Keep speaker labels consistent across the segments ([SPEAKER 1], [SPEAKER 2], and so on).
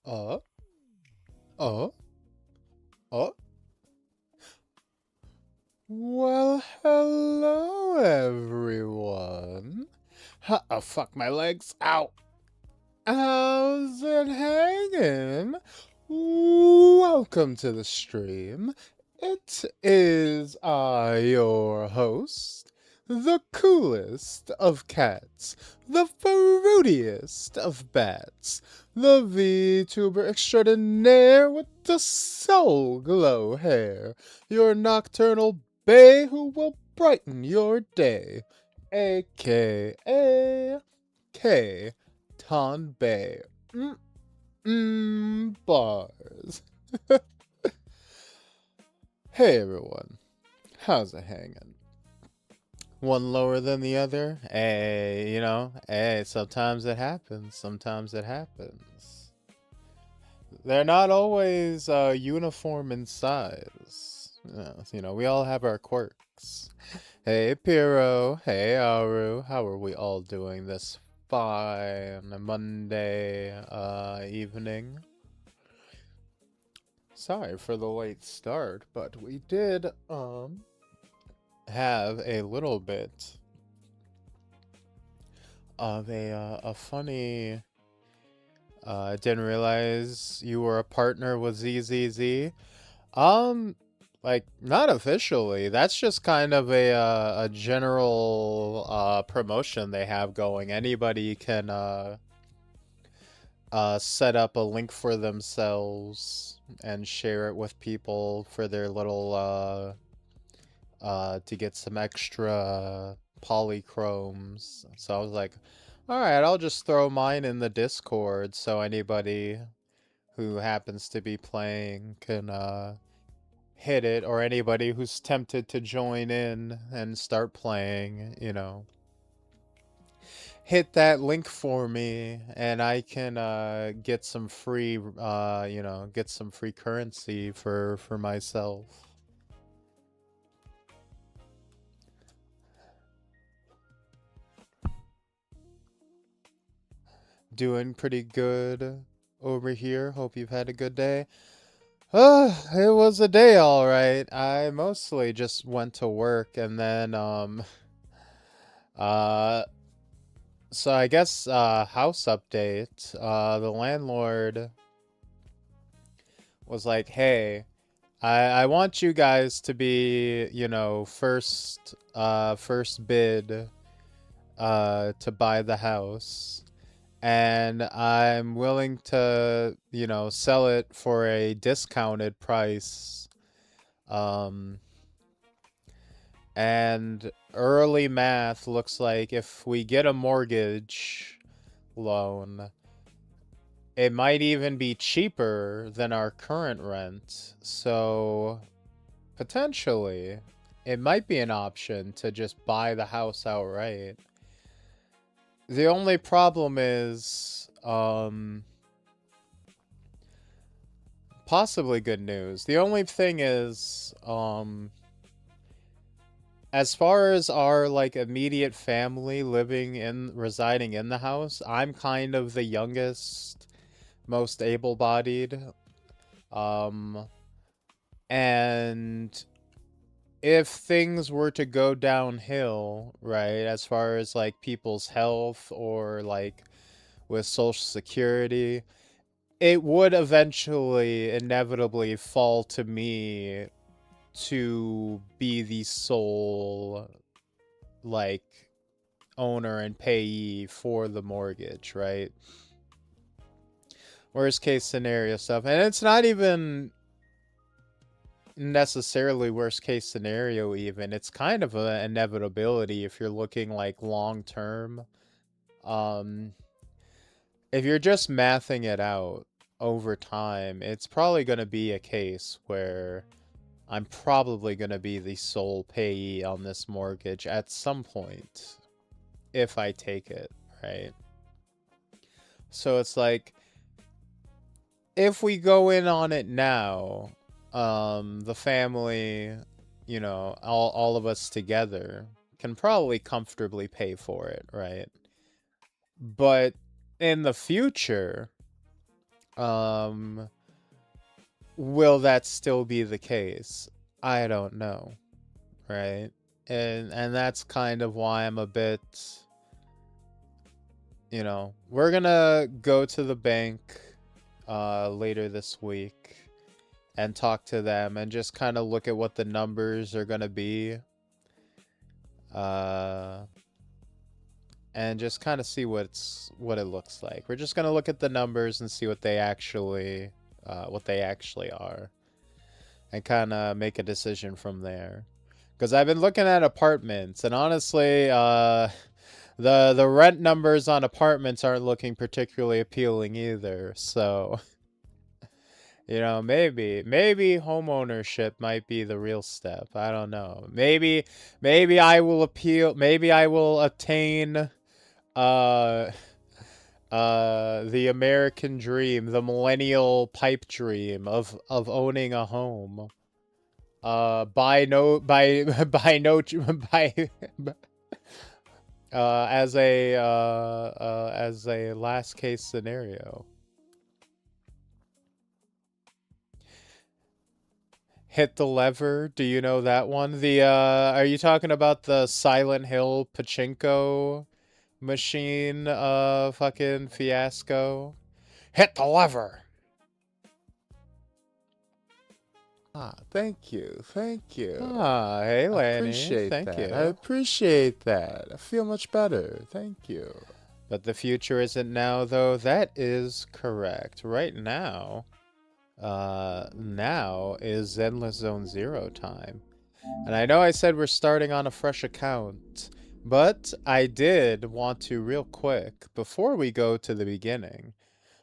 [SPEAKER 1] Uh, uh, uh. Well, hello, everyone. Oh, fuck my legs. Ow. How's it hanging? Welcome to the stream. It is your host, the coolest of cats, the fruitiest of bats, the Vtuber extraordinaire with the soul glow hair, your nocturnal bae who will brighten your day, aka K. Ton Bay. Bars. Hey everyone, how's it hanging? One lower than the other? Hey, hey, sometimes it happens, sometimes it happens. They're not always uniform in size. We all have our quirks. Hey Piro, hey Aru, how are we all doing this fine Monday evening? Sorry for the late start, but we did have a little bit of a funny didn't realize you were a partner with ZZZ. Like, not officially. That's just kind of a general promotion they have going. Anybody can set up a link for themselves and share it with people for their little to get some extra polychromes. So I was like, all right, I'll just throw mine in the Discord so anybody who happens to be playing can hit it, or anybody who's tempted to join in and start playing, hit that link for me and I can get some free get some free currency for myself. Doing pretty good over here. Hope you've had a good day. It was a day, all right. I mostly just went to work and then so I guess house update. The landlord was like, "Hey, I want you guys to be, first bid to buy the house. And I'm willing to, sell it for a discounted price. And early math looks like if we get a mortgage loan, it might even be cheaper than our current rent. So potentially, it might be an option to just buy the house outright. The only problem is, possibly good news. The only thing is, as far as our, immediate family residing in the house, I'm kind of the youngest, most able-bodied, and if things were to go downhill, right, as far as people's health or with Social Security, it would eventually inevitably fall to me to be the sole owner and payee for the mortgage, right? Worst case scenario stuff. And it's not even necessarily worst case scenario even. It's kind of an inevitability if you're looking like long term. If you're just mathing it out over time, it's probably going to be a case where I'm probably going to be the sole payee on this mortgage at some point if I take it, right? So it's like, if we go in on it now, the family, you know, all of us together can probably comfortably pay for it, right? But in the future, will that still be the case? I don't know, right? And that's kind of why I'm a bit, you know, we're gonna go to the bank later this week and talk to them and just kind of look at what the numbers are gonna be. And just kind of see what it looks like. We're just gonna look at the numbers and see what they actually are, and kind of make a decision from there. Because I've been looking at apartments, and honestly, the rent numbers on apartments aren't looking particularly appealing either. So, you know, maybe home ownership might be the real step. I don't know. Maybe I will appeal. Maybe I will attain the American dream, the millennial pipe dream of owning a home. By as a last case scenario. Hit the lever. Do you know that one? The are you talking about the Silent Hill pachinko machine fucking fiasco? Hit the lever.
[SPEAKER 2] Ah, thank you.
[SPEAKER 1] Ah, hey Lanny.
[SPEAKER 2] I appreciate
[SPEAKER 1] Thank
[SPEAKER 2] that.
[SPEAKER 1] you.
[SPEAKER 2] I appreciate that. I feel much better. Thank you.
[SPEAKER 1] But the future isn't now, though. That is correct. Right now, now is Zenless Zone 0 time. And I know I said we're starting on a fresh account, but I did want to, real quick, before we go to the beginning,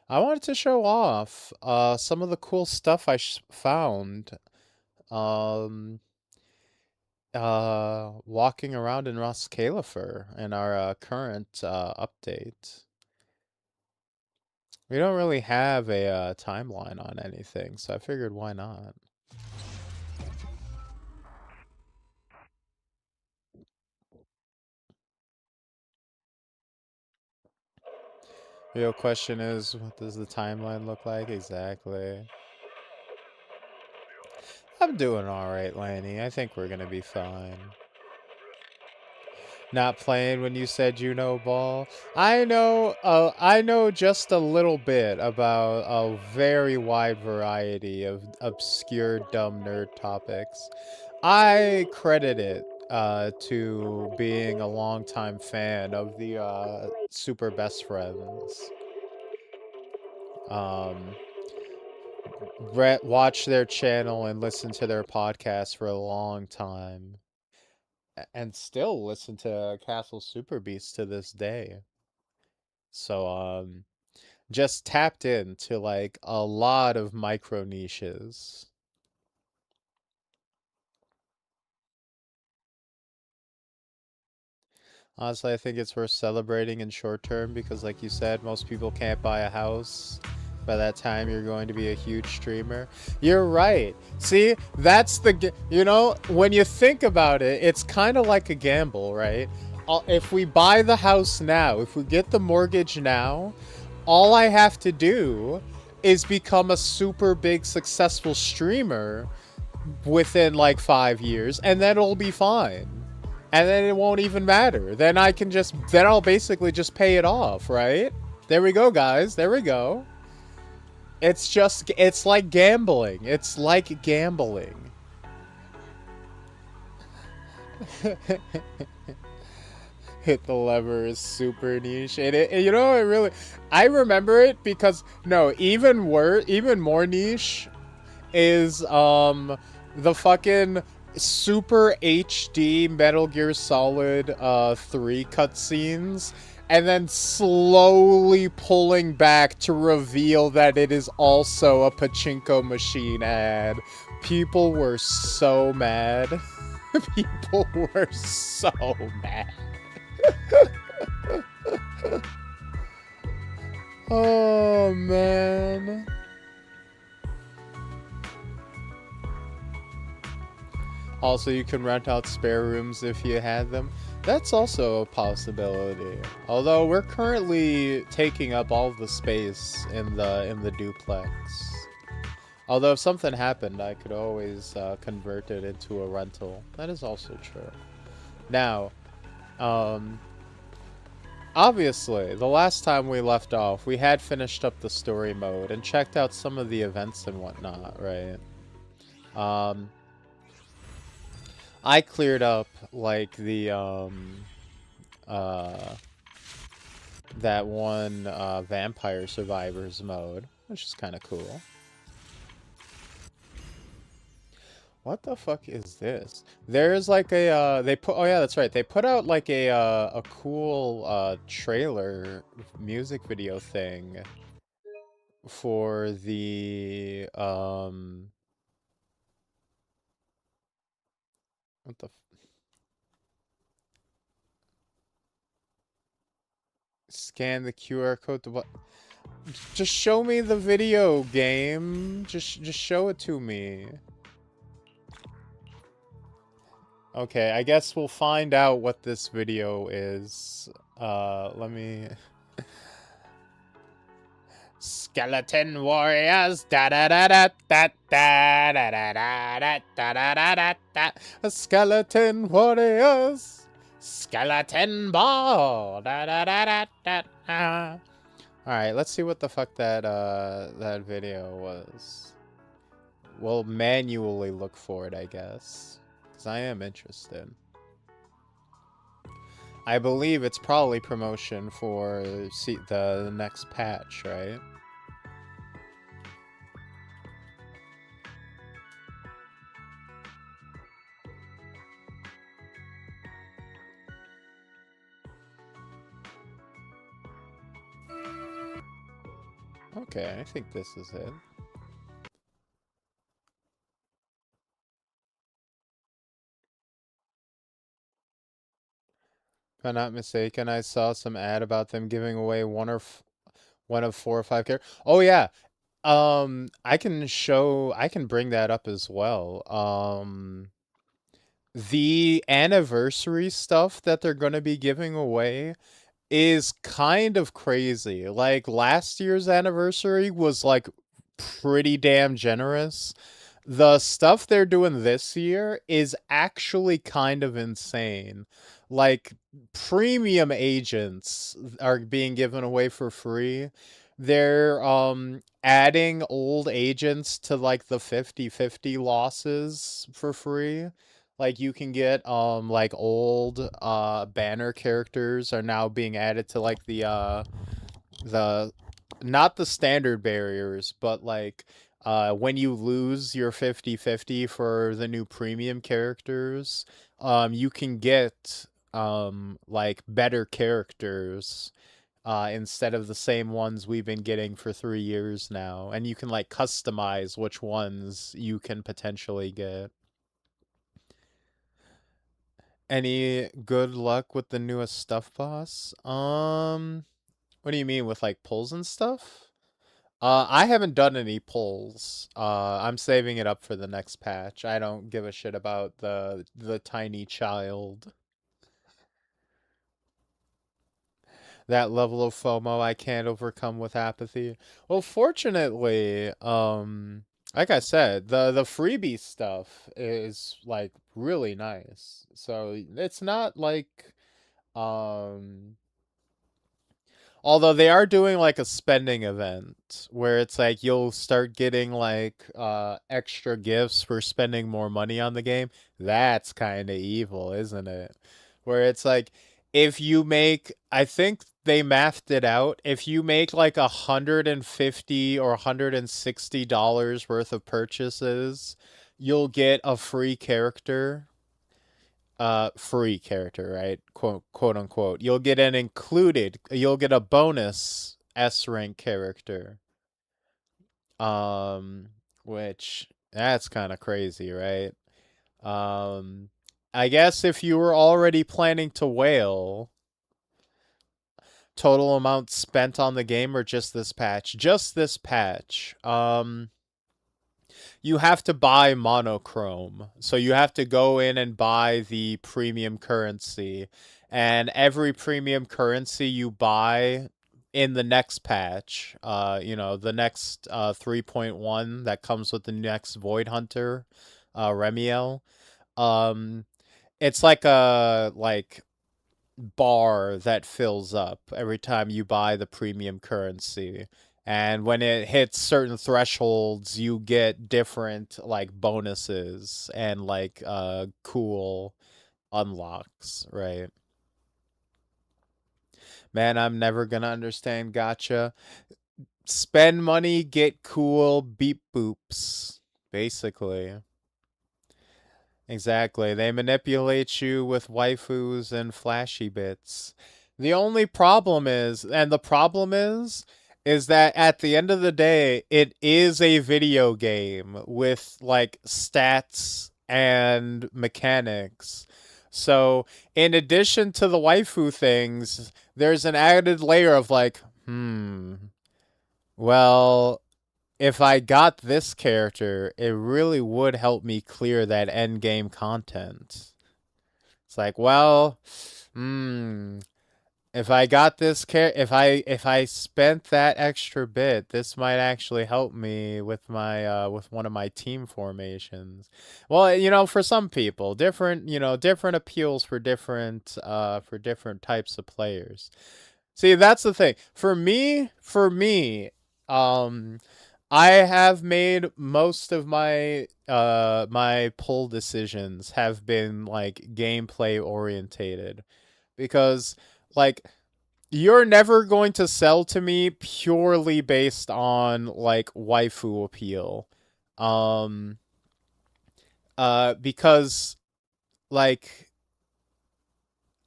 [SPEAKER 1] I wanted to show off some of the cool stuff I found walking around in Roskalifer in our current update. We don't really have a timeline on anything, so I figured why not. Real question is, what does the timeline look like exactly? I'm doing alright, Lanny. I think we're gonna be fine. Not playing when you said you know ball. I know just a little bit about a very wide variety of obscure dumb nerd topics. I credit it to being a longtime fan of the Super Best Friends. Watch their channel and listen to their podcast for a long time. And still listen to Castle Super Beast to this day. So, just tapped into like a lot of micro niches. Honestly, I think it's worth celebrating in short term because, like you said, most people can't buy a house. By that time, you're going to be a huge streamer. You're right. See, that's you know, when you think about it, it's kind of like a gamble, right? If we buy the house now, if we get the mortgage now, all I have to do is become a super big successful streamer within like 5 years, and then it'll be fine. And then it won't even matter. Then I'll basically just pay it off, right? There we go, guys. There we go. It's like gambling. It's like gambling. Hit the lever is super niche. You know, I remember it because, no, even more niche is, the fucking super HD Metal Gear Solid 3 cutscenes, and then slowly pulling back to reveal that it is also a pachinko machine ad. People were so mad. People were so mad. Oh man. Also, you can rent out spare rooms if you had them. That's also a possibility. Although we're currently taking up all the space in the duplex. Although if something happened, I could always convert it into a rental. That is also true. Now, um, obviously, the last time we left off, we had finished up the story mode and checked out some of the events and whatnot, right? Um, I cleared up like the uh that one vampire survivors mode, which is kind of cool. What the fuck is this? There's like a they put, oh yeah, that's right. They put out like a cool trailer music video thing for the what the scan the QR code to what? Just show me the video game. Just show it to me. Okay, I guess we'll find out what this video is. Let me... Skeleton warriors, da da da da da da da da da da da da da da. Skeleton warriors, skeleton ball, da da da da da da. All right, let's see what the fuck that video was. We'll manually look for it, I guess, because I am interested. I believe it's probably promotion for the next patch, right? Okay, I think this is it. If I'm not mistaken, I saw some ad about them giving away one of 4 or 5 characters. Oh yeah, I can bring that up as well. The anniversary stuff that they're gonna be giving away is kind of crazy. Like last year's anniversary was like pretty damn generous. The stuff they're doing this year is actually kind of insane. Like premium agents are being given away for free. They're adding old agents to like the 50/50 losses for free. Like you can get like old banner characters are now being added to like the not the standard barriers, but like when you lose your 50/50 for the new premium characters, you can get like better characters instead of the same ones we've been getting for 3 years now, and you can like customize which ones you can potentially get. Any good luck with the newest stuff boss? What do you mean with like pulls and stuff? I haven't done any pulls. I'm saving it up for the next patch. I don't give a shit about the tiny child. That level of FOMO I can't overcome with apathy. Well, fortunately, like I said, the freebie stuff is like really nice. So it's not like um although they are doing like a spending event where it's like you'll start getting like extra gifts for spending more money on the game. That's kind of evil, isn't it? Where it's like if you make I think they mathed it out. If you make like $150 or $160 worth of purchases, you'll get a free character, right? Quote unquote. You'll get a bonus S rank character. Um, which that's kind of crazy, right? Um, I guess if you were already planning to whale, total amount spent on the game or just this patch? Just this patch. You have to buy monochrome. So you have to go in and buy the premium currency. And every premium currency you buy in the next patch, the next 3.1 that comes with the next Void Hunter, Remiel, um, it's like a bar that fills up every time you buy the premium currency. And when it hits certain thresholds, you get different like bonuses and cool unlocks, right? Man, I'm never gonna understand gotcha. Spend money, get cool, beep boops, basically. Exactly. They manipulate you with waifus and flashy bits. The only problem is that at the end of the day, it is a video game with like stats and mechanics. So, in addition to the waifu things, there's an added layer of like, well, if I got this character, it really would help me clear that end game content. It's like, well, hmm, if I got this if I spent that extra bit, this might actually help me with my with one of my team formations. Well, for some people, different appeals for different types of players. See, that's the thing. For me, um I have made most of my pull decisions have been like gameplay orientated because like you're never going to sell to me purely based on like waifu appeal. Um because like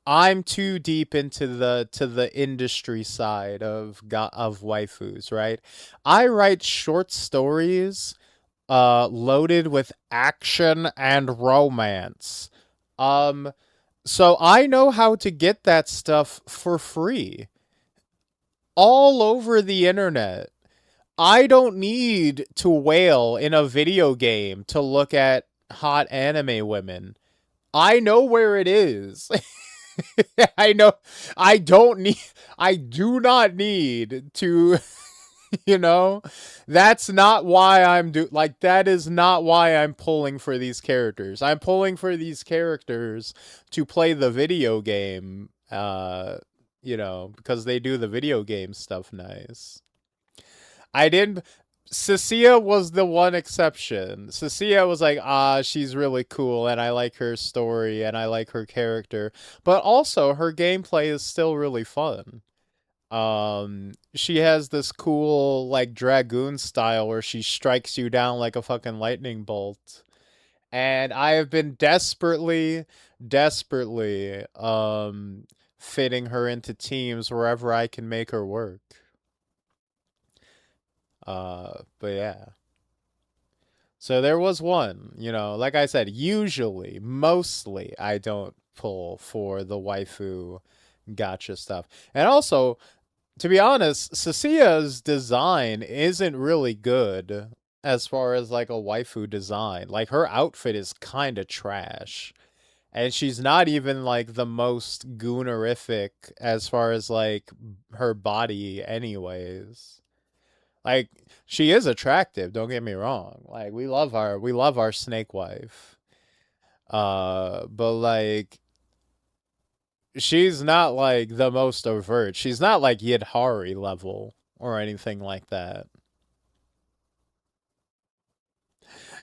[SPEAKER 1] I'm too deep into the industry side of waifus, right? I write short stories loaded with action and romance. Um so I know how to get that stuff for free all over the internet. I don't need to whale in a video game to look at hot anime women. I know where it is. I know I do not need to you know that's not why that is not why I'm pulling for these characters. I'm pulling for these characters to play the video game because they do the video game stuff nice. I didn't Cecilia was the one exception. Cecilia was like, she's really cool and I like her story and I like her character. But also her gameplay is still really fun. She has this cool like dragoon style where she strikes you down like a fucking lightning bolt. And I have been desperately fitting her into teams wherever I can make her work. But yeah. So there was one, like I said, mostly I don't pull for the waifu gotcha stuff. And also, to be honest, Cecilia's design isn't really good as far as like a waifu design. Like her outfit is kind of trash. And she's not even like the most goonerific as far as like her body anyways. Like she is attractive, don't get me wrong. Like we love our snake wife. But like she's not like the most overt. She's not like Yidhari level or anything like that.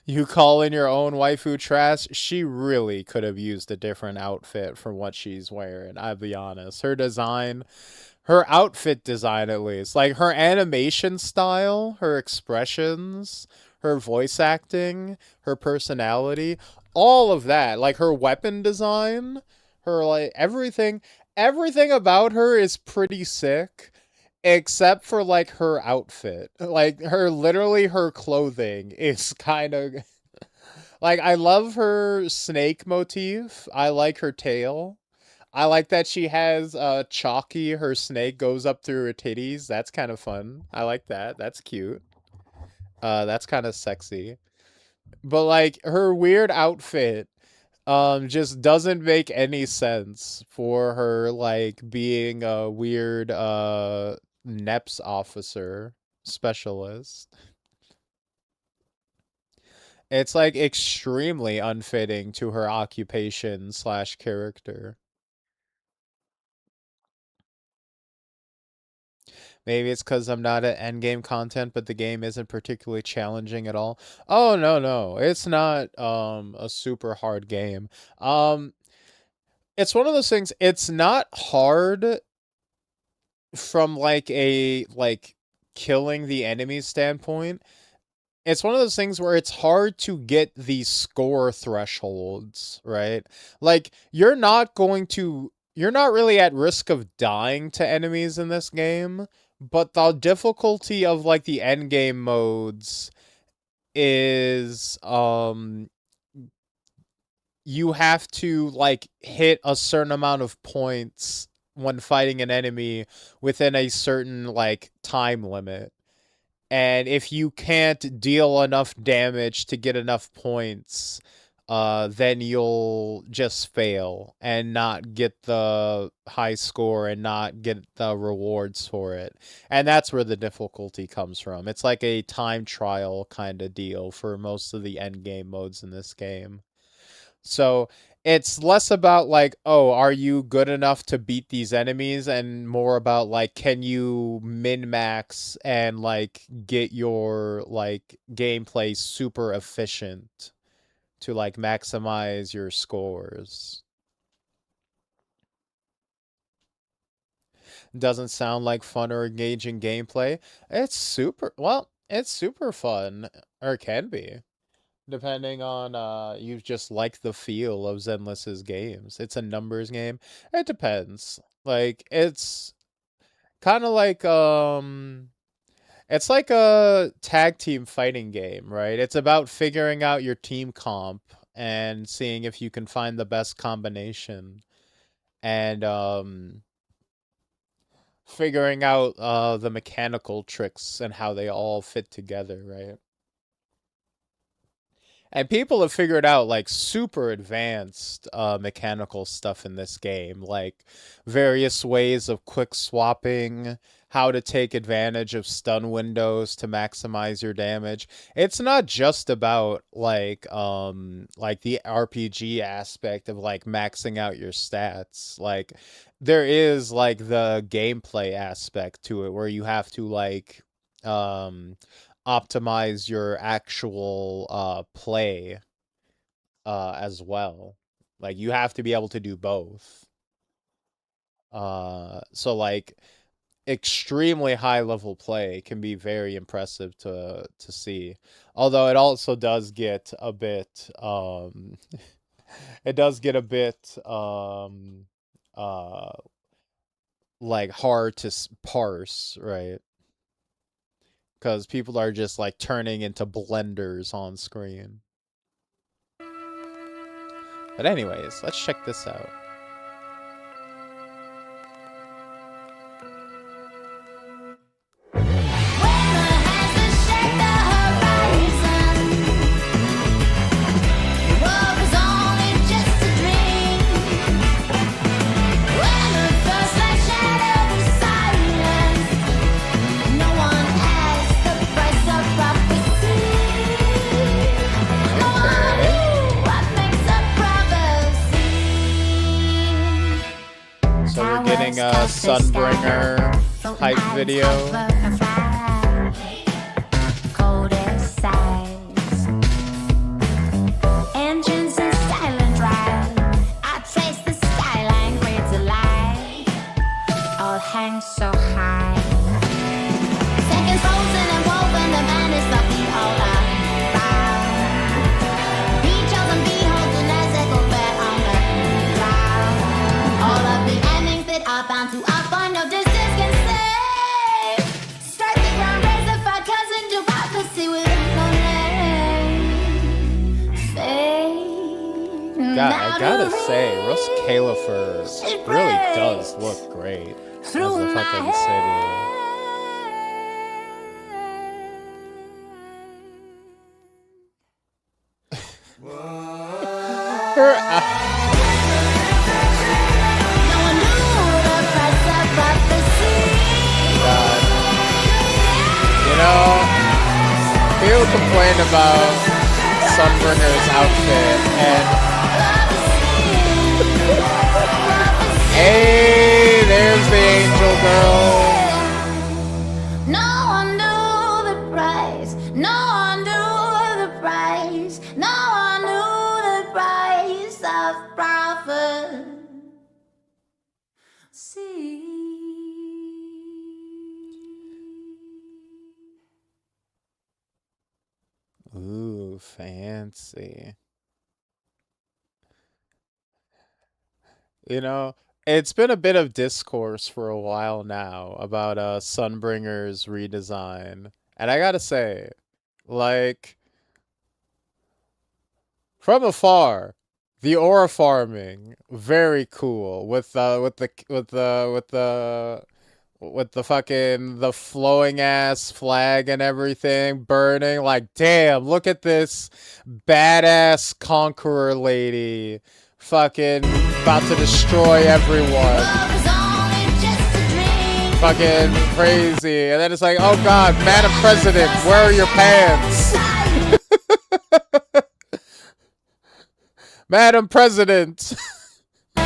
[SPEAKER 1] You call in your own waifu trash? She really could have used a different outfit from what she's wearing. I'll be honest. her outfit design at least, like her animation style, her expressions, her voice acting, her personality, all of that, like her weapon design, her like everything about her is pretty sick except for like her outfit. Like her clothing is kind of like I love her snake motif. I like her tail. I like that she has Chalky, her snake goes up through her titties. That's kind of fun. I like that. That's cute. That's kind of sexy. But like her weird outfit just doesn't make any sense for her like being a weird NEPS officer specialist. It's like extremely unfitting to her occupation slash character. Maybe it's because I'm not at endgame content, but the game isn't particularly challenging at all. Oh no, no, it's not a super hard game. Um, it's one of those things. It's not hard from like a like killing the enemy standpoint. It's one of those things where it's hard to get the score thresholds, right? Like you're not really at risk of dying to enemies in this game, but the difficulty of like the end game modes is you have to like hit a certain amount of points when fighting an enemy within a certain like time limit. And if you can't deal enough damage to get enough points, then you'll just fail and not get the high score and not get the rewards for it. And that's where the difficulty comes from. It's like a time trial kind of deal for most of the end game modes in this game. So it's less about like, oh, are you good enough to beat these enemies, and more about like, can you min max and like get your like gameplay super efficient to like maximize your scores. Doesn't sound like fun or engaging gameplay. It's super fun, or can be. Depending on you just like the feel of Zenless's games. It's a numbers game. It depends. Like it's kind of like it's like a tag team fighting game, right? It's about figuring out your team comp and seeing if you can find the best combination and figuring out the mechanical tricks and how they all fit together, right? And people have figured out like super advanced mechanical stuff in this game, like various ways of quick swapping, how to take advantage of stun windows to maximize your damage. It's not just about like the RPG aspect of like maxing out your stats. Like there is like the gameplay aspect to it where you have to like um optimize your actual play as well. Like you have to be able to do both. So like extremely high level play can be very impressive to see. Although it also does get a bit it does get a bit uh like hard to parse, right? Because people are just like turning into blenders on screen. But anyways, let's check this out. So we're getting a Sunbringer hype video.
[SPEAKER 3] Engines in silent drive. I trace the skyline, grids alive. All hangs so
[SPEAKER 1] I gotta say, Russ Califer really does look great as the fucking city. God. You know, people complain about Sunbringer's outfit, and hey, there's the angel girl.
[SPEAKER 3] No one knew the price. No one knew the price. No one knew the price of prophecy.
[SPEAKER 1] Ooh, fancy. You know, it's been a bit of discourse for a while now about Sunbringer's redesign. And I gotta say, like, from afar, the aura farming, very cool with the fucking the flowing ass flag and everything burning. Like, damn, look at this badass conqueror lady fucking about to destroy everyone. Fucking crazy. And then it's like, oh god, Madam President, where are your pants? Madam President. You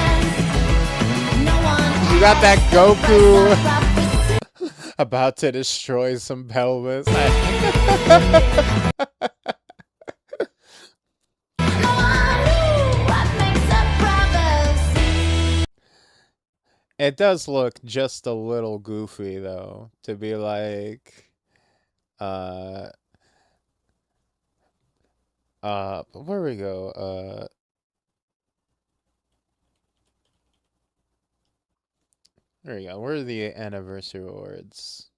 [SPEAKER 1] got that Goku about to destroy some pelvis. It does look just a little goofy though, to be like where we go? There we go. Where are the anniversary awards?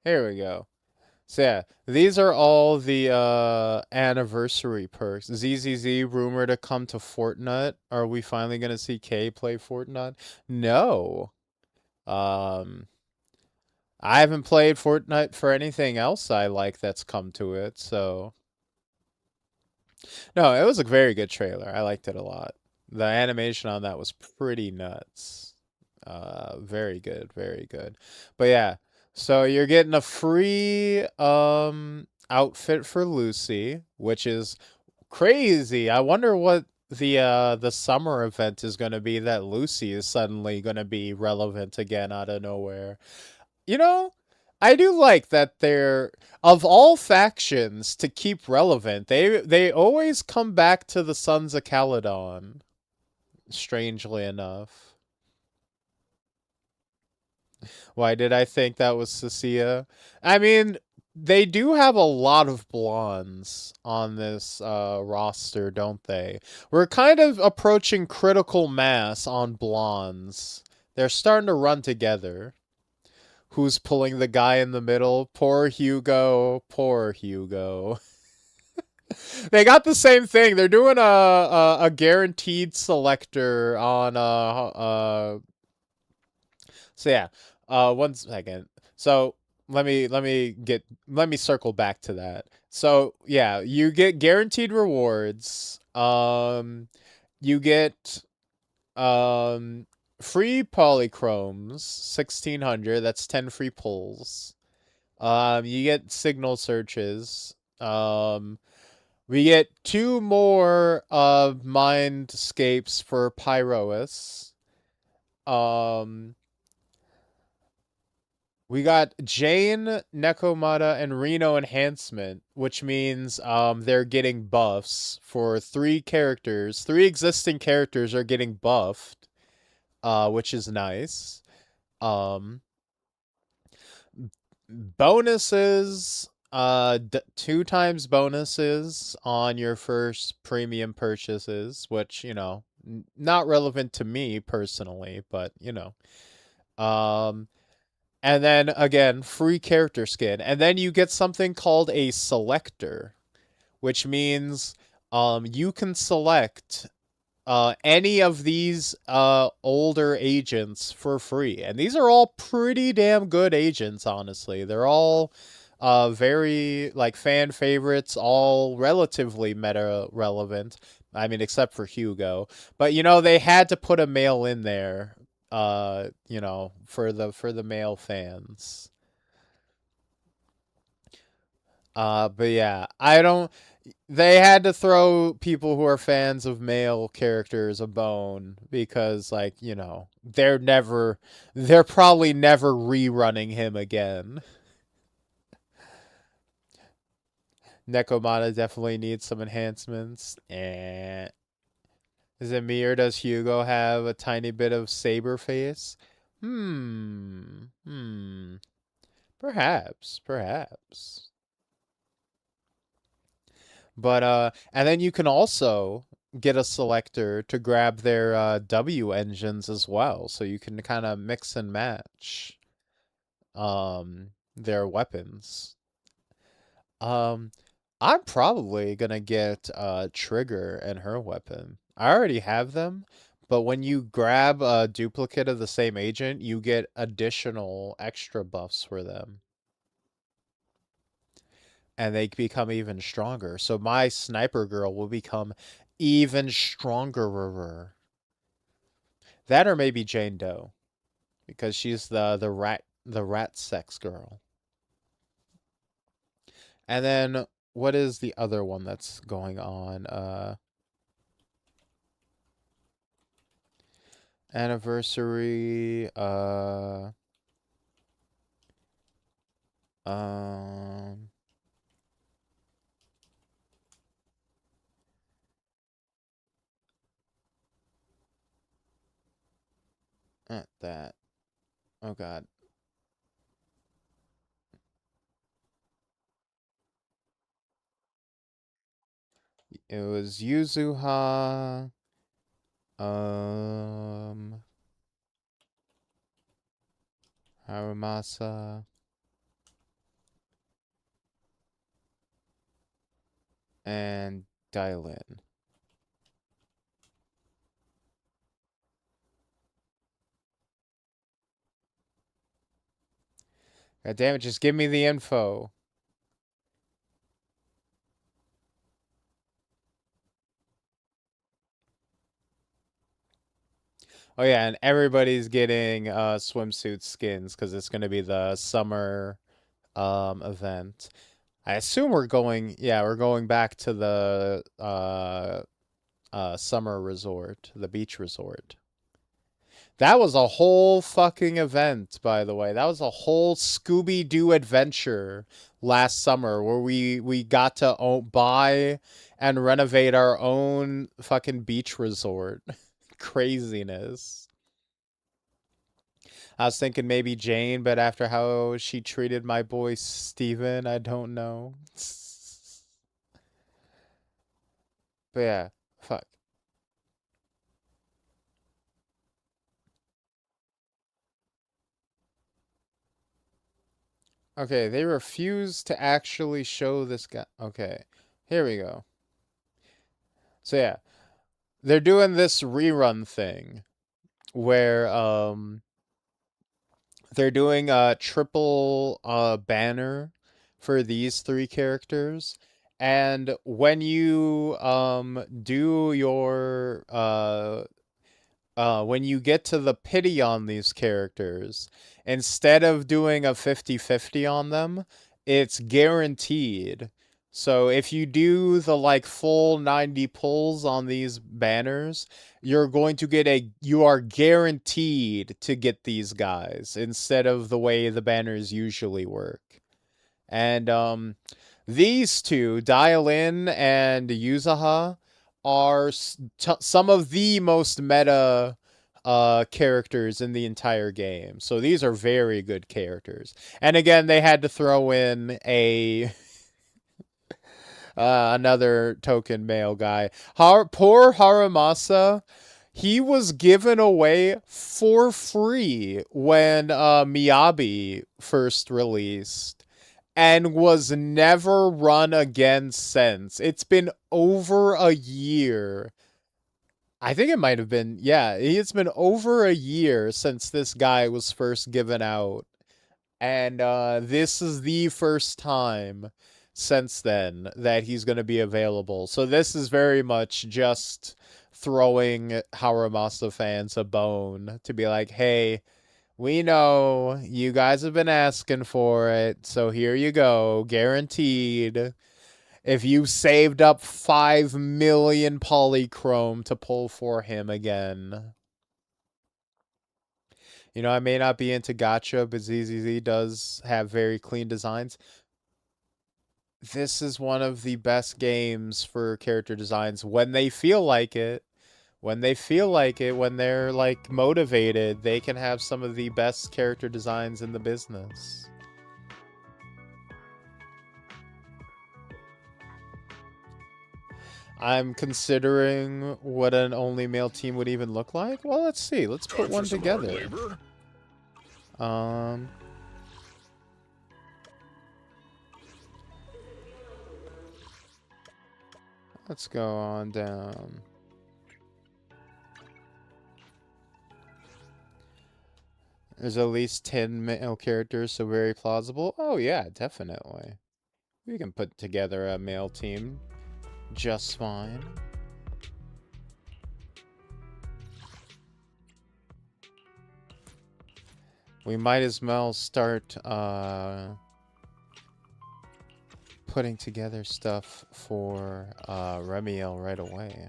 [SPEAKER 1] Here we go. So yeah, these are all the anniversary perks. ZZZ rumored to come to Fortnite. Are we finally gonna see K play Fortnite? No. I haven't played Fortnite for anything else I like that's come to it, so no, it was a very good trailer. I liked it a lot. The animation on that was pretty nuts. Very good, very good. But yeah, so you're getting a free outfit for Lucy, which is crazy. I wonder what the summer event is going to be that Lucy is suddenly going to be relevant again out of nowhere. You know, I do like that they're of all factions to keep relevant. They always come back to the Sons of Caledon. Strangely enough. Why did I think that was Cecilia? I mean, they do have a lot of blondes on this roster, don't they? We're kind of approaching critical mass on blondes. They're starting to run together. Who's pulling the guy in the middle? Poor Hugo. Poor Hugo. They got the same thing. They're doing a guaranteed selector on so yeah. One second. So let me circle back to that. So yeah, you get guaranteed rewards. You get free polychromes, 1600. That's 10 free pulls. You get signal searches. We get 2 more mindscapes for Pyrois. We got Jane, Nekomata, and Reno enhancement, which means they're getting buffs for 3 characters. 3 existing characters are getting buffed, which is nice. Bonuses, 2 times bonuses on your first premium purchases, which, you know, not relevant to me personally, but, you know. And then again, free character skin. And then you get something called a selector, which means you can select any of these older agents for free. And these are all pretty damn good agents, honestly. They're all very like fan favorites, all relatively meta relevant. I mean, except for Hugo. But you know, they had to put a male in there, you know, for the male fans. But yeah, I don't. They had to throw people who are fans of male characters a bone because, like, you know, they're probably never rerunning him again. Nekomata definitely needs some enhancements. Is it me or does Hugo have a tiny bit of saber face? Hmm. Perhaps. But and then you can also get a selector to grab their W engines as well, so you can kind of mix and match their weapons. Um I'm probably gonna get Trigger and her weapon. I already have them, but when you grab a duplicate of the same agent, you get additional extra buffs for them. And they become even stronger. So my sniper girl will become even stronger. That or maybe Jane Doe, because she's the rat sex girl. And then what is the other one that's going on? Anniversary. Um. Not that. Oh God. It was Yuzuha. Um. Harumasa. And Dylan. God damn it, just give me the info. Oh yeah, and everybody's getting swimsuit skins because it's gonna be the summer event. I assume we're going back to the summer resort, the beach resort. That was a whole fucking event, by the way. That was a whole Scooby Doo adventure last summer where we got to buy and renovate our own fucking beach resort. Craziness. I was thinking maybe Jane, but after how she treated my boy Steven, I don't know. But yeah, fuck. Okay, they refuse to actually show this guy. Okay, here we go. So yeah, they're doing this rerun thing where they're doing a triple banner for these three characters. And when you do your when you get to the pity on these characters, instead of doing a 50-50 on them, it's guaranteed. So if you do the like full 90 pulls on these banners, you are guaranteed to get these guys instead of the way the banners usually work. And these two, Dial In and Yuzaha, are some of the most meta characters in the entire game. So these are very good characters. And again, they had to throw in a another token male guy. Poor Haramasa. He was given away for free when Miyabi first released and was never run again since. It's been over a year. I think it might have been, yeah, it's been over a year since this guy was first given out. And this is the first time since then that he's going to be available. So this is very much just throwing Haramasa fans a bone to be like, hey, we know you guys have been asking for it, so here you go, guaranteed. If you saved up 5 million polychrome to pull for him again. You know, I may not be into gacha, but ZZZ does have very clean designs. This is one of the best games for character designs when they feel like it. When they feel like it, when they're, like, motivated, they can have some of the best character designs in the business. I'm considering what an only male team would even look like. Well, let's see. Let's put one together. Let's go on down. There's at least 10 male characters, so very plausible. Oh yeah, definitely. We can put together a male team just fine. We might as well start putting together stuff for Remiel right away.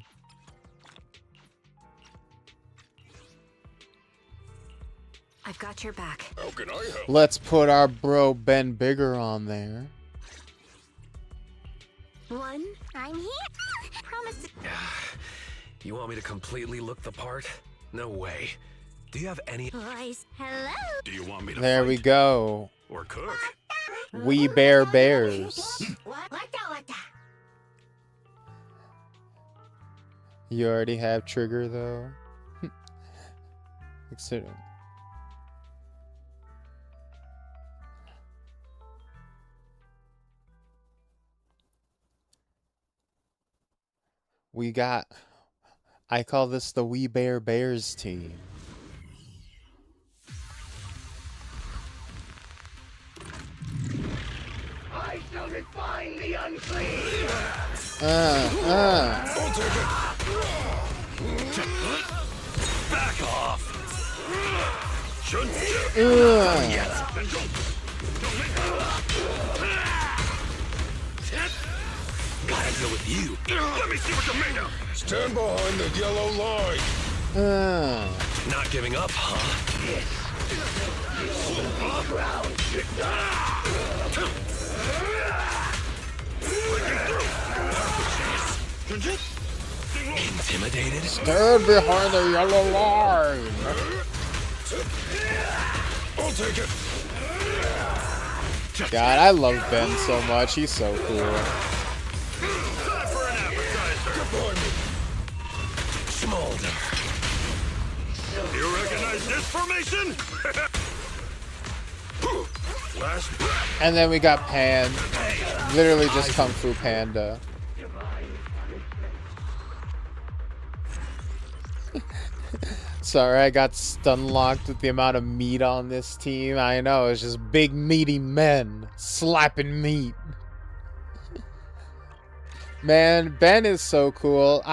[SPEAKER 4] I've got your back.
[SPEAKER 5] How can I help?
[SPEAKER 1] Let's put our bro Ben Bigger on there.
[SPEAKER 4] One, I'm here. Promise to...
[SPEAKER 5] You want me to completely look the part? No way. Do you have any...
[SPEAKER 4] Boys, hello.
[SPEAKER 5] Do you want me to
[SPEAKER 1] There
[SPEAKER 5] fight?
[SPEAKER 1] we go.
[SPEAKER 5] Or cook?
[SPEAKER 1] We bear bears. You already have Trigger though. Considering. We got, I call this the We Bear Bears team.
[SPEAKER 6] I shall refine the unclean.
[SPEAKER 5] I'll take it. Back off. Gotta deal with you. Let me see what you're made of.
[SPEAKER 2] Stand behind the yellow line.
[SPEAKER 5] Not giving up, huh? Intimidated?
[SPEAKER 1] Stand behind the yellow line.
[SPEAKER 2] I'll take it.
[SPEAKER 1] God, I love Ben so much. He's so cool.
[SPEAKER 5] Time for an appetizer. Smolder. You recognize this formation? Last breath.
[SPEAKER 1] And then we got Pan. Literally just Kung Fu Panda. Sorry, I got stun locked with the amount of meat on this team. I know, it's just big meaty men slapping meat. Man, Ben is so cool.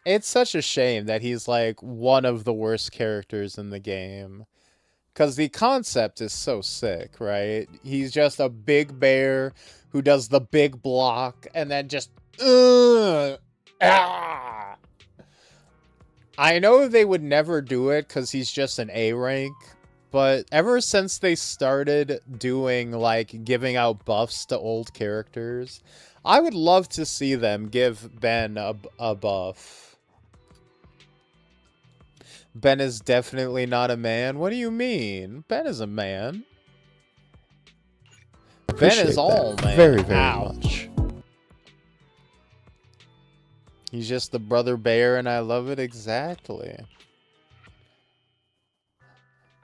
[SPEAKER 1] It's such a shame that he's like one of the worst characters in the game. Because the concept is so sick, right? He's just a big bear who does the big block and then just... I know they would never do it because he's just an A rank, but ever since they started doing, like, giving out buffs to old characters, I would love to see them give Ben a buff. Ben is definitely not a man. What do you mean? Ben is a man. Ben is all man.
[SPEAKER 2] Very
[SPEAKER 1] Ouch.
[SPEAKER 2] much.
[SPEAKER 1] He's just the brother bear, and I love it exactly.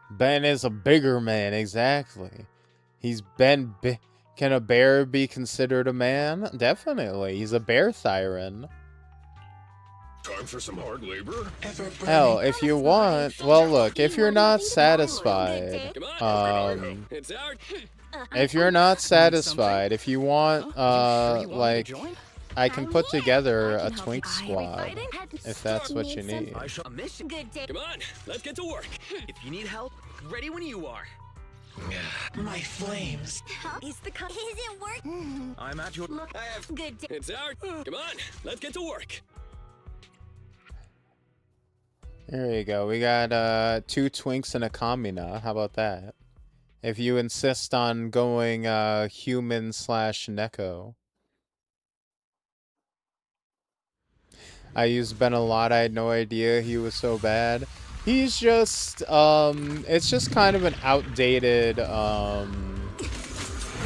[SPEAKER 1] Ben is a bigger man, exactly. He's Ben. Can a bear be considered a man? Definitely. He's a bear thyron.
[SPEAKER 5] Time for some hard labor?
[SPEAKER 1] Hell, if you want, well, look, if you're not satisfied,
[SPEAKER 5] It's out.
[SPEAKER 1] if you're not satisfied, if you want, like, I can put together a twink squad, if that's what you need.
[SPEAKER 5] A mission?
[SPEAKER 4] Good day.
[SPEAKER 5] Come on, let's get to work.
[SPEAKER 7] If you need help, ready when you are.
[SPEAKER 6] My flames.
[SPEAKER 4] Is the isn't working?
[SPEAKER 7] I'm at your
[SPEAKER 4] Look,
[SPEAKER 5] I have.
[SPEAKER 4] good day.
[SPEAKER 5] It's out. Come on, let's get to work.
[SPEAKER 1] There you go. We got 2 twinks and a Kamina. How about that? If you insist on going human / Neko. I used Ben a lot. I had no idea he was so bad. He's just it's just kind of an outdated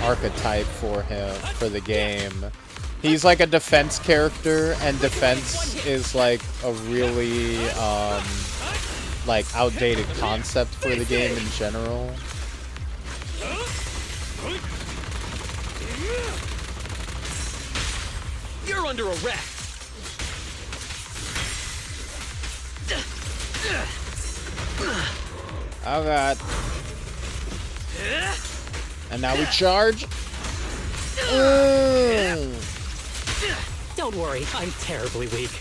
[SPEAKER 1] archetype for him, for the game. He's like a defense character, and defense is like a really like outdated concept for the game in general.
[SPEAKER 7] You're under arrest.
[SPEAKER 1] Oh god. And now we charge.
[SPEAKER 7] Don't worry, I'm terribly weak.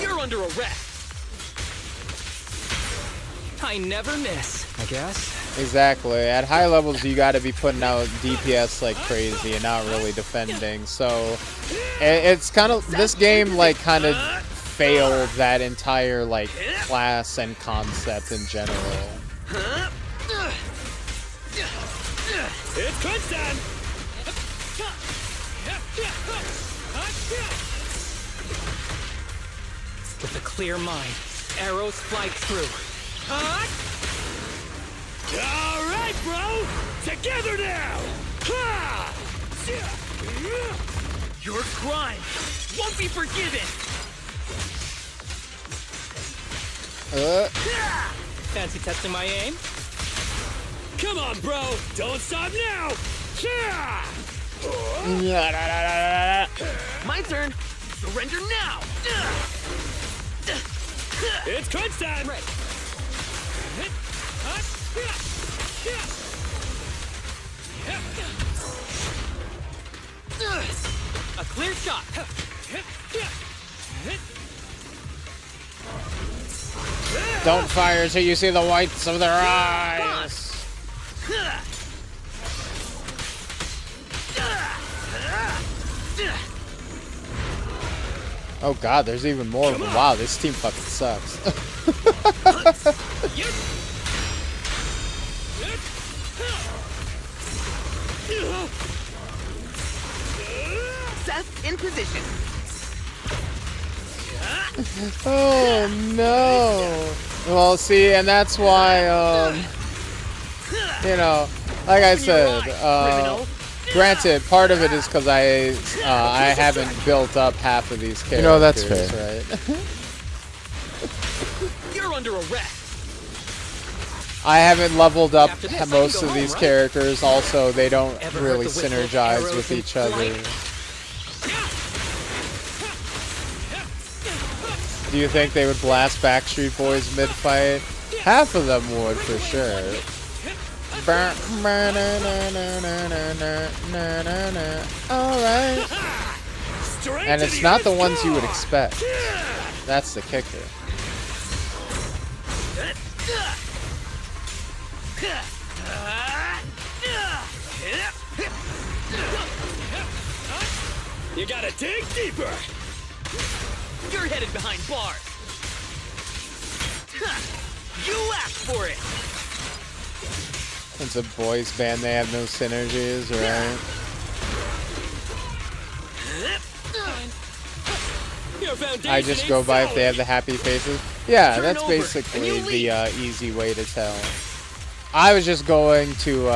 [SPEAKER 7] You're under arrest. I never miss, I guess.
[SPEAKER 1] Exactly. At high levels, you got to be putting out DPS like crazy and not really defending. So it's kind of, this game like kind of failed that entire like class and concept in general.
[SPEAKER 5] It's crunch time.
[SPEAKER 7] With a clear mind, arrows fly through.
[SPEAKER 5] All right, bro. Together now.
[SPEAKER 7] Your crime won't be forgiven. Fancy testing my aim?
[SPEAKER 5] Come on, bro. Don't stop now.
[SPEAKER 7] My turn. Surrender now.
[SPEAKER 5] It's crunch time.
[SPEAKER 7] Right. A clear shot.
[SPEAKER 1] Don't fire till you see the whites of their eyes. Oh god, there's even more of them. Wow, this team fucking sucks.
[SPEAKER 7] Seth in position.
[SPEAKER 1] Oh no. Well, see, and that's why, you know, like I said, granted, part of it is because I haven't built up half of these characters.
[SPEAKER 2] You know, that's fair.
[SPEAKER 1] Right?
[SPEAKER 7] You're under arrest.
[SPEAKER 1] I haven't leveled up
[SPEAKER 7] After this, I
[SPEAKER 1] most
[SPEAKER 7] can
[SPEAKER 1] of
[SPEAKER 7] go
[SPEAKER 1] these
[SPEAKER 7] home, right?
[SPEAKER 1] characters. Also, they don't
[SPEAKER 7] Ever heard
[SPEAKER 1] really
[SPEAKER 7] the whistle?
[SPEAKER 1] synergize
[SPEAKER 7] Arrows
[SPEAKER 1] with
[SPEAKER 7] in
[SPEAKER 1] each other.
[SPEAKER 7] flight?
[SPEAKER 1] Do you think they would blast Backstreet Boys mid-fight? Half of them would, for sure. Alright. And it's not the ones you would expect. That's the kicker.
[SPEAKER 5] You gotta dig deeper.
[SPEAKER 7] You're headed behind bars. You asked for it.
[SPEAKER 1] It's a boys band, they have no synergies, right? I just go by if they have the happy faces. Yeah, that's basically the easy way to tell. I was just going to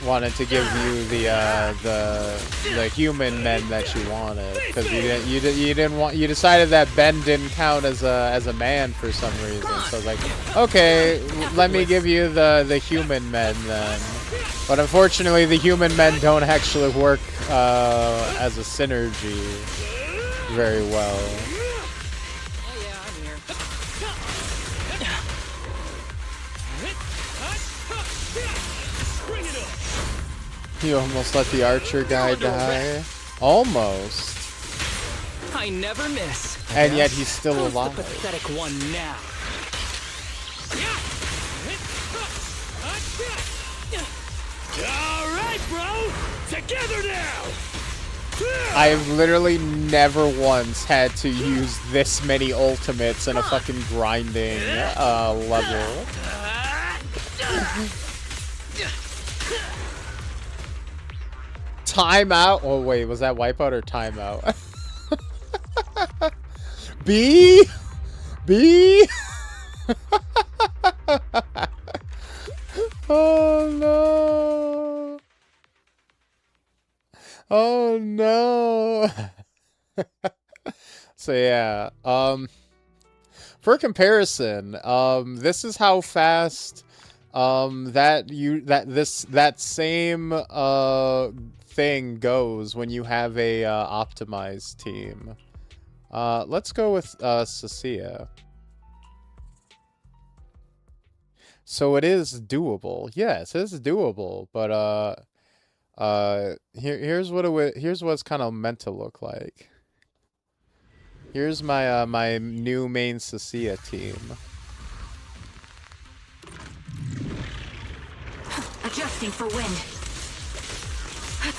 [SPEAKER 1] wanted to give you the human men that you wanted, because you didn't want, you decided that Ben didn't count as a man for some reason. So I was like, okay, let me give you the human men then. But unfortunately, the human men don't actually work as a synergy very well. You almost let the archer guy die. Almost.
[SPEAKER 7] I never miss.
[SPEAKER 1] And yet he's still alive.
[SPEAKER 7] The pathetic one now.
[SPEAKER 6] All right, bro. Together now.
[SPEAKER 1] I've literally never once had to use this many ultimates in a fucking grinding level. Timeout? Oh wait, was that wipeout or timeout? B? B? Oh no. Oh no. So yeah, for comparison, this is how fast that same thing goes when you have a optimized team. Let's go with Cecilia. So it is doable. Yes, it's doable, but here's what it's kind of meant to look like. Here's my my new main Cecilia team.
[SPEAKER 4] Adjusting for wind. I've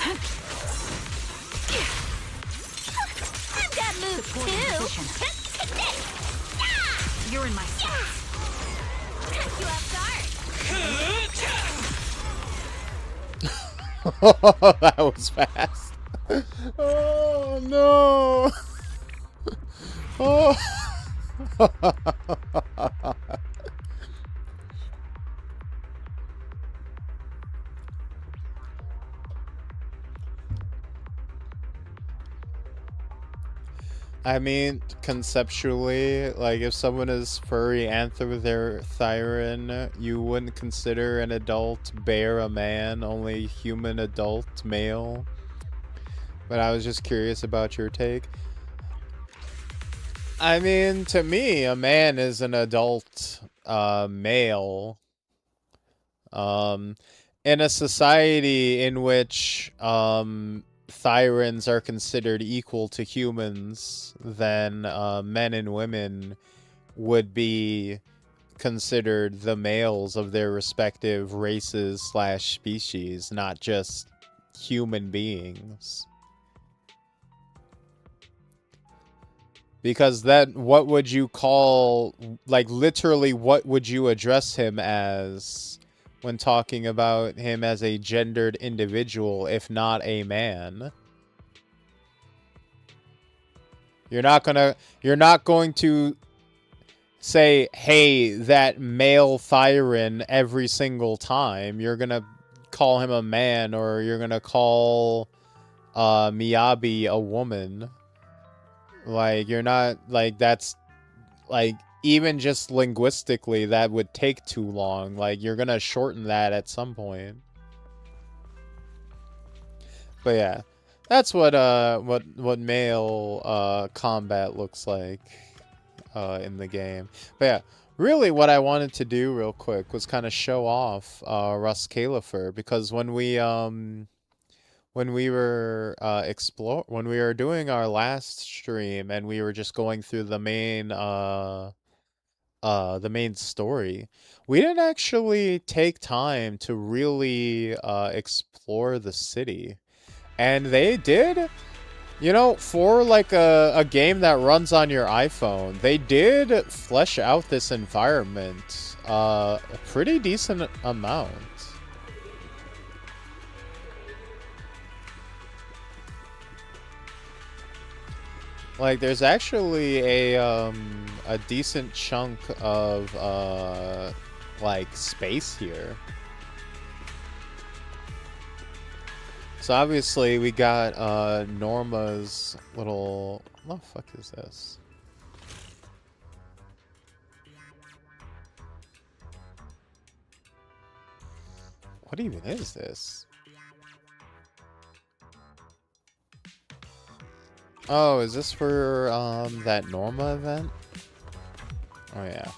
[SPEAKER 4] got moves too. You're in my sights. Catch you off guard.
[SPEAKER 1] That was fast. Oh no. Oh. I mean, conceptually, like, if someone is furry and through their thyrin, you wouldn't consider an adult bear a man, only human adult male. But I was just curious about your take. I mean, to me, a man is an adult male. In a society in which Thyrans are considered equal to humans, then men and women would be considered the males of their respective races / species, not just human beings. Because that, what would you call, like, literally, what would you address him as when talking about him as a gendered individual, if not a man? You're not going to say, hey, that male Thyran every single time. You're gonna call him a man, or you're gonna call Miyabi a woman. Like, you're not, like, that's, like, even just linguistically, that would take too long. Like, you're gonna shorten that at some point. But yeah, that's what male combat looks like in the game. But yeah, really what I wanted to do real quick was kind of show off Russ Califer, because when we were when we were doing our last stream and we were just going through the main story, we didn't actually take time to really explore the city. And they did, you know, for like a game that runs on your iPhone, they did flesh out this environment a pretty decent amount. Like, there's actually a decent chunk of, like, space here. So obviously we got, Norma's little... What the fuck is this? What even is this? Oh, is this for, that Norma event? Oh, yeah.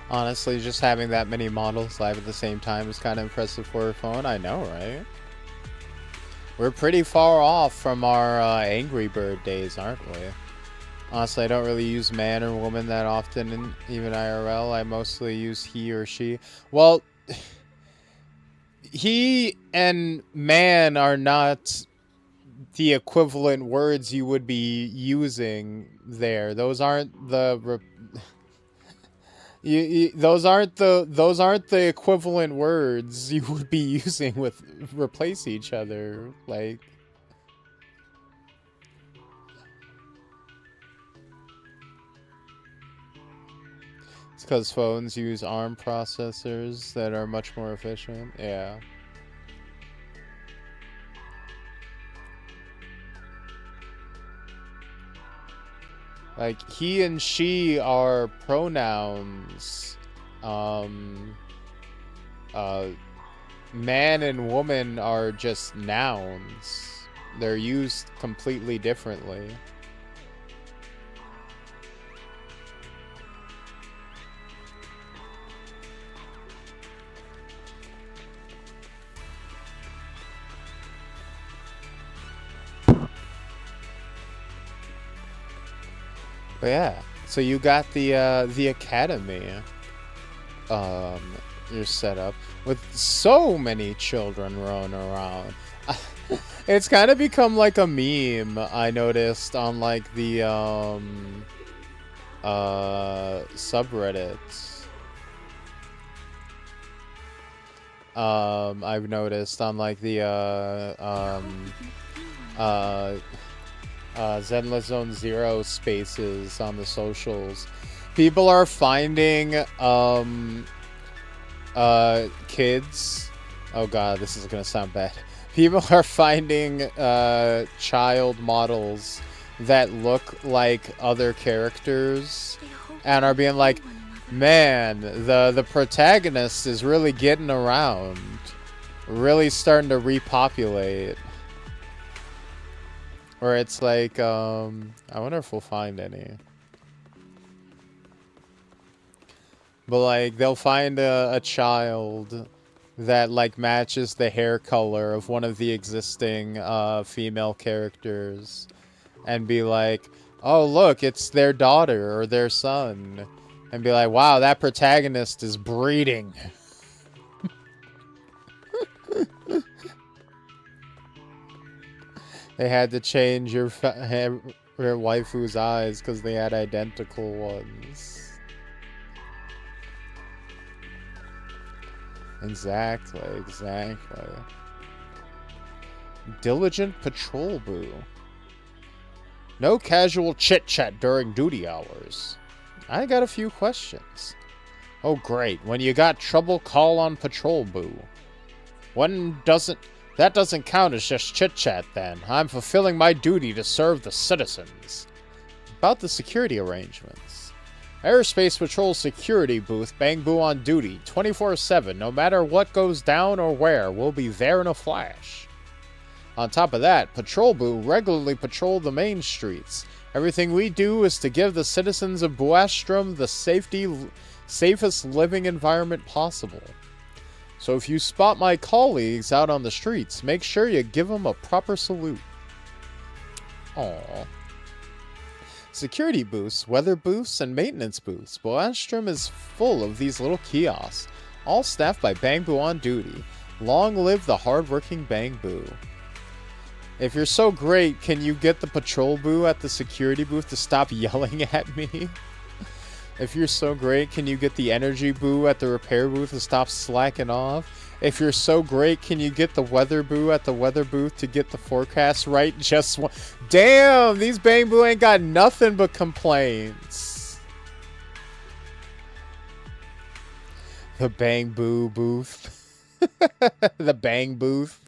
[SPEAKER 1] Honestly, just having that many models live at the same time is kind of impressive for a phone. I know, right? We're pretty far off from our Angry Bird days, aren't we? Honestly, I don't really use man or woman that often, in even IRL. I mostly use he or she. Well, he and man are not the equivalent words you would be using there. Those aren't the... those aren't the equivalent words you would be using with replace each other. Like, it's because phones use ARM processors that are much more efficient. Yeah. Like, he and she are pronouns. Man and woman are just nouns. They're used completely differently. But yeah, so you got the academy you're set up with so many children running around. It's kind of become like a meme, I noticed, on like the subreddits. I've noticed on like the Zenless Zone Zero spaces on the socials. People are finding kids. Oh god, this is gonna sound bad. People are finding child models that look like other characters and are being like, man, the protagonist is really getting around. Really starting to repopulate. Where it's like, I wonder if we'll find any. But like, they'll find a child that like matches the hair color of one of the existing female characters. And be like, oh look, it's their daughter or their son. And be like, wow, that protagonist is breeding. They had to change your waifu's eyes because they had identical ones. Exactly. Diligent patrol boo. No casual chit-chat during duty hours. I got a few questions. Oh great, when you got trouble, call on patrol boo. That doesn't count as just chit-chat then. I'm fulfilling my duty to serve the citizens. About the security arrangements. Aerospace Patrol security booth, Bang Boo on duty, 24/7. No matter what goes down or where, we'll be there in a flash. On top of that, Patrol Boo regularly patrol the main streets. Everything we do is to give the citizens of Buastrom the safest living environment possible. So if you spot my colleagues out on the streets, make sure you give them a proper salute. Aww. Security booths, weather booths, and maintenance booths. Buastrom is full of these little kiosks, all staffed by Bang Boo on duty. Long live the hardworking Bang Boo. If you're so great, can you get the patrol boo at the security booth to stop yelling at me? If you're so great, can you get the energy boo at the repair booth to stop slacking off? If you're so great, can you get the weather boo at the weather booth to get the forecast right just one? Damn, these Bang Boo ain't got nothing but complaints. The Bang Boo booth. The Bang booth.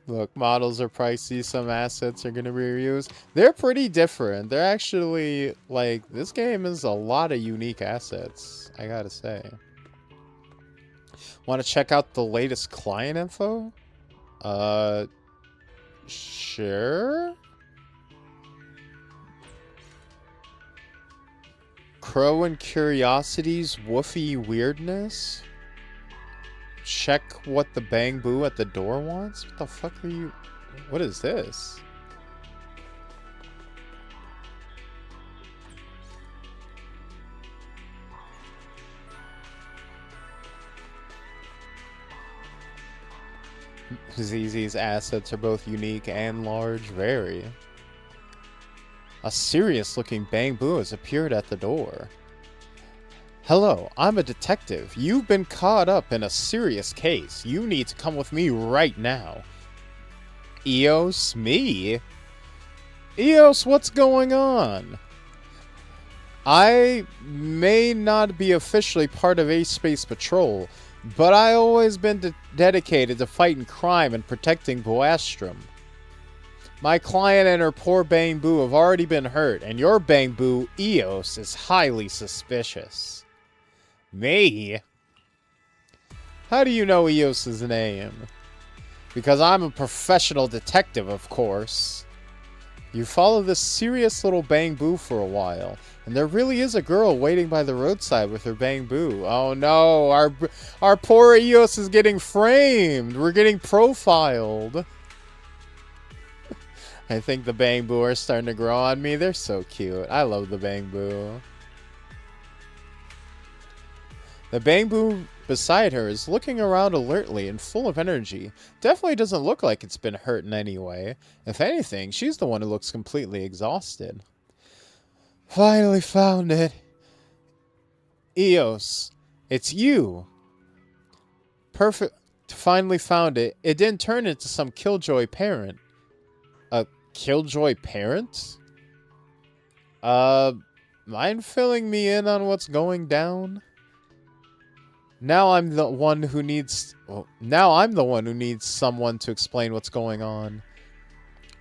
[SPEAKER 1] Look, models are pricey. Some assets are going to be reused. They're pretty different. They're actually, like, this game is a lot of unique assets, I gotta say. Want to check out the latest client info? Sure. Crow and Curiosity's woofy weirdness? Check what the Bang Boo at the door wants? What the fuck are you... What is this? ZZ's assets are both unique and large. Very. A serious-looking Bang Boo has appeared at the door. Hello, I'm a detective. You've been caught up in a serious case. You need to come with me right now. Eos, me? Eos, what's going on? I may not be officially part of Ace Space Patrol, but I always been dedicated to fighting crime and protecting Boastrom. My client and her poor Bang Boo have already been hurt, and your Bang Boo, Eos, is highly suspicious. Me? How do you know Eos's name? Because I'm a professional detective, of course. You follow this serious little Bang Boo for a while, and there really is a girl waiting by the roadside with her Bang Boo. Oh no, our poor Eos is getting framed. We're getting profiled. I think the Bang Boo are starting to grow on me. They're so cute. I love the Bang Boo. The Bang Boo beside her is looking around alertly and full of energy. Definitely doesn't look like it's been hurt in any way. If anything, she's the one who looks completely exhausted. Finally found it. Eos, it's you. Perfect. Finally found it. It didn't turn into some killjoy parent. A killjoy parent? Mind filling me in on what's going down? Now I'm the one who needs... Well, now I'm the one who needs someone to explain what's going on.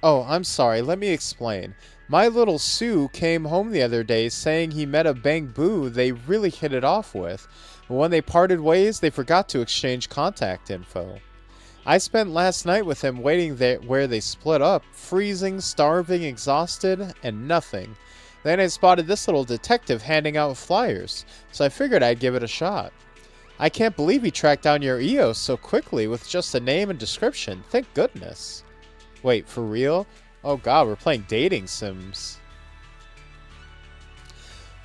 [SPEAKER 1] Oh, I'm sorry. Let me explain. My little Sue came home the other day saying he met a Bang Boo they really hit it off with. But when they parted ways, they forgot to exchange contact info. I spent last night with him waiting there where they split up, freezing, starving, exhausted, and nothing. Then I spotted this little detective handing out flyers, so I figured I'd give it a shot. I can't believe he tracked down your Eos so quickly with just a name and description. Thank goodness. Wait, for real? Oh god, we're playing dating sims.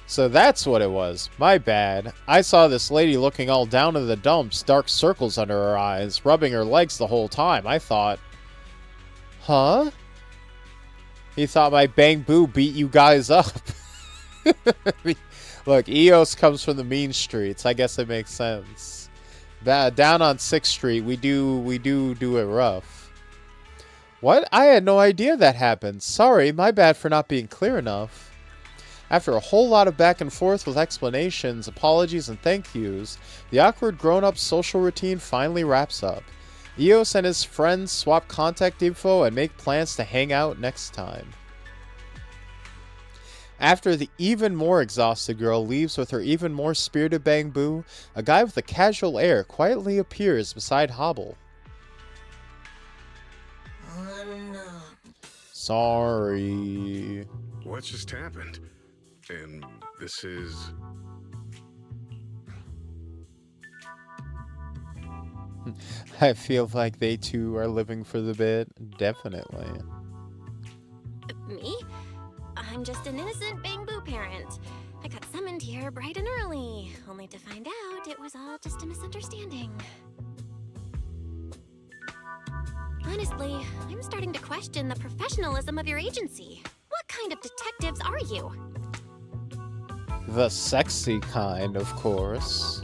[SPEAKER 1] So that's what it was. My bad. I saw this lady looking all down in the dumps, dark circles under her eyes, rubbing her legs the whole time. I thought... Huh? He thought my Bang Boo beat you guys up. Look, Eos comes from the mean streets. I guess it makes sense. Down on 6th Street, we do it rough. What? I had no idea that happened. Sorry, my bad for not being clear enough. After a whole lot of back and forth with explanations, apologies, and thank yous, the awkward grown-up social routine finally wraps up. Eos and his friends swap contact info and make plans to hang out next time. After the even more exhausted girl leaves with her even more spirited Bang Boo, a guy with a casual air quietly appears beside Hobble. Sorry.
[SPEAKER 8] What just happened? And this is...
[SPEAKER 1] I feel like they too are living for the bit. Definitely.
[SPEAKER 9] Me? I'm just an innocent Bang Boo parent. I got summoned here bright and early, only to find out it was all just a misunderstanding. Honestly, I'm starting to question the professionalism of your agency. What kind of detectives are you?
[SPEAKER 1] The sexy kind, of course.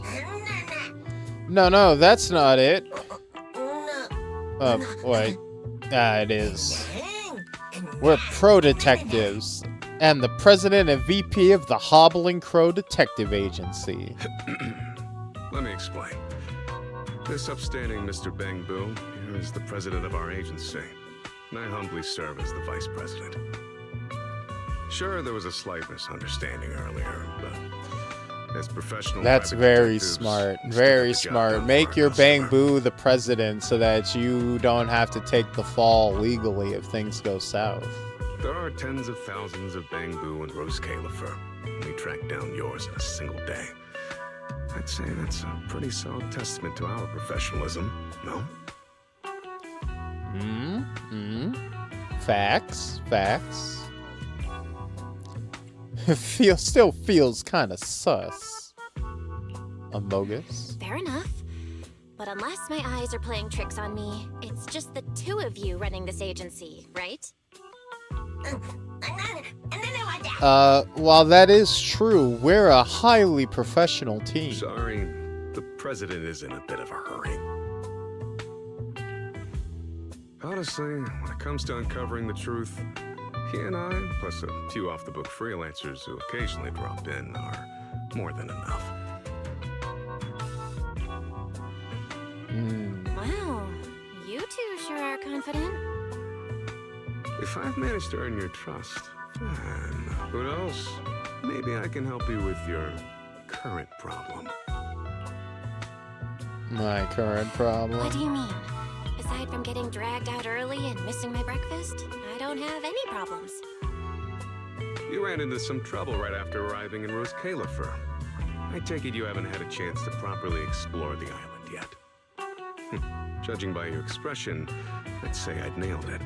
[SPEAKER 1] No, that's not it. Wait. It is. We're pro detectives, and the president and VP of the Hobbling Crow Detective Agency.
[SPEAKER 8] Let me explain. This upstanding Mr. Bang Boo here is the president of our agency, and I humbly serve as the vice president. Sure, there was a slight misunderstanding earlier, but as professional...
[SPEAKER 1] That's very smart. Very smart. Make your Bang Boo the president so that you don't have to take the fall legally if things go south.
[SPEAKER 8] There are tens of thousands of Bang Boo and Rose Califer, and we tracked down yours in a single day. I'd say that's a pretty solid testament to our professionalism, no?
[SPEAKER 1] Facts. Still feels kind of sus. Amogus.
[SPEAKER 9] Fair enough. But unless my eyes are playing tricks on me, it's just the two of you running this agency, right?
[SPEAKER 1] While that is true, we're a highly professional team.
[SPEAKER 8] Sorry, the president is in a bit of a hurry. Honestly, when it comes to uncovering the truth, he and I, plus a few off-the-book freelancers who occasionally drop in, are more than enough.
[SPEAKER 9] Wow, you two sure are confident.
[SPEAKER 8] If I've managed to earn your trust, then who knows? Maybe I can help you with your current problem.
[SPEAKER 1] My current problem?
[SPEAKER 9] What do you mean? Aside from getting dragged out early and missing my breakfast, I don't have any problems.
[SPEAKER 8] You ran into some trouble right after arriving in Rose Califer. I take it you haven't had a chance to properly explore the island yet. Judging by your expression, I'd say I'd nailed it.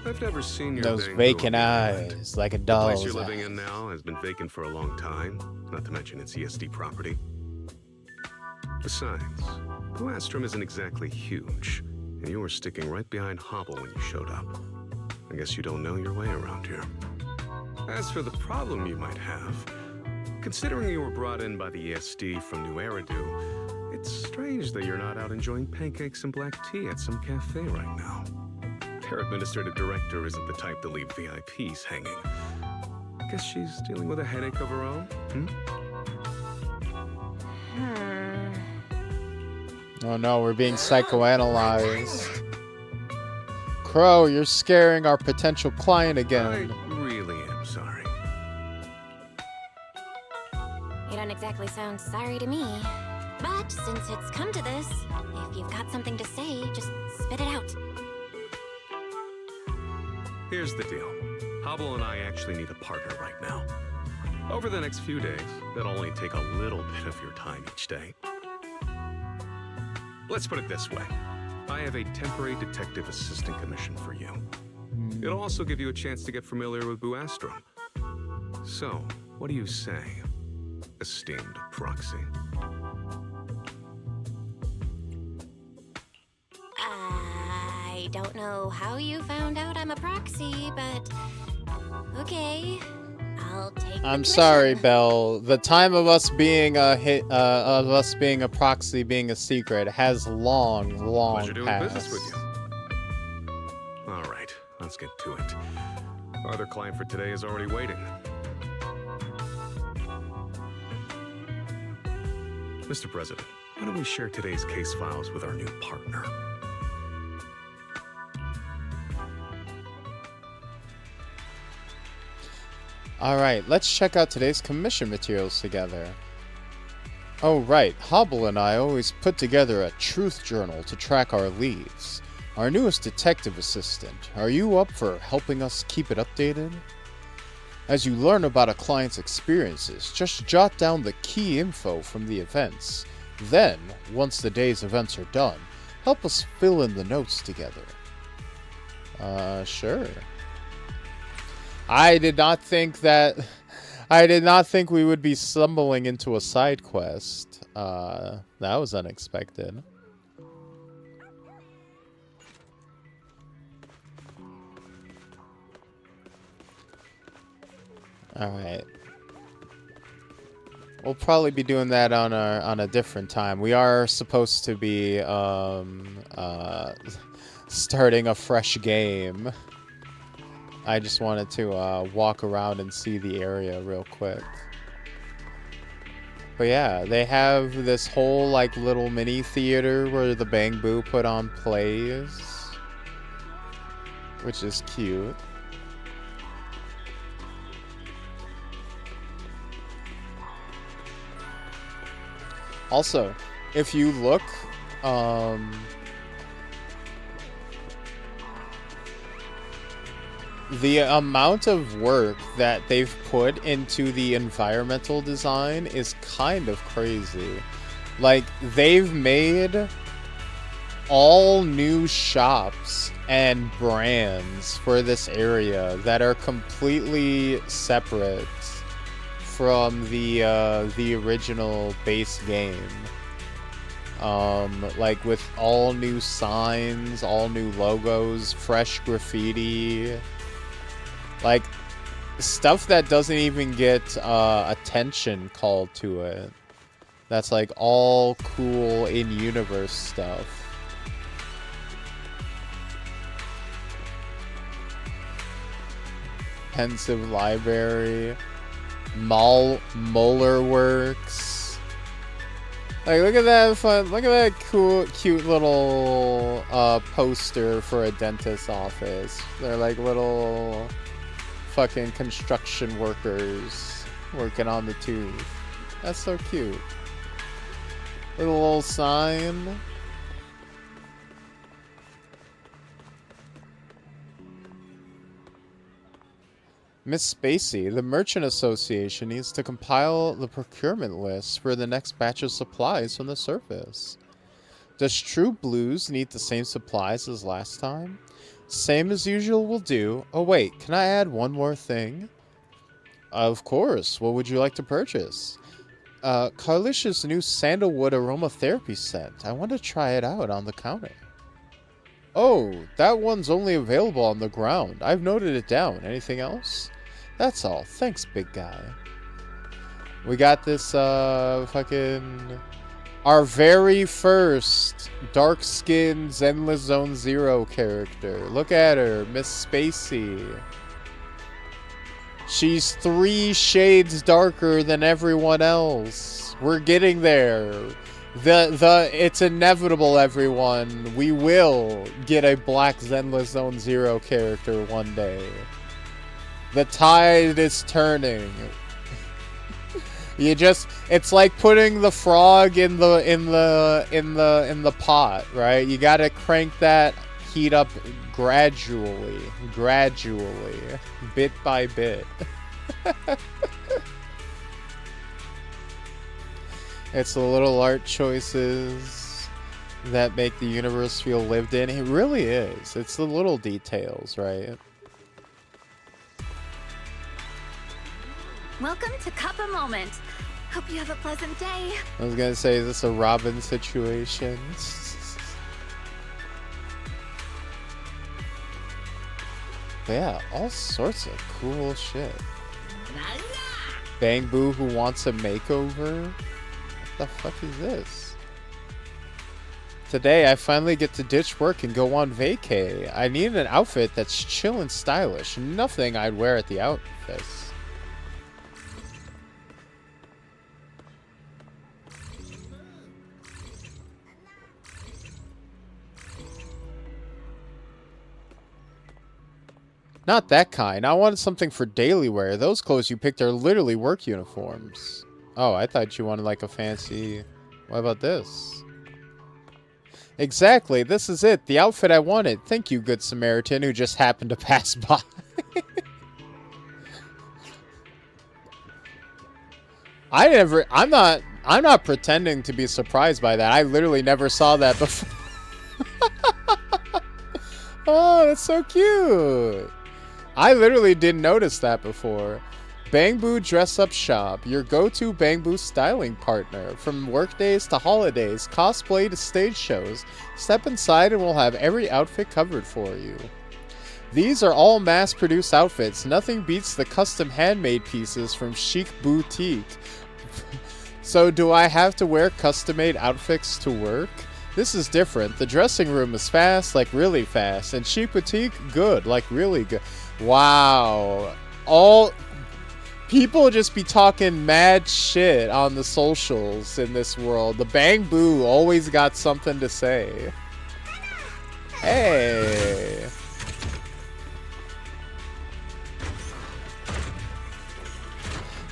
[SPEAKER 8] I've never seen your
[SPEAKER 1] those vacant eyes, like a doll's.
[SPEAKER 8] The place you're living in now has been vacant for a long time, not to mention it's ESD property. Besides, Blastrum isn't exactly huge, and you were sticking right behind Hobble when you showed up. I guess you don't know your way around here. As for the problem you might have, considering you were brought in by the ESD from New Eridu, it's strange that you're not out enjoying pancakes and black tea at some cafe right now. Their administrative director isn't the type to leave VIPs hanging. Guess she's dealing with a headache of her own,
[SPEAKER 1] Oh no, we're being psychoanalyzed. Crow, you're scaring our potential client again.
[SPEAKER 8] I really am sorry.
[SPEAKER 9] You don't exactly sound sorry to me. But since it's come to this, if you've got something to say, just spit it out.
[SPEAKER 8] Here's the deal. Hobble and I actually need a partner right now. Over the next few days, that'll only take a little bit of your time each day. Let's put it this way. I have a temporary detective assistant commission for you. It'll also give you a chance to get familiar with Buastrom. So, what do you say, esteemed proxy?
[SPEAKER 9] I don't know how you found out I'm a proxy, but okay. I'll take
[SPEAKER 1] I'm sorry, Belle. The time of us being a proxy, being a secret, has long
[SPEAKER 8] Pleasure doing
[SPEAKER 1] passed.
[SPEAKER 8] business with you. All right, let's get to it. Our other client for today is already waiting. Mr. President, why don't we share today's case files with our new partner?
[SPEAKER 1] Alright, let's check out today's commission materials together. Oh right, Hobble and I always put together a truth journal to track our leads. Our newest detective assistant, are you up for helping us keep it updated? As you learn about a client's experiences, just jot down the key info from the events. Then, once the day's events are done, help us fill in the notes together. Sure. I did not think that I did not think we would be stumbling into a side quest. That was unexpected. Alright. We'll probably be doing that on a different time. We are supposed to be starting a fresh game. I just wanted to walk around and see the area real quick. But yeah, they have this whole like little mini theater where the Bang Boo put on plays, which is cute. Also, if you look, the amount of work that they've put into the environmental design is kind of crazy. Like, they've made all new shops and brands for this area that are completely separate from the original base game. Like with all new signs, all new logos, fresh graffiti, like stuff that doesn't even get attention called to it. That's like all cool in-universe stuff. Pensive Library, Molar Works. Like, look at that fun! Look at that cool, cute little poster for a dentist's office. They're like little fucking construction workers working on the tooth. That's so cute. Little sign. Miss Spacey, the Merchant Association needs to compile the procurement list for the next batch of supplies from the surface. Does True Blues need the same supplies as last time? Same as usual will do. Oh wait, can I add one more thing? Of course, what would you like to purchase? Carlicia's new sandalwood aromatherapy scent. I want to try it out on the counter. Oh, that one's only available on the ground. I've noted it down. Anything else? That's all. Thanks, big guy. We got this, fucking... Our very first dark-skinned Zenless Zone Zero character. Look at her, Miss Spacey. She's 3 shades darker than everyone else. We're getting there. It's inevitable, everyone. We will get a black Zenless Zone Zero character one day. The tide is turning. It's like putting the frog in the pot, right? You gotta crank that heat up gradually, bit by bit. It's the little art choices that make the universe feel lived in. It really is. It's the little details, right?
[SPEAKER 4] Welcome to Cuppa Moment. Hope you have a pleasant day.
[SPEAKER 1] I was gonna say, is this a Robin situation? But yeah, all sorts of cool shit. Bang Boo who wants a makeover? What the fuck is this? Today I finally get to ditch work and go on vacay. I need an outfit that's chill and stylish. Nothing I'd wear at the office. Not that kind. I wanted something for daily wear. Those clothes you picked are literally work uniforms. Oh, I thought you wanted like a fancy... What about this? Exactly. This is it. The outfit I wanted. Thank you, Good Samaritan, who just happened to pass by. I'm not pretending to be surprised by that. I literally never saw that before. Oh, that's so cute. I literally didn't notice that before. Bangbu Dress Up Shop, your go-to Bangbu styling partner. From workdays to holidays, cosplay to stage shows, step inside and we'll have every outfit covered for you. These are all mass-produced outfits. Nothing beats the custom handmade pieces from Chic Boutique. So do I have to wear custom-made outfits to work? This is different. The dressing room is fast, like really fast, and Chic Boutique, good, like really good. Wow. All people just be talking mad shit on the socials in this world. The Bangbu always got something to say. Hey.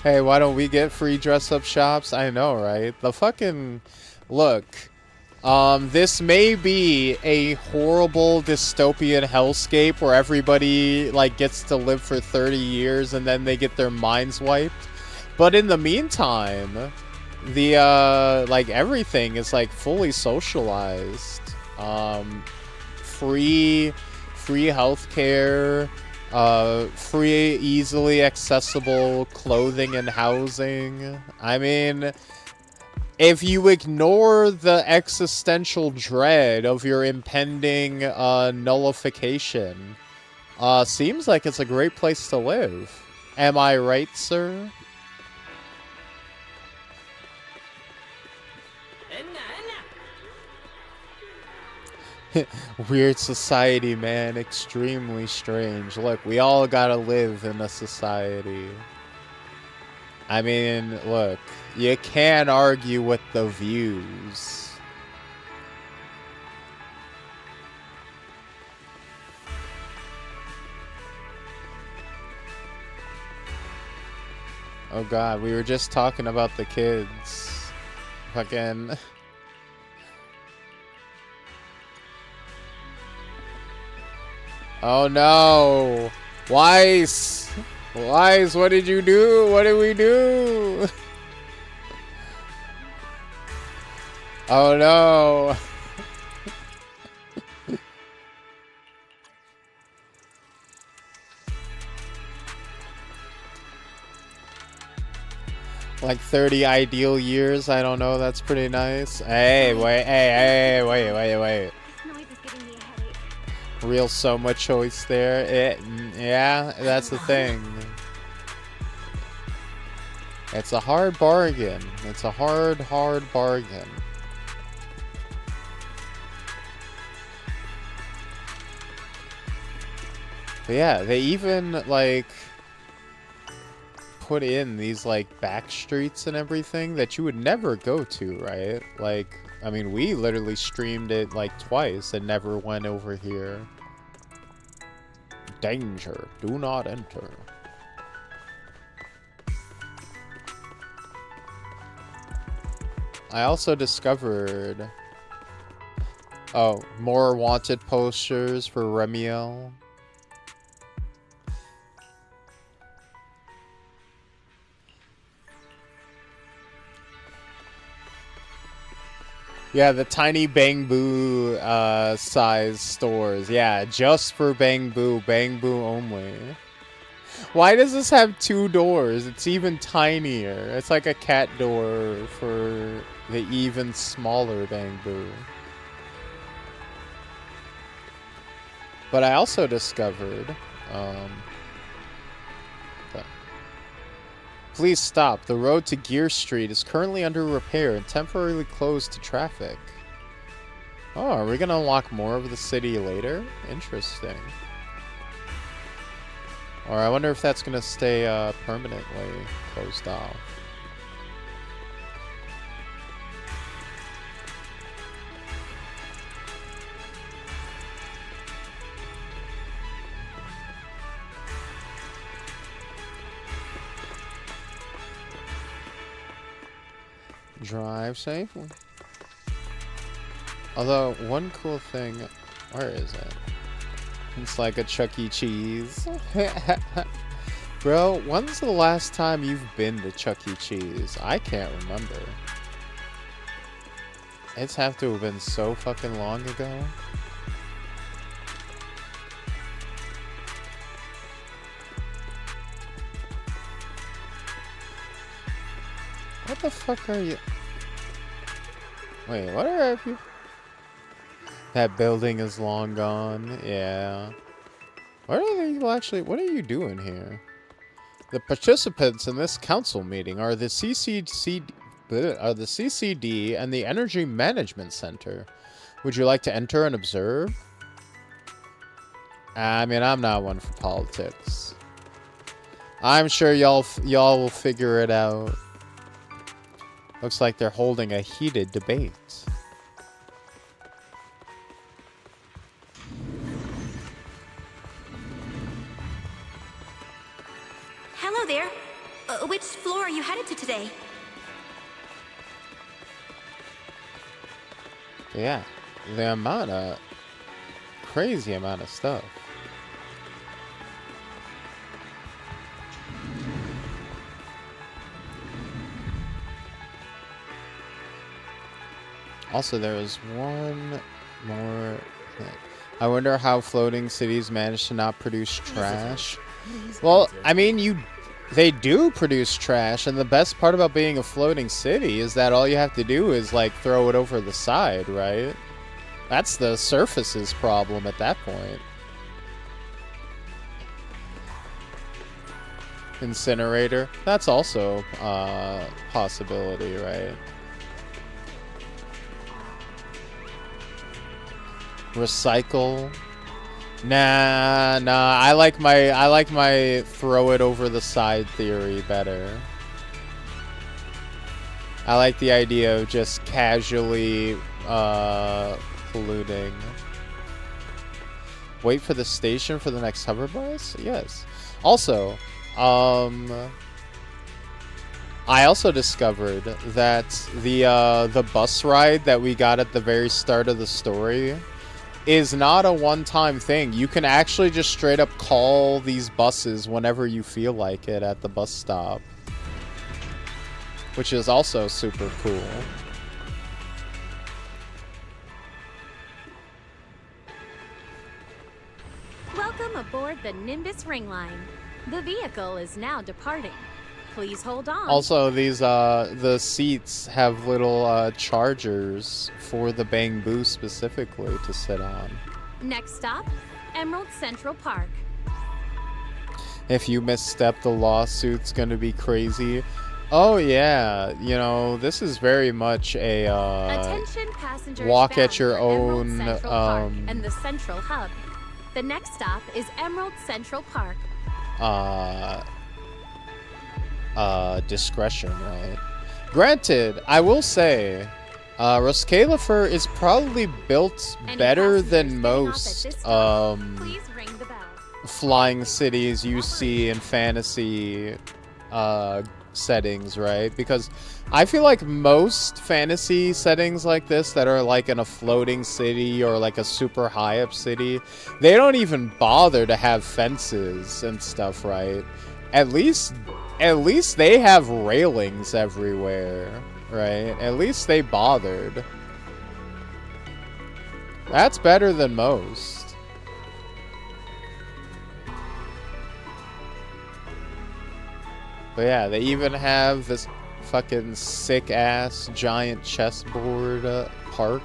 [SPEAKER 1] Hey, why don't we get free dress-up shops? I know, right? The fucking... Look. This may be a horrible dystopian hellscape where everybody, like, gets to live for 30 years and then they get their minds wiped. But in the meantime, the, like, everything is, like, fully socialized. Free healthcare, free, easily accessible clothing and housing. I mean, if you ignore the existential dread of your impending nullification, seems like it's a great place to live. Am I right, sir? Weird society, man. Extremely strange. Look, we all gotta live in a society. I mean, look, you can't argue with the views. Oh god, we were just talking about the kids. Fucking... Oh no! Weiss! Weiss, what did you do? What did we do? Oh no! Like 30 ideal years? I don't know, that's pretty nice. Hey, wait, wait. Real Soma choice there. Yeah, that's the thing. It's a hard bargain. It's a hard bargain. But yeah, they even, like, put in these, like, back streets and everything that you would never go to, right? Like, I mean, we literally streamed it, like, twice and never went over here. Danger. Do not enter. I also discovered... Oh, more wanted posters for Remiel. Yeah, the tiny Bangbu size stores. Yeah, just for Bangbu. Bangbu only. Why does this have 2 doors? It's even tinier. It's like a cat door for the even smaller Bangbu. But I also discovered... Please stop. The road to Gear Street is currently under repair and temporarily closed to traffic. Oh, are we gonna unlock more of the city later? Interesting. Or I wonder if that's gonna stay permanently closed off. Drive safely. Although, one cool thing... Where is it? It's like a Chuck E. Cheese. Bro, when's the last time you've been to Chuck E. Cheese? I can't remember. It's have to have been so fucking long ago. What the fuck are you? Wait, what are you? That building is long gone. Yeah. What are you actually? What are you doing here? The participants in this council meeting are the CCD and the Energy Management Center. Would you like to enter and observe? I mean, I'm not one for politics. I'm sure y'all will figure it out. Looks like they're holding a heated debate.
[SPEAKER 4] Hello there. Which floor are you headed to today?
[SPEAKER 1] Yeah, the amount of crazy amount of stuff. Also, there was one more thing. I wonder how floating cities manage to not produce trash. Well, I mean, they do produce trash, and the best part about being a floating city is that all you have to do is, like, throw it over the side, right? That's the surface's problem at that point. Incinerator. That's also a possibility, right? Recycle. Nah. I like my throw it over the side theory better. I like the idea of just casually polluting. Wait for the station for the next hover bus? Yes. Also, I also discovered that the bus ride that we got at the very start of the story is not a one-time thing. You can actually just straight up call these buses whenever you feel like it at the bus stop, which is also super cool.
[SPEAKER 10] Welcome aboard the Nimbus Ring Line. The vehicle is now departing. Please hold on.
[SPEAKER 1] Also, these the seats have little chargers for the Bamboo specifically to sit on.
[SPEAKER 10] Next stop, Emerald Central Park.
[SPEAKER 1] If you misstep, the lawsuit's gonna be crazy. Oh yeah, you know, this is very much a
[SPEAKER 10] Attention passengers
[SPEAKER 1] walk
[SPEAKER 10] bound
[SPEAKER 1] at your
[SPEAKER 10] for Emerald
[SPEAKER 1] own
[SPEAKER 10] Central Park and the Central Hub. The next stop is Emerald Central Park.
[SPEAKER 1] Discretion, right? Granted, I will say, Roskalifer is probably built better than most
[SPEAKER 10] Please ring the bell.
[SPEAKER 1] flying cities you see in fantasy settings, right? Because I feel like most fantasy settings like this that are like in a floating city or like a super high up city, they don't even bother to have fences and stuff, right? At least they have railings everywhere, right? At least they bothered. That's better than most. But yeah, they even have this fucking sick-ass giant chessboard park.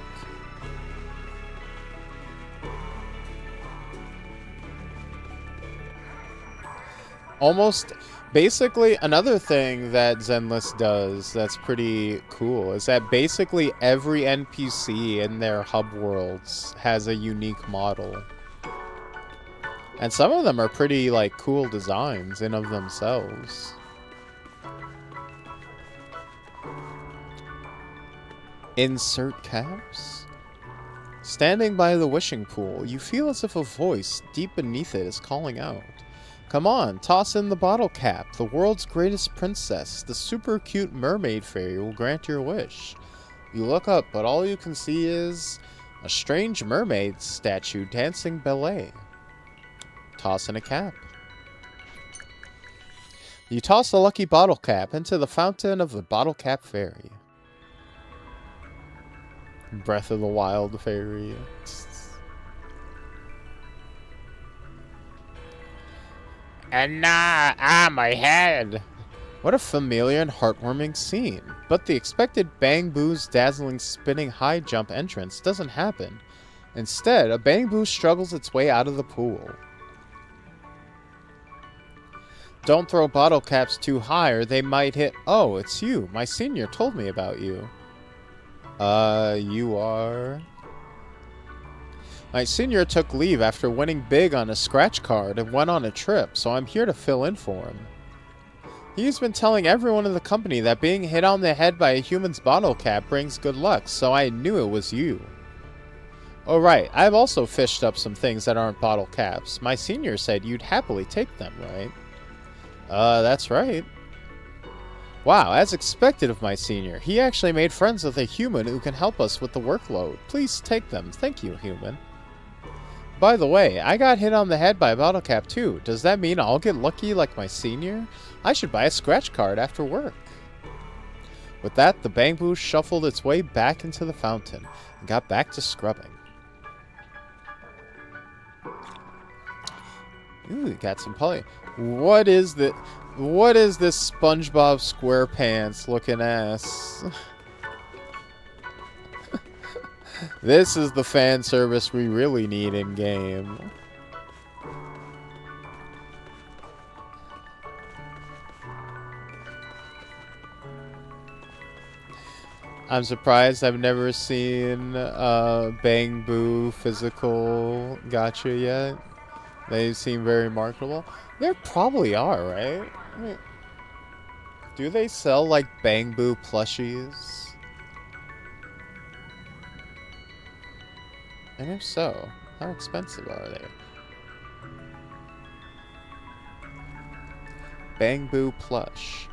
[SPEAKER 1] Almost... Basically, another thing that Zenless does that's pretty cool is that basically every NPC in their hub worlds has a unique model. And some of them are pretty, like, cool designs in of themselves. Insert caps? Standing by the wishing pool, you feel as if a voice deep beneath it is calling out. Come on, toss in the bottle cap. The world's greatest princess, the super cute mermaid fairy, will grant your wish. You look up, but all you can see is a strange mermaid statue dancing ballet. Toss in a cap. You toss the lucky bottle cap into the fountain of the bottle cap fairy. Breath of the Wild fairy. And my head. What a familiar and heartwarming scene. But the expected Bang Boo's dazzling spinning high jump entrance doesn't happen. Instead, a Bang Boo struggles its way out of the pool. Don't throw bottle caps too high or they might hit... Oh, it's you. My senior told me about you. You are... My senior took leave after winning big on a scratch card and went on a trip, so I'm here to fill in for him. He's been telling everyone in the company that being hit on the head by a human's bottle cap brings good luck, so I knew it was you. Oh right, I've also fished up some things that aren't bottle caps. My senior said you'd happily take them, right? That's right. Wow, as expected of my senior, he actually made friends with a human who can help us with the workload. Please take them. Thank you, human. By the way, I got hit on the head by a bottle cap too. Does that mean I'll get lucky like my senior? I should buy a scratch card after work. With that, the Bang Boo shuffled its way back into the fountain and got back to scrubbing. Ooh, got some poly. What is this SpongeBob SquarePants looking ass? This is the fan service we really need in game. I'm surprised I've never seen Bang Boo physical gacha yet. They seem very marketable. There probably are, right? I mean, do they sell like Bang Boo plushies? And if so, how expensive are they? Bang Boo plush.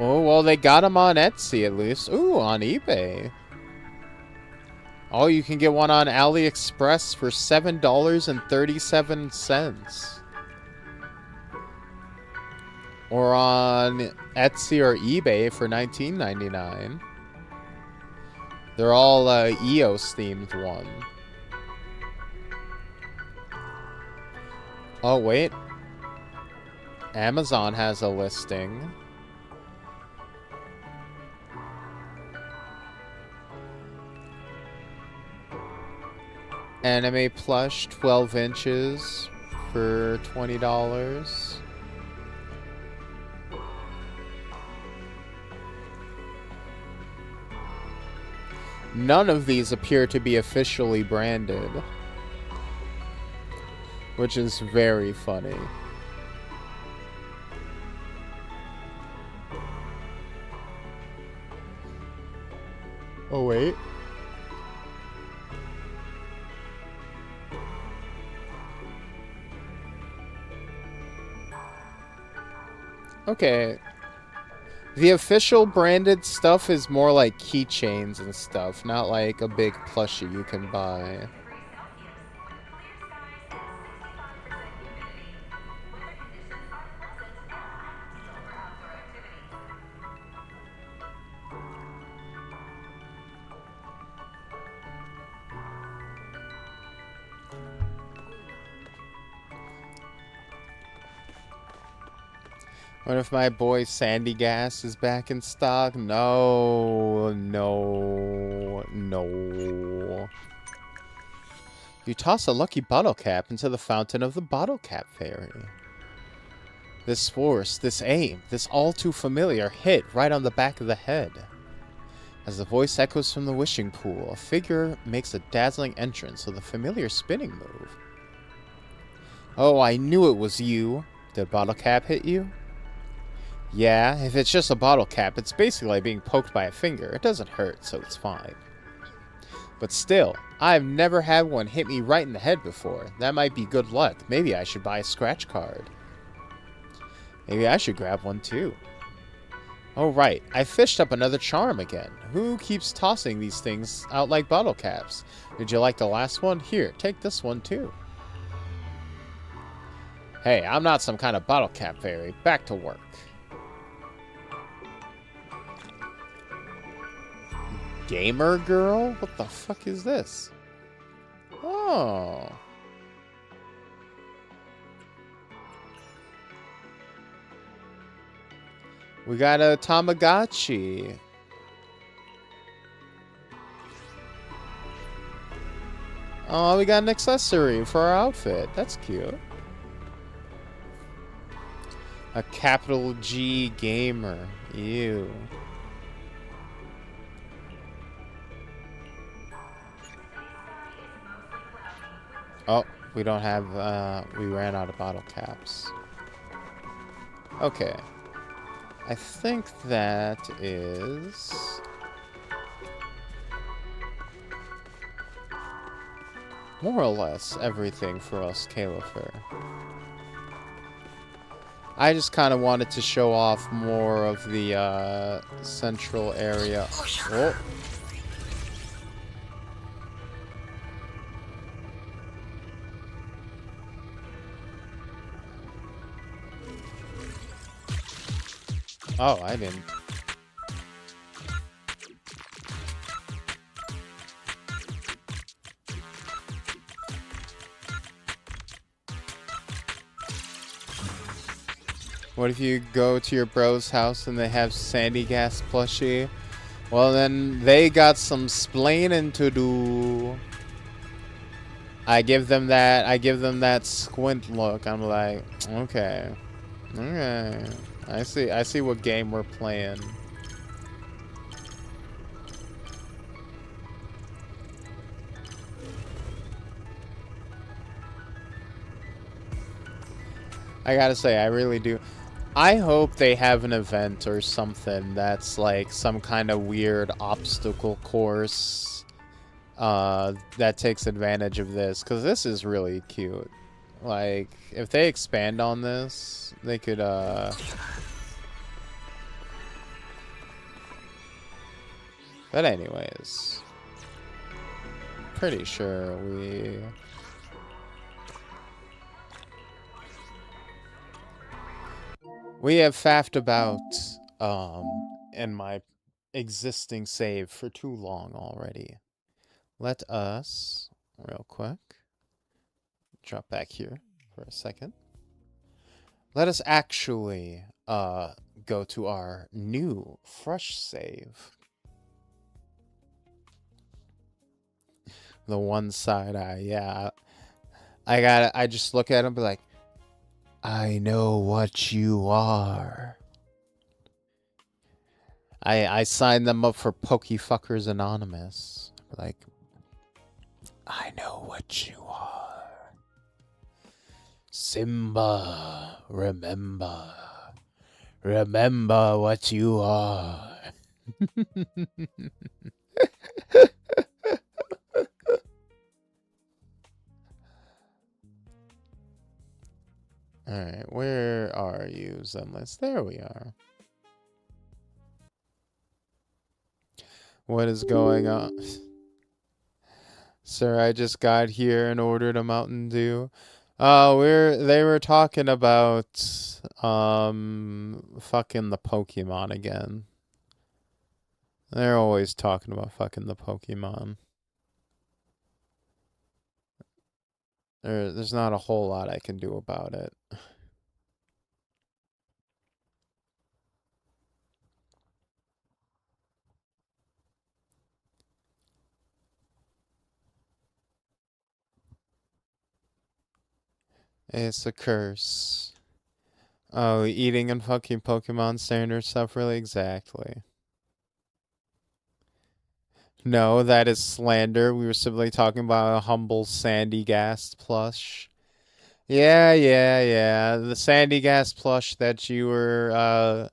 [SPEAKER 1] Oh, well, they got them on Etsy at least. Ooh, on eBay. Oh, you can get one on AliExpress for $7.37. Or on Etsy or eBay for $19.99. They're all EOS themed one. Oh, wait. Amazon has a listing. Anime plush, 12 inches for $20. None of these appear to be officially branded, which is very funny. Oh, wait. Okay. The official branded stuff is more like keychains and stuff, not like a big plushie you can buy. What if my boy Sandy Gas is back in stock? No, no, no. You toss a lucky bottle cap into the fountain of the bottle cap fairy. This force, this aim, this all too familiar hit right on the back of the head. As the voice echoes from the wishing pool, a figure makes a dazzling entrance with a familiar spinning move. Oh, I knew it was you. Did bottle cap hit you? Yeah, if it's just a bottle cap, it's basically like being poked by a finger. It doesn't hurt, so it's fine. But still, I've never had one hit me right in the head before. That might be good luck. Maybe I should buy a scratch card. Maybe I should grab one too. Oh right, I fished up another charm again. Who keeps tossing these things out like bottle caps? Did you like the last one? Here, take this one too. Hey, I'm not some kind of bottle cap fairy. Back to work. Gamer girl? What the fuck is this? Oh. We got a Tamagotchi. Oh, we got an accessory for our outfit. That's cute. A capital G gamer. Ew. Oh, we don't have, we ran out of bottle caps. Okay. I think that is... more or less everything for us, Califer. I just kind of wanted to show off more of the central area. Oh. Oh, I didn't. What if you go to your bro's house and they have Sandy Gas plushie? Well, then they got some splaining to do. I give them that squint look. I'm like, okay. Okay. I see what game we're playing. I gotta say, I really do. I hope they have an event or something that's like some kind of weird obstacle course that takes advantage of this, because this is really cute. Like, if they expand on this, they could, But anyways, pretty sure we have faffed about, in my existing save for too long already. Let us, real quick, drop back here for a second. Let us actually go to our new fresh save. The one side eye, yeah. I just look at him and be like, I know what you are. I signed them up for Pokefuckers Anonymous. Like, I know what you are. Simba, remember. Remember what you are. Alright, where are you, Zenless? There we are. What is going on? Sir, I just got here and ordered a Mountain Dew. They were talking about fucking the Pokemon again. They're always talking about fucking the Pokemon. There's not a whole lot I can do about it. It's a curse. Oh, eating and fucking Pokemon standard stuff, really? Exactly. No, that is slander. We were simply talking about a humble Sandy Gas plush. Yeah. The Sandy Gas plush that you were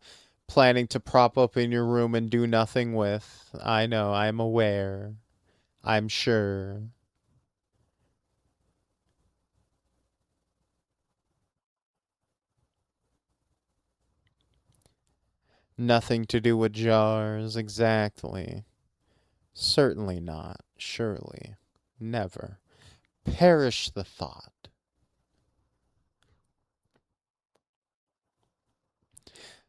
[SPEAKER 1] planning to prop up in your room and do nothing with. I know, I'm aware. I'm sure. Nothing to do with jars, exactly. Certainly not. Surely. Never. Perish the thought.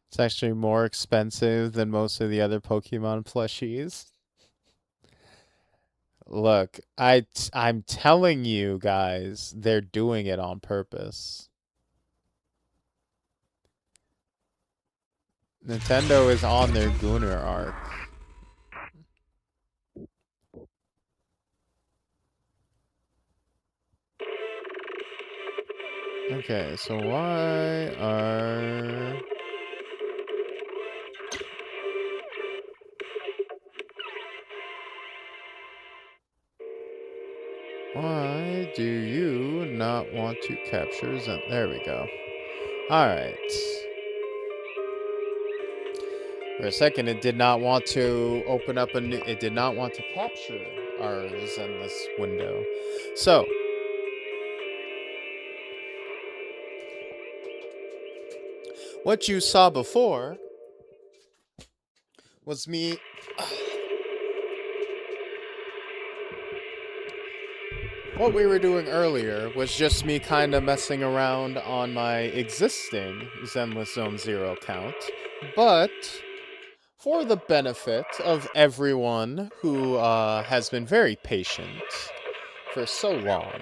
[SPEAKER 1] It's actually more expensive than most of the other Pokemon plushies. Look, I'm telling you guys, they're doing it on purpose. Nintendo is on their Gunner arc. Okay, so why do you not want to capture Zen? There we go. Alright. For a second, it did not want to open up a new... It did not want to capture our Zenless window. So... what you saw before... was me... what we were doing earlier was just me kind of messing around on my existing Zenless Zone Zero account, but for the benefit of everyone who has been very patient for so long,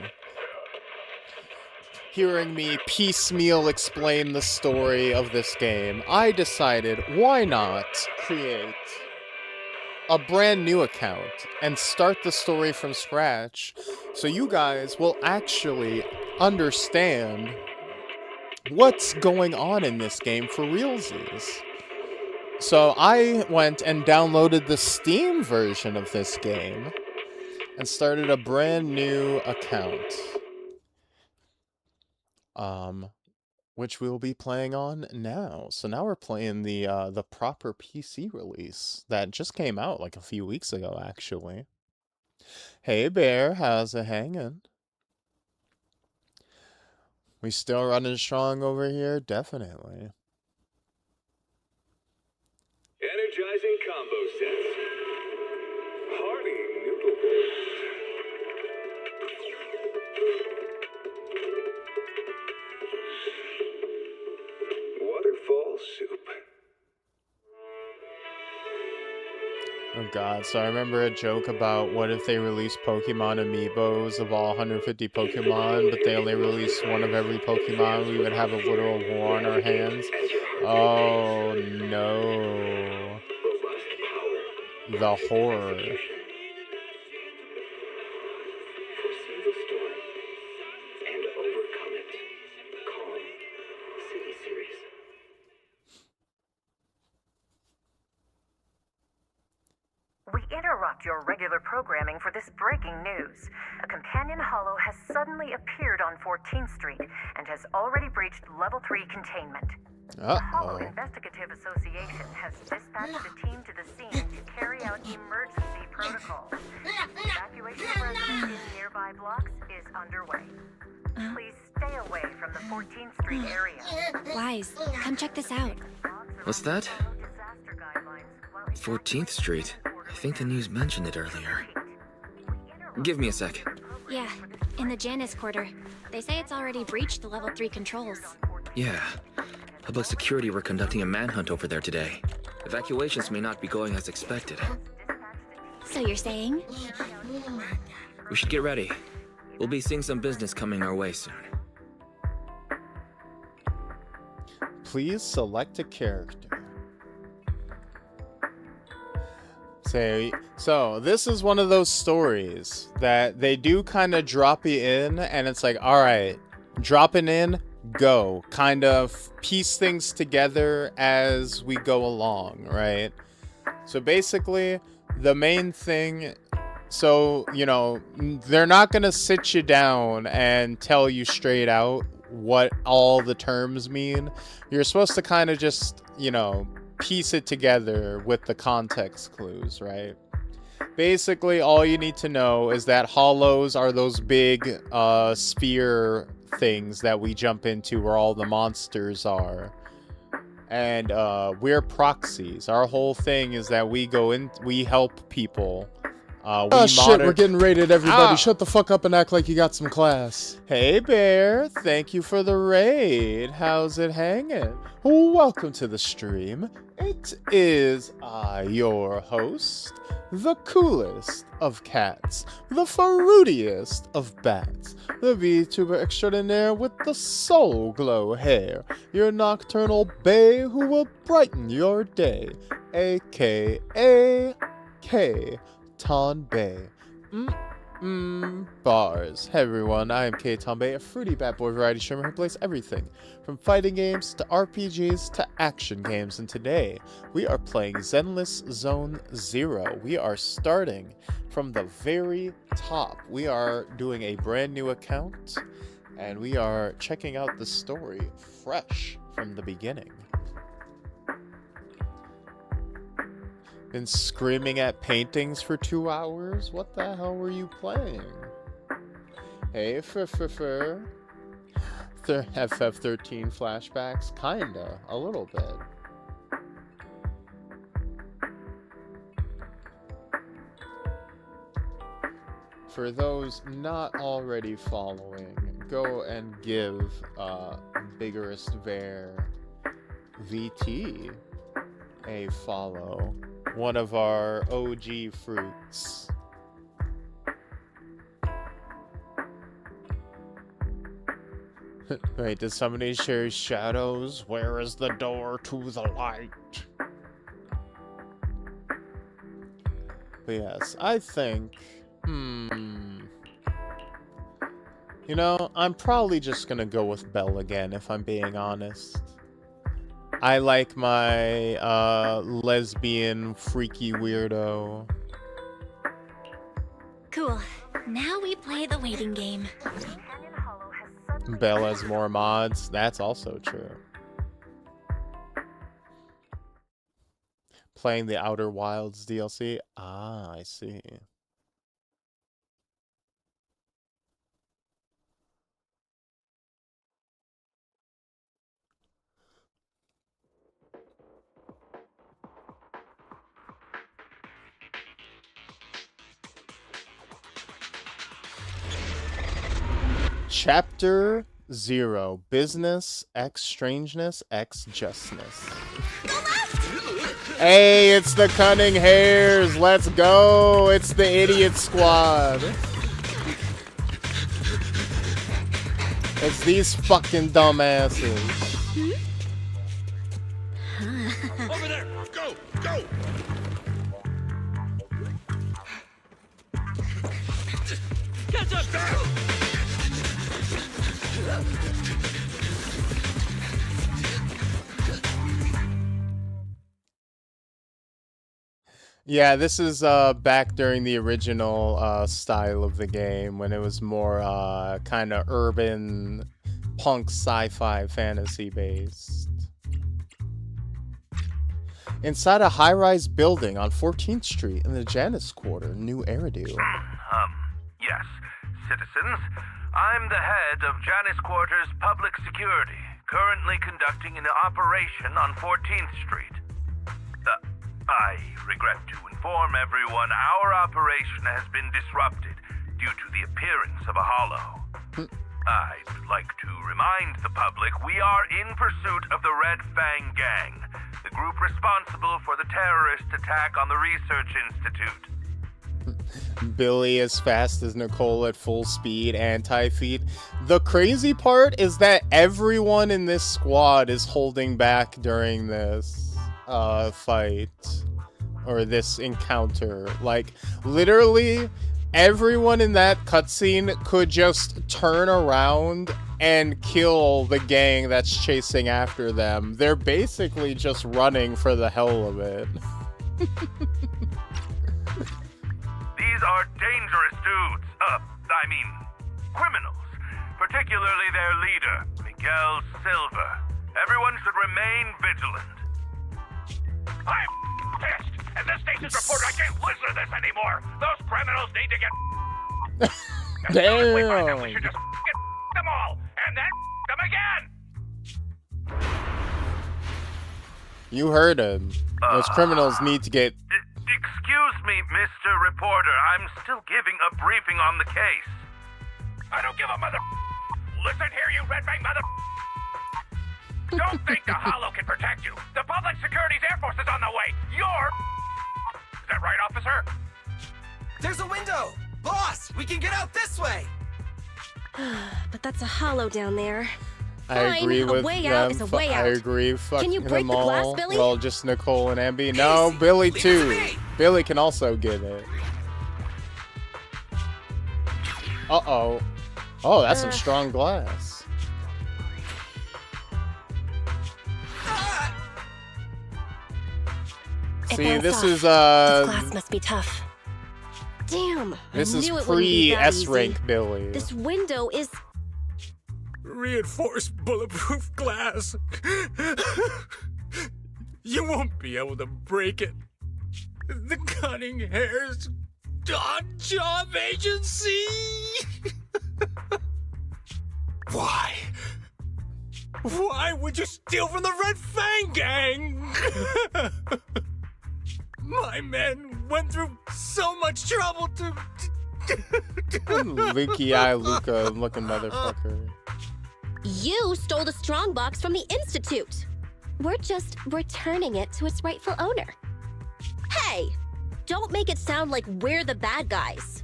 [SPEAKER 1] hearing me piecemeal explain the story of this game, I decided, why not create a brand new account and start the story from scratch so you guys will actually understand what's going on in this game for realsies. So I went and downloaded the Steam version of this game and started a brand new account, which we'll be playing on now. So now we're playing the proper PC release that just came out like a few weeks ago, actually. Hey Bear, how's it hanging? We still running strong over here? Definitely.
[SPEAKER 6] Energizing combo sets. Hearty noodle bowls. Waterfall soup.
[SPEAKER 1] Oh god, so I remember a joke about what if they release Pokemon amiibos of all 150 Pokemon, but they only release one of every Pokemon, we would have a literal war on our hands. Oh no. The horror.
[SPEAKER 11] We interrupt your regular programming for this breaking news. A companion hollow has suddenly appeared on 14th Street and has already breached Level 3 containment. The Hollow Investigative Association has dispatched a team to the scene to carry out emergency protocols. Evacuation of residents in nearby blocks is underway. Please stay away from the 14th Street area.
[SPEAKER 9] Wise, come check this out.
[SPEAKER 12] What's that? 14th Street. I think the news mentioned it earlier. Give me a sec.
[SPEAKER 9] Yeah, in the Janus Quarter. They say it's already breached the Level 3 controls.
[SPEAKER 12] Yeah. Public security were conducting a manhunt over there today. Evacuations may not be going as expected.
[SPEAKER 9] So you're saying?
[SPEAKER 12] We should get ready. We'll be seeing some business coming our way soon.
[SPEAKER 1] Please select a character. So this is one of those stories that they do kind of drop you in, and it's like, all right, dropping in, go. Kind of piece things together as we go along, right? So basically, the main thing, so, you know, they're not going to sit you down and tell you straight out what all the terms mean. You're supposed to kind of just, you know, piece it together with the context clues, right? Basically, all you need to know is that hollows are those big sphere things that we jump into where all the monsters are. And we're proxies. Our whole thing is that we go in, we help people
[SPEAKER 2] Shit, we're getting raided, everybody. Shut the fuck up and act like you got some class.
[SPEAKER 1] Hey, Bear. Thank you for the raid. How's it hanging? Welcome to the stream. It is I, your host, the coolest of cats, the fruitiest of bats, the Vtuber extraordinaire with the soul glow hair, your nocturnal bae who will brighten your day, aka K. Tonbei. Bars. Hey everyone, I am K. Tonbei, a fruity bad boy variety streamer who plays everything from fighting games to RPGs to action games, and today we are playing Zenless Zone 0. We are starting from the very top. We are doing a brand new account and we are checking out the story fresh from the beginning. Been screaming at paintings for 2 hours? What the hell were you playing? Hey, FF13 flashbacks? Kinda. A little bit. For those not already following, go and give Biggerest Bear VT a follow. One of our OG fruits. Wait, did somebody share shadows? Where is the door to the light? But yes, I think... You know, I'm probably just gonna go with Belle again, if I'm being honest. I like my lesbian freaky weirdo.
[SPEAKER 9] Cool. Now we play the waiting game.
[SPEAKER 1] Belle has more mods. That's also true. Playing the Outer Wilds DLC. Ah, I see. Chapter 0. Business X Strangeness X Justness. Hey, it's the Cunning Hares. Let's go. It's the Idiot Squad. It's these fucking dumbasses.
[SPEAKER 6] Over there! Go! Go!
[SPEAKER 7] Catch up!
[SPEAKER 1] Yeah, this is back during the original style of the game when it was more kind of urban punk sci-fi fantasy based. Inside a high-rise building on 14th Street in the Janus Quarter, New Eridu.
[SPEAKER 13] Yes, citizens. I'm the head of Janus Quarter's Public Security, currently conducting an operation on 14th Street. I regret to inform everyone our operation has been disrupted due to the appearance of a hollow. I'd like to remind the public we are in pursuit of the Red Fang Gang, the group responsible for the terrorist attack on the Research Institute.
[SPEAKER 1] Billy as fast as Nicole at full speed, anti-feet. The crazy part is that everyone in this squad is holding back during this fight or this encounter. Like, literally everyone in that cutscene could just turn around and kill the gang that's chasing after them. They're basically just running for the hell of it.
[SPEAKER 13] These are dangerous dudes. Criminals. Particularly their leader, Miguel Silva. Everyone should remain vigilant. I'm pissed! And the station's report, I can't listen to this anymore! Those criminals need to get...
[SPEAKER 1] Damn!
[SPEAKER 13] We find them, we should just get them all, and then them again!
[SPEAKER 1] You heard him. Those criminals need to get
[SPEAKER 13] Excuse me, Mr. Reporter. I'm still giving a briefing on the case. I don't give a mother... Listen here, you red-fang mother... Don't think the Hollow can protect you. The Public Security's Air Force is on the way. You're... Is that right, officer?
[SPEAKER 14] There's a window! Boss, we can get out this way!
[SPEAKER 15] But that's a Hollow down there.
[SPEAKER 1] I agree with
[SPEAKER 15] a way out is a way out.
[SPEAKER 1] I agree. Fuck
[SPEAKER 15] Can you break
[SPEAKER 1] them
[SPEAKER 15] the glass,
[SPEAKER 1] all.
[SPEAKER 15] Billy?
[SPEAKER 1] Well, just Nicole and Ambi. No, Billy too. Billy can also get it. Uh-oh. Oh, that's some strong glass. See, this is
[SPEAKER 15] This glass must be tough. Damn.
[SPEAKER 1] This
[SPEAKER 15] I
[SPEAKER 1] is
[SPEAKER 15] knew it wouldn't be that
[SPEAKER 1] pre-S rank
[SPEAKER 15] easy.
[SPEAKER 1] Billy.
[SPEAKER 15] This window is
[SPEAKER 16] reinforced bulletproof glass. You won't be able to break it. The cunning hair's on job agency. Why? Why would you steal from the Red Fang Gang? My men went through so much trouble to
[SPEAKER 1] Leaky eye Luca looking motherfucker.
[SPEAKER 15] You stole the strongbox from the Institute. We're just returning it to its rightful owner. Hey, don't make it sound like we're the bad guys.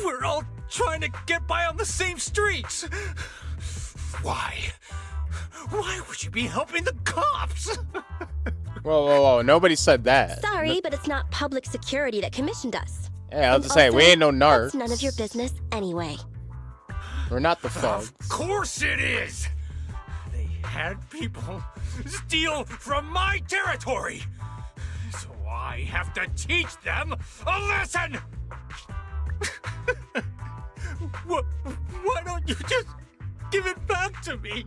[SPEAKER 16] We're all trying to get by on the same streets. Why? Why would you be helping the cops?
[SPEAKER 1] Whoa. Nobody said that.
[SPEAKER 15] Sorry, but it's not public security that commissioned us.
[SPEAKER 1] Yeah, I was just saying, we ain't no narcs.
[SPEAKER 15] That's none of your business anyway.
[SPEAKER 1] We're not the thugs.
[SPEAKER 16] Of course it is! They had people steal from my territory! So I have to teach them a lesson! Why don't you just give it back to me?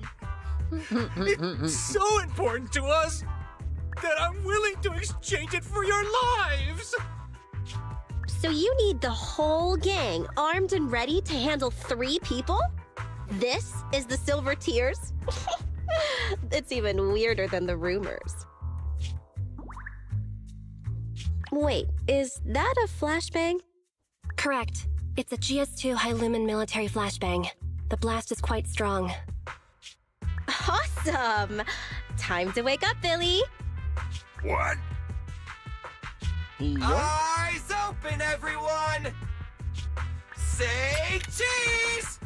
[SPEAKER 16] It's so important to us that I'm willing to exchange it for your lives!
[SPEAKER 15] So you need the whole gang armed and ready to handle 3 people? This is the Silver Tears? It's even weirder than the rumors. Wait, is that a flashbang?
[SPEAKER 17] Correct. It's a GS2 high-lumen military flashbang. The blast is quite strong.
[SPEAKER 15] Awesome! Time to wake up, Billy!
[SPEAKER 16] What?
[SPEAKER 14] Eyes open, everyone! Say cheese!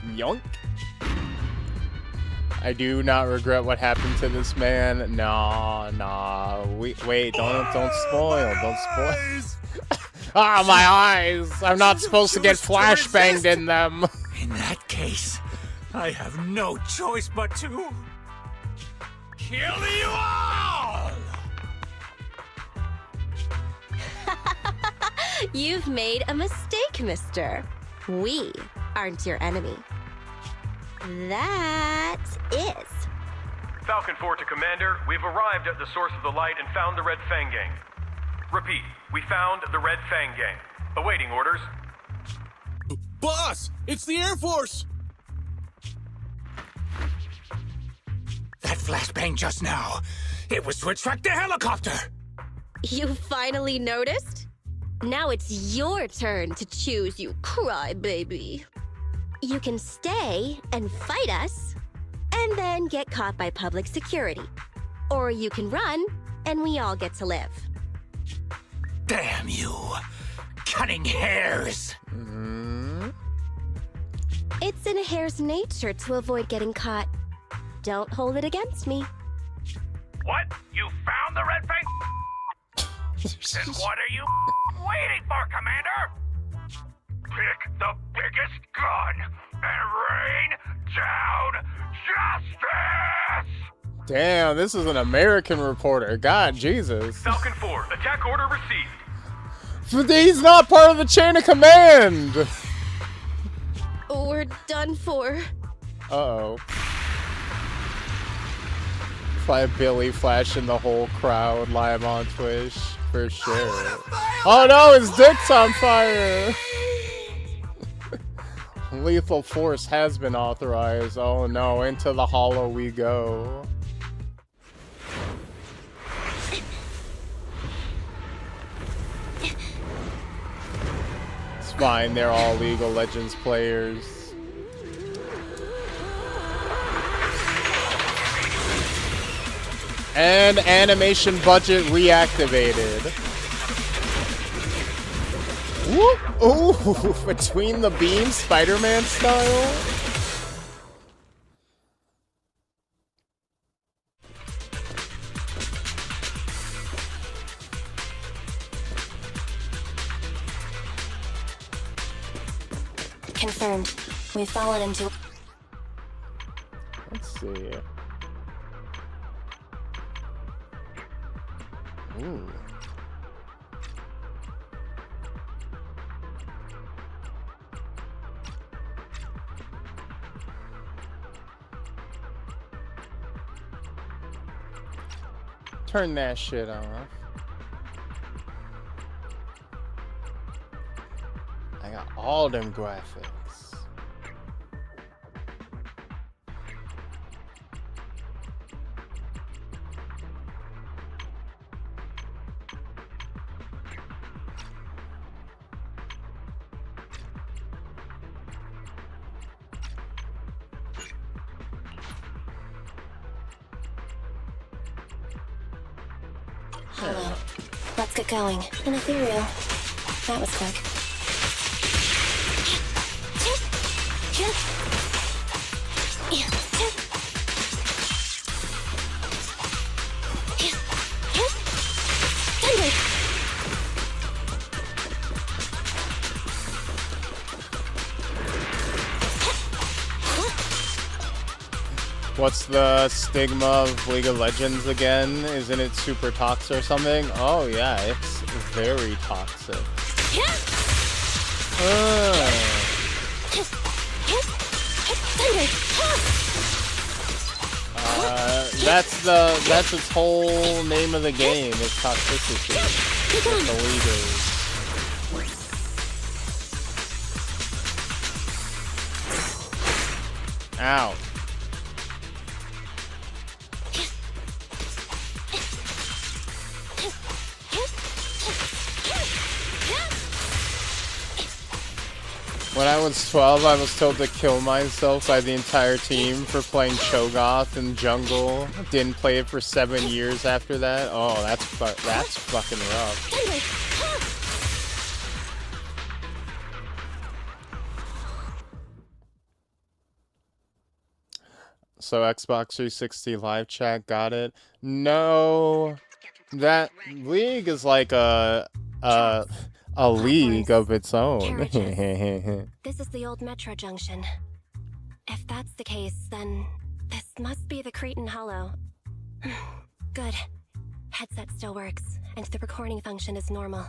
[SPEAKER 1] Yoink. I do not regret what happened to this man. Nah. Wait, don't spoil. Don't spoil. Ah, my eyes! I'm not supposed to get flashbanged in them.
[SPEAKER 16] In that case, I have no choice but to kill you all!
[SPEAKER 15] You've made a mistake, mister. We aren't your enemy. That is.
[SPEAKER 18] Falcon 4 to Commander, we've arrived at the source of the light and found the Red Fang Gang. Repeat, we found the Red Fang Gang. Awaiting orders.
[SPEAKER 16] Boss, it's the Air Force! That flashbang just now, it was to attract the helicopter!
[SPEAKER 15] You finally noticed? Now it's your turn to choose, you crybaby. You can stay and fight us, and then get caught by public security. Or you can run, and we all get to live.
[SPEAKER 16] Damn you! Cunning hares!
[SPEAKER 15] It's in a hare's nature to avoid getting caught. Don't hold it against me.
[SPEAKER 13] What? You found the Red Fang? Then what are you waiting for, Commander? Pick the biggest gun and rain down justice!
[SPEAKER 1] Damn, this is an American reporter. God, Jesus.
[SPEAKER 18] Falcon 4, attack order received.
[SPEAKER 1] He's not part of the chain of command.
[SPEAKER 15] We're done for.
[SPEAKER 1] Uh-oh. Billy flashing the whole crowd live on Twitch. For sure. Oh no, his dick's on fire! Lethal force has been authorized. Oh no, into the hollow we go. fine, they're all League of Legends players. And animation budget reactivated. Whoop! Ooh, between the beams, Spider-Man style.
[SPEAKER 17] Confirmed. We've fallen into...
[SPEAKER 1] Let's see. Ooh. Turn that shit off. I got all them graphics.
[SPEAKER 17] Hello. Let's get going. An ethereal. That was quick.
[SPEAKER 1] What's the stigma of League of Legends again? Isn't it super toxic or something? Oh yeah, it's very toxic. That's its whole name of the game. It's toxicity. It's the leaders. Ow. When I was 12, I was told to kill myself by the entire team for playing Cho'Gath in jungle. Didn't play it for 7 years after that. Oh, that's fucking rough. So Xbox 360 live chat got it. No, that League is like a league of its own.
[SPEAKER 17] This is the old metro junction. If that's the case, then this must be the Cretan Hollow. Good. Headset still works, and the recording function is normal.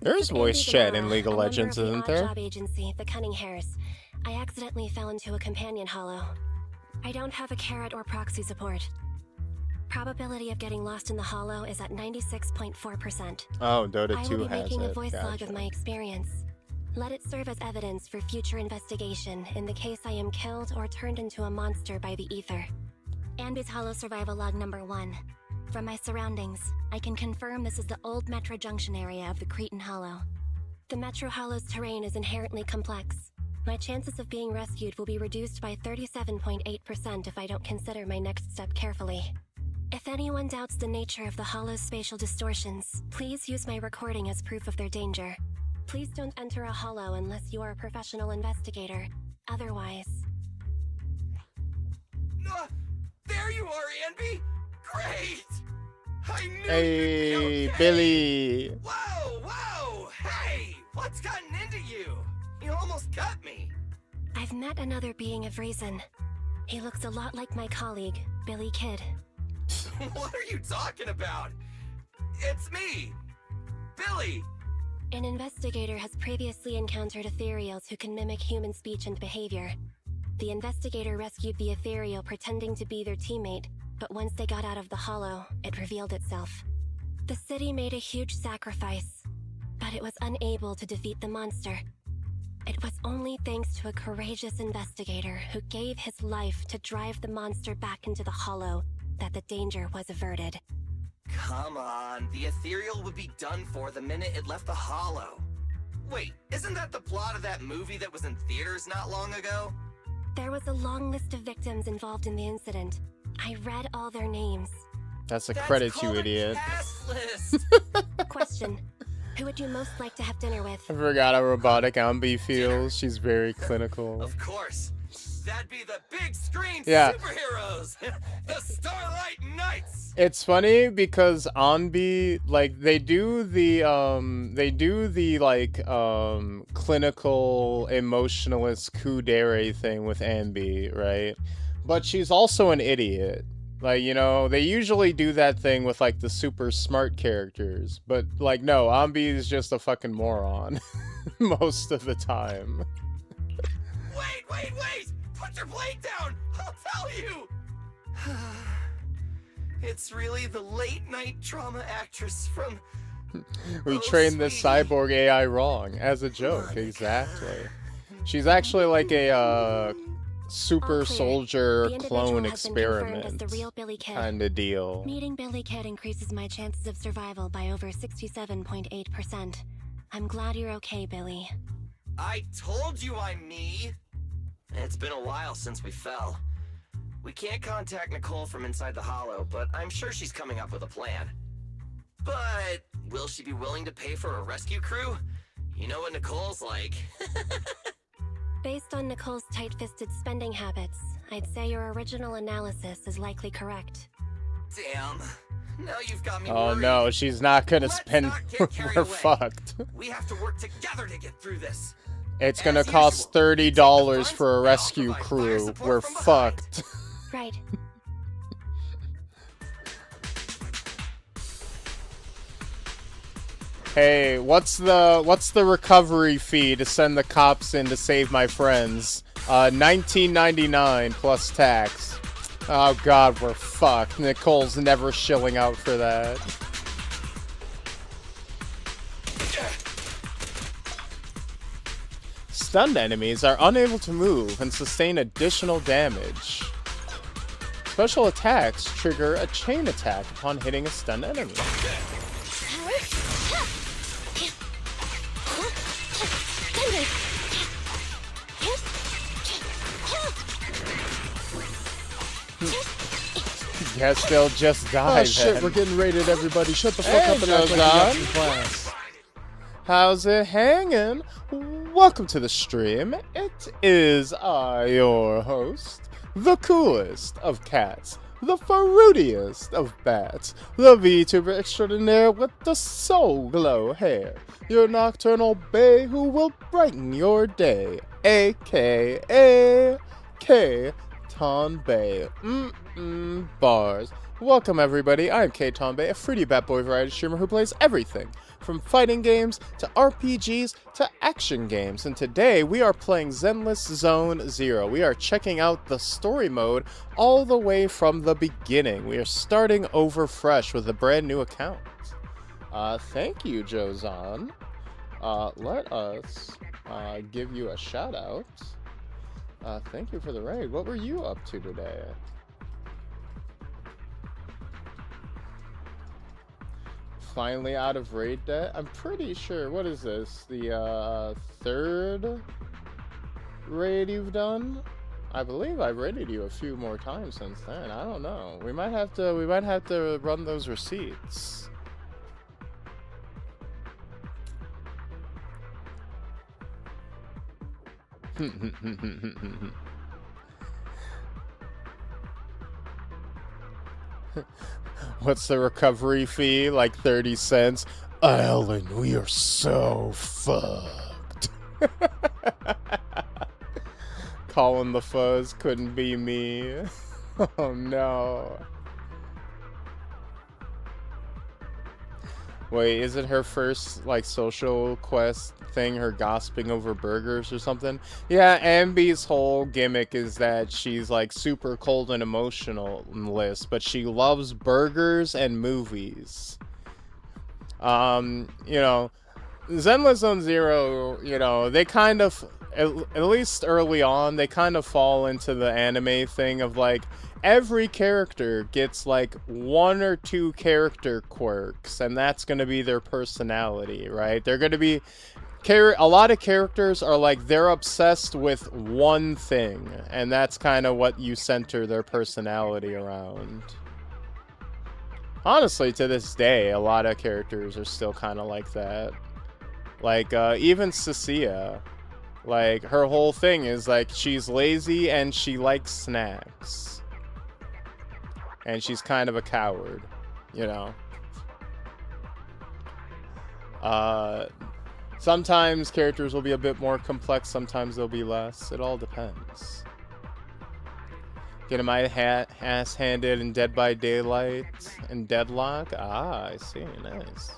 [SPEAKER 1] There's voice chat in League of Legends, isn't there?
[SPEAKER 17] Job agency, the Cunning Hairs. I accidentally fell into a companion hollow. I don't have a carrot or proxy support. Probability of getting lost in the hollow is at 96.4%.
[SPEAKER 1] Oh, Dota 2 has it.
[SPEAKER 17] I will be making a voice log
[SPEAKER 1] Gotcha.
[SPEAKER 17] of my experience. Let it serve as evidence for future investigation in the case I am killed or turned into a monster by the ether. Andy's Hollow Survival Log number 1. From my surroundings, I can confirm this is the old Metro Junction area of the Cretan Hollow. The Metro Hollow's terrain is inherently complex. My chances of being rescued will be reduced by 37.8% if I don't consider my next step carefully. If anyone doubts the nature of the Hollow's spatial distortions, please use my recording as proof of their danger. Please don't enter a Hollow unless you are a professional investigator. Otherwise...
[SPEAKER 14] There you are, Anby! Great! I knew
[SPEAKER 1] Hey,
[SPEAKER 14] you'd be okay.
[SPEAKER 1] Billy!
[SPEAKER 14] Whoa! Hey! What's gotten into you? You almost cut me!
[SPEAKER 17] I've met another being of reason. He looks a lot like my colleague, Billy Kidd.
[SPEAKER 14] What are you talking about? It's me! Billy!
[SPEAKER 17] An investigator has previously encountered ethereals who can mimic human speech and behavior. The investigator rescued the ethereal pretending to be their teammate, but once they got out of the hollow, it revealed itself. The city made a huge sacrifice, but it was unable to defeat the monster. It was only thanks to a courageous investigator who gave his life to drive the monster back into the hollow that the danger was averted.
[SPEAKER 14] Come on, the ethereal would be done for the minute it left the hollow. Wait, isn't that the plot of that movie that was in theaters not long ago?
[SPEAKER 17] There was a long list of victims involved in the incident. I read all their names.
[SPEAKER 1] That's a credit, you idiot.
[SPEAKER 17] Question. Who would you most like to have dinner with?
[SPEAKER 1] I forgot how robotic Ambi feels. She's very clinical.
[SPEAKER 14] Of course. That'd be the big screen
[SPEAKER 1] Yeah.
[SPEAKER 14] superheroes! The Starlight Knights!
[SPEAKER 1] It's funny because Anbi, like, they do the clinical emotionalist kudere thing with Ambi, right? But she's also an idiot. Like, you know, they usually do that thing with, like, the super smart characters. But, like, no, Ambi is just a fucking moron. Most of the time.
[SPEAKER 14] Wait! Put your blade down! I'll tell you! It's really the late-night drama actress from...
[SPEAKER 1] We trained this cyborg AI wrong, as a joke, exactly. She's actually like a super soldier clone experiment kind of deal.
[SPEAKER 17] Meeting Billy Kid increases my chances of survival by over 67.8%. I'm glad you're okay, Billy.
[SPEAKER 14] I told you I'm me! It's been a while since we fell. We can't contact Nicole from inside the Hollow, but I'm sure she's coming up with a plan. But will she be willing to pay for a rescue crew? You know what Nicole's like.
[SPEAKER 17] Based on Nicole's tight-fisted spending habits, I'd say your original analysis is likely correct.
[SPEAKER 14] Damn. Now you've got me
[SPEAKER 1] Oh
[SPEAKER 14] worried.
[SPEAKER 1] no, she's not gonna spend. We're fucked.
[SPEAKER 14] We have to work together to get through this.
[SPEAKER 1] It's gonna cost $30 for a rescue crew. We're fucked.
[SPEAKER 17] Right.
[SPEAKER 1] Hey, what's the recovery fee to send the cops in to save my friends? $19.99 plus tax. Oh god, we're fucked. Nicole's never shilling out for that. Stunned enemies are unable to move and sustain additional damage. Special attacks trigger a chain attack upon hitting a stunned enemy. Guess they'll just die.
[SPEAKER 2] Oh shit,
[SPEAKER 1] then.
[SPEAKER 2] we're getting raided, everybody. Shut the fuck up and act like you got some class.
[SPEAKER 1] How's it hanging? Welcome to the stream. It is I, your host, the coolest of cats, the fruitiest of bats, the Vtuber extraordinaire with the soul glow hair, your nocturnal bae who will brighten your day, aka K Tonbay. Bars. Welcome everybody, I'm K Tonbay, a fruity bat boy variety streamer who plays everything from fighting games to RPGs to action games, and today we are playing Zenless Zone Zero. We are checking out the story mode all the way from the beginning. We are starting over fresh with a brand new account. Thank you, Jozan. Let us give you a shout out. Thank you for the raid. What were you up to today? Finally out of raid debt? I'm pretty sure. What is this? The third raid you've done? I believe I've raided you a few more times since then. I don't know. We might have to run those receipts. What's the recovery fee? Like 30 cents? Alan, we are so fucked. Calling the fuzz couldn't be me. Oh no. Wait, is it her first, like, social quest thing, her gossiping over burgers or something? Yeah, Ambi's whole gimmick is that she's, like, super cold and emotionalist, but she loves burgers and movies. You know, Zenless Zone Zero, you know, they kind of, at least early on, they kind of fall into the anime thing of, like, every character gets like 1 or 2 character quirks, and that's going to be their personality, right? They're going to be a lot of characters are like, they're obsessed with one thing, and that's kind of what you center their personality around. Honestly, to this day, a lot of characters are still kind of like that. Like, even Cecilia, like, her whole thing is, like, she's lazy and she likes snacks. And she's kind of a coward, you know? Sometimes characters will be a bit more complex, sometimes they'll be less. It all depends. Getting my ass handed in Dead by Daylight and Deadlock. Ah, I see. Nice.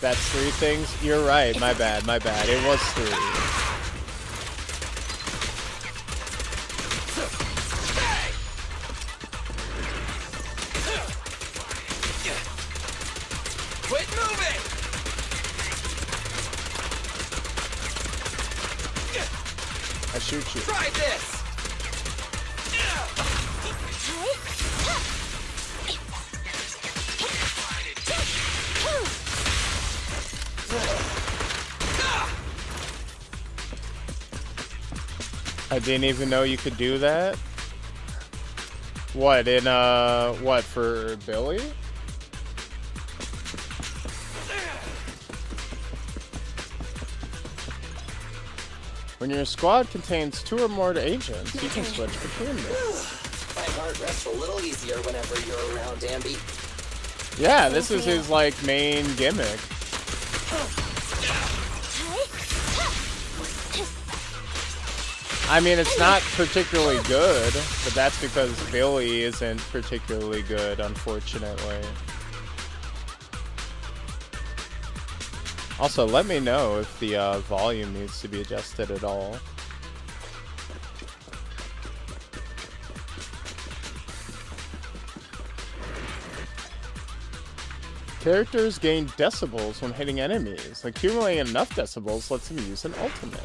[SPEAKER 1] That's 3 things? You're right. My bad. It was 3.
[SPEAKER 14] Quit moving!
[SPEAKER 1] I shoot you.
[SPEAKER 14] Try this!
[SPEAKER 1] I didn't even know you could do that. What, in, what, for Billy? When your squad contains 2 or more agents, you can switch between them.
[SPEAKER 14] My heart rests a little easier whenever you're around, Ambi.
[SPEAKER 1] Yeah, this is his, like, main gimmick. I mean, it's not particularly good, but that's because Billy isn't particularly good, unfortunately. Also, let me know if the volume needs to be adjusted at all. Characters gain decibels when hitting enemies. Accumulating enough decibels lets them use an ultimate.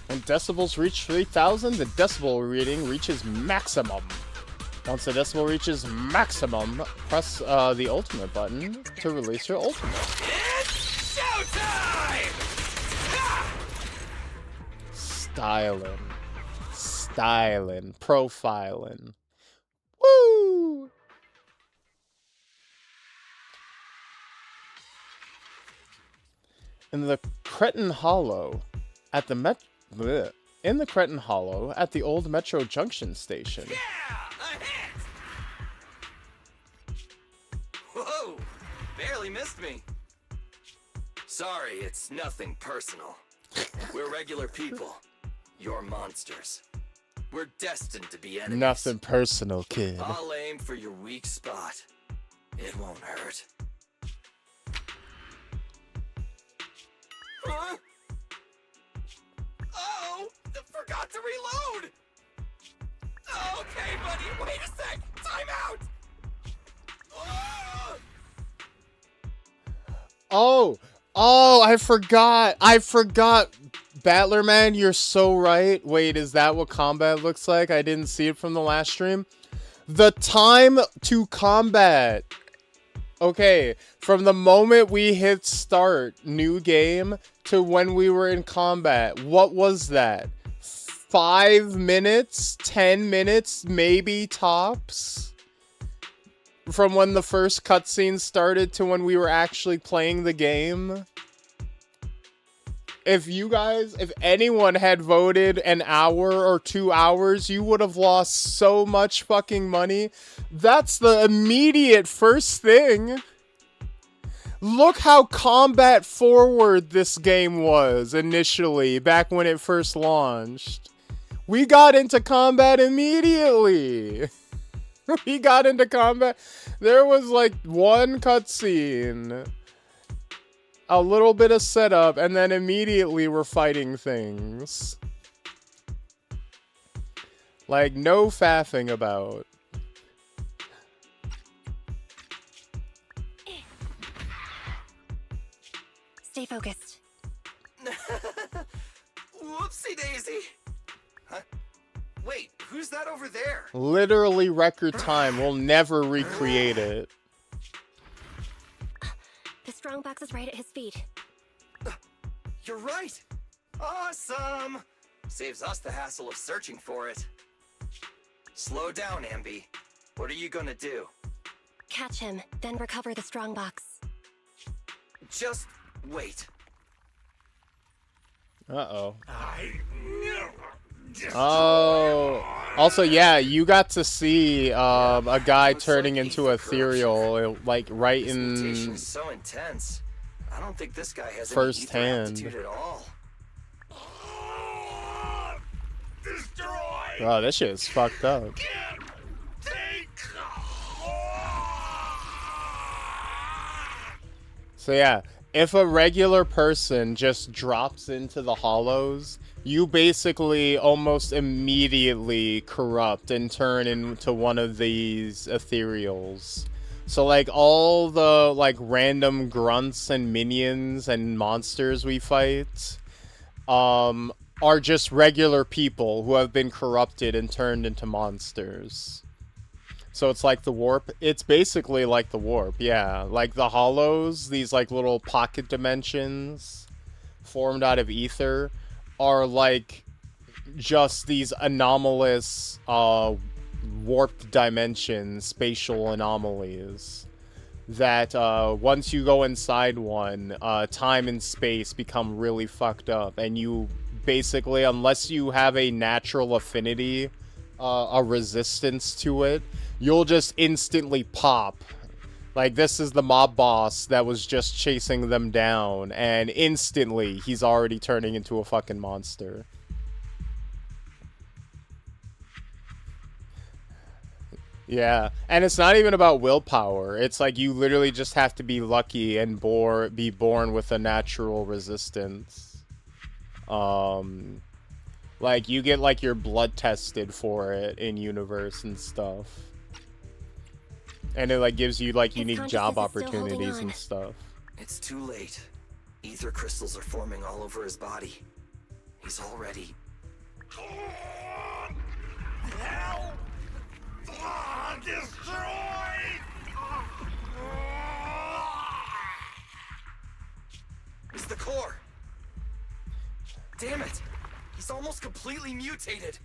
[SPEAKER 1] When decibels reach 3,000, the decibel reading reaches maximum. Once the decibel reaches maximum, press the ultimate button to release your ultimate.
[SPEAKER 14] It's showtime!
[SPEAKER 1] Styling, profiling. Woo! In the Cretin Hollow, at the old Metro Junction station.
[SPEAKER 14] Yeah, a hit! Whoa, barely missed me. Sorry, it's nothing personal. We're regular people. You're monsters. We're destined to be enemies.
[SPEAKER 1] Nothing personal, kid.
[SPEAKER 14] I'll aim for your weak spot. It won't hurt. Huh? Oh, forgot to reload. Okay, buddy, wait a sec. Time out.
[SPEAKER 1] Oh, I forgot. Battlerman, you're so right. Wait, is that what combat looks like? I didn't see it from the last stream. The time to combat. Okay, from the moment we hit start, new game, to when we were in combat, what was that? 5 minutes? 10 minutes? Maybe tops? From when the first cutscene started to when we were actually playing the game? If anyone had voted an hour or 2 hours, you would have lost so much fucking money. That's the immediate first thing. Look how combat forward this game was initially, back when it first launched. We got into combat immediately. We got into combat. There was like one cutscene, a little bit of setup, and then immediately we're fighting things. Like, no faffing about.
[SPEAKER 17] Stay focused.
[SPEAKER 14] Whoopsie daisy. Huh? Wait, who's that over there?
[SPEAKER 2] Literally record time. We'll never recreate it.
[SPEAKER 17] The strongbox is right at his feet.
[SPEAKER 14] You're right. Awesome. Saves us the hassle of searching for it. Slow down, Ambi. What are you gonna do?
[SPEAKER 17] Catch him, then recover the strongbox.
[SPEAKER 14] Just wait.
[SPEAKER 2] Uh-oh. Oh. Also, yeah, you got to see a guy turning into ethereal, like, right
[SPEAKER 14] This mutation
[SPEAKER 2] in
[SPEAKER 14] is so intense. I don't think this guy has
[SPEAKER 2] first
[SPEAKER 14] any ether
[SPEAKER 2] hand.
[SPEAKER 14] aptitude at all.
[SPEAKER 2] Oh, this shit is fucked up. So yeah, if a regular person just drops into the hollows, you basically almost immediately corrupt and turn into one of these ethereals. So like all the like random grunts and minions and monsters we fight are just regular people who have been corrupted and turned into monsters. So it's like the warp. It's basically like the warp, yeah. Like the hollows, these like little pocket dimensions formed out of ether, are like just these anomalous warped dimensions, spatial anomalies that once you go inside one, time and space become really fucked up, and you basically, unless you have a natural affinity, a resistance to it, you'll just instantly pop. Like, this is the mob boss that was just chasing them down, and instantly he's already turning into a fucking monster. Yeah, and it's not even about willpower. It's like you literally just have to be lucky and be born with a natural resistance. Like, you get, like, your blood tested for it in universe and stuff. And it, like, gives you, like, unique job opportunities and stuff.
[SPEAKER 14] It's too late. Ether crystals are forming all over his body. He's already...
[SPEAKER 6] Hell! Destroyed!
[SPEAKER 14] It's the core! Damn it! He's almost completely mutated!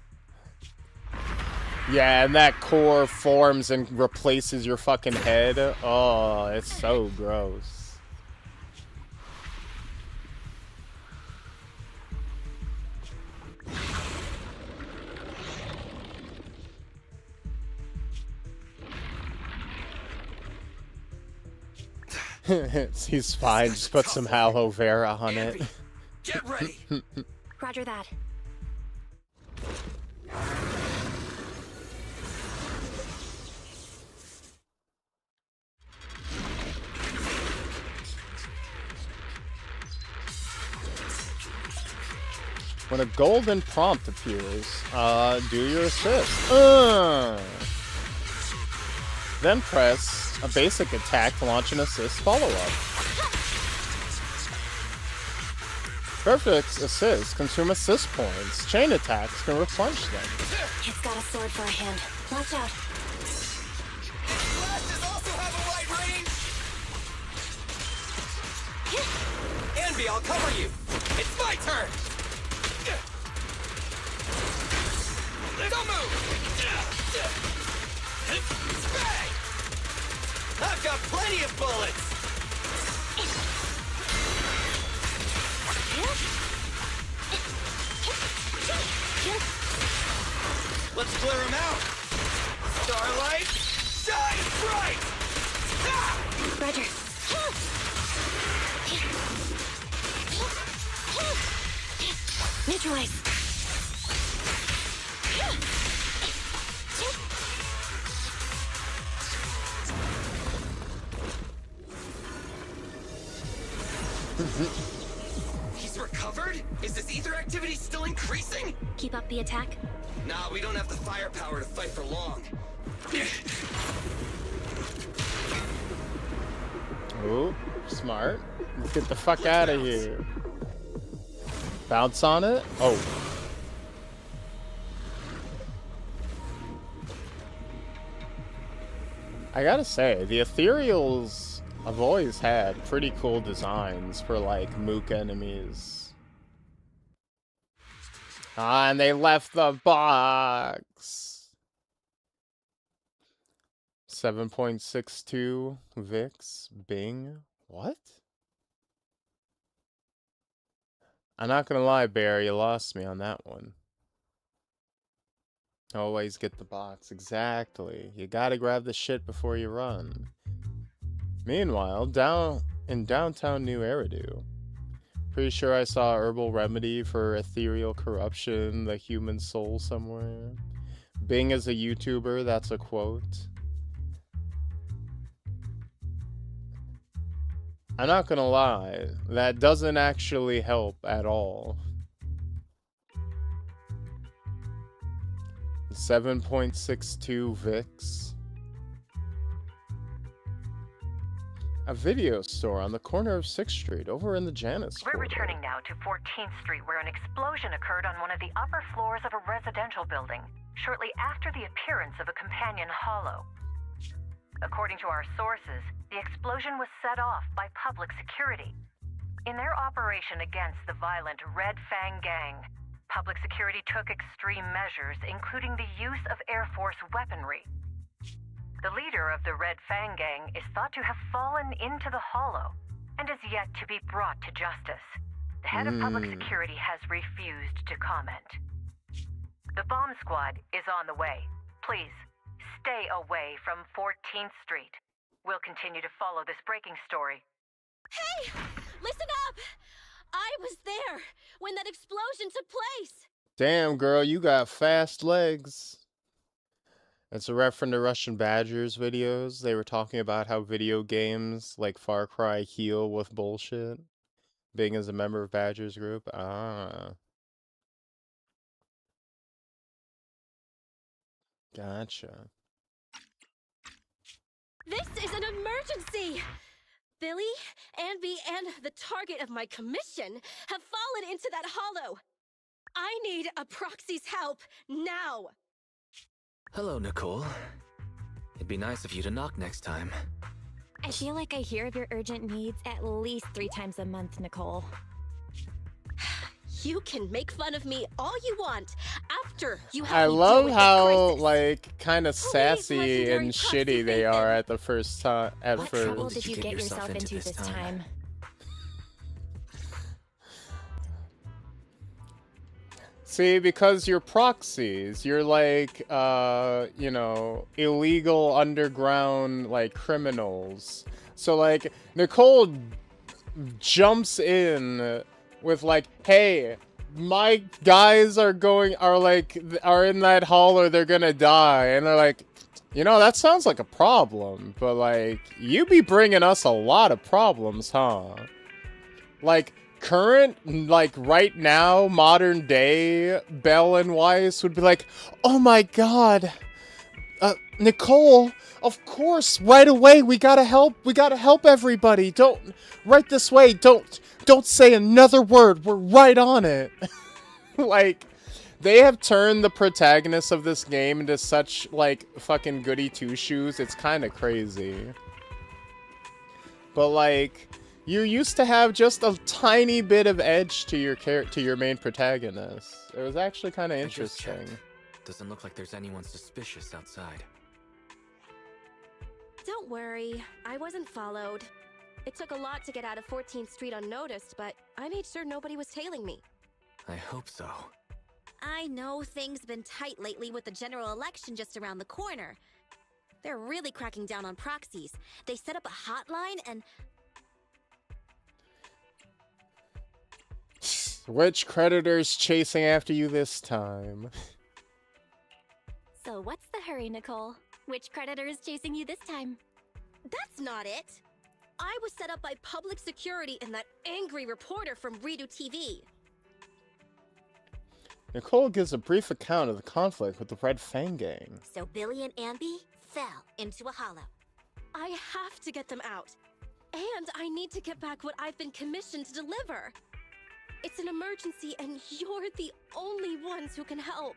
[SPEAKER 2] Yeah, and that core forms and replaces your fucking head. Oh, it's so gross. He's fine, just put some aloe vera on it.
[SPEAKER 14] Get ready!
[SPEAKER 17] Roger that.
[SPEAKER 2] When a golden prompt appears, do your assist. Then press a basic attack to launch an assist follow-up. Perfect assist consume assist points. Chain attacks can replenish them.
[SPEAKER 17] It's got a sword for a hand. Watch out.
[SPEAKER 14] Flashes also have a wide range! Envy, I'll cover you! It's my turn! Don't move! Bang! I've got plenty of bullets! Let's clear him out! Starlight, shine bright!
[SPEAKER 17] Roger. Neutralize.
[SPEAKER 14] He's recovered? Is this ether activity still increasing?
[SPEAKER 17] Keep up the attack.
[SPEAKER 14] Nah, we don't have the firepower to fight for long.
[SPEAKER 2] Ooh, Smart. Let's get the fuck out of here. Bounce on it? Oh. I gotta say, the ethereals have always had pretty cool designs for, like, mook enemies. Ah, and they left the box! 7.62 VIX. Bing. What? I'm not gonna lie, Bear, you lost me on that one. Always get the box. Exactly. You gotta grab the shit before you run. Meanwhile, down in downtown New Eridu, pretty sure I saw a herbal remedy for ethereal corruption, the human soul somewhere. Bing is a YouTuber, that's a quote. I'm not gonna lie, that doesn't actually help at all. 7.62 VIX. A video store on the corner of 6th Street over in the Janus
[SPEAKER 11] We're
[SPEAKER 15] Oh.
[SPEAKER 2] corridor.
[SPEAKER 11] returning now to 14th Street, where an explosion occurred on one of the upper floors of a residential building, shortly after the appearance of a companion hollow. According to our sources, the explosion was set off by public security. In their operation against the violent Red Fang Gang, public security took extreme measures, including the use of Air Force weaponry. The leader of the Red Fang Gang is thought to have fallen into the hollow and is yet to be brought to justice. The head of public security has refused to comment. The bomb squad is on the way. Please, stay away from 14th Street. We'll continue to follow this breaking story.
[SPEAKER 15] Hey! Listen up! I was there when that explosion took place!
[SPEAKER 2] Damn, girl, you got fast legs. It's a reference to Russian Badgers videos. They were talking about how video games like Far Cry heal with bullshit. Being as a member of Badgers group. Ah. Gotcha.
[SPEAKER 15] This is an emergency! Billy, Anby, and the target of my commission have fallen into that hollow. I need a proxy's help now.
[SPEAKER 12] Hello, Nicole. It'd be nice of you to knock next time.
[SPEAKER 17] I feel like I hear of your urgent needs at least 3 times a month, Nicole.
[SPEAKER 15] You can make fun of me all you want after you have
[SPEAKER 2] I
[SPEAKER 15] me
[SPEAKER 2] love
[SPEAKER 15] deal with this
[SPEAKER 2] how,
[SPEAKER 15] crisis.
[SPEAKER 2] like, kind of sassy
[SPEAKER 15] legendary
[SPEAKER 2] and
[SPEAKER 15] proxy
[SPEAKER 2] shitty they
[SPEAKER 15] fake
[SPEAKER 2] are at the first time. At
[SPEAKER 17] What
[SPEAKER 2] first.
[SPEAKER 17] trouble did you get yourself into this time?
[SPEAKER 2] See, because you're proxies, you're like, you know, illegal underground, like, criminals. So, like, Nicole jumps in with, like, hey, my guys are in that hall or they're gonna die. And they're like, you know, that sounds like a problem, but, like, you be bringing us a lot of problems, huh? Like, current, like, right now, modern day, Bell and Weiss would be like, oh my god, Nicole, of course, right away, we gotta help everybody, right this way, don't say another word, we're right on it. Like, they have turned the protagonists of this game into such, like, fucking goody two-shoes, it's kind of crazy. But, like, you used to have just a tiny bit of edge to your main protagonist. It was actually kind of interesting.
[SPEAKER 12] Doesn't look like there's anyone suspicious outside.
[SPEAKER 15] Don't worry, I wasn't followed. It took a lot to get out of 14th Street unnoticed, but I made sure nobody was tailing me.
[SPEAKER 12] I hope so.
[SPEAKER 19] I know things been tight lately with the general election just around the corner. They're really cracking down on proxies. They set up a hotline and...
[SPEAKER 2] Which creditor's chasing after you this time?
[SPEAKER 17] So what's the hurry, Nicole? Which creditor is chasing you this time?
[SPEAKER 15] That's not it! I was set up by public security and that angry reporter from Redo TV.
[SPEAKER 2] Nicole gives a brief account of the conflict with the Red Fang Gang.
[SPEAKER 19] So Billy and Anby fell into a hollow.
[SPEAKER 15] I have to get them out. And I need to get back what I've been commissioned to deliver. It's an emergency, and you're the only ones who can help.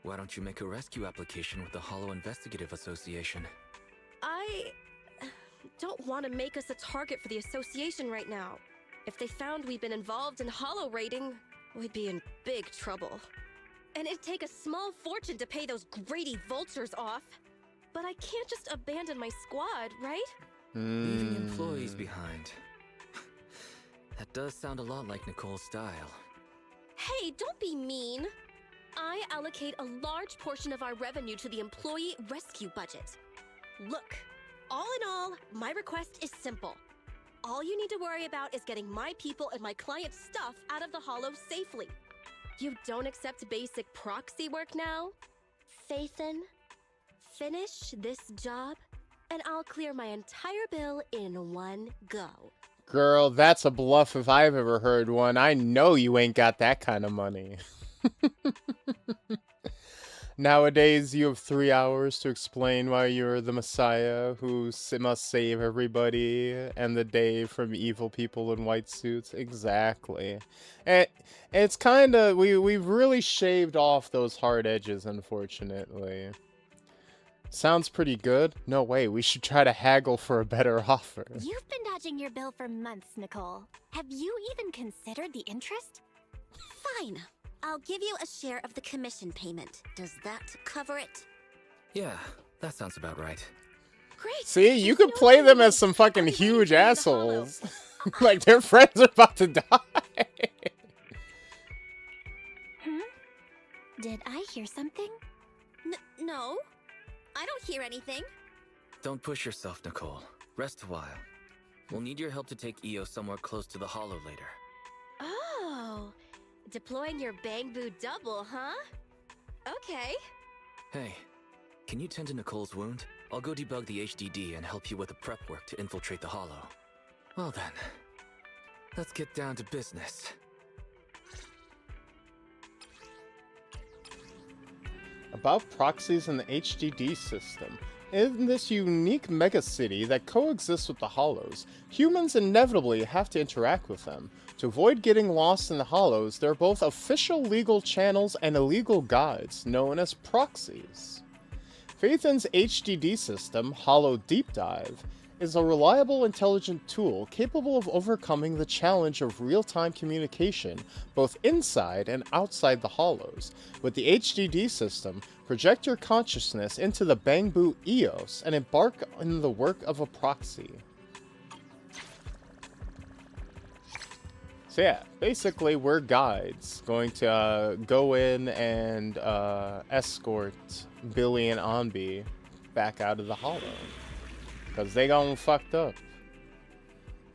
[SPEAKER 12] Why don't you make a rescue application with the Hollow Investigative Association?
[SPEAKER 15] I don't want to make us a target for the association right now. If they found we've been involved in hollow raiding, we'd be in big trouble. And it'd take a small fortune to pay those greedy vultures off. But I can't just abandon my squad, right?
[SPEAKER 12] Leaving employees behind. That does sound a lot like Nicole's style.
[SPEAKER 15] Hey, don't be mean. I allocate a large portion of our revenue to the employee rescue budget. Look, all in all, my request is simple. All you need to worry about is getting my people and my clients' stuff out of the Hollow safely. You don't accept basic proxy work now? Phaethon, finish this job, and I'll clear my entire bill in one go.
[SPEAKER 2] Girl, that's a bluff if I've ever heard one. I know you ain't got that kind of money. Nowadays, you have 3 hours to explain why you're the Messiah who must save everybody and the day from evil people in white suits. Exactly. And it's kind of, we've really shaved off those hard edges, unfortunately. Sounds pretty good. No way, we should try to haggle for a better offer.
[SPEAKER 4] You've been dodging your bill for months, Nicole. Have you even considered the interest?
[SPEAKER 19] Fine. I'll give you a share of the commission payment. Does that cover it?
[SPEAKER 12] Yeah, that sounds about right.
[SPEAKER 15] Great.
[SPEAKER 2] See, you could play them as some fucking huge assholes. Like their friends are about to die.
[SPEAKER 4] Did I hear something?
[SPEAKER 19] No. I don't hear anything.
[SPEAKER 12] Don't push yourself, Nicole. Rest a while. We'll need your help to take Io somewhere close to the Hollow later.
[SPEAKER 15] Oh, deploying your Bang Boo double, huh? Okay.
[SPEAKER 12] Hey, can you tend to Nicole's wound? I'll go debug the HDD and help you with the prep work to infiltrate the Hollow. Well then, let's get down to business.
[SPEAKER 2] About proxies in the HDD system. In this unique megacity that coexists with the Hollows, humans inevitably have to interact with them. To avoid getting lost in the Hollows, there are both official legal channels and illegal guides, known as proxies. Phaethon's HDD system, Hollow Deep Dive, is a reliable, intelligent tool capable of overcoming the challenge of real-time communication both inside and outside the Hollows. With the HDD system, project your consciousness into the Bang Boo EOS and embark on the work of a proxy. So yeah, basically we're guides going to go in and escort Billy and Onbi back out of the Hollow. Because they gone fucked up.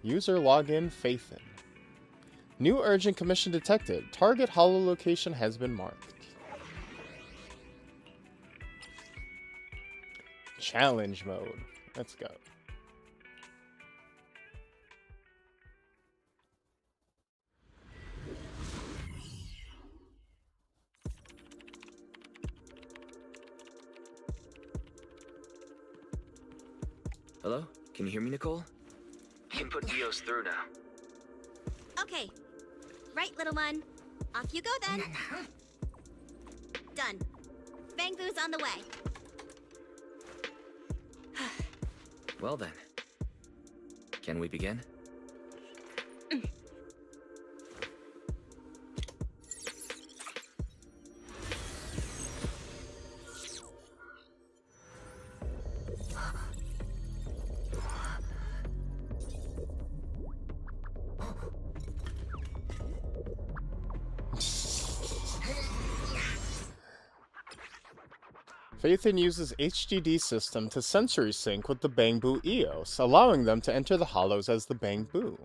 [SPEAKER 2] User login Phaethon. New urgent commission detected. Target Hollow location has been marked. Challenge mode. Let's go.
[SPEAKER 12] Hello? Can you hear me, Nicole? You can put EOS through now.
[SPEAKER 19] Okay. Right, little one. Off you go then. Done. Bang Boo's on the way.
[SPEAKER 12] Well then. Can we begin?
[SPEAKER 2] Phaethon uses HDD system to sensory sync with the Bang Boo EOS, allowing them to enter the Hollows as the Bang Boo.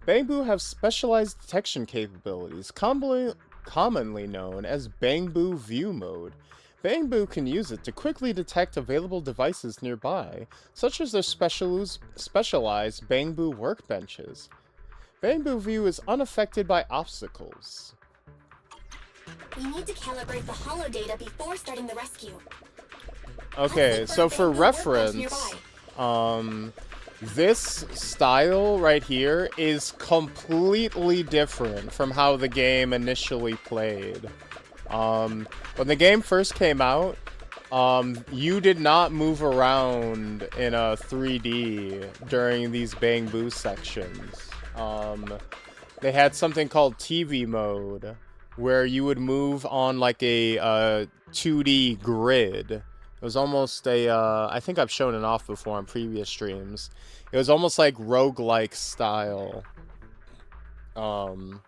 [SPEAKER 2] Bang Boo have specialized detection capabilities, commonly known as Bang Boo View Mode. Bang Boo can use it to quickly detect available devices nearby, such as their specialized Bang Boo workbenches. Bang Boo View is unaffected by obstacles.
[SPEAKER 17] We need to calibrate the hollow data before starting the rescue.
[SPEAKER 2] Okay, so for reference, This style right here is completely different from how the game initially played. When the game first came out, you did not move around in a 3D during these Bang Boo sections. They had something called TV mode, where you would move on like a 2D grid. It was almost a, I think I've shown it off before on previous streams. It was almost like roguelike style 2D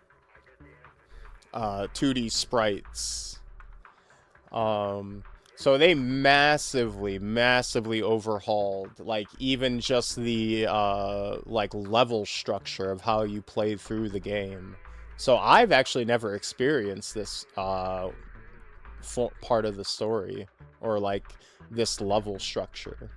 [SPEAKER 2] sprites. So they massively overhauled, like, even just the, like, level structure of how you played through the game. So I've actually never experienced this, part of the story, or, like, this level structure.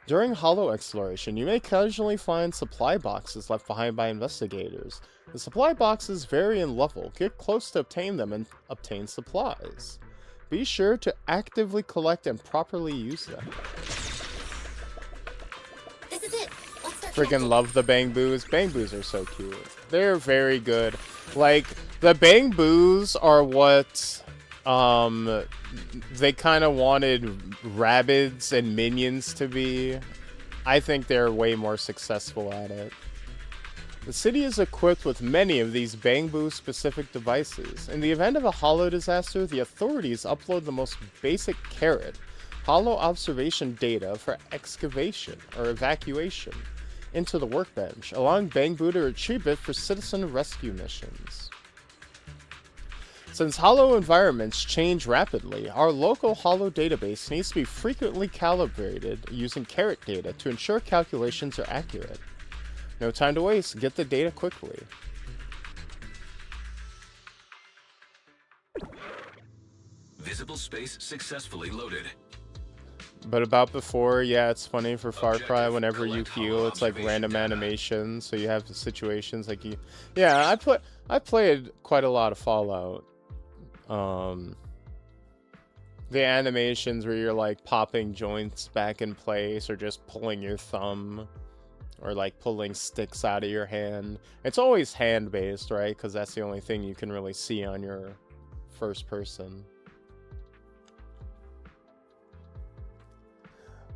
[SPEAKER 2] During Hollow exploration, you may occasionally find supply boxes left behind by investigators. The supply boxes vary in level. Get close to obtain them and obtain supplies. Be sure to actively collect and properly use them.
[SPEAKER 19] This is it. Let's start
[SPEAKER 2] Freaking love the Bang Boos. Bang Boos are so cute. They're very good. Like, the Bang Boos are what they kind of wanted Rabbids and Minions to be. I think they're way more successful at it. The city is equipped with many of these Bang Boo specific devices. In the event of a Hollow disaster, the authorities upload the most basic carrot, Hollow observation data for excavation or evacuation, into the workbench, allowing Bang Boo to retrieve it for citizen rescue missions. Since Hollow environments change rapidly, our local Hollow database needs to be frequently calibrated using carrot data to ensure calculations are accurate. No time to waste, get the data quickly.
[SPEAKER 5] Visible space successfully loaded.
[SPEAKER 2] But about before, yeah, it's funny for Far Cry, whenever you heal, it's like random animations, so you have situations like you... Yeah, I played quite a lot of Fallout. The animations where you're like popping joints back in place, or just pulling your thumb, or like pulling sticks out of your hand. It's always hand-based, right? Because that's the only thing you can really see on your first person.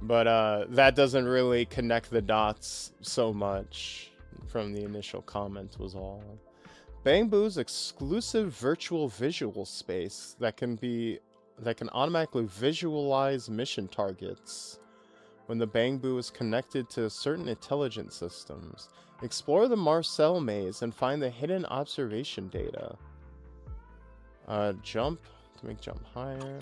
[SPEAKER 2] But that doesn't really connect the dots so much from the initial comment was all. Bang Boo's exclusive virtual visual space that can automatically visualize mission targets when the Bang Boo is connected to certain intelligence systems. Explore the Marcel maze and find the hidden observation data. Jump to make jump higher.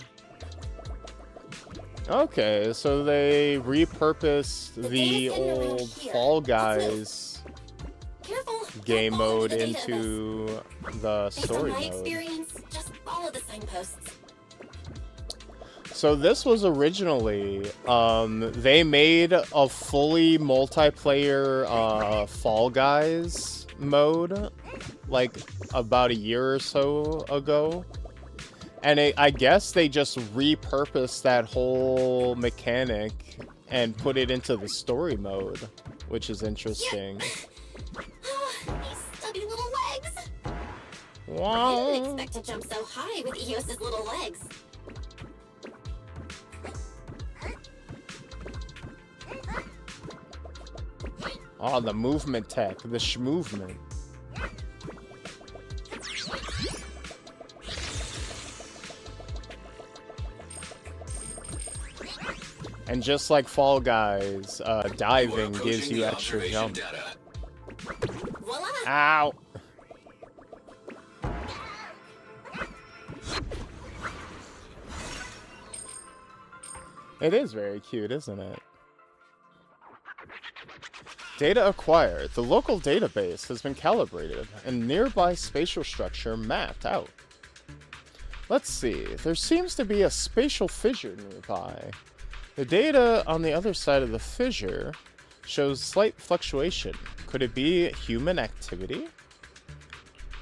[SPEAKER 2] Okay, so they repurposed the old Fall Guys game mode into the story mode.
[SPEAKER 19] Just follow the signposts.
[SPEAKER 2] So this was originally, they made a fully multiplayer Fall Guys mode, like about a year or so ago. And I guess they just repurposed that whole mechanic and put it into the story mode, which is interesting.
[SPEAKER 19] These stubby little legs.
[SPEAKER 2] Wow.
[SPEAKER 19] I didn't expect to jump so high with Eos's little legs.
[SPEAKER 2] Oh, the movement tech, the sh-movement. And just like Fall Guys, diving gives you extra jump. Ow! It is very cute, isn't it? Data acquired. The local database has been calibrated and nearby spatial structure mapped out. Let's see. There seems to be a spatial fissure nearby. The data on the other side of the fissure shows slight fluctuation. Could it be human activity?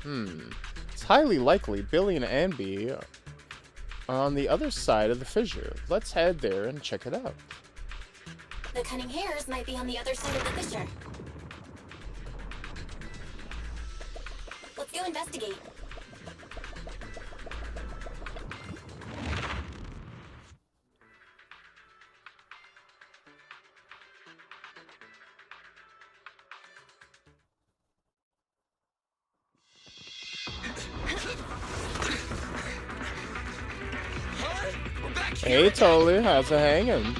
[SPEAKER 2] It's highly likely Billy and Ambi are on the other side of the fissure. Let's head there and check it out.
[SPEAKER 17] The cunning hairs might be on the other side of the fissure. Let's go investigate.
[SPEAKER 2] Hey, Tolly, how's it hanging?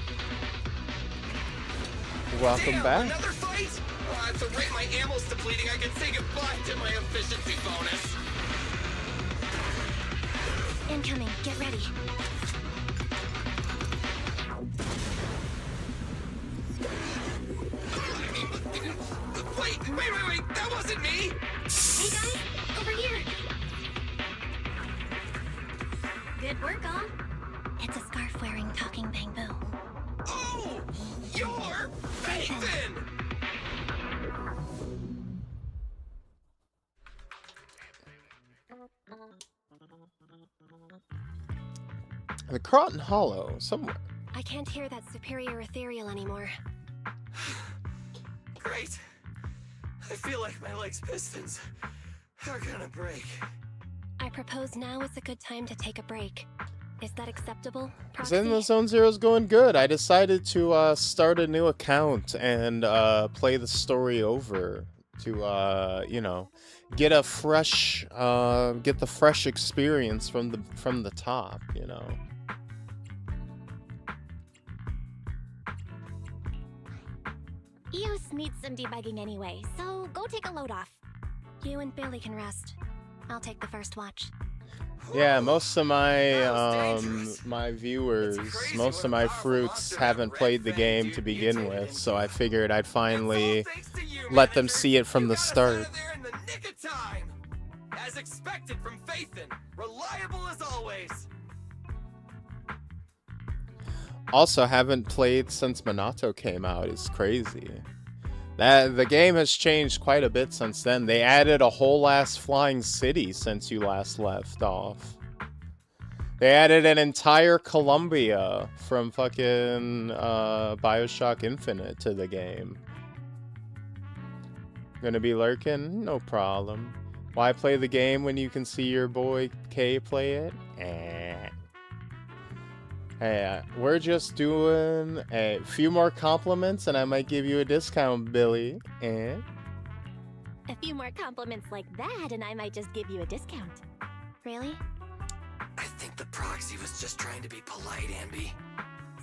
[SPEAKER 2] Welcome back.
[SPEAKER 14] Another fight? At the rate my ammo's depleting, I can say goodbye to my efficiency bonus.
[SPEAKER 17] Incoming. Get ready.
[SPEAKER 14] Wait, that wasn't me!
[SPEAKER 17] Hey guys, over here! Good work, all. It's a scarf-wearing talking bamboo.
[SPEAKER 14] Oh! You're Phaethon!
[SPEAKER 2] The Croton Hollow, somewhere.
[SPEAKER 17] I can't hear that superior ethereal anymore.
[SPEAKER 14] Great. I feel like my leg's pistons are gonna break.
[SPEAKER 17] I propose now is a good time to take a break. Is that acceptable, Proxy?
[SPEAKER 2] Zenless Zone Zero's going good. I decided to start a new account and play the story over to you know, get a fresh get the fresh experience from the top, you know.
[SPEAKER 4] EOS needs some debugging anyway, so go take a load off.
[SPEAKER 17] You and Billy can rest. I'll take the first watch.
[SPEAKER 2] Yeah, most of my my viewers, most of my fruits haven't played the game to begin with, so I figured I'd finally let them see it from the start.
[SPEAKER 14] As expected from Phaethon, reliable as always.
[SPEAKER 2] Also, haven't played since Minato came out. It's crazy. The game has changed quite a bit since then. They added a whole ass flying city since you last left off. They added an entire Columbia from fucking BioShock Infinite to the game. Gonna be lurking? No problem. Why play the game when you can see your boy K play it? Hey, we're just doing a few more compliments and I might give you a discount, Billy.
[SPEAKER 4] A few more compliments like that and I might just give you a discount.
[SPEAKER 17] Really?
[SPEAKER 14] I think the proxy was just trying to be polite, Ambi.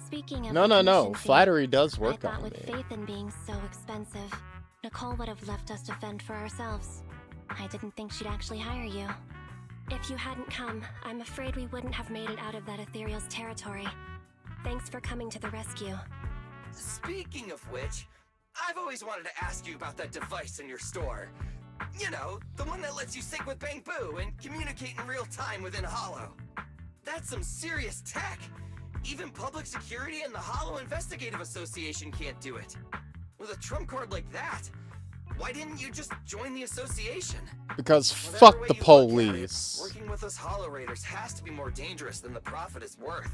[SPEAKER 17] Speaking of
[SPEAKER 2] No. Flattery does work
[SPEAKER 17] I thought
[SPEAKER 2] on
[SPEAKER 17] with
[SPEAKER 2] me.
[SPEAKER 17] Phaethon being so expensive, Nicole would have left us to fend for ourselves. I didn't think she'd actually hire you. If you hadn't come, I'm afraid we wouldn't have made it out of that ethereal's territory. Thanks for coming to the rescue.
[SPEAKER 14] Speaking of which, I've always wanted to ask you about that device in your store. You know, the one that lets you sync with Bangbu and communicate in real time within Hollow. That's some serious tech. Even public security and the Hollow Investigative Association can't do it. With a trump card like that, why didn't you just join the association?
[SPEAKER 2] Because
[SPEAKER 14] Whatever
[SPEAKER 2] fuck
[SPEAKER 14] way
[SPEAKER 2] the
[SPEAKER 14] you look at it,
[SPEAKER 2] police.
[SPEAKER 14] working with us Hollow Raiders has to be more dangerous than the profit is worth.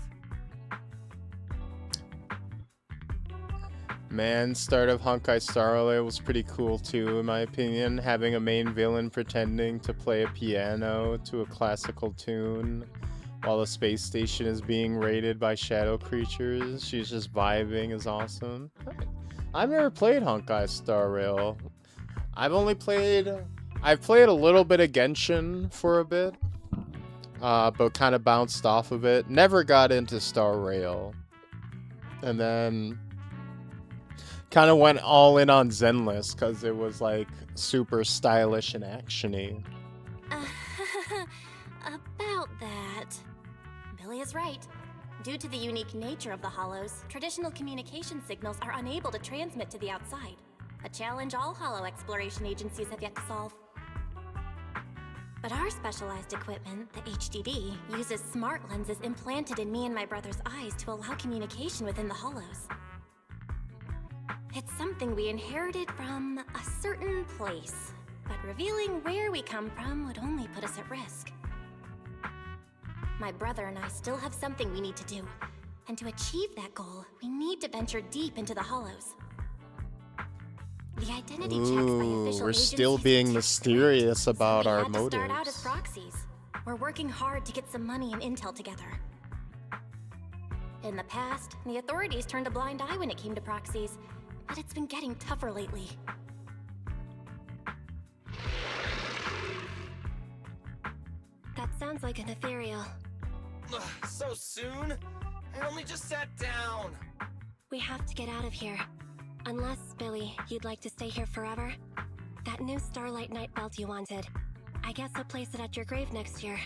[SPEAKER 2] Man, start of Honkai Star Rail was pretty cool too, in my opinion. Having a main villain pretending to play a piano to a classical tune while the space station is being raided by shadow creatures. She's just vibing is awesome. I've never played Honkai Star Rail. I've played a little bit of Genshin for a bit, but kind of bounced off of it. Never got into Star Rail. And then kind of went all in on Zenless because it was like super stylish and actiony.
[SPEAKER 17] About that.
[SPEAKER 4] Billy is right. Due to the unique nature of the Hollows, traditional communication signals are unable to transmit to the outside. A challenge all Hollow exploration agencies have yet to solve. But our specialized equipment, the HDD, uses smart lenses implanted in me and my brother's eyes to allow communication within the Hollows. It's something we inherited from a certain place, but revealing where we come from would only put us at risk. My brother and I still have something we need to do, And to achieve that goal, we need to venture deep into the hollows. The identity checks by official
[SPEAKER 2] we're
[SPEAKER 4] agencies
[SPEAKER 2] still being mysterious about
[SPEAKER 4] we
[SPEAKER 2] our
[SPEAKER 4] had to start out as
[SPEAKER 2] motives.
[SPEAKER 4] proxies. We're working hard to get some money and intel together. In the past, the authorities turned a blind eye when it came to proxies, but it's been getting tougher lately.
[SPEAKER 17] That sounds like an ethereal.
[SPEAKER 14] So soon? I only just sat down.
[SPEAKER 17] We have to get out of here. Unless, Billy, you'd like to stay here forever? That new Starlight Night belt you wanted. I guess I'll place it at your grave next year.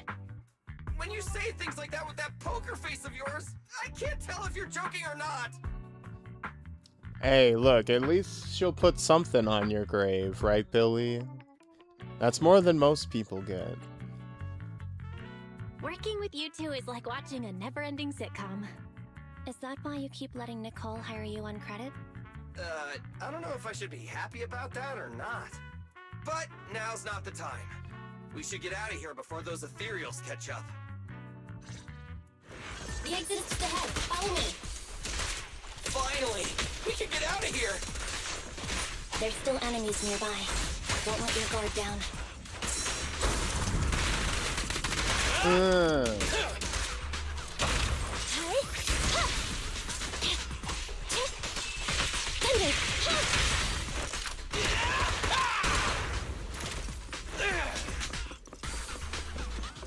[SPEAKER 14] When you say things like that with that poker face of yours, I can't tell if you're joking or not.
[SPEAKER 2] Hey, look, at least she'll put something on your grave, right, Billy? That's more than most people get.
[SPEAKER 10] Working with you two is like watching a never-ending sitcom.
[SPEAKER 17] Is that why you keep letting Nicole hire you on credit?
[SPEAKER 14] I don't know if I should be happy about that or not. But now's not the time. We should get out of here before those ethereals catch up.
[SPEAKER 4] The exit is to the head. Follow me.
[SPEAKER 14] Finally! We can get out of here!
[SPEAKER 4] There's still enemies nearby. Don't let your guard down.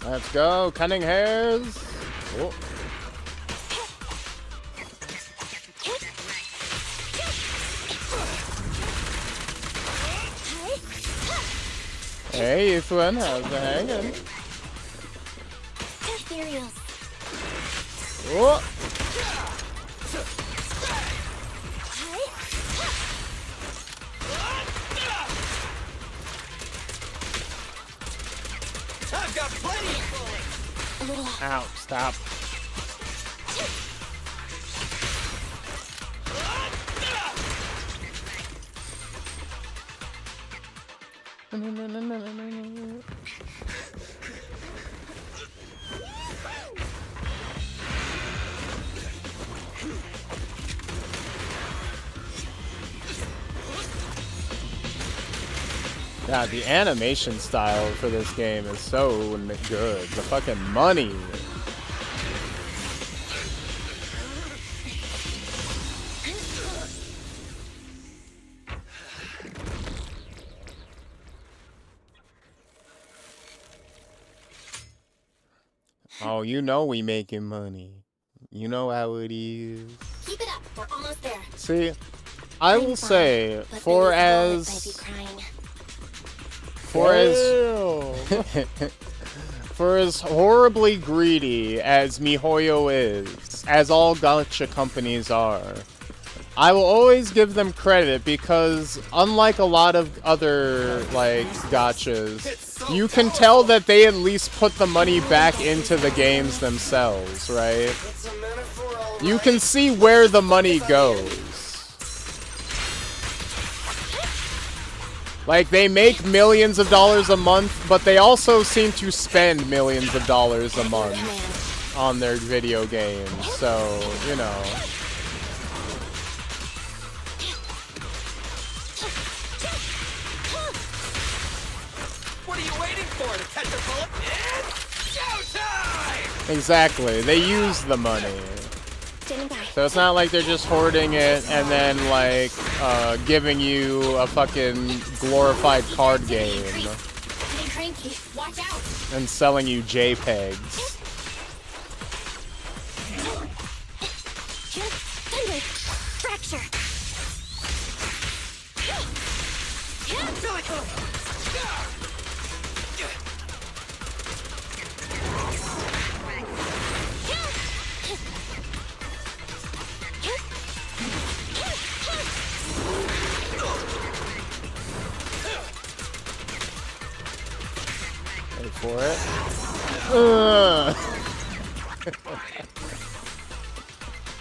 [SPEAKER 2] Let's go, cunning hairs. Oh. Hey, Ethan, how's it hanging?
[SPEAKER 4] Ethereals.
[SPEAKER 2] Oh.
[SPEAKER 14] I've got plenty of bullets!
[SPEAKER 4] A little off.
[SPEAKER 2] Ow, stop. God, the animation style for this game is so good. The fucking money. Oh, you know we making money. You know how it is.
[SPEAKER 4] Keep it up. We're almost there.
[SPEAKER 2] See, I will say, for as for as horribly greedy as MiHoYo is, as all gacha companies are, I will always give them credit because unlike a lot of other like gachas, you can tell that they at least put the money back into the games themselves, right? You can see where the money goes. Like, they make millions of dollars a month, but they also seem to spend millions of dollars a month on their video games, so, you know.
[SPEAKER 14] What are you waiting for? To catch a bullet? It's showtime!
[SPEAKER 2] Exactly, they use the money. So it's not like they're just hoarding it and then, like, giving you a fucking glorified card game
[SPEAKER 4] Getting cranky. Watch out.
[SPEAKER 2] and selling you JPEGs.
[SPEAKER 4] Thunder. Fracture.
[SPEAKER 2] Wait for it.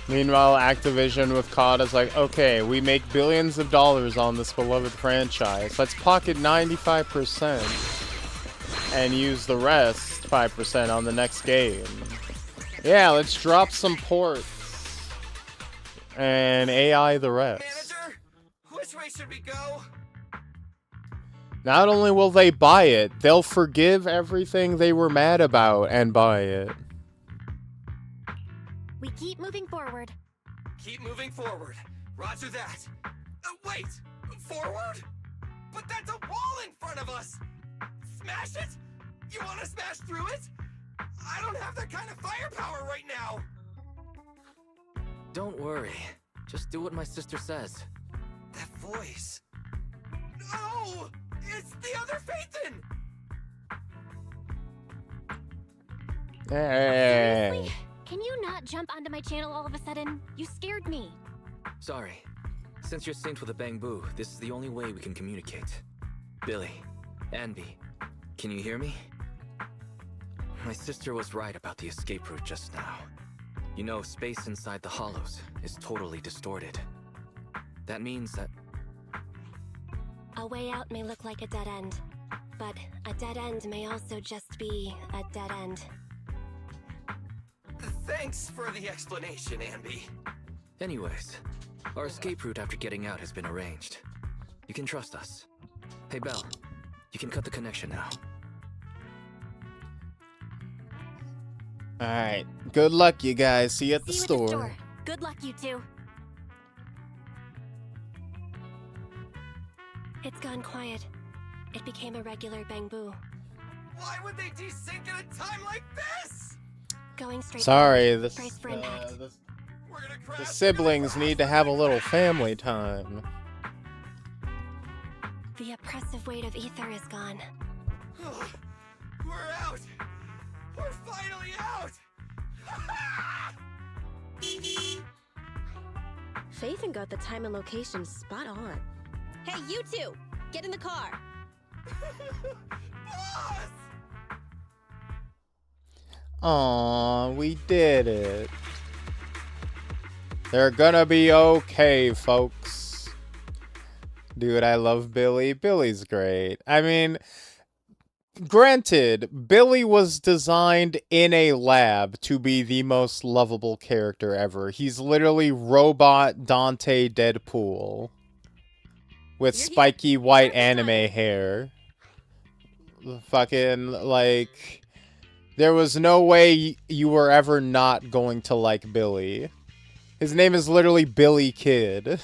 [SPEAKER 2] Meanwhile, Activision with COD is like, okay, we make billions of dollars on this beloved franchise. Let's pocket 95% and use the rest, 5%, on the next game. Yeah, let's drop some ports. and AI the rest.
[SPEAKER 14] Manager, which way should we go?
[SPEAKER 2] Not only will they buy it, they'll forgive everything they were mad about and buy it.
[SPEAKER 4] We keep moving forward.
[SPEAKER 14] Keep moving forward. Roger that. Wait! Forward? But that's a wall in front of us! Smash it? You want to smash through it? I don't have that kind of firepower right now!
[SPEAKER 12] Don't worry. Just do what my sister says.
[SPEAKER 14] That voice... No! It's the other Phaethon!
[SPEAKER 2] Hey.
[SPEAKER 4] Seriously? Can you not jump onto my channel all of a sudden? You scared me.
[SPEAKER 12] Sorry. Since you're synced with a Bangbu, this is the only way we can communicate. Billy, Anby, can you hear me? My sister was right about the escape route just now. You know, space inside the hollows is totally distorted. That means that...
[SPEAKER 17] A way out may look like a dead end, but a dead end may also just be a dead end.
[SPEAKER 14] Thanks for the explanation, Anby.
[SPEAKER 12] Anyways, our escape route after getting out has been arranged. You can trust us. Hey, Belle, you can cut the connection now.
[SPEAKER 2] Alright, good luck, you guys. See you at the store.
[SPEAKER 4] Good luck, you two.
[SPEAKER 17] It's gone quiet. It became a regular Bangbu.
[SPEAKER 14] Why would they desync at a time like this?
[SPEAKER 17] Going straight.
[SPEAKER 2] Sorry,
[SPEAKER 17] Brace for impact.
[SPEAKER 2] The siblings need to have a little family time.
[SPEAKER 17] The oppressive weight of ether is gone.
[SPEAKER 14] We're out! We're finally out!
[SPEAKER 15] Phaethon got the time and location spot on.
[SPEAKER 19] Hey, you two! Get in the car!
[SPEAKER 2] Aw, we did it. They're gonna be okay, folks. Dude, I love Billy. Billy's great. I mean, granted, Billy was designed in a lab to be the most lovable character ever. He's literally robot Dante Deadpool with spiky white anime hair. Fucking, like, there was no way you were ever not going to like Billy. His name is literally Billy Kid.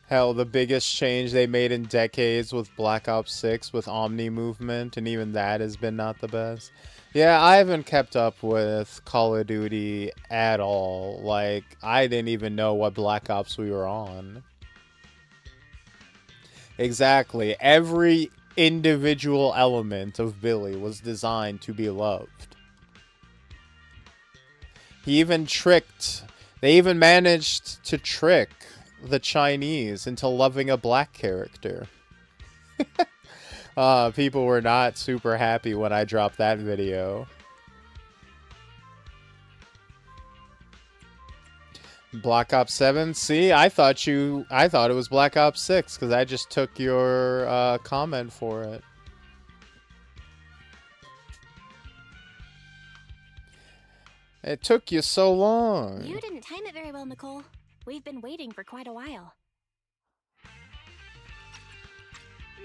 [SPEAKER 2] Hell, the biggest change they made in decades with Black Ops 6 with Omni movement, and even that has been not the best. Yeah, I haven't kept up with Call of Duty at all. Like, I didn't even know what Black Ops we were on. Exactly. Every individual element of Billy was designed to be loved. He even they even managed to trick the Chinese into loving a black character. People were not super happy when I dropped that video. Black Ops 7? See, I thought it was Black Ops 6 because I just took your comment for it. It took you so long.
[SPEAKER 4] You didn't time it very well, Nicole. We've been waiting for quite a while.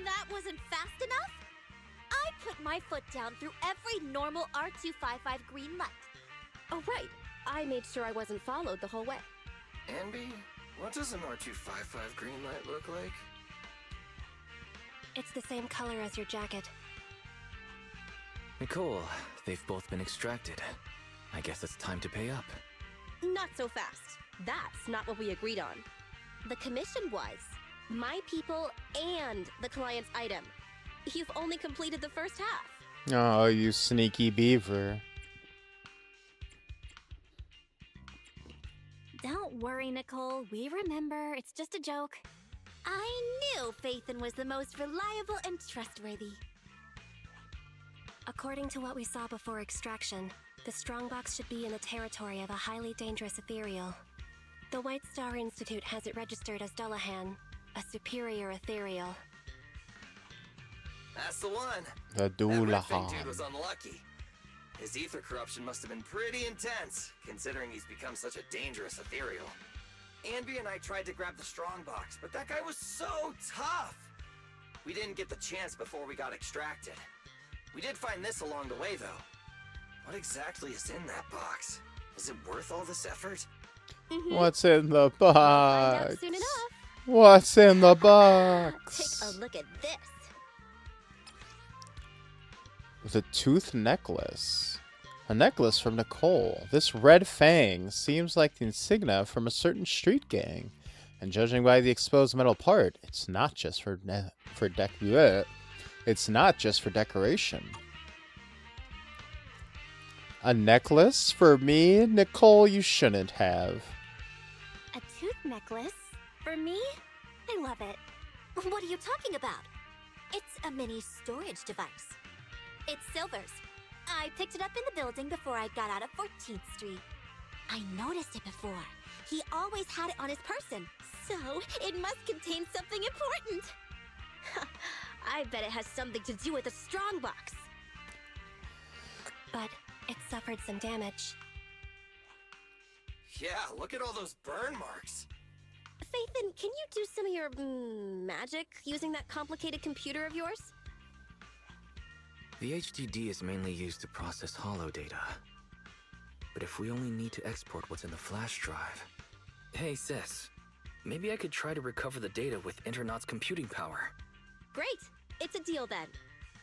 [SPEAKER 19] That wasn't fast enough? I put my foot down through every normal R255 green light.
[SPEAKER 15] Oh, right. I made sure I wasn't followed the whole way.
[SPEAKER 14] Anby, what does an R255 green light look like?
[SPEAKER 17] It's the same color as your jacket.
[SPEAKER 12] Nicole, they've both been extracted. I guess it's time to pay up.
[SPEAKER 15] Not so fast. That's not what we agreed on. The commission was my people and the client's item. You've only completed the first half.
[SPEAKER 2] Oh, you sneaky beaver.
[SPEAKER 4] Don't worry, Nicole. We remember. It's just a joke.
[SPEAKER 19] I knew Phaethon was the most reliable and trustworthy.
[SPEAKER 17] According to what we saw before extraction, the strongbox should be in the territory of a highly dangerous ethereal. The White Star Institute has it registered as Dullahan, a superior ethereal.
[SPEAKER 14] That's the one.
[SPEAKER 2] The
[SPEAKER 14] That red fang
[SPEAKER 2] Dullahan.
[SPEAKER 14] dude was unlucky. His ether corruption must have been pretty intense, considering he's become such a dangerous ethereal. Anby and I tried to grab the strongbox, but that guy was so tough! We didn't get the chance before we got extracted. We did find this along the way, though. What exactly is in that box? Is it worth all this effort?
[SPEAKER 1] What's in the box?
[SPEAKER 15] Find out soon enough.
[SPEAKER 1] What's in the box?
[SPEAKER 15] Take a look at this.
[SPEAKER 1] The tooth necklace. A necklace from Nicole. This red fang seems like the insignia from a certain street gang. And judging by the exposed metal part, it's not just for decoration. A necklace for me? Nicole, you shouldn't have.
[SPEAKER 4] A tooth necklace? For me? I love it.
[SPEAKER 19] What are you talking about? It's a mini storage device.
[SPEAKER 4] It's Silver's. I picked it up in the building before I got out of 14th Street.
[SPEAKER 19] I noticed it before. He always had it on his person, so it must contain something important.
[SPEAKER 15] I bet it has something to do with the strongbox.
[SPEAKER 4] But it suffered some damage.
[SPEAKER 14] Yeah, look at all those burn marks.
[SPEAKER 15] Faithin, can you do some of your magic using that complicated computer of yours?
[SPEAKER 12] The HDD is mainly used to process holo data. But if we only need to export what's in the flash drive... Hey, sis. Maybe I could try to recover the data with Internaut's computing power.
[SPEAKER 15] Great! It's a deal then.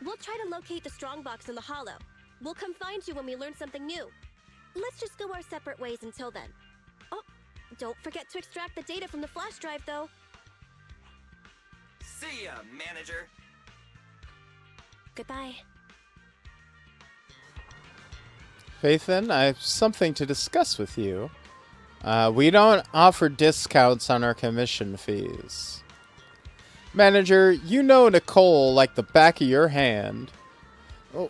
[SPEAKER 15] We'll try to locate the strongbox in the holo. We'll come find you when we learn something new. Let's just go our separate ways until then. Oh, don't forget to extract the data from the flash drive, though.
[SPEAKER 14] See ya, manager.
[SPEAKER 4] Goodbye.
[SPEAKER 1] Faithin, I have something to discuss with you. We don't offer discounts on our commission fees. Manager, you know Nicole like the back of your hand.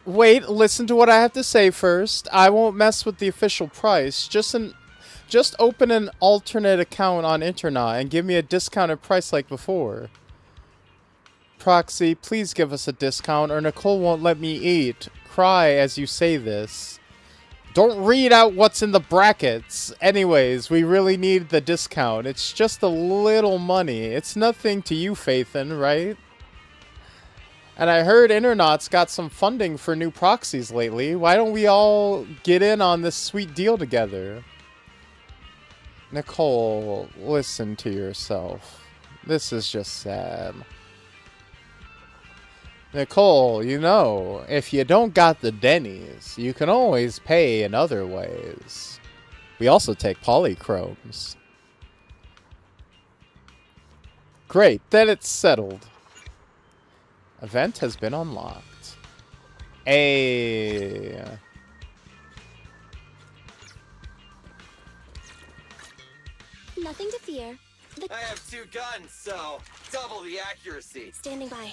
[SPEAKER 1] Wait, listen to what I have to say first. I won't mess with the official price. Just open an alternate account on Internaut and give me a discounted price like before. Proxy, please give us a discount or Nicole won't let me eat. Cry as you say this. Don't read out what's in the brackets. Anyways, we really need the discount. It's just a little money. It's nothing to you, Faithin, right? And I heard Internaut's got some funding for new proxies lately. Why don't we all get in on this sweet deal together? Nicole, listen to yourself. This is just sad. Nicole, you know, if you don't got the Denny's, you can always pay in other ways. We also take polychromes. Great, then it's settled. Event has been unlocked.
[SPEAKER 4] Nothing to fear.
[SPEAKER 14] I have 2 guns, so double the accuracy.
[SPEAKER 4] Standing by.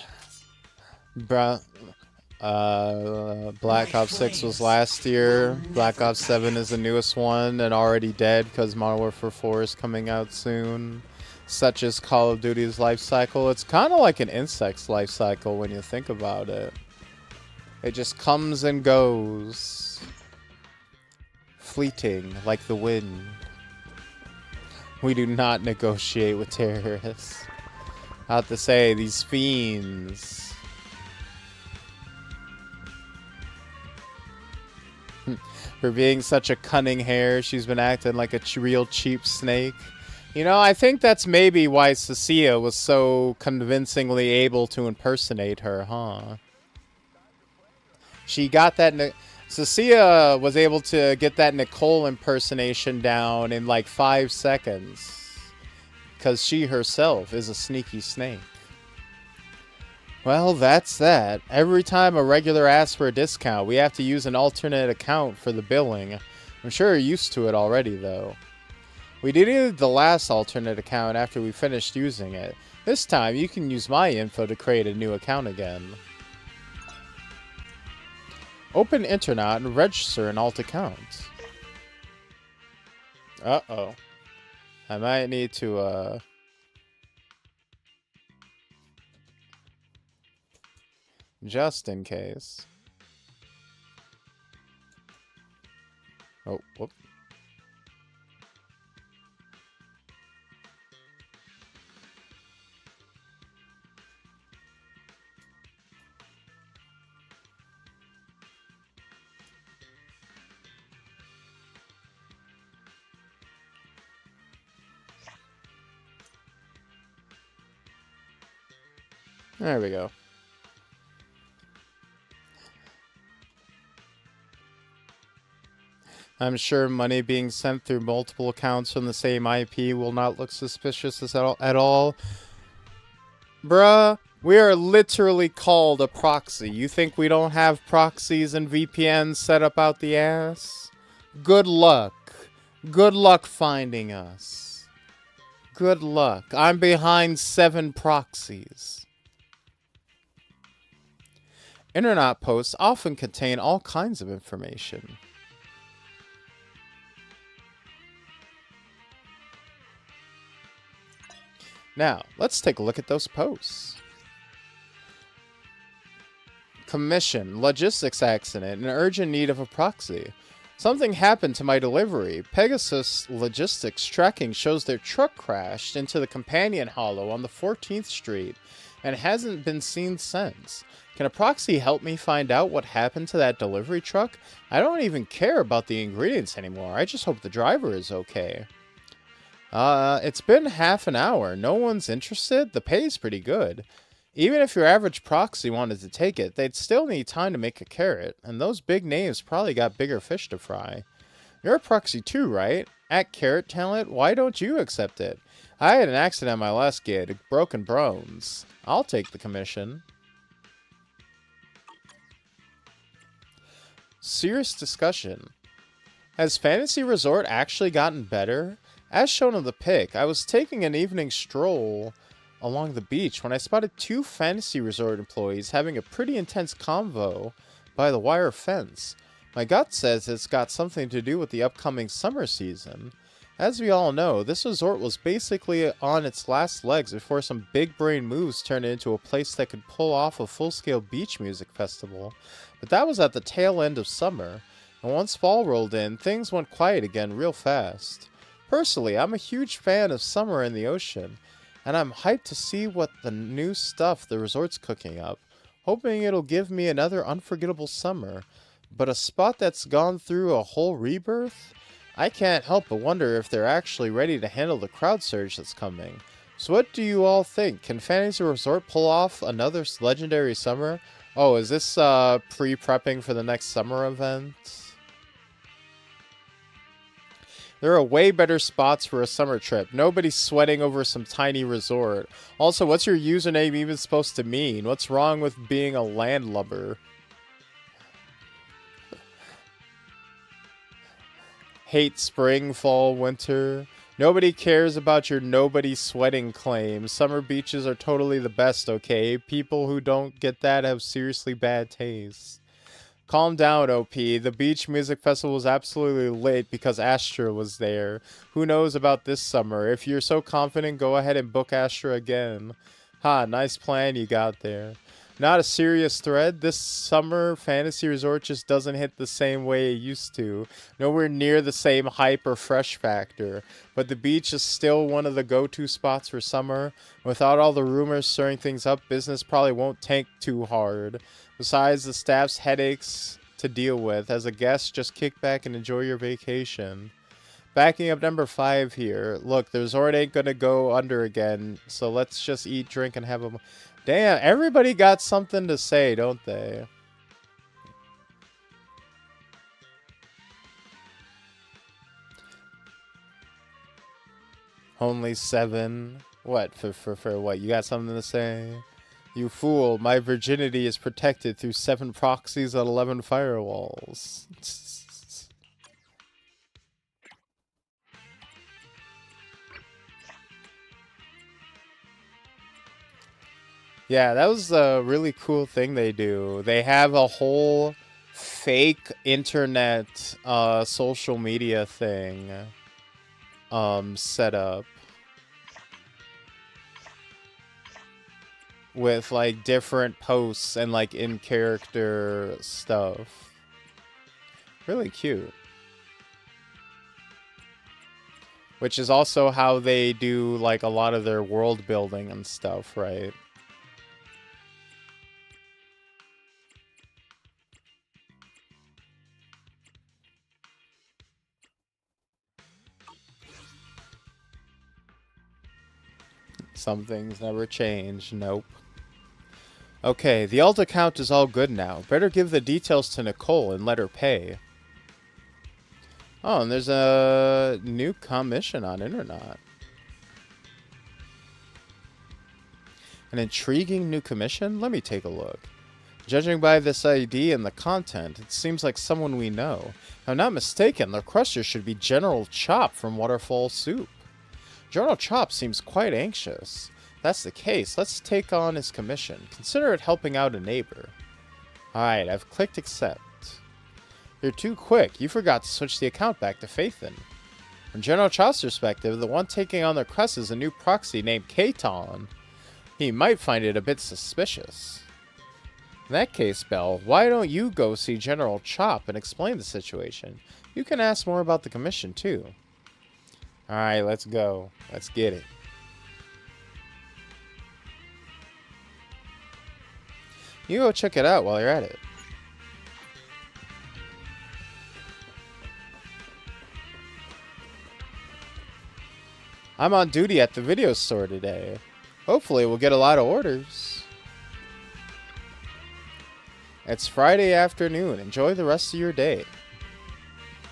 [SPEAKER 1] Black Ops 6 was last year. Black Ops 7 is the newest one and already dead because Modern Warfare 4 is coming out soon. Such as Call of Duty's life cycle. It's kind of like an insect's life cycle when you think about it. It just comes and goes. Fleeting like the wind. We do not negotiate with terrorists. I have to say, these fiends. For being such a cunning hare, she's been acting like a real cheap snake. You know, I think that's maybe why Cecilia was so convincingly able to impersonate her, huh? She got that... Cecilia was able to get that Nicole impersonation down in like 5 seconds. Because she herself is a sneaky snake. Well, that's that. Every time a regular asks for a discount, we have to use an alternate account for the billing. I'm sure you're used to it already, though. We deleted the last alternate account after we finished using it. This time, you can use my info to create a new account again. Open Internaut and register an alt account. Uh-oh. I might need to, just in case. Oh, whoop. There we go. I'm sure money being sent through multiple accounts from the same IP will not look suspicious at all. Bruh, we are literally called a proxy. You think we don't have proxies and VPNs set up out the ass? Good luck. Good luck finding us. Good luck. I'm behind 7 proxies. Internet posts often contain all kinds of information. Now, let's take a look at those posts. Commission, logistics accident, and urgent need of a proxy. Something happened to my delivery. Pegasus Logistics tracking shows their truck crashed into the companion hollow on the 14th Street and hasn't been seen since. Can a proxy help me find out what happened to that delivery truck? I don't even care about the ingredients anymore. I just hope the driver is okay. It's been half an hour. No one's interested? The pay's pretty good. Even if your average proxy wanted to take it, they'd still need time to make a carrot, and those big names probably got bigger fish to fry. You're a proxy too, right? At Carrot Talent, why don't you accept it? I had an accident at my last gig, broken bones. I'll take the commission. Serious discussion. Has Fantasy Resort actually gotten better? As shown in the pic, I was taking an evening stroll along the beach when I spotted 2 Fantasy Resort employees having a pretty intense convo by the wire fence. My gut says it's got something to do with the upcoming summer season. As we all know, this resort was basically on its last legs before some big brain moves turned it into a place that could pull off a full-scale beach music festival. But that was at the tail end of summer, and once fall rolled in, things went quiet again real fast. Personally, I'm a huge fan of summer in the ocean, and I'm hyped to see what the new stuff the resort's cooking up, hoping it'll give me another unforgettable summer. But a spot that's gone through a whole rebirth? I can't help but wonder if they're actually ready to handle the crowd surge that's coming. So what do you all think? Can Fantasy Resort pull off another legendary summer? Oh, is this pre-prepping for the next summer event? There are way better spots for a summer trip. Nobody's sweating over some tiny resort. Also, what's your username even supposed to mean? What's wrong with being a landlubber? Hate spring, fall, winter. Nobody cares about your nobody sweating claim. Summer beaches are totally the best, okay? People who don't get that have seriously bad taste. Calm down, OP. The Beach Music Festival was absolutely lit because Astra was there. Who knows about this summer? If you're so confident, go ahead and book Astra again. Ha, nice plan you got there. Not a serious thread. This summer, Fantasy Resort just doesn't hit the same way it used to. Nowhere near the same hype or fresh factor. But the beach is still one of the go-to spots for summer. Without all the rumors stirring things up, business probably won't tank too hard. Besides the staff's headaches to deal with, as a guest, just kick back and enjoy your vacation. Backing up number 5 here. Look, the resort ain't gonna go under again, so let's just eat, drink, and have a... Damn, everybody got something to say, don't they? Only 7? What, for what? You got something to say? You fool, my virginity is protected through 7 proxies and 11 firewalls. Yeah, that was a really cool thing they do. They have a whole fake internet social media thing set up. With like different posts and like in character stuff. Really cute.
[SPEAKER 2] Which is also how they do, like, a lot of their world building and stuff, right? Some things never change. Nope. Okay, the alt account is all good now. Better give the details to Nicole and let her pay. Oh, and there's a new commission on Internet. An intriguing new commission? Let me take a look. Judging by this ID and the content, it seems like someone we know. If I'm not mistaken, the requester should be General Chop from Waterfall Soup. General Chop seems quite anxious. If that's the case, let's take on his commission. Consider it helping out a neighbor. Alright, I've clicked accept. You're too quick. You forgot to switch the account back to Phaethon. From General Chop's perspective, the one taking on the quest is a new proxy named Katon. He might find it a bit suspicious. In that case, Belle, why don't you go see General Chop and explain the situation? You can ask more about the commission, too. Alright, let's go. Let's get it. You go check it out while you're at it. I'm on duty at the video store today. Hopefully we'll get a lot of orders. It's Friday afternoon. Enjoy the rest of your day.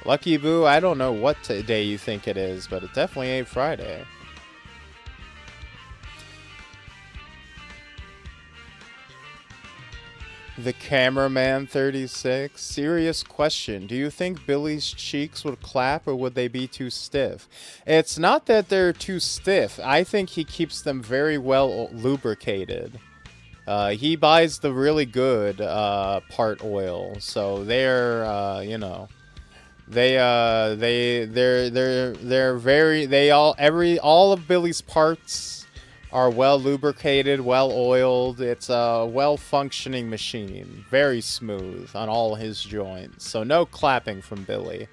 [SPEAKER 2] Lucky Boo, I don't know what day you think it is, but it definitely ain't Friday. The Cameraman 36. Serious question. Do you think Billy's cheeks would clap or would they be too stiff? It's not that they're too stiff. I think he keeps them very well lubricated. He buys the really good part oil, so they're you know, they're very all of Billy's parts are well lubricated, well oiled. It's a well functioning machine, very smooth on all his joints. So no clapping from Billy.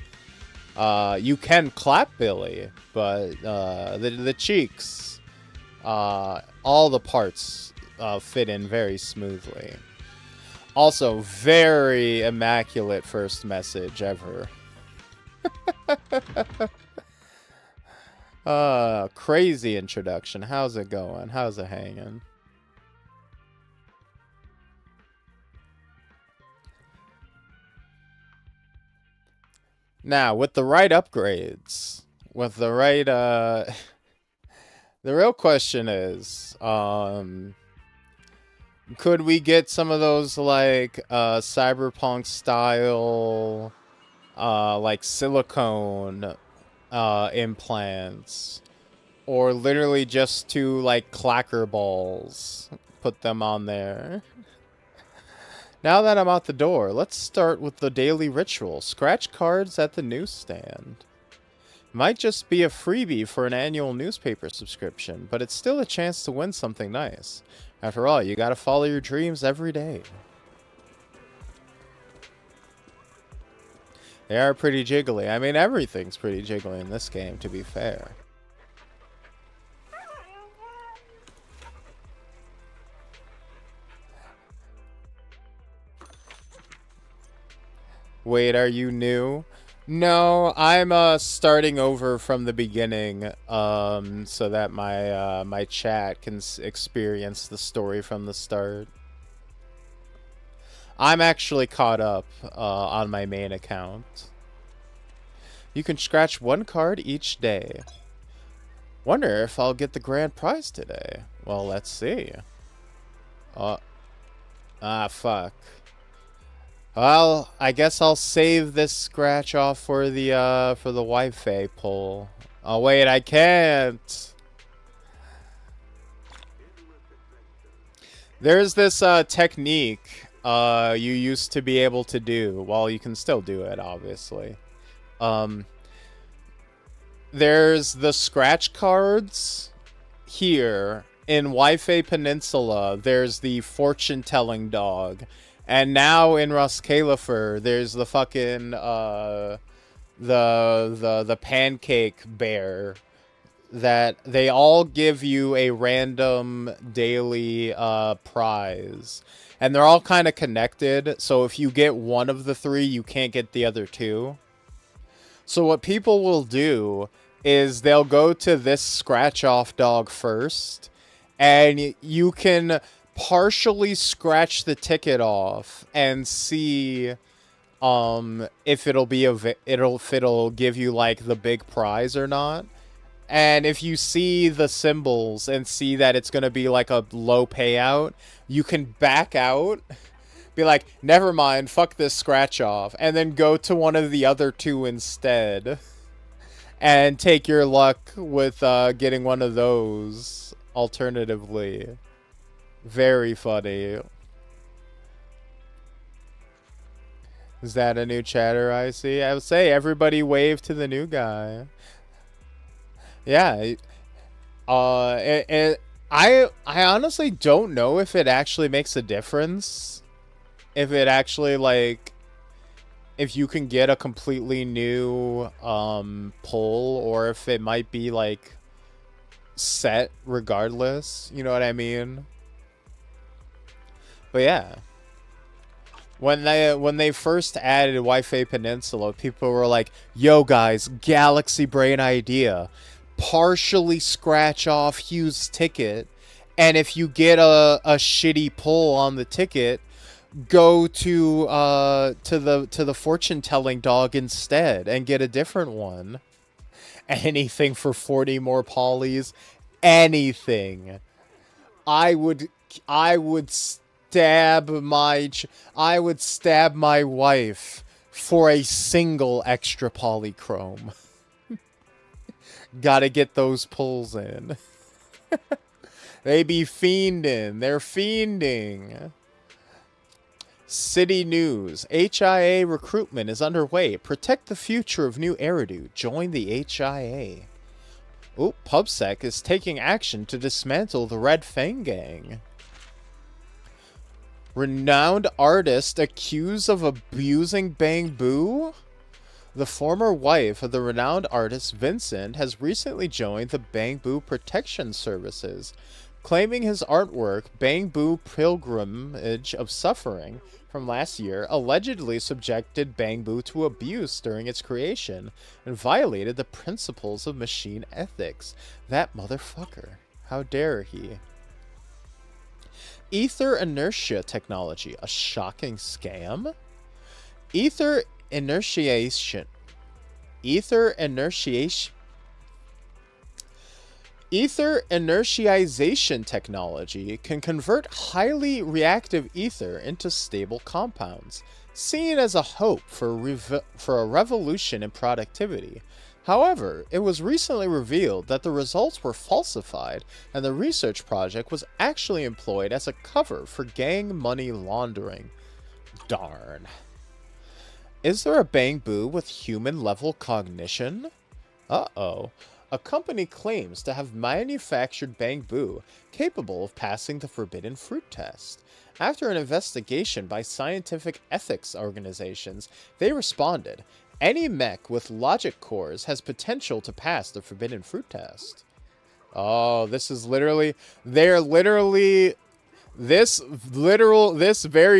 [SPEAKER 2] You can clap Billy, but the cheeks, all the parts fit in very smoothly. Also, very immaculate first message ever. Crazy introduction. How's it going? How's it hanging? Now, with the right upgrades, with the right, the real question is, could we get some of those, like, cyberpunk style, like, silicone, implants, or literally just two, like, clacker balls, put them on there. Now that I'm out the door, let's start with the daily ritual. Scratch cards at the newsstand. Might just be a freebie for an annual newspaper subscription, but it's still a chance to win something nice. After all, you gotta follow your dreams every day. They are pretty jiggly. I mean, everything's pretty jiggly in this game, to be fair. Wait, are you new? No, I'm starting over from the beginning, so that my my chat can experience the story from the start. I'm actually caught up on my main account. You can scratch one card each day. Wonder if I'll get the grand prize today. Well, let's see. Fuck. Well, I guess I'll save this scratch off for the Wi-Fi poll. Oh wait, I can't. There's this technique you used to be able to do. Well, you can still do it, obviously. There's the scratch cards here in Wi-Fi Peninsula. There's the fortune-telling dog. And now in Roskalifer, there's the fucking the pancake bear that they all give you a random daily prize. And they're all kind of connected, so if you get one of the three, you can't get the other two. So what people will do is they'll go to this scratch-off dog first, and you can partially scratch the ticket off and see if it'll give you like the big prize or not. And if you see the symbols and see that it's going to be like a low payout, you can back out, be like, never mind, fuck this scratch off, and then go to one of the other two instead and take your luck with getting one of those alternatively. Very funny. Is that a new chatter I see? I would say everybody wave to the new guy. Yeah. I honestly don't know if it actually makes a difference. If it actually, like, if you can get a completely new pull, or if it might be, like, set regardless. You know what I mean? But yeah. When they first added Wi-Fi Peninsula, people were like, yo guys, galaxy brain idea. Partially scratch off Hugh's ticket, and if you get a shitty pull on the ticket, go to the fortune telling dog instead and get a different one. Anything for 40 more polys, anything. I would stab my wife for a single extra polychrome. Gotta get those pulls in. They be fiending. They're fiending. City News. HIA recruitment is underway. Protect the future of New Eridu. Join the HIA. Oh, PubSec is taking action to dismantle the Red Fang Gang. Renowned artist accused of abusing Bang Boo? The former wife of the renowned artist Vincent has recently joined the Bang Boo Protection Services, claiming his artwork, Bang Boo Pilgrimage of Suffering, from last year, allegedly subjected Bang Boo to abuse during its creation and violated the principles of machine ethics. That motherfucker. How dare he? Ether inertia technology, a shocking scam? Ether inertiation technology can convert highly reactive ether into stable compounds, seen as a hope for a revolution in productivity. However, it was recently revealed that the results were falsified, and the research project was actually employed as a cover for gang money laundering. Darn. Is there a Bang Boo with human-level cognition? Uh-oh. A company claims to have manufactured Bang Boo capable of passing the forbidden fruit test. After an investigation by scientific ethics organizations, they responded, any mech with logic cores has potential to pass the forbidden fruit test. Oh, this very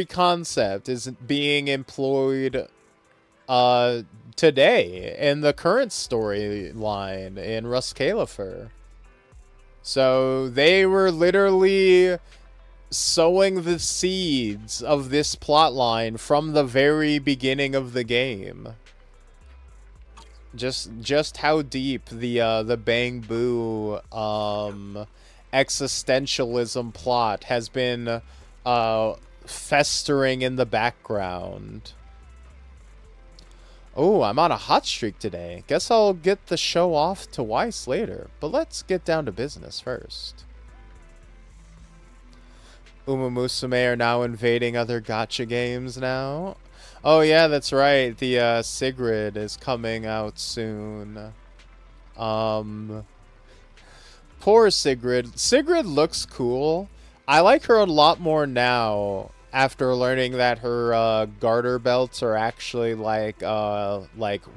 [SPEAKER 2] concept is being employed today in the current storyline in Ruskalifer. So they were literally sowing the seeds of this plotline from the very beginning of the game. Just how deep the Bang Boo existentialism plot has been festering in the background. Oh, I'm on a hot streak today. Guess I'll get the show off to Weiss later, but let's get down to business first. Uma Musume are now invading other gacha games now. Oh yeah, that's right. The Sigrid is coming out soon. Poor Sigrid. Sigrid looks cool. I like her a lot more now after learning that her garter belts are actually like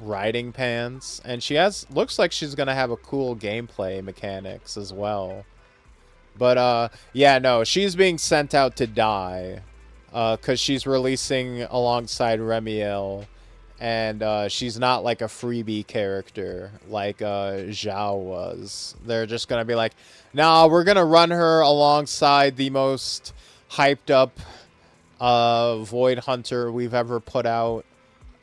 [SPEAKER 2] riding pants, and looks like she's gonna have a cool gameplay mechanics as well. But yeah, no, she's being sent out to die, because she's releasing alongside Remiel, and she's not like a freebie character like Zhao was. They're just gonna be like, nah, we're gonna run her alongside the most hyped up Void Hunter we've ever put out,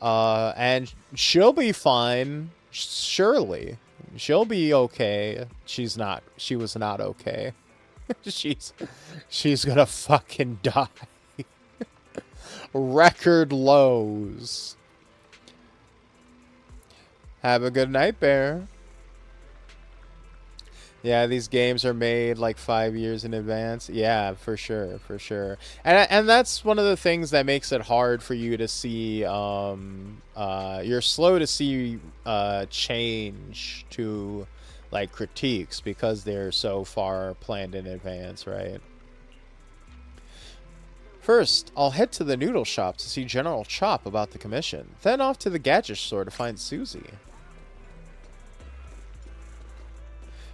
[SPEAKER 2] and she'll be fine, surely. She'll be okay. She was not okay. she's gonna fucking die. Record lows. Have a good night, Bear. Yeah, these games are made like 5 years in advance. Yeah, for sure, for sure. And that's one of the things that makes it hard for you to see. You're slow to see change to like critiques because they're so far planned in advance, right? First, I'll head to the noodle shop to see General Chop about the commission. Then off to the gadget store to find Susie.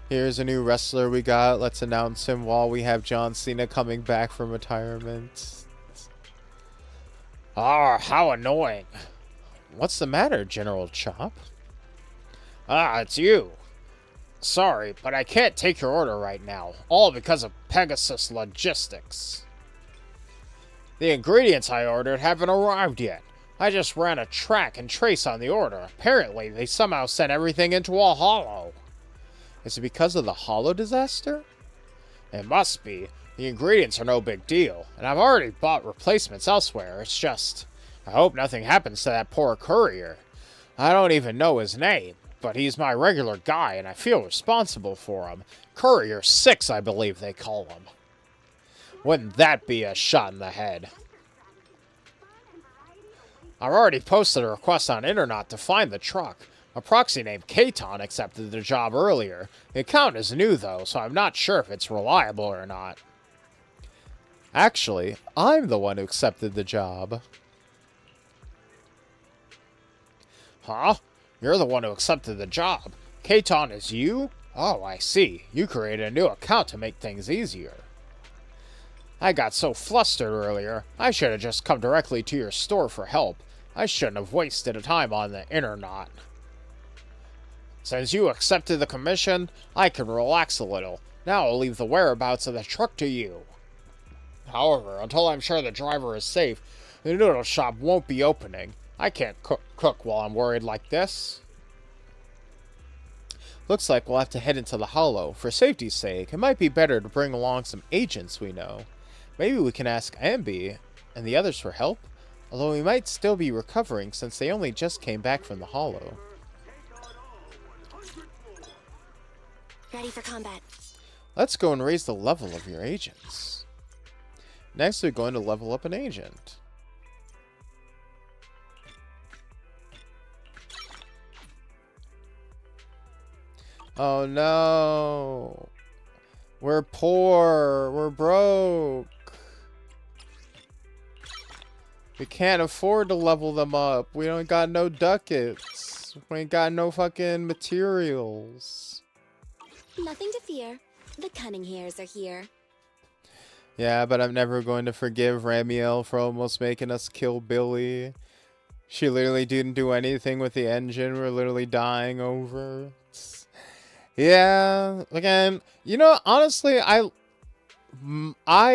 [SPEAKER 2] Here's a new wrestler we got. Let's announce him while we have John Cena coming back from retirement. Ah, how annoying. What's the matter, General Chop? Ah, it's you. Sorry, but I can't take your order right now. All because of Pegasus Logistics. The ingredients I ordered haven't arrived yet. I just ran a track and trace on the order. Apparently, they somehow sent everything into a hollow. Is it because of the hollow disaster? It must be. The ingredients are no big deal, and I've already bought replacements elsewhere. It's just, I hope nothing happens to that poor courier. I don't even know his name, but he's my regular guy, and I feel responsible for him. Courier 6, I believe they call him. Wouldn't that be a shot in the head? I've already posted a request on Internet to find the truck. A proxy named Katon accepted the job earlier. The account is new, though, so I'm not sure if it's reliable or not. Actually, I'm the one who accepted the job. Huh? You're the one who accepted the job. Katon is you? Oh, I see. You created a new account to make things easier. I got so flustered earlier, I should have just come directly to your store for help. I shouldn't have wasted time on the Internet. Since you accepted the commission, I can relax a little. Now I'll leave the whereabouts of the truck to you. However, until I'm sure the driver is safe, the noodle shop won't be opening. I can't cook while I'm worried like this. Looks like we'll have to head into the hollow. For safety's sake, it might be better to bring along some agents we know. Maybe we can ask Ambi and the others for help, although we might still be recovering since they only just came back from the hollow.
[SPEAKER 17] Ready for combat.
[SPEAKER 2] Let's go and raise the level of your agents. Next, we're going to level up an agent. Oh no! We're poor! We're broke! We can't afford to level them up. We don't got no ducats. We ain't got no fucking materials.
[SPEAKER 19] Nothing to fear. The cunning hairs are here.
[SPEAKER 2] Yeah, but I'm never going to forgive Ramiel for almost making us kill Billy. She literally didn't do anything with the engine. We're literally dying over. Yeah, again, you know, honestly, I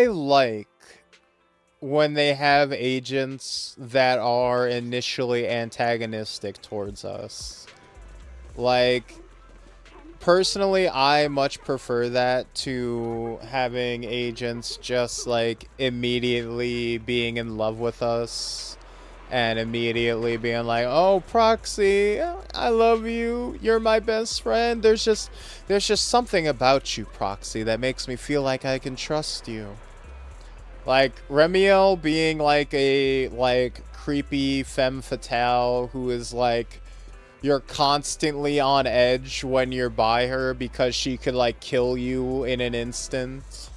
[SPEAKER 2] like when they have agents that are initially antagonistic towards us. Like, personally, I much prefer that to having agents just, like, immediately being in love with us and immediately being like, oh, Proxy, I love you, you're my best friend. There's just something about you, Proxy, that makes me feel like I can trust you. Like, Remiel being, like, a, like, creepy femme fatale who is, like, you're constantly on edge when you're by her because she could, like, kill you in an instant.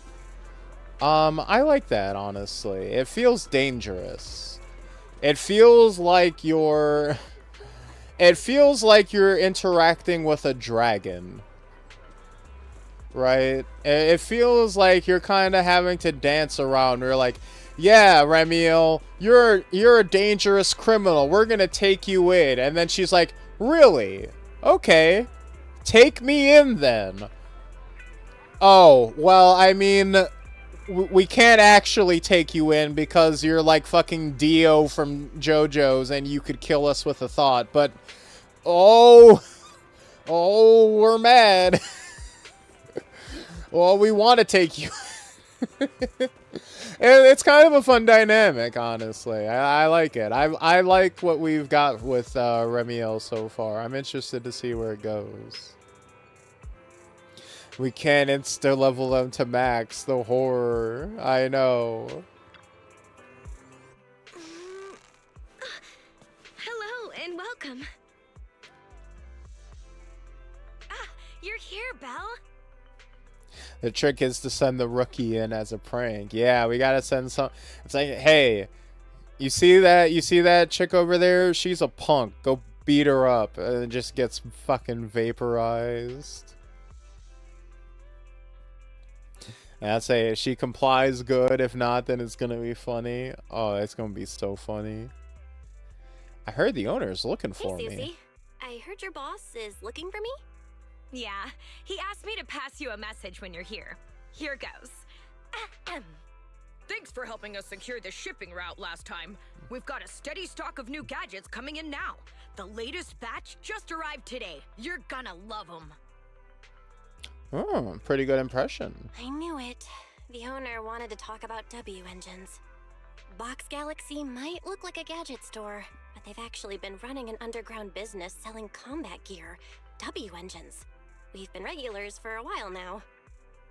[SPEAKER 2] I like that, honestly. It feels dangerous. It feels like you're... It feels like you're interacting with a dragon. Right? It feels like you're kind of having to dance around. You're like, yeah, Remiel, you're a dangerous criminal. We're gonna take you in. And then she's like, really? Okay. Take me in, then. Oh, well, I mean... We can't actually take you in because you're like fucking Dio from JoJo's and you could kill us with a thought, but... Oh, we're mad. Well, we want to take you. It's kind of a fun dynamic, honestly. I like it. I like what we've got with Remiel so far. I'm interested to see where it goes. We can't insta-level them to max. The horror. I know.
[SPEAKER 15] Hello and welcome. You're here, Belle.
[SPEAKER 2] The trick is to send the rookie in as a prank. Yeah, we gotta send some. It's like, hey, you see that chick over there? She's a punk. Go beat her up. And it just gets fucking vaporized. And I'd say if she complies, good. If not, then it's gonna be funny. Oh, it's gonna be so funny. I heard the owner is looking for
[SPEAKER 4] Hey, Susie.
[SPEAKER 2] me.
[SPEAKER 4] I heard your boss is looking for me?
[SPEAKER 10] Yeah, he asked me to pass you a message when you're here. Here goes.
[SPEAKER 20] Thanks for helping us secure the shipping route last time. We've got a steady stock of new gadgets coming in now. The latest batch just arrived today. You're gonna love them.
[SPEAKER 2] Oh, pretty good impression.
[SPEAKER 4] I knew it. The owner wanted to talk about W engines. Box Galaxy might look like a gadget store, but they've actually been running an underground business selling combat gear, W engines. We've been regulars for a while now.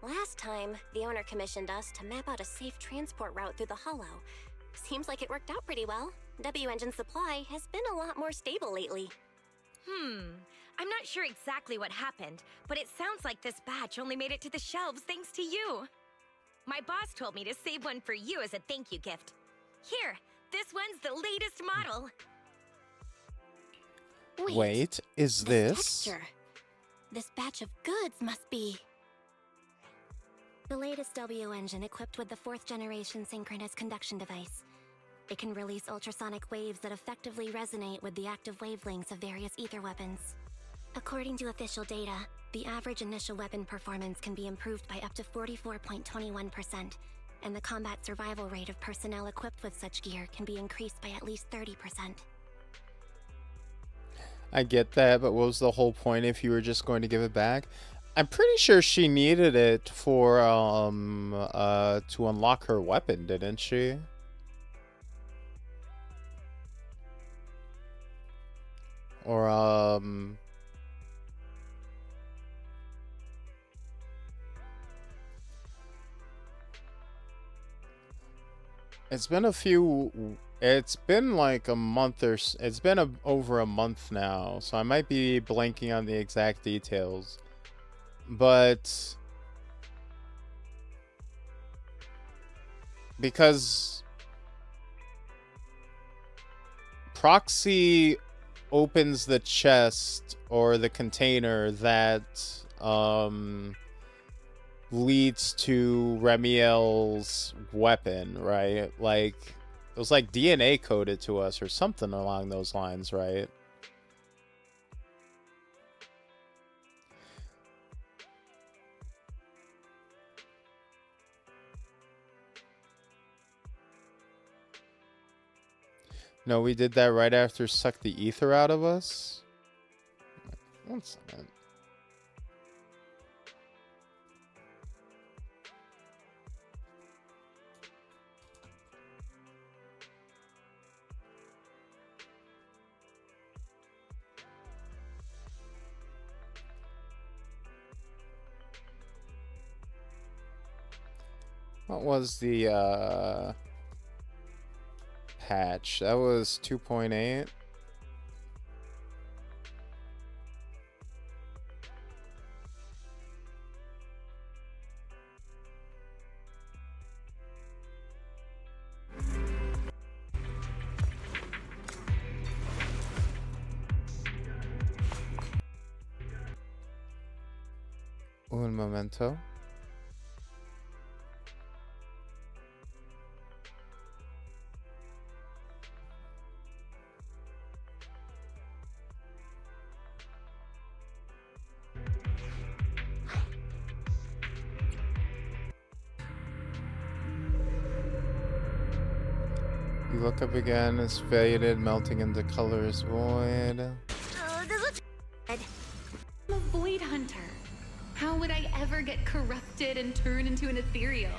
[SPEAKER 4] Last time, the owner commissioned us to map out a safe transport route through the Hollow. Seems like it worked out pretty well. W engine supply has been a lot more stable lately.
[SPEAKER 10] I'm not sure exactly what happened, but it sounds like this batch only made it to the shelves thanks to you. My boss told me to save one for you as a thank you gift. Here, this one's the latest model.
[SPEAKER 2] Wait, is this?
[SPEAKER 4] Texture. This batch of goods must be...
[SPEAKER 17] The latest W engine equipped with the 4th generation synchronous conduction device. It can release ultrasonic waves that effectively resonate with the active wavelengths of various ether weapons. According to official data, the average initial weapon performance can be improved by up to 44.21%, and the combat survival rate of personnel equipped with such gear can be increased by at least 30%.
[SPEAKER 2] I get that, but what was the whole point if you were just going to give it back? I'm pretty sure she needed it for to unlock her weapon, didn't she? Or it's been like a month or it's been over a month now, so I might be blanking on the exact details. But because Proxy opens the chest or the container that leads to Remiel's weapon, right? Like, it was like DNA coded to us or something along those lines, right? No, we did that right after Suck the Ether out of us? One second. What was the patch? That was 2.8.
[SPEAKER 1] Un momento. You look up again, it's faded, melting into colors void.
[SPEAKER 17] I'm a void hunter. How would I ever get corrupted and turn into an ethereal?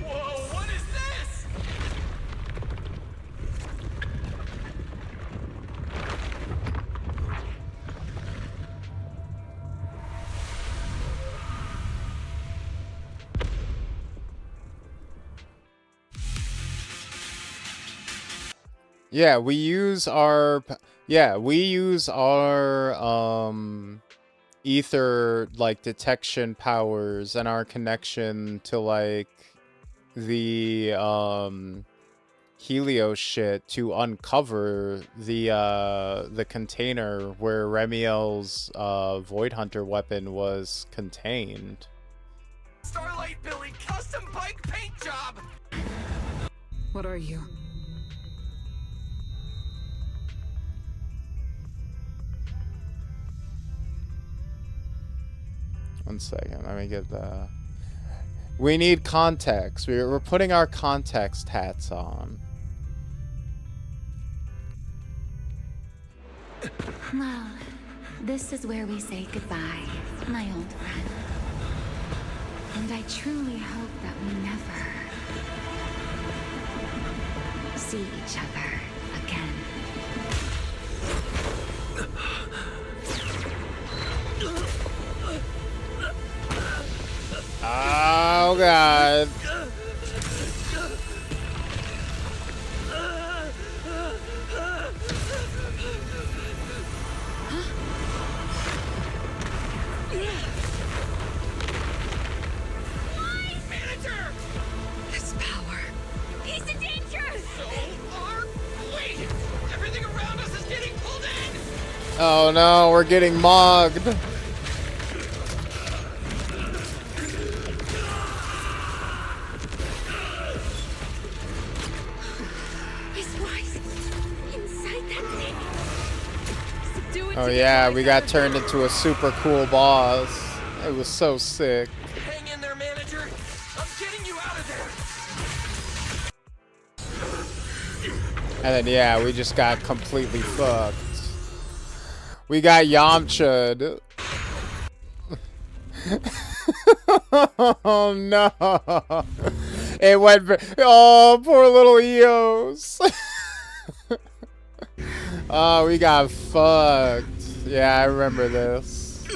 [SPEAKER 16] Whoa, what is this?
[SPEAKER 1] Yeah, we use our ether like detection powers and our connection to like the Helios shit to uncover the container where Remiel's Void Hunter weapon was contained.
[SPEAKER 16] Starlight Billy custom bike paint job!
[SPEAKER 17] What are you?
[SPEAKER 1] One second, let me get the... We need context. We're putting our context hats on.
[SPEAKER 17] Well, this is where we say goodbye, my old friend. And I truly hope that we never see each other again.
[SPEAKER 1] Oh god.
[SPEAKER 16] Manager!
[SPEAKER 10] This power. He's in danger!
[SPEAKER 16] So are we! Everything around us is getting pulled in!
[SPEAKER 1] Oh no, we're getting mogged. Oh yeah, we got turned into a super cool boss. It was so sick.
[SPEAKER 16] Hang in there, manager! I'm getting you out of there!
[SPEAKER 1] And then yeah, we just got completely fucked. We got Yamcha'd. Oh no. It went oh, poor little Eos. Oh, we got fucked. Yeah, I remember this.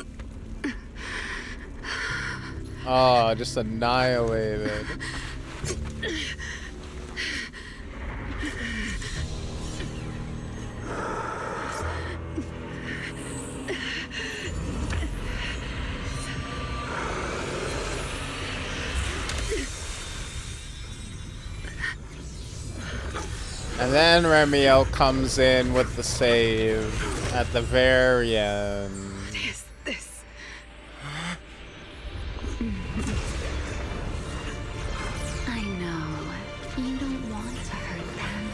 [SPEAKER 1] Oh, just annihilated. And then Remiel comes in with the save at the very end.
[SPEAKER 17] This. I know. You don't want to hurt them.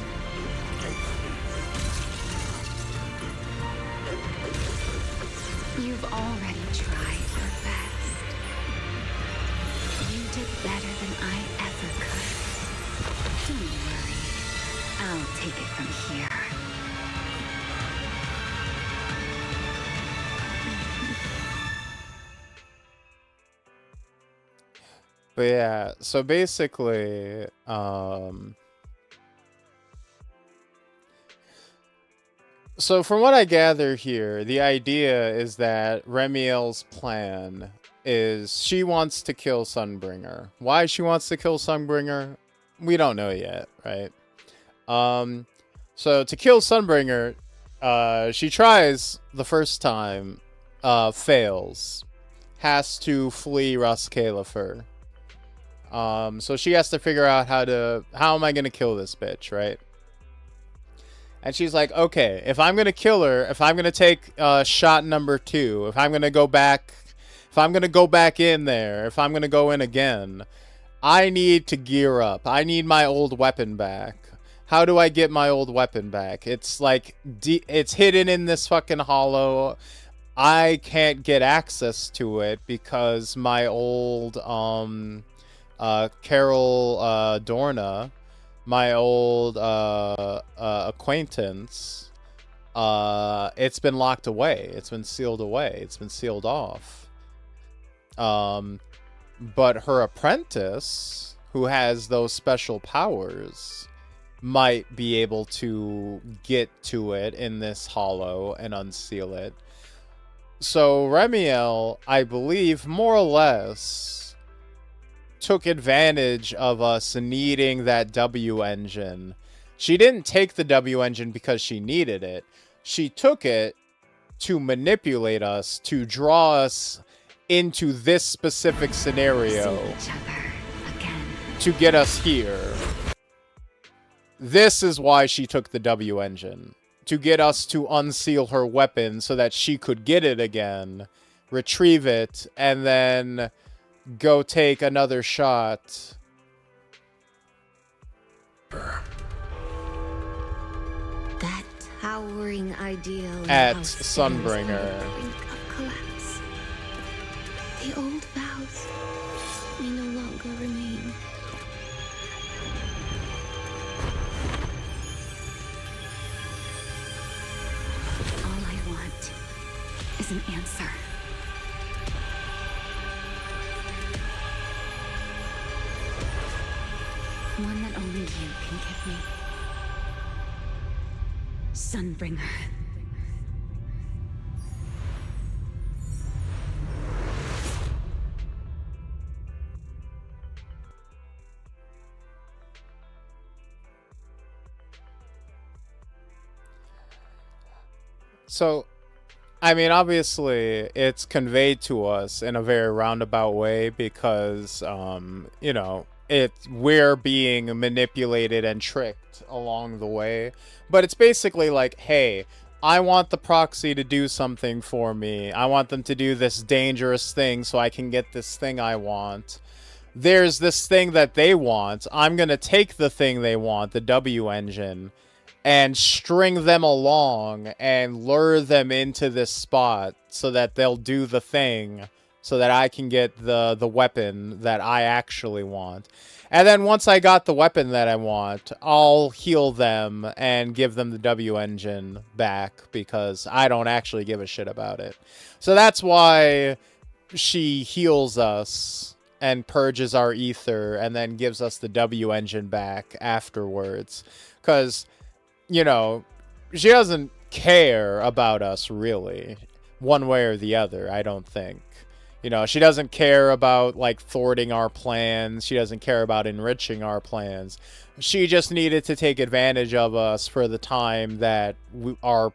[SPEAKER 17] You've already tried your best. You did better than I ever could. Don't worry. I'll take it from here.
[SPEAKER 1] But yeah, so basically, so from what I gather here, the idea is that Remiel's plan is she wants to kill Sunbringer. Why she wants to kill Sunbringer, we don't know yet, right? So to kill Sunbringer, she tries the first time, fails, has to flee Raskalifer. So she has to figure out how am I gonna kill this bitch, right?
[SPEAKER 2] And she's like, okay, if I'm going to kill her, if I'm going to take shot number 2, if I'm going to go back, in there, if I'm going to go in again, I need to gear up. I need my old weapon back. How do I get my old weapon back? It's like, it's hidden in this fucking hollow. I can't get access to it because my old, Carol, Dorna, my old, acquaintance, it's been locked away. It's been sealed away. It's been sealed off. But her apprentice, who has those special powers, might be able to get to it in this hollow and unseal it. So Remiel, I believe, more or less took advantage of us needing that W engine. She didn't take the W engine because she needed it. She took it to manipulate us, to draw us into this specific scenario, to get us here. This is why she took the W engine. To get us to unseal her weapon so that she could get it again, retrieve it, and then go take another shot.
[SPEAKER 19] That towering ideal
[SPEAKER 2] At
[SPEAKER 19] house
[SPEAKER 2] Sunbringer.
[SPEAKER 19] stands on the brink of collapse. The old vows may no longer remain. All I want is an answer. One that only you can give me. Sunbringer.
[SPEAKER 2] So, I mean, obviously, it's conveyed to us in a very roundabout way because, you know, we're being manipulated and tricked along the way. But it's basically like, hey, I want the proxy to do something for me. I want them to do this dangerous thing so I can get this thing I want. There's this thing that they want. I'm going to take the thing they want, the W engine, and string them along and lure them into this spot so that they'll do the thing so that I can get the weapon that I actually want. And then once I got the weapon that I want, I'll heal them and give them the W engine back because I don't actually give a shit about it. So that's why she heals us and purges our ether and then gives us the W engine back afterwards. Because, you know, she doesn't care about us really, one way or the other, I don't think. You know, she doesn't care about, like, thwarting our plans. She doesn't care about enriching our plans. She just needed to take advantage of us for the time that our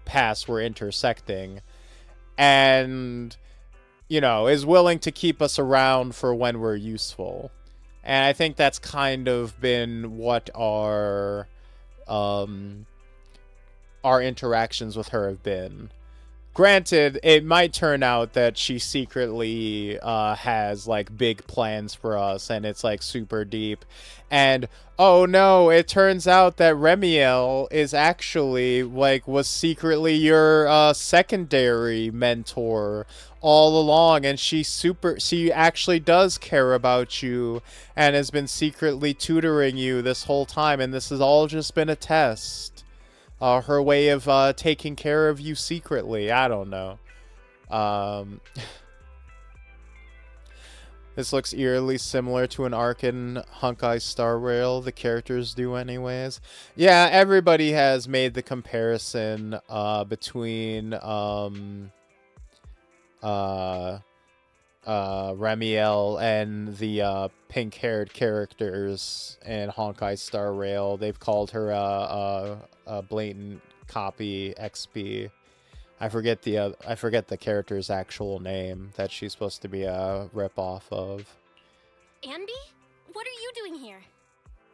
[SPEAKER 2] paths were intersecting. And, you know, is willing to keep us around for when we're useful. And I think that's kind of been what our interactions with her have been. Granted, it might turn out that she secretly has, like, big plans for us, and it's, like, super deep. And, oh no, it turns out that Remiel is actually, like, was secretly your secondary mentor all along, and she actually does care about you, and has been secretly tutoring you this whole time, and this has all just been a test. Her way of taking care of you secretly. I don't know. This looks eerily similar to an arc in Honkai Star Rail. The characters do anyways. Yeah, everybody has made the comparison between Remiel and the pink-haired characters in Honkai Star Rail. They've called her a blatant copy XP. I forget the character's actual name that she's supposed to be a rip-off of.
[SPEAKER 4] Anby? What are you doing here?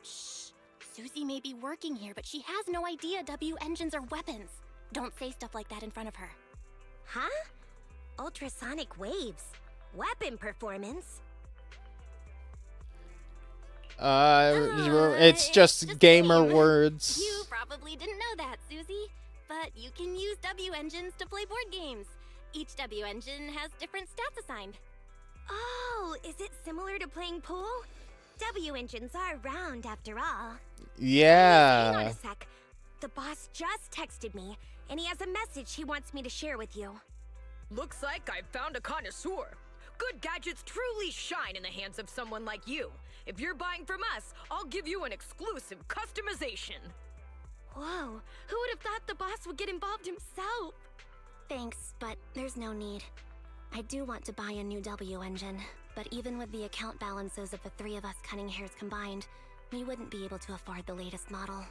[SPEAKER 4] Shh. Susie may be working here, but she has no idea W engines are weapons. Don't say stuff like that in front of her.
[SPEAKER 10] Huh? Ultrasonic waves. Weapon performance?
[SPEAKER 2] It's just gamer words.
[SPEAKER 4] You probably didn't know that, Susie. But you can use W engines to play board games. Each W engine has different stats assigned.
[SPEAKER 10] Oh, is it similar to playing pool? W engines are round after all.
[SPEAKER 2] Yeah.
[SPEAKER 10] Hang on a sec. The boss just texted me, and he has a message he wants me to share with you.
[SPEAKER 20] Looks like I've found a connoisseur. Good gadgets truly shine in the hands of someone like you. If you're buying from us, I'll give you an exclusive customization.
[SPEAKER 10] Whoa, who would have thought the boss would get involved himself?
[SPEAKER 17] Thanks, but there's no need. I do want to buy a new W engine, but even with the account balances of the three of us cutting hairs combined, we wouldn't be able to afford the latest model.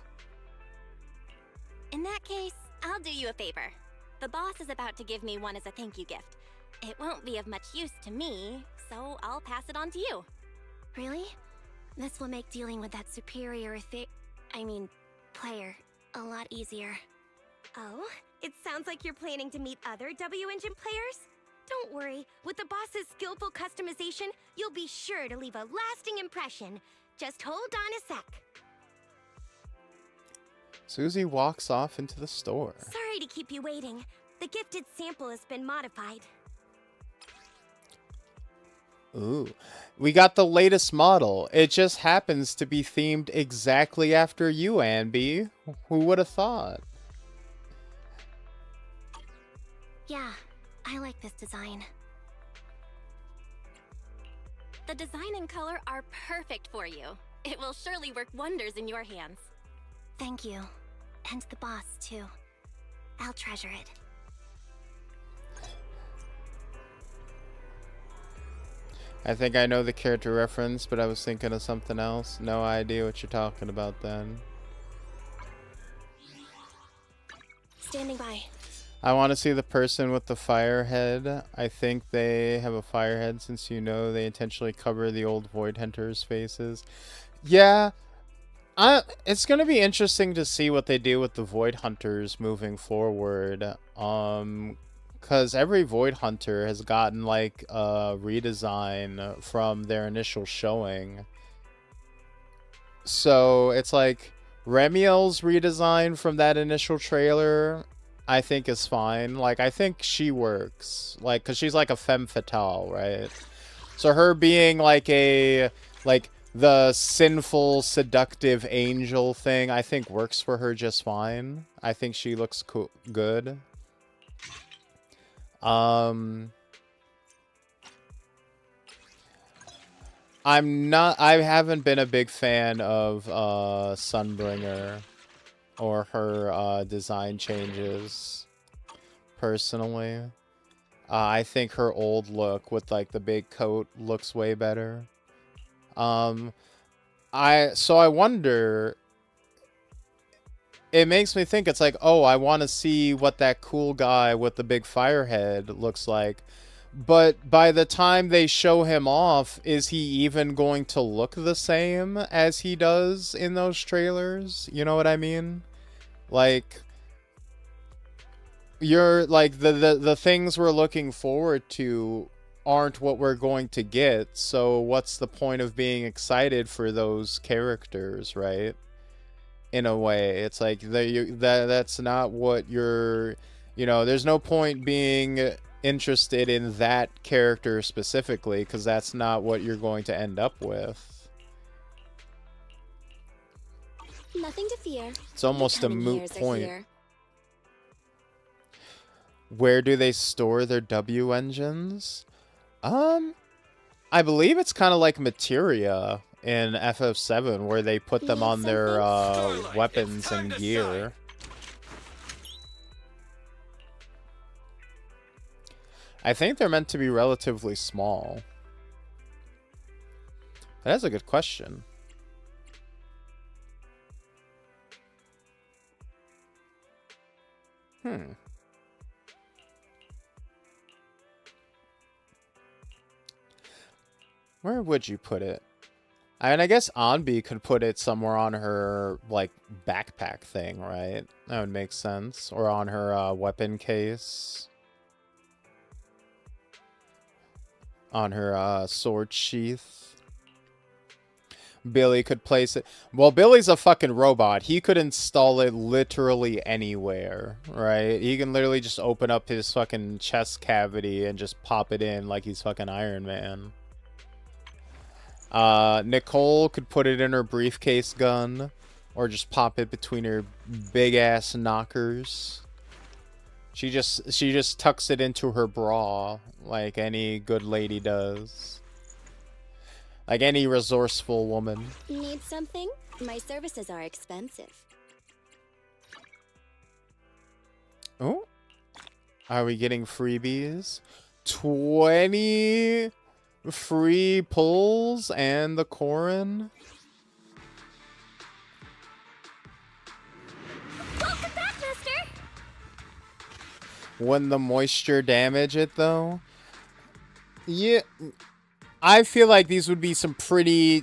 [SPEAKER 4] In that case, I'll do you a favor. The boss is about to give me one as a thank you gift. It won't be of much use to me, so I'll pass it on to you.
[SPEAKER 17] Really? This will make dealing with that superior player a lot easier.
[SPEAKER 10] Oh, it sounds like you're planning to meet other W engine players? Don't worry, with the boss's skillful customization, you'll be sure to leave a lasting impression. Just hold on a sec.
[SPEAKER 2] Susie walks off into the store.
[SPEAKER 10] Sorry to keep you waiting. The gifted sample has been modified.
[SPEAKER 2] Ooh, we got the latest model. It just happens to be themed exactly after you, Anby. Who would have thought?
[SPEAKER 17] Yeah, I like this design.
[SPEAKER 4] The design and color are perfect for you. It will surely work wonders in your hands.
[SPEAKER 17] Thank you. And the boss, too. I'll treasure it.
[SPEAKER 2] I think I know the character reference, but I was thinking of something else. No idea what you're talking about then.
[SPEAKER 17] Standing by.
[SPEAKER 2] I want to see the person with the fire head. I think they have a fire head since you know they intentionally cover the old Void Hunters' faces. Yeah, it's going to be interesting to see what they do with the Void Hunters moving forward. Because every Void Hunter has gotten like a redesign from their initial showing. So it's like Remiel's redesign from that initial trailer, I think is fine. Like, I think she works. Like, because she's like a femme fatale, right? So her being like a, like, the sinful, seductive angel thing, I think works for her just fine. I think she looks good. I haven't been a big fan of Sunbringer or her design changes personally. I think her old look with like the big coat looks way better. So I wonder, it makes me think, it's like, oh, I want to see what that cool guy with the big fire head looks like. But by the time they show him off, is he even going to look the same as he does in those trailers? You know what I mean? Like, you're like the things we're looking forward to aren't what we're going to get. So what's the point of being excited for those characters, right? In a way, it's like that's not what you're, you know, there's no point being interested in that character specifically, because that's not what you're going to end up with.
[SPEAKER 17] Nothing to fear.
[SPEAKER 2] It's almost a moot point. Where do they store their W engines? I believe it's kind of like Materia in FF7, where they put them on their weapons and gear. I think they're meant to be relatively small. That's a good question. Where would you put it? And I guess Anbi could put it somewhere on her, like, backpack thing, right? That would make sense. Or on her weapon case. On her sword sheath. Billy could place it. Well, Billy's a fucking robot. He could install it literally anywhere, right? He can literally just open up his fucking chest cavity and just pop it in like he's fucking Iron Man. Nicole could put it in her briefcase gun, or just pop it between her big ass knockers. She just tucks it into her bra like any good lady does. Like any resourceful woman.
[SPEAKER 17] Need something? My services are expensive.
[SPEAKER 2] Oh, are we getting freebies? 20 free pulls and the Corin.
[SPEAKER 17] Welcome back, Master!
[SPEAKER 2] Wouldn't the moisture damage it though? Yeah, I feel like these would be some pretty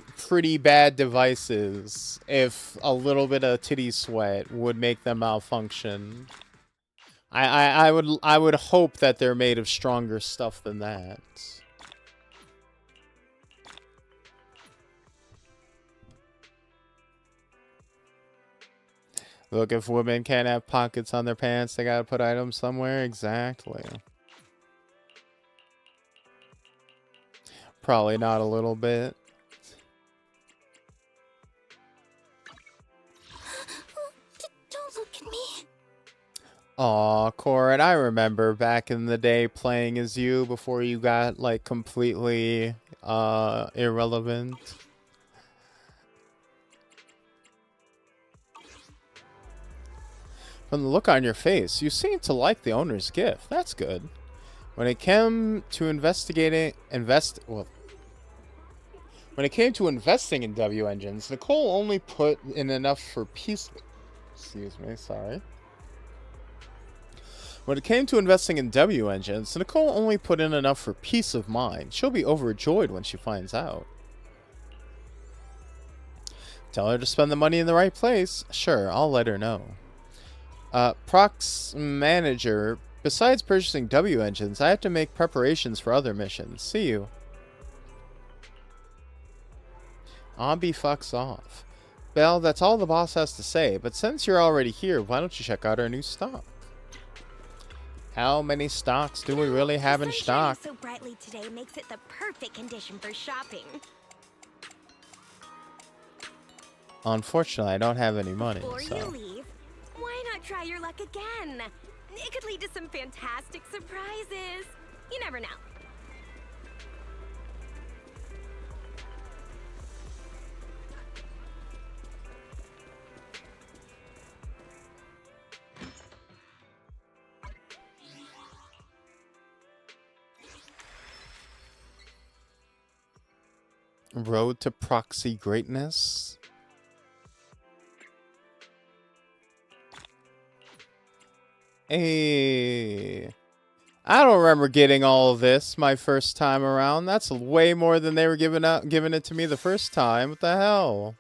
[SPEAKER 2] bad devices if a little bit of titty sweat would make them malfunction. I would hope that they're made of stronger stuff than that. Look, if women can't have pockets on their pants, they gotta put items somewhere. Exactly. Probably not a little bit.
[SPEAKER 17] Don't look at me.
[SPEAKER 2] Aw, Corin, I remember back in the day playing as you before you got, like, completely, irrelevant. From the look on your face, you seem to like the owner's gift. That's good. When it came to investing in W engines, Nicole only put in enough for peace. Excuse me, sorry. When it came to investing in W engines, Nicole only put in enough for peace of mind. She'll be overjoyed when she finds out. Tell her to spend the money in the right place. Sure, I'll let her know. Prox manager, besides purchasing W engines, I have to make preparations for other missions. See you. Ambi fucks off. Belle, that's all the boss has to say, but since you're already here, why don't you check out our new stock? How many stocks do we really have in stock?
[SPEAKER 10] So brightly today makes it the perfect condition for shopping.
[SPEAKER 2] Unfortunately, I don't have any money,
[SPEAKER 10] Before
[SPEAKER 2] so...
[SPEAKER 10] you leave, why not try your luck again? It could lead to some fantastic surprises. You never know.
[SPEAKER 2] Road to proxy greatness? Hey, I don't remember getting all of this my first time around. That's way more than they were giving it to me the first time. What the hell?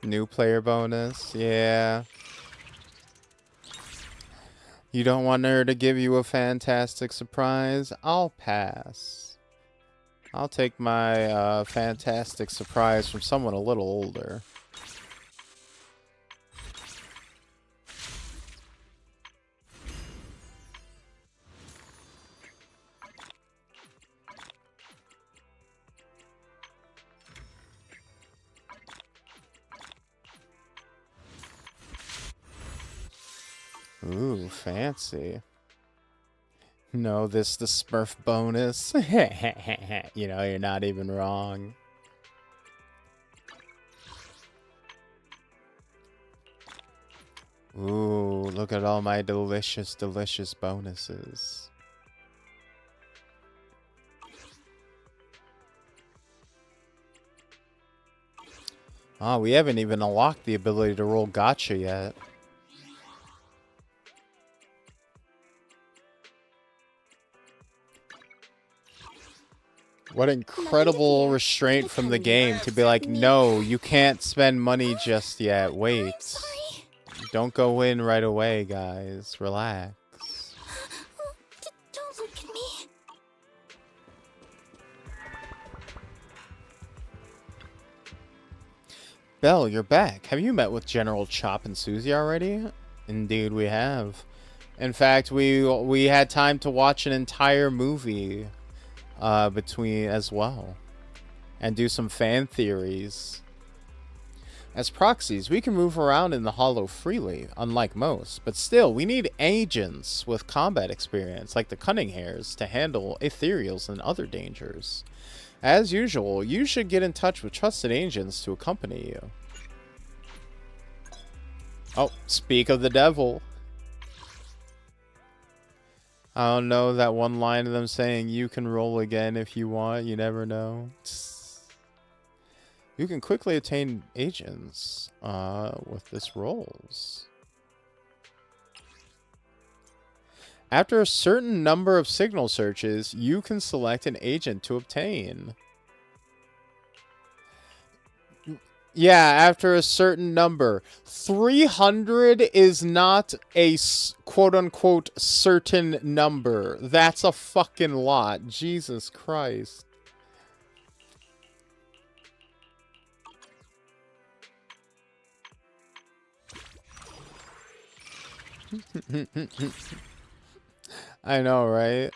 [SPEAKER 2] New player bonus, yeah. You don't want her to give you a fantastic surprise? I'll pass. I'll take my fantastic surprise from someone a little older. Ooh, fancy. No, this the Smurf bonus. You know, you're not even wrong. Ooh, look at all my delicious, delicious bonuses.
[SPEAKER 1] Oh, we haven't even unlocked the ability to roll gacha yet. What incredible restraint from the game to be like, no, you can't spend money just yet. Wait. Don't go in right away, guys. Relax.
[SPEAKER 3] Don't look at me.
[SPEAKER 1] Belle, you're back. Have you met with General Chop and Susie already? Indeed, we have. In fact, we had time to watch an entire movie between as well, and do some fan theories. As proxies, we can move around in the hollow freely, unlike most, but still, we need agents with combat experience, like the Cunning Hares, to handle ethereals and other dangers. As usual, you should get in touch with trusted agents to accompany you. Oh, speak of the devil. I don't know, that one line of them saying, you can roll again if you want, you never know. You can quickly attain agents with this rolls. After a certain number of signal searches, you can select an agent to obtain. Yeah, after a certain number. 300 is not a quote-unquote certain number. That's a fucking lot. Jesus Christ. I know, right?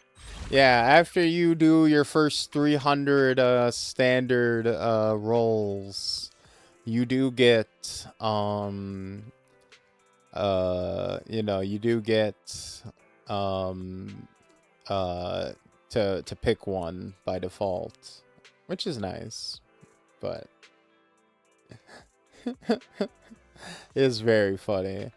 [SPEAKER 1] Yeah, after you do your first 300 standard rolls, you do get you know, you do get to pick one by default, which is nice, but it's very funny.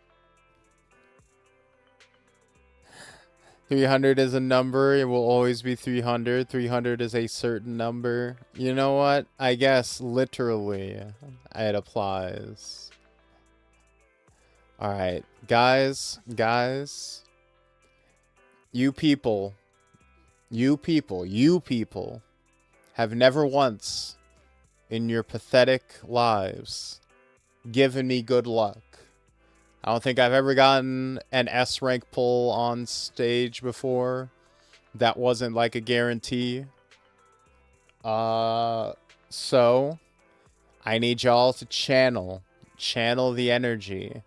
[SPEAKER 1] 300 is a number. It will always be 300. 300 is a certain number. You know what? I guess literally it applies. Alright. Guys. You people have never once in your pathetic lives given me good luck. I don't think I've ever gotten an S rank pull on stage before. That wasn't like a guarantee. So I need y'all to channel the energy.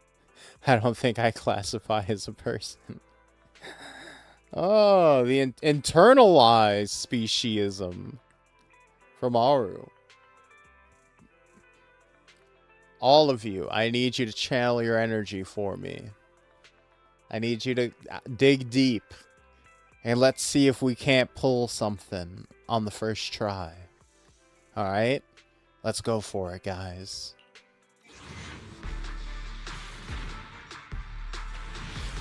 [SPEAKER 1] I don't think I classify as a person. Oh, the internalized speciesism from Aru. All of you, I need you to channel your energy for me. I need you to dig deep. And let's see if we can't pull something on the first try. Alright? Let's go for it, guys.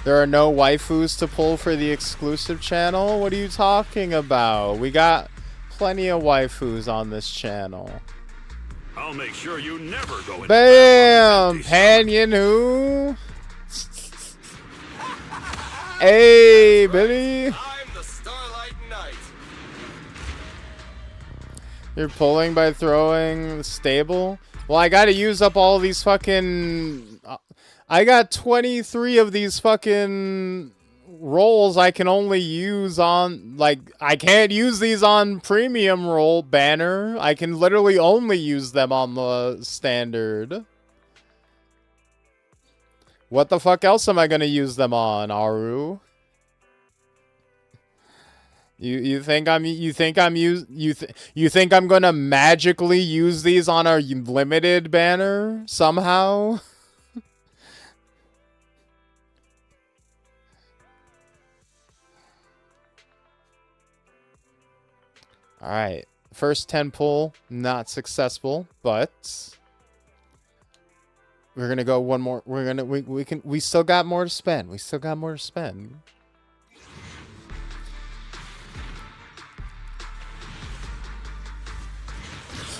[SPEAKER 1] There are no waifus to pull for the exclusive channel? What are you talking about? We got plenty of waifus on this channel.
[SPEAKER 6] I'll make sure you never go into
[SPEAKER 1] Bam! Panion who? Hey, Billy!
[SPEAKER 14] I'm the Starlight Knight.
[SPEAKER 1] You're pulling by throwing stable? Well, I gotta use up all these fucking... I got 23 of these fucking rolls I can only use on, like, I can't use these on premium roll banner. I can literally only use them on the standard. What the fuck else am I gonna use them on, Aru? You think I'm gonna magically use these on our limited banner somehow? Alright, first 10 pull, not successful, but we're gonna go one more. We still got more to spend. We still got more to spend.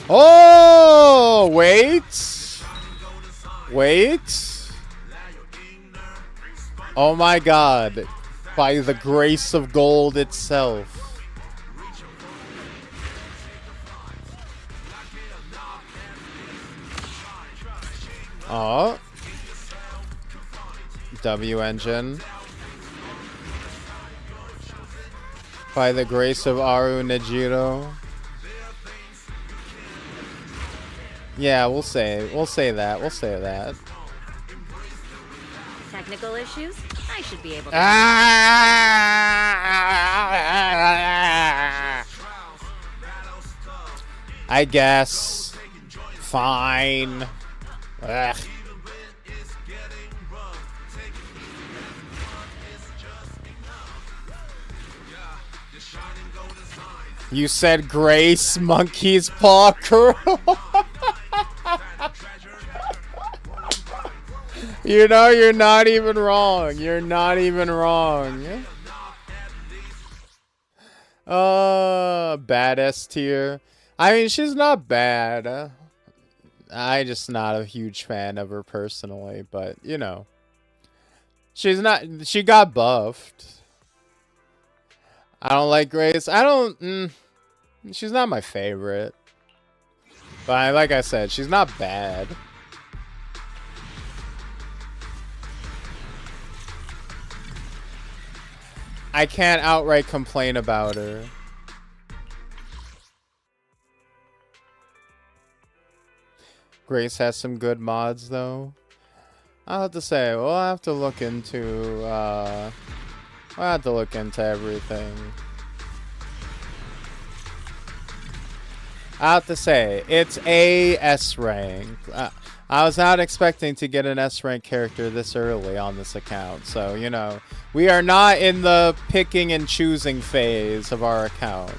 [SPEAKER 1] Oh, wait.
[SPEAKER 2] Wait. Oh my god. By the grace of gold itself. Oh. W engine. By the grace of Aru Nejiro. Yeah, we'll say that.
[SPEAKER 19] Technical issues? I should be able to.
[SPEAKER 2] I guess. Fine. Ugh. You said Grace Monkey's Paw Curl. You know, you're not even wrong. You're not even wrong. Bad S tier. I mean, she's not bad. I'm just not a huge fan of her personally, but you know. She's not, she got buffed. I don't like Grace. She's not my favorite. But like I said, she's not bad. I can't outright complain about her. Grace has some good mods, though. I'll have to say, we'll have to look into, everything. I have to say, it's a S rank. I was not expecting to get an S rank character this early on this account, so, you know, we are not in the picking and choosing phase of our account.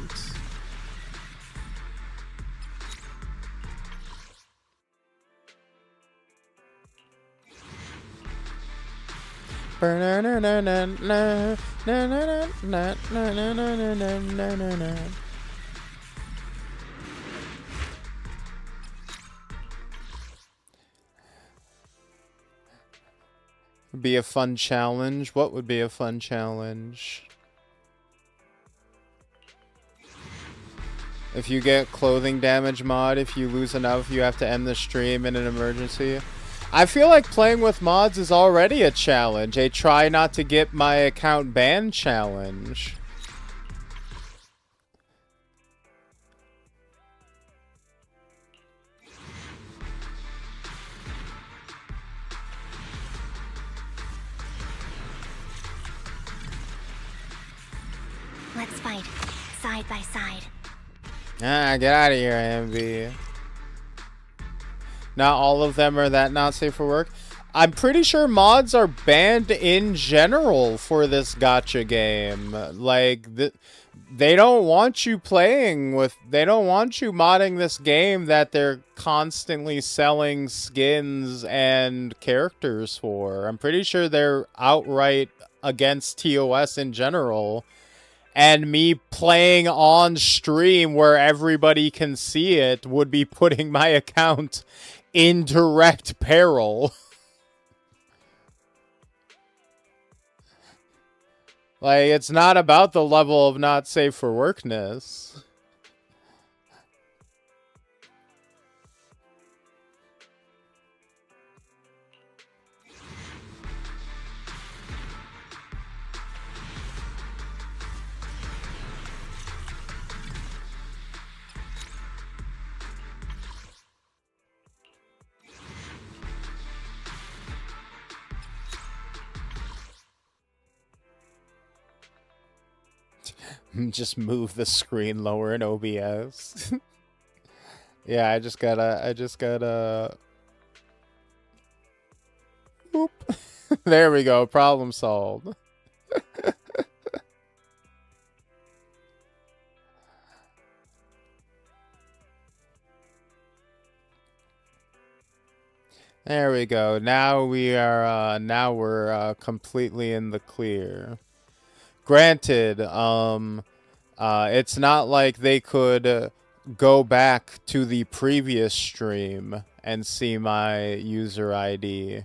[SPEAKER 2] Be a fun challenge. What would be a fun challenge? If you get clothing damage mod, if you lose enough, you have to end the stream in an emergency. I feel like playing with mods is already a challenge. A try not to get my account banned challenge.
[SPEAKER 17] Let's fight, side by side.
[SPEAKER 2] Ah, get out of here, MV. Not all of them are that not safe for work. I'm pretty sure mods are banned in general for this gacha game. Like, they don't want you playing with... They don't want you modding this game that they're constantly selling skins and characters for. I'm pretty sure they're outright against TOS in general. And me playing on stream where everybody can see it would be putting my account in direct peril. Like, it's not about the level of not safe for workness. Just move the screen lower in OBS. Yeah, I just gotta... Oop. There we go, problem solved. There we go. Now we're completely in the clear. Granted, it's not like they could go back to the previous stream and see my user ID.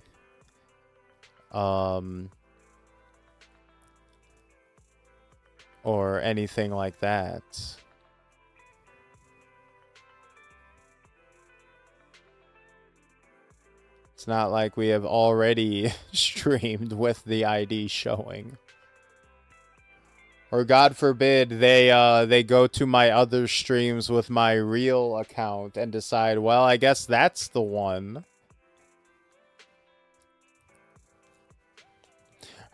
[SPEAKER 2] Or anything like that. It's not like we have already streamed with the ID showing. Or God forbid they go to my other streams with my real account and decide, well, I guess that's the one.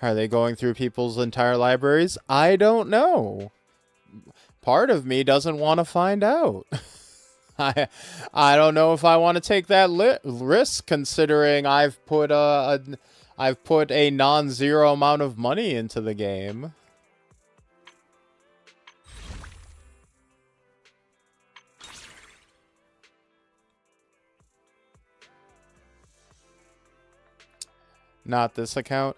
[SPEAKER 2] Are they going through people's entire libraries? I don't know. Part of me doesn't want to find out. I don't know if I want to take that risk, considering I've put a non-zero amount of money into the game. Not this account.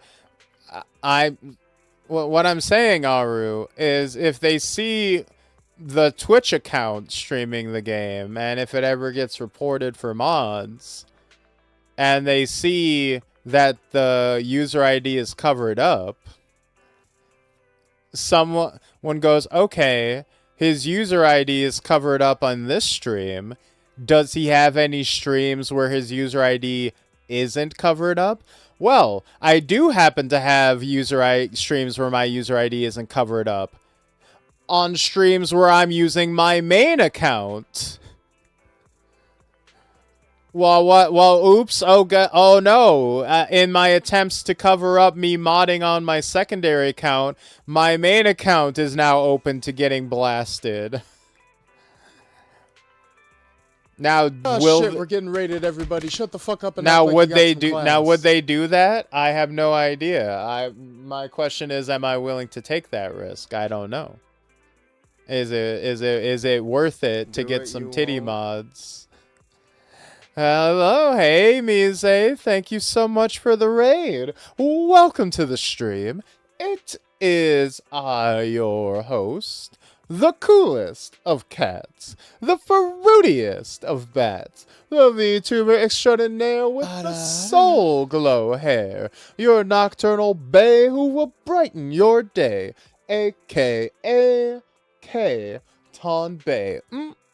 [SPEAKER 2] What I'm saying, Aru, is if they see the Twitch account streaming the game, and if it ever gets reported for mods, and they see that the user ID is covered up, someone goes, okay, his user ID is covered up on this stream. Does he have any streams where his user ID isn't covered up? Well, I do happen to have streams where my user ID isn't covered up. On streams where I'm using my main account. Well, oops, oh no. In my attempts to cover up me modding on my secondary account, my main account is now open to getting blasted. Now,
[SPEAKER 1] shit, we're getting raided, everybody. Shut the fuck up and
[SPEAKER 2] now
[SPEAKER 1] act like
[SPEAKER 2] would
[SPEAKER 1] you got
[SPEAKER 2] they
[SPEAKER 1] some
[SPEAKER 2] do
[SPEAKER 1] class.
[SPEAKER 2] now would they do that? I have no idea. My question is, am I willing to take that risk? I don't know. Is it worth it to get some titty mods? Hello, hey Mise, thank you so much for the raid. Welcome to the stream. It is I, your host, the coolest of cats, the fruitiest of bats, the VTuber extraordinaire with the soul glow hair, your nocturnal bae who will brighten your day, aka K Tonbay.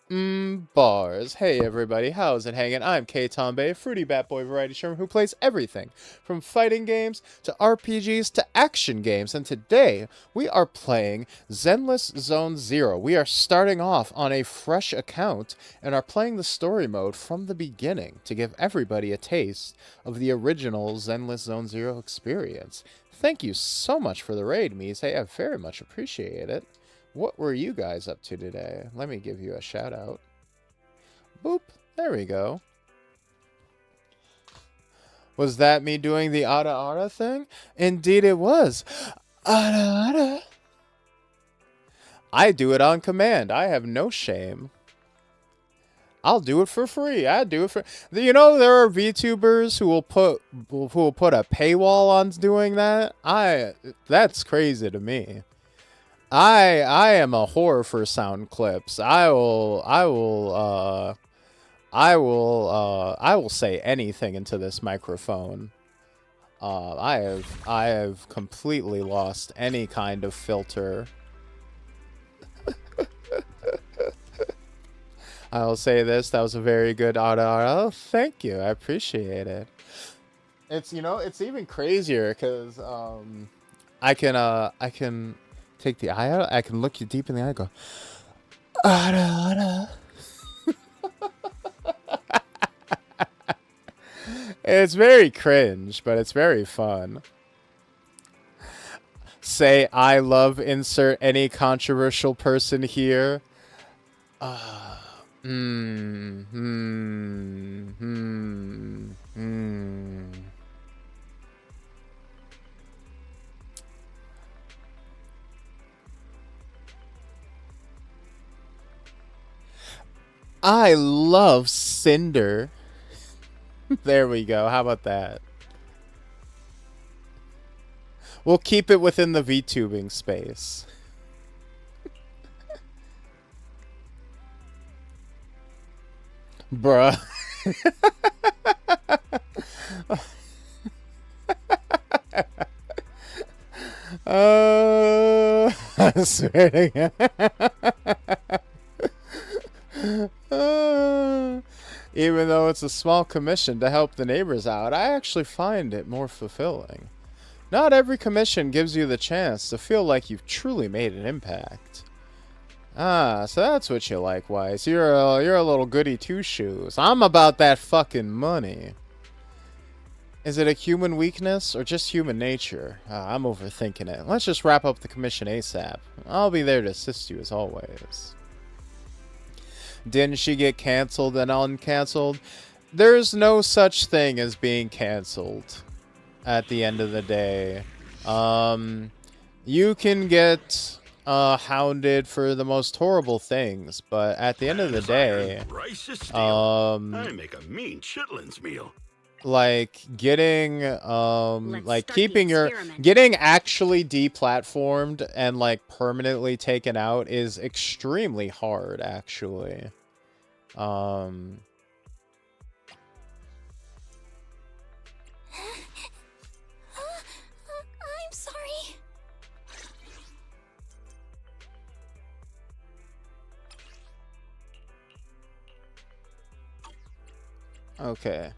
[SPEAKER 2] Bars. Hey everybody, how's it hanging? I'm K Tonbay, fruity bat boy variety streamer who plays everything from fighting games to RPGs to action games, and today we are playing Zenless Zone Zero. We are starting off on a fresh account and are playing the story mode from the beginning to give everybody a taste of the original Zenless Zone Zero experience. Thank you so much for the raid, Mise. I very much appreciate it. What were you guys up to today? Let me give you a shout out. Boop. There we go. Was that me doing the Ada Ada thing? Indeed it was. Ada Ada. I do it on command. I have no shame. I'll do it for free. I do it for... You know, there are VTubers who will put a paywall on doing that. That's crazy to me. I am a whore for sound clips. I will say anything into this microphone. I have completely lost any kind of filter. I will say this, that was a very good auto. Thank you. I appreciate it. It's, you know, it's even crazier cuz I can take the eye out. I can look you deep in the eye and go, Ada, Ada. It's very cringe, but it's very fun. Say, I love insert any controversial person here. I love Cinder. There we go. How about that? We'll keep it within the VTubing space. Bruh. I swear to God. Even though it's a small commission to help the neighbors out, I actually find it more fulfilling. Not every commission gives you the chance to feel like you've truly made an impact. Ah, so that's what you like, Weiss. You're a little goody two-shoes. I'm about that fucking money. Is it a human weakness or just human nature? I'm overthinking it. Let's just wrap up the commission ASAP. I'll be there to assist you as always. Didn't she get canceled and uncanceled? There's no such thing as being canceled at the end of the day. You can get hounded for the most horrible things, but at the end of the day,
[SPEAKER 6] I make a mean chitlins meal.
[SPEAKER 2] like getting like keeping your getting actually deplatformed and like permanently taken out is extremely hard, actually.
[SPEAKER 3] I'm sorry.
[SPEAKER 2] Okay.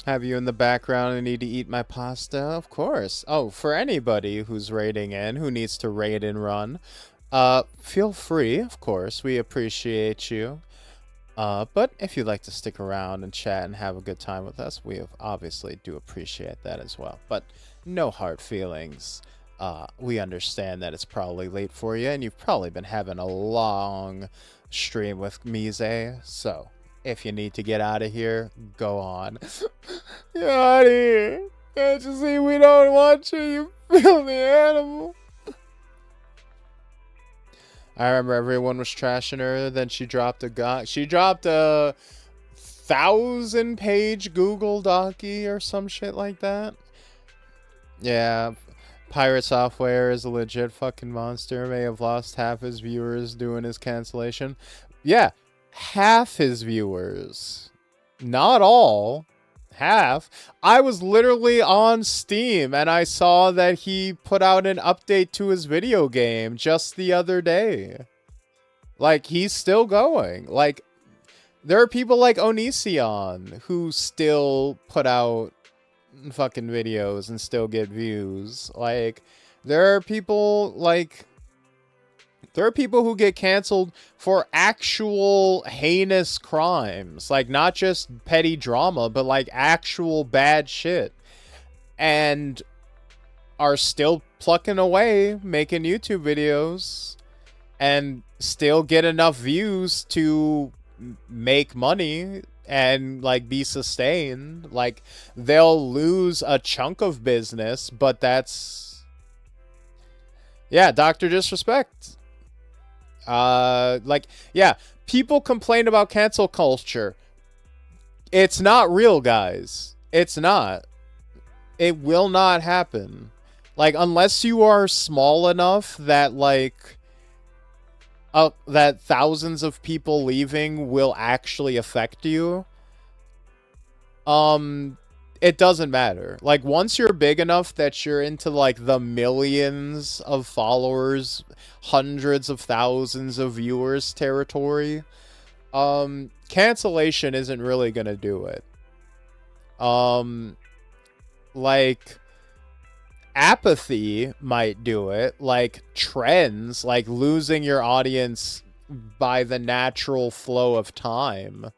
[SPEAKER 2] Have you in the background and need to eat my pasta? Of course. Oh, for anybody who's raiding in, who needs to raid and run, feel free, of course. We appreciate you. But if you'd like to stick around and chat and have a good time with us, we obviously do appreciate that as well. But no hard feelings. We understand that it's probably late for you, and you've probably been having a long stream with Mise, so if you need to get out of here, go on. Get out of here. Can't you see we don't want you, you filthy animal? I remember everyone was trashing her, then she dropped a 1,000-page Google Docie or some shit like that. Yeah, Pirate Software is a legit fucking monster. May have lost half his viewers doing his cancellation. Yeah, half his viewers. Not all. Half. I was literally on Steam and I saw that he put out an update to his video game just the other day. Like, he's still going. Like, there are people like Onision who still put out fucking videos and still get views. Like, there are people who get canceled for actual heinous crimes, like not just petty drama, but like actual bad shit, and are still plucking away making YouTube videos and still get enough views to make money and like be sustained. Like, they'll lose a chunk of business, but that's, yeah, Dr. Disrespect. Like, yeah, people complain about cancel culture. It's not real, guys. It's not. It will not happen. Like, unless you are small enough that, like, that thousands of people leaving will actually affect you, it doesn't matter. Like, once you're big enough that you're into, like, the millions of followers, hundreds of thousands of viewers territory, cancellation isn't really gonna do it. Like, apathy might do it. Like, trends, like losing your audience by the natural flow of time,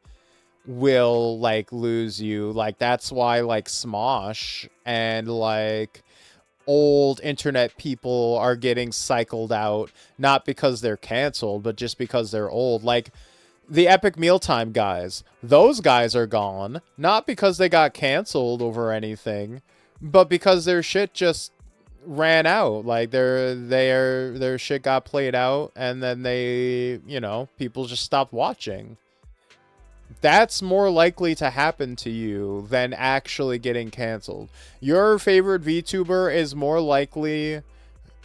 [SPEAKER 2] will like lose you. Like, that's why like Smosh and like old internet people are getting cycled out, not because they're canceled, but just because they're old. Like the Epic Mealtime guys, those guys are gone, not because they got canceled over anything, but because their shit just ran out. Like their shit got played out, and then they, you know, people just stopped watching. That's more likely to happen to you than actually getting canceled. Your favorite VTuber is more likely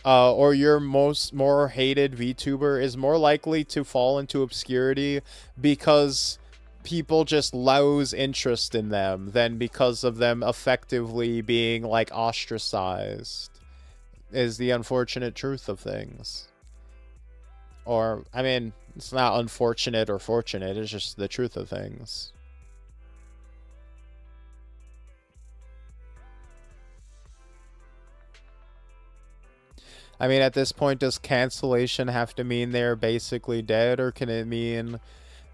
[SPEAKER 2] or your more hated VTuber is more likely to fall into obscurity because people just lose interest in them than because of them effectively being like ostracized, is the unfortunate truth of things. Or, I mean, it's not unfortunate or fortunate, it's just the truth of things. I mean, at this point, does cancellation have to mean they're basically dead, or can it mean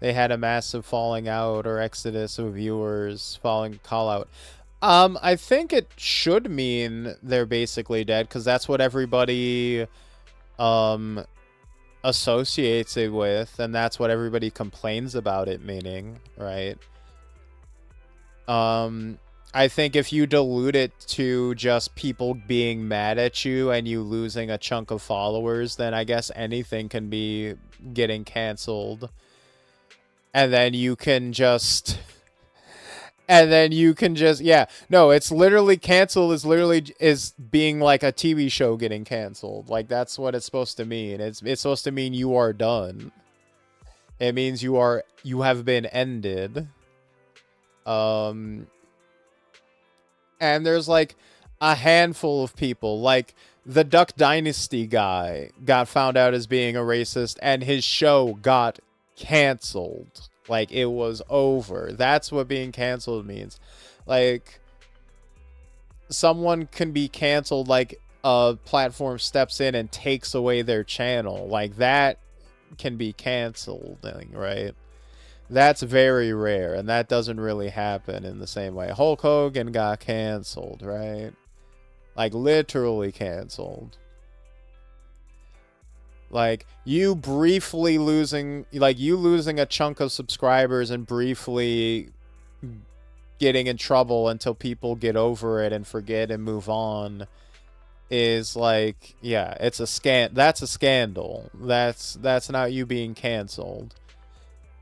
[SPEAKER 2] they had a massive falling out or exodus of viewers, call out? I think it should mean they're basically dead, because that's what everybody associates it with, and that's what everybody complains about it meaning, right? I think if you dilute it to just people being mad at you and you losing a chunk of followers, then I guess anything can be getting canceled. And then you can just... yeah. No, it's literally canceled is being like a TV show getting canceled. Like, that's what it's supposed to mean. It's supposed to mean you are done. It means you have been ended. And there's like a handful of people, like the Duck Dynasty guy got found out as being a racist and his show got canceled. Like, it was over. That's what being canceled means. Like, someone can be canceled, like a platform steps in and takes away their channel. Like, that can be canceled, right? That's very rare, and that doesn't really happen in the same way. Hulk Hogan got canceled, right? Like, literally canceled. Like, you losing a chunk of subscribers and briefly getting in trouble until people get over it and forget and move on is like, yeah, it's that's a scandal. That's not you being canceled.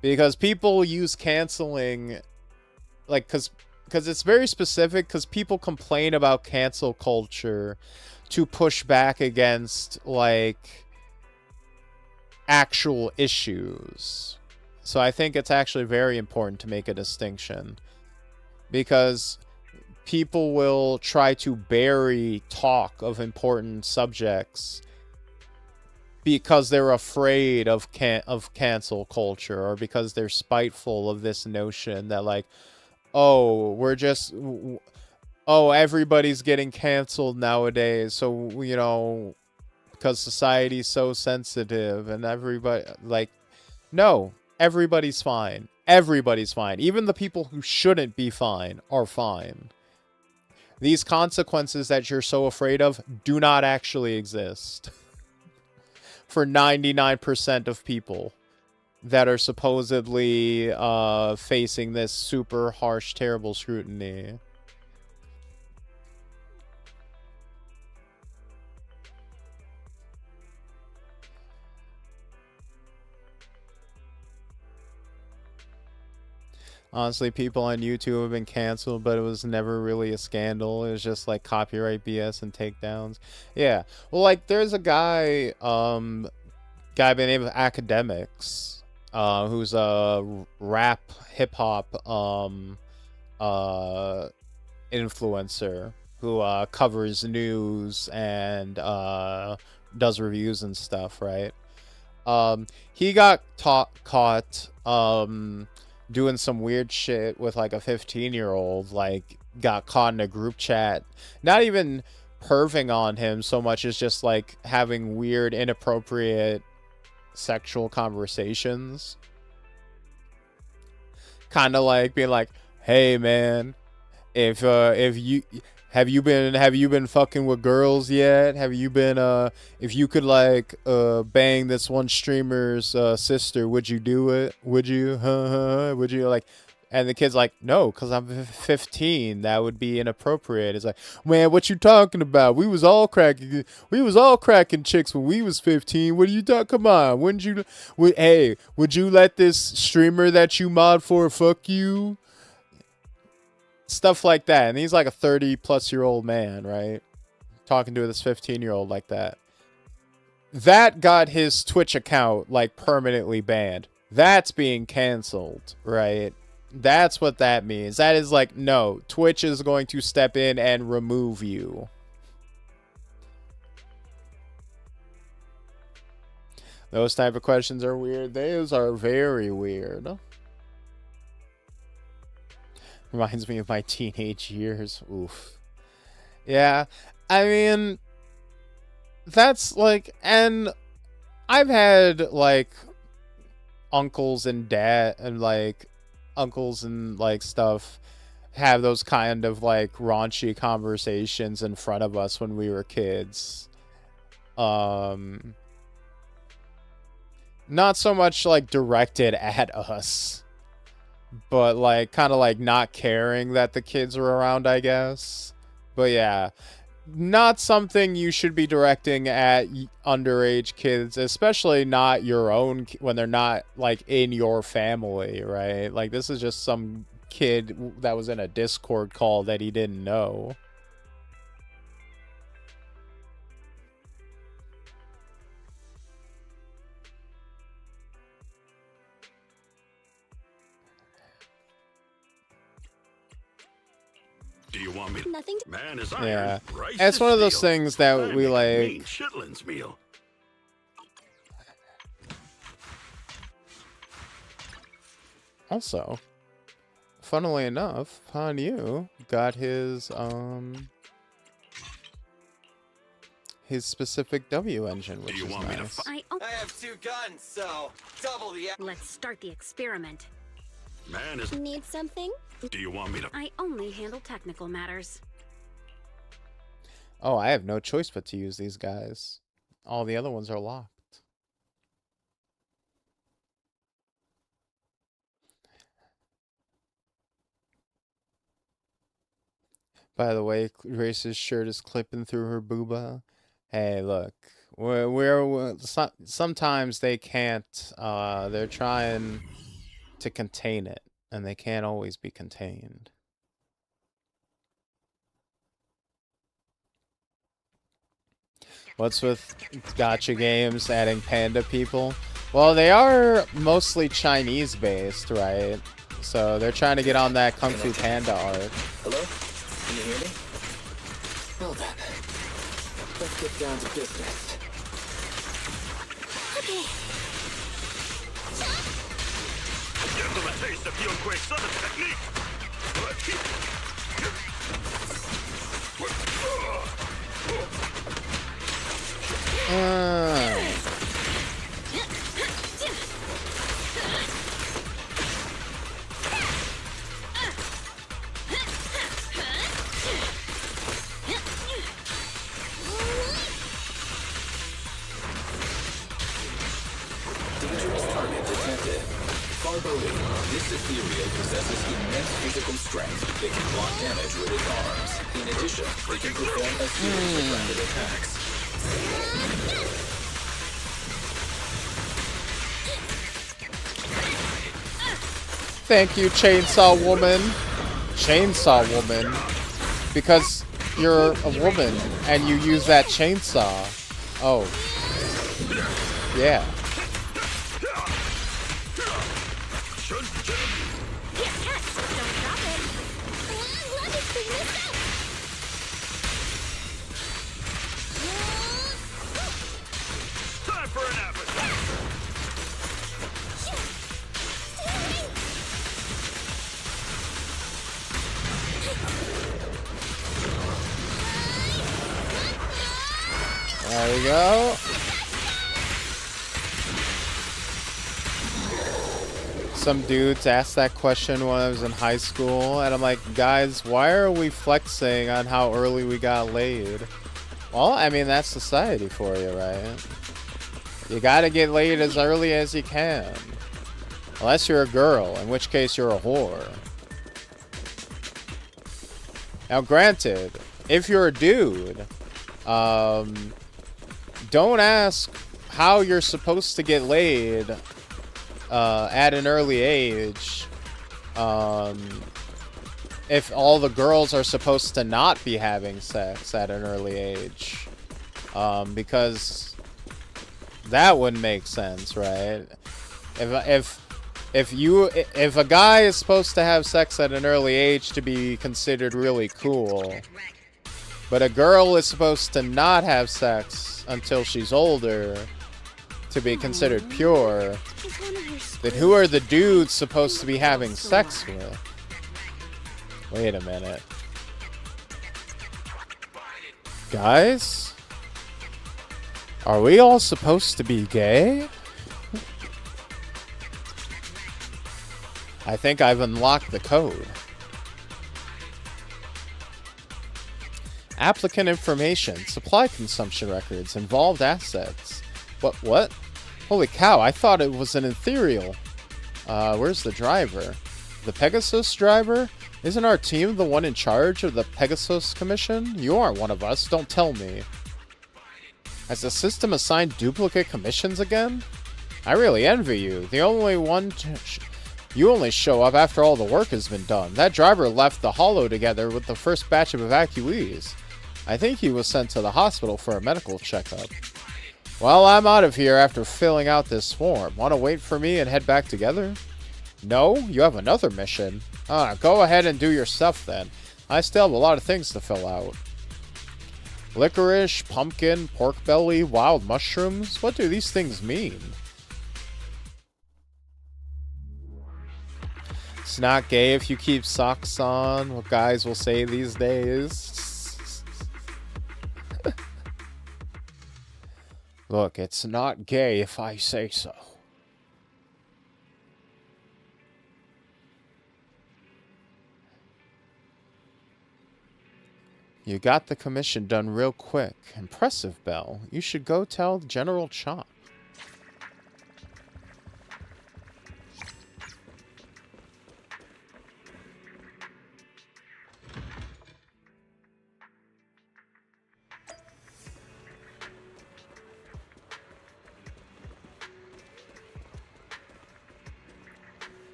[SPEAKER 2] Because people use canceling, like, because it's very specific, because people complain about cancel culture to push back against, like, actual issues. So I think it's actually very important to make a distinction. Because people will try to bury talk of important subjects because they're afraid of cancel culture, or because they're spiteful of this notion that, like, everybody's getting canceled nowadays, so, you know, because society's so sensitive and everybody, like, no, everybody's fine. Everybody's fine. Even the people who shouldn't be fine are fine. These consequences that you're so afraid of do not actually exist. For 99% of people that are supposedly facing this super harsh, terrible scrutiny. Honestly, people on YouTube have been canceled, but it was never really a scandal. It was just like copyright BS and takedowns. Yeah. Well, like, there's a guy by the name of Academics, who's a rap hip hop influencer who covers news and does reviews and stuff, right? He got caught doing some weird shit with like a 15-year-old, like got caught in a group chat, not even perving on him so much as just like having weird, inappropriate sexual conversations. Kind of like being like, hey man, if you been fucking with girls yet? Have you been if you could like bang this one streamer's sister, would you do it? Would you? Would you? Like, and the kid's like, no, because I'm 15. That would be inappropriate. It's like, man, what you talking about? We was all cracking chicks when we was 15. What are you talking? Come on, would you let this streamer that you mod for fuck you? Stuff like that. And he's like a 30-plus-year-old man, right? Talking to this 15-year-old like that. that got his Twitch account, like, permanently banned. That's being canceled, right? That's what that means. That is like, no, Twitch is going to step in and remove you. Those type of questions are weird. Those are very weird. Reminds me of my teenage years. Oof. Yeah, I mean, that's like, and I've had like uncles and uncles and like stuff have those kind of like raunchy conversations in front of us when we were kids. Not so much like directed at us, but like kind of like not caring that the kids were around, I guess. But yeah, not something you should be directing at underage kids, especially not your own when they're not like in your family, right? Like this is just some kid that was in a Discord call that he didn't know.
[SPEAKER 6] Do you want me?
[SPEAKER 19] Nothing.
[SPEAKER 6] Man is iron.
[SPEAKER 2] Yeah,
[SPEAKER 6] Rice
[SPEAKER 2] it's
[SPEAKER 6] is
[SPEAKER 2] one of those
[SPEAKER 6] steel.
[SPEAKER 2] things that
[SPEAKER 6] I
[SPEAKER 2] we
[SPEAKER 6] make a
[SPEAKER 2] like.
[SPEAKER 6] mean chitlins meal.
[SPEAKER 2] Also, funnily enough, Hanyu got his specific W engine, which is nice.
[SPEAKER 14] I have 2 guns, so double the.
[SPEAKER 19] Let's start the experiment.
[SPEAKER 6] Man is.
[SPEAKER 19] Need something?
[SPEAKER 6] Do you want me to?
[SPEAKER 19] I only handle technical matters.
[SPEAKER 2] Oh, I have no choice but to use these guys. All the other ones are locked. By the way, Grace's shirt is clipping through her booba. Hey, look, sometimes they can't. They're trying to contain it, and they can't always be contained. What's with gacha games adding panda people? Well, they are mostly Chinese based, right? So they're trying to get on that Kung Fu Panda arc.
[SPEAKER 12] Hello? Can you hear me? Well then, let's get down to business.
[SPEAKER 19] Okay.
[SPEAKER 6] Give them a taste of Yun Kuei Sun's technique.
[SPEAKER 12] Dangerous target detected. Foreboding. This ethereal possesses immense physical strength. It can block damage with its arms. In addition, it can perform a series of rapid attacks.
[SPEAKER 2] Thank you, Chainsaw Woman. Chainsaw Woman. Because you're a woman and you use that chainsaw. Oh. Yeah.
[SPEAKER 6] Time for an appetite.
[SPEAKER 2] There we go. Some dudes asked that question when I was in high school, and I'm like, guys, why are we flexing on how early we got laid? Well, I mean, that's society for you, right? You gotta get laid as early as you can. Unless you're a girl, in which case you're a whore. Now, granted, if you're a dude, don't ask how you're supposed to get laid at an early age if all the girls are supposed to not be having sex at an early age, because That would make sense, right? If a guy is supposed to have sex at an early age to be considered really cool, but a girl is supposed to not have sex until she's older to be considered pure, then who are the dudes supposed to be having sex with? Wait a minute. Guys? Are we all supposed to be gay? I think I've unlocked the code. Applicant information, supply consumption records, involved assets. What? Holy cow, I thought it was an ethereal. Where's the driver? The Pegasus driver? Isn't our team the one in charge of the Pegasus Commission? You aren't one of us, don't tell me. Has the system assigned duplicate commissions again? I really envy you. The only one... You only show up after all the work has been done. That driver left the Hollow together with the first batch of evacuees. I think he was sent to the hospital for a medical checkup. Well, I'm out of here after filling out this form. Want to wait for me and head back together? No? You have another mission? Go ahead and do your stuff then. I still have a lot of things to fill out. Licorice, pumpkin, pork belly, wild mushrooms? What do these things mean? It's not gay if you keep socks on, what guys will say these days. Look, it's not gay if I say so. You got the commission done real quick. Impressive, Belle. You should go tell General Chop.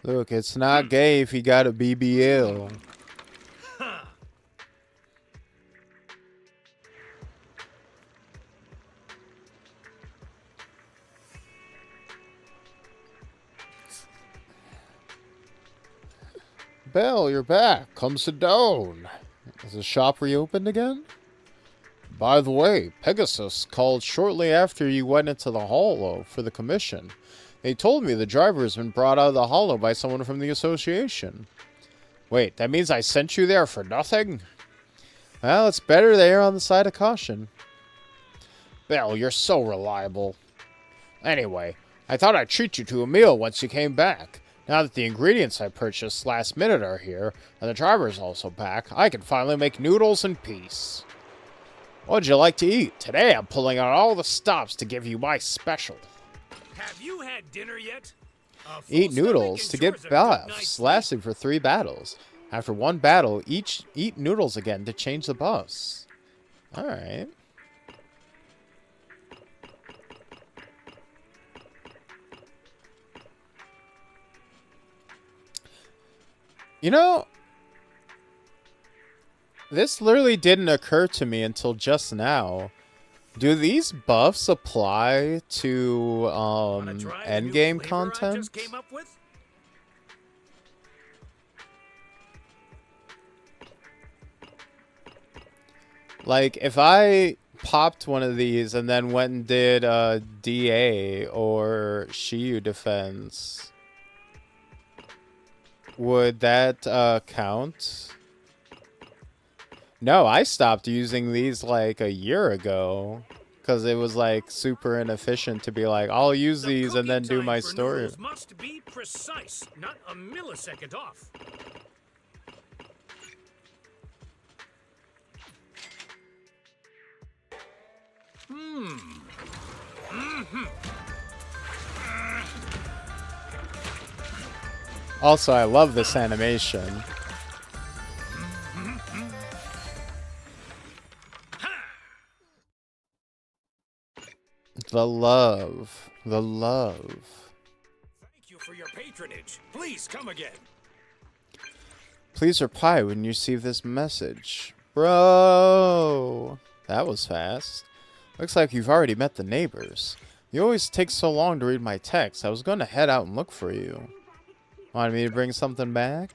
[SPEAKER 2] Look, it's not gay if you got a BBL. Belle, you're back. Come sit down. Is the shop reopened again? By the way, Pegasus called shortly after you went into the Hollow for the commission. They told me the driver has been brought out of the Hollow by someone from the association. Wait, that means I sent you there for nothing? Well, it's better they are on the side of caution. Belle, you're so reliable. Anyway, I thought I'd treat you to a meal once you came back. Now that the ingredients I purchased last minute are here, and the driver's also back, I can finally make noodles in peace. What'd you like to eat? Today I'm pulling out all the stops to give you my special.
[SPEAKER 18] Have you had dinner yet?
[SPEAKER 2] Eat noodles to get buffs, lasting for 3 battles. After 1 battle, eat noodles again to change the buffs. Alright. You know, this literally didn't occur to me until just now. Do these buffs apply to endgame content? Like, if I popped one of these and then went and did DA or Shiyu defense, would that count? No, I stopped using these like a year ago because it was like super inefficient to be like, I'll use these and then do my story.
[SPEAKER 18] Must be precise, not a millisecond off.
[SPEAKER 2] Also, I love this animation. The love. The love.
[SPEAKER 18] Thank you for your patronage. Please come again.
[SPEAKER 2] Please reply when you receive this message.
[SPEAKER 1] Bro, that was fast. Looks like you've already met the neighbors. You always take so long to read my text. I was going to head out and look for you. Wanted me to bring something back?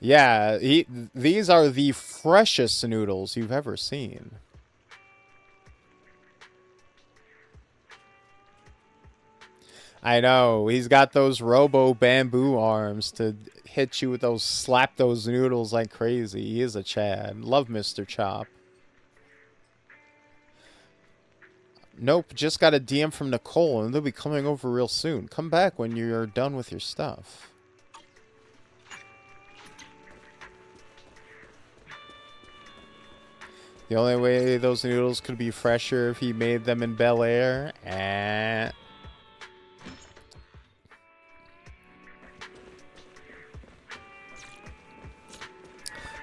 [SPEAKER 1] Yeah, these are the freshest noodles you've ever seen. I know, he's got those robo bamboo arms to hit you with those, slap those noodles like crazy. He is a Chad. Love Mr. Chop. Nope, just got a DM from Nicole and they'll be coming over real soon. Come back when you're done with your stuff. The only way those noodles could be fresher if he made them in Bel Air.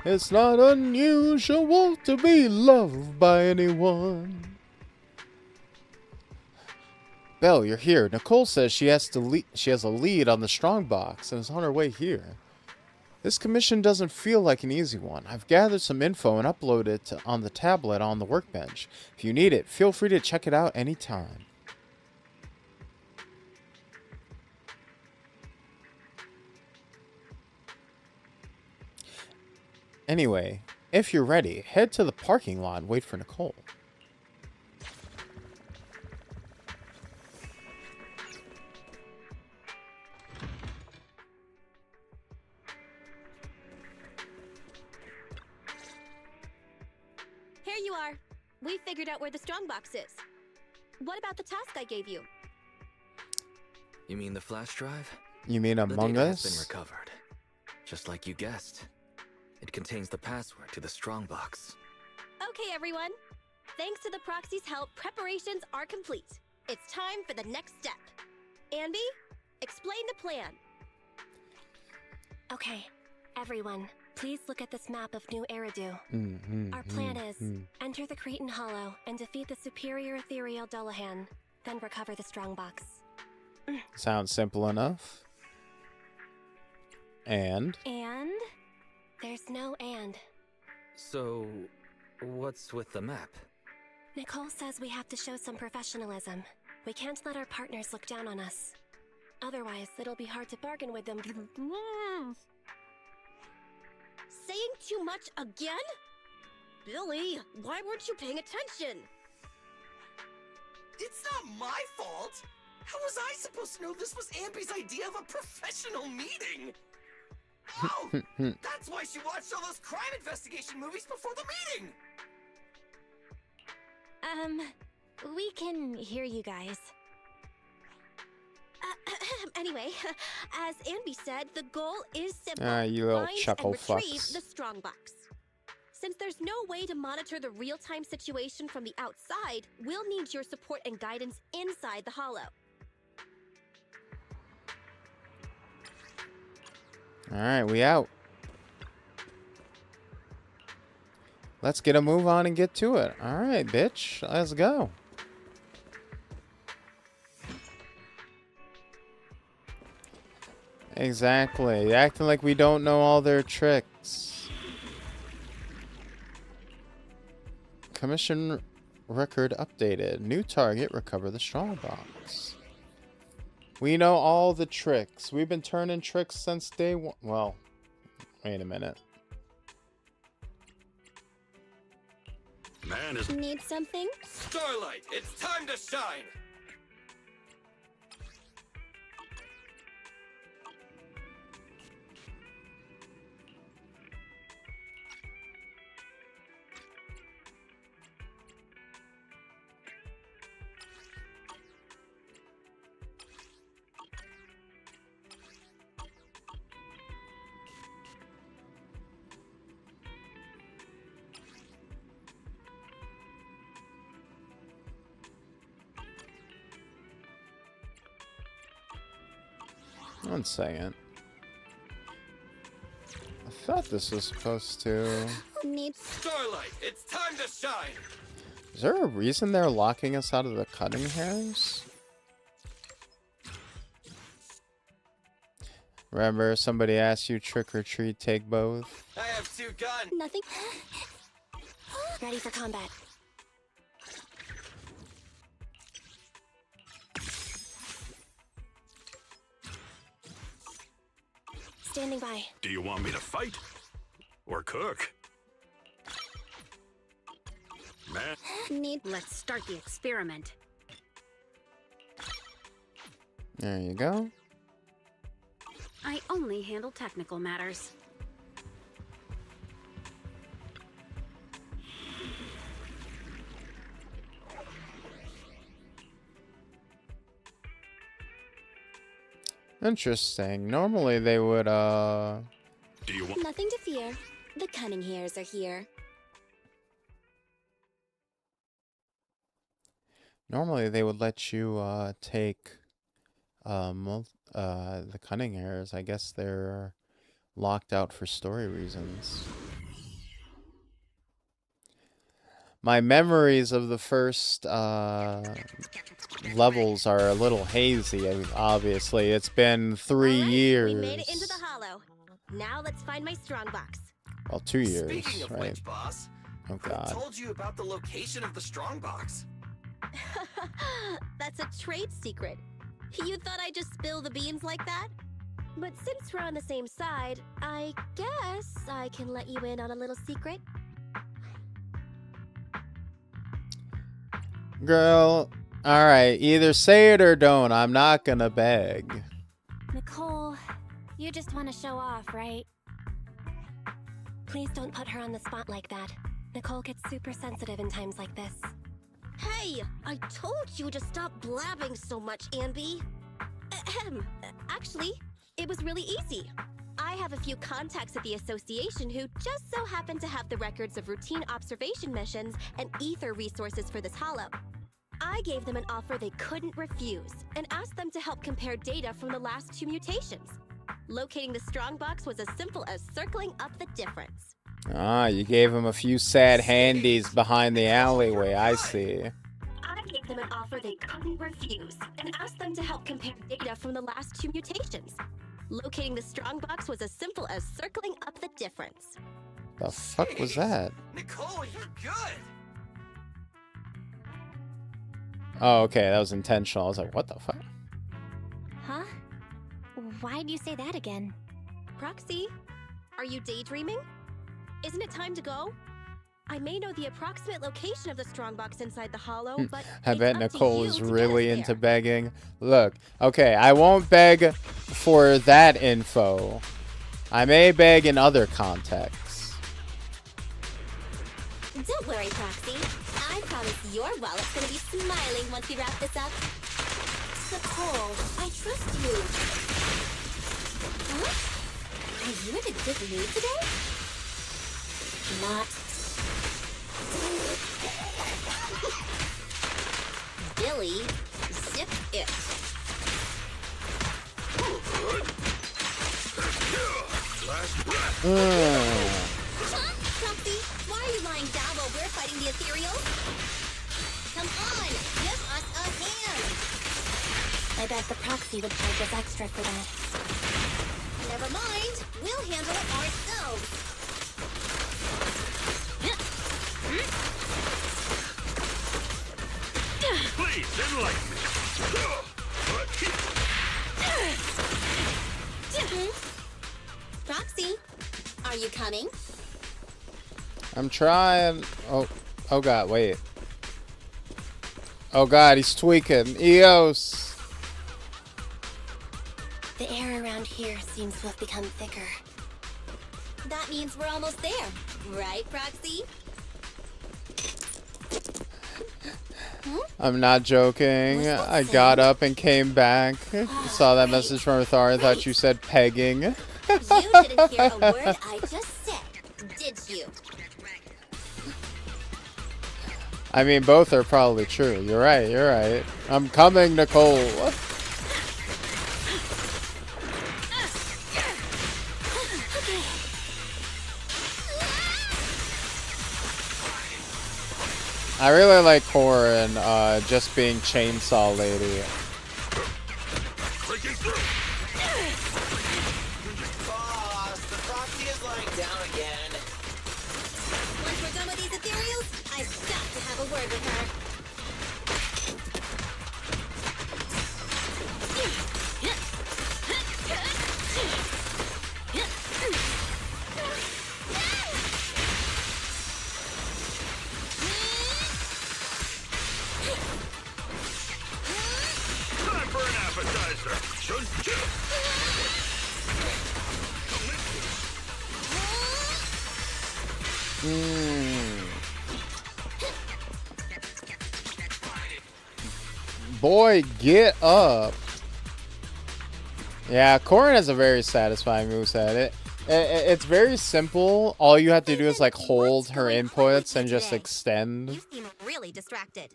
[SPEAKER 1] It's not unusual to be loved by anyone. Belle, you're here. Nicole says she has a lead on the Strongbox and is on her way here. This commission doesn't feel like an easy one. I've gathered some info and uploaded it on the tablet on the workbench. If you need it, feel free to check it out anytime. Anyway, if you're ready, head to the parking lot and wait for Nicole.
[SPEAKER 15] Here you are. We figured out where the strongbox is. What about the task I gave you?
[SPEAKER 12] You mean the flash drive?
[SPEAKER 1] You mean Among
[SPEAKER 12] the data
[SPEAKER 1] Us?
[SPEAKER 12] has been recovered. Just like you guessed. It contains the password to the strongbox.
[SPEAKER 15] Okay, everyone. Thanks to the proxy's help, preparations are complete. It's time for the next step. Anby, explain the plan.
[SPEAKER 17] Okay, everyone, please look at this map of New Eridu. Our plan is enter the Cretan Hollow and defeat the superior ethereal Dullahan, then recover the strongbox.
[SPEAKER 1] Sounds simple enough. And?
[SPEAKER 17] And? There's no and.
[SPEAKER 12] So, what's with the map?
[SPEAKER 17] Nicole says we have to show some professionalism. We can't let our partners look down on us. Otherwise, it'll be hard to bargain with them.
[SPEAKER 15] Saying too much again? Billy, why weren't you paying attention?
[SPEAKER 14] It's not my fault! How was I supposed to know this was Amby's idea of a professional meeting? Oh, that's why she watched all those crime investigation movies before the meeting!
[SPEAKER 17] We can hear you guys.
[SPEAKER 15] Anyway, as Anby said, the goal is simple.
[SPEAKER 1] You little
[SPEAKER 15] Find
[SPEAKER 1] chuckle
[SPEAKER 15] and retrieve
[SPEAKER 1] fucks.
[SPEAKER 15] the strongbox. Since there's no way to monitor the real-time situation from the outside, we'll need your support and guidance inside the Hollow.
[SPEAKER 1] Alright, we out. Let's get a move on and get to it. Alright, bitch. Let's go. Exactly. Acting like we don't know all their tricks. Commission record updated. New target, recover the strongbox. We know all the tricks. We've been turning tricks since day one. Well, wait a minute.
[SPEAKER 6] Man is...
[SPEAKER 15] Need something?
[SPEAKER 14] Starlight, it's time to shine!
[SPEAKER 1] One second. I thought this was supposed to...
[SPEAKER 15] Need
[SPEAKER 14] Starlight, it's time to shine!
[SPEAKER 1] Is there a reason they're locking us out of the cutting hairs? Remember, somebody asked you trick or treat, take both.
[SPEAKER 14] I have 2 guns.
[SPEAKER 17] Nothing. Ready for combat. Standing by.
[SPEAKER 6] Do you want me to fight? Or cook? Man.
[SPEAKER 19] Let's start the experiment.
[SPEAKER 1] There you go.
[SPEAKER 19] I only handle technical matters.
[SPEAKER 1] Interesting. Normally they would,
[SPEAKER 6] Do you want...
[SPEAKER 17] Nothing to fear. The cunning hairs are here.
[SPEAKER 1] Normally they would let you, take, the cunning hairs. I guess they're locked out for story reasons. My memories of the first, levels are a little hazy, obviously. It's been 3 years.
[SPEAKER 15] We made it into the hollow. Now let's find my strongbox.
[SPEAKER 1] Well, 2 years,
[SPEAKER 14] Speaking of
[SPEAKER 1] right?
[SPEAKER 14] which, boss,
[SPEAKER 1] Oh,
[SPEAKER 14] who
[SPEAKER 1] God.
[SPEAKER 14] told you about the location of the strongbox?
[SPEAKER 15] That's a trade secret. You thought I'd just spill the beans like that? But since we're on the same side, I guess I can let you in on a little secret.
[SPEAKER 1] Girl, alright, either say it or don't. I'm not gonna beg.
[SPEAKER 4] Nicole, you just want to show off, right?
[SPEAKER 17] Please don't put her on the spot like that. Nicole gets super sensitive in times like this.
[SPEAKER 15] Hey, I told you to stop blabbing so much, Anby. Ahem. Actually, it was really easy. I have a few contacts at the association who just so happen to have the records of routine observation missions and ether resources for this hollow. I gave them an offer they couldn't refuse and asked them to help compare data from the last 2 mutations. Locating the strongbox was as simple as circling up the difference.
[SPEAKER 1] Ah, you gave him a few sad handies behind the alleyway, I see.
[SPEAKER 15] I gave them an offer they couldn't refuse and asked them to help compare data from the last 2 mutations. Locating the strongbox was as simple as circling up the difference.
[SPEAKER 1] The fuck was that?
[SPEAKER 14] Nicole, you're good.
[SPEAKER 1] Oh, okay, that was intentional. I was like, what the fuck?
[SPEAKER 4] Huh? Why'd you say that again?
[SPEAKER 15] Proxy, are you daydreaming? Isn't it time to go? I may know the approximate location of the strongbox inside the hollow, but
[SPEAKER 1] I
[SPEAKER 15] it's
[SPEAKER 1] bet
[SPEAKER 15] up to
[SPEAKER 1] Nicole
[SPEAKER 15] you
[SPEAKER 1] is
[SPEAKER 15] to get
[SPEAKER 1] really
[SPEAKER 15] us
[SPEAKER 1] into
[SPEAKER 15] there.
[SPEAKER 1] begging. Look, okay, I won't beg for that info. I may beg in other contexts.
[SPEAKER 17] Don't worry, Proxy. I promise your wallet's gonna be smiling once we wrap this up. Nicole, I trust you. Huh? Are you in a good mood today? Not. Billy, zip it. Proxy, why are you lying down while we're fighting the ethereal? Come on, give us a hand.
[SPEAKER 4] I bet the proxy would charge us extra for that.
[SPEAKER 17] Never mind, we'll handle it ourselves.
[SPEAKER 6] Please, enlighten me.
[SPEAKER 17] Proxy, are you coming?
[SPEAKER 1] I'm trying. Oh god, wait. Oh god, he's tweaking. EOS.
[SPEAKER 17] The air around here seems to have become thicker. That means we're almost there, right, Proxy?
[SPEAKER 1] I'm not joking. I got up and came back. Saw that message from Remistarri. Thought you said pegging.
[SPEAKER 17] You didn't hear a word I just said, did you?
[SPEAKER 1] I mean, both are probably true. You're right. You're right. I'm coming, Nicole. I really like Corin just being Chainsaw Lady.
[SPEAKER 14] Boss, the proxy is lying down again.
[SPEAKER 19] Once we're done with these ethereals, I've got to have a word with her.
[SPEAKER 6] Time for an appetizer. Choo-choo.
[SPEAKER 1] Boy, get up. Yeah, Corrin has a very satisfying moveset. It's very simple. All you have to do is like hold her inputs and just extend.
[SPEAKER 19] You seem really distracted.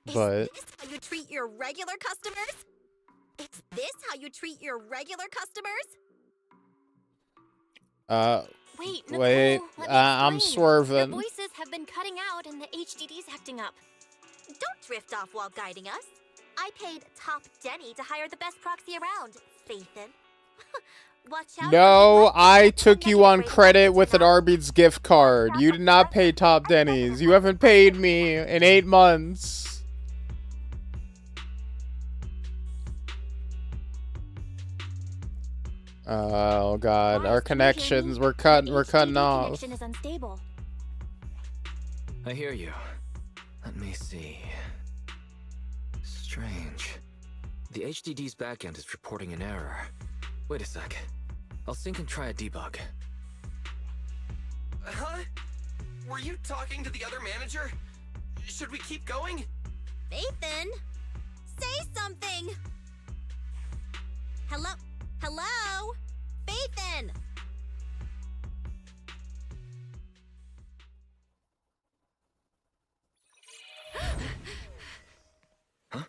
[SPEAKER 1] But
[SPEAKER 19] Is this how you treat your regular customers? Is this how you treat your regular customers?
[SPEAKER 4] Wait, Nicole,
[SPEAKER 1] wait,
[SPEAKER 4] let me
[SPEAKER 1] I'm
[SPEAKER 4] explain.
[SPEAKER 1] swerving.
[SPEAKER 4] Your voices have been cutting out and the HDD's acting up.
[SPEAKER 19] Don't drift off while guiding us. I paid Top Denny to hire the best proxy around, Fathan. Watch out.
[SPEAKER 1] No, I took you on credit with an Arby's gift card. You did not pay Top Denny's. You haven't paid me in 8 months. Oh god, our connections, we're cutting off.
[SPEAKER 4] Connection is unstable.
[SPEAKER 12] I hear you. Let me see. Strange. The HDD's backend is reporting an error. Wait a sec. I'll sync and try a debug.
[SPEAKER 14] Huh? Were you talking to the other manager? Should we keep going?
[SPEAKER 19] Nathan, say something. Hello? Hello? Fathan!
[SPEAKER 12] Huh?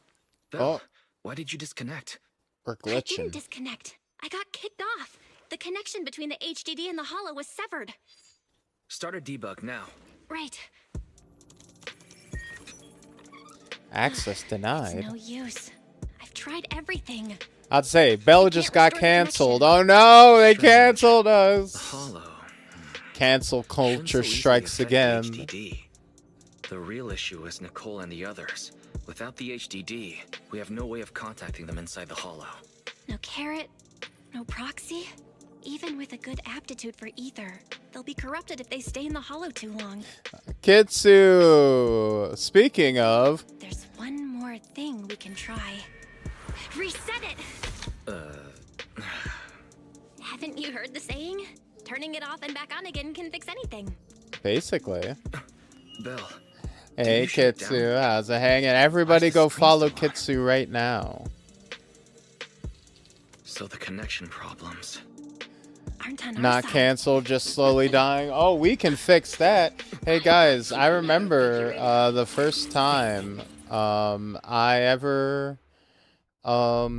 [SPEAKER 12] Belle, why did you disconnect?
[SPEAKER 1] We're
[SPEAKER 4] I didn't disconnect. I got kicked off. The connection between the HDD and the holo was severed.
[SPEAKER 12] Start a debug now.
[SPEAKER 4] Right.
[SPEAKER 1] Access denied.
[SPEAKER 4] It's no use. I've tried everything.
[SPEAKER 1] I'd say Bell just got canceled. Oh no, they canceled us. Cancel culture strikes again.
[SPEAKER 12] HDD. The real issue is Nicole and the others. Without the HDD, we have no way of contacting them inside the holo.
[SPEAKER 4] No carrot, no proxy. Even with a good aptitude for ether, they'll be corrupted if they stay in the holo too long.
[SPEAKER 1] Kitsu, speaking of,
[SPEAKER 4] There's one more thing we can try. Reset it! Haven't you heard the saying? Turning it off and back on again can fix anything.
[SPEAKER 1] basically.
[SPEAKER 12] Belle.
[SPEAKER 1] Hey Kitsu, how's it hanging? Everybody go follow Kitsu right now.
[SPEAKER 12] So the connection problems.
[SPEAKER 4] Aren't on our
[SPEAKER 1] Not
[SPEAKER 4] side.
[SPEAKER 1] canceled, just slowly dying. Oh, we can fix that. Hey guys, I remember the first time I ever I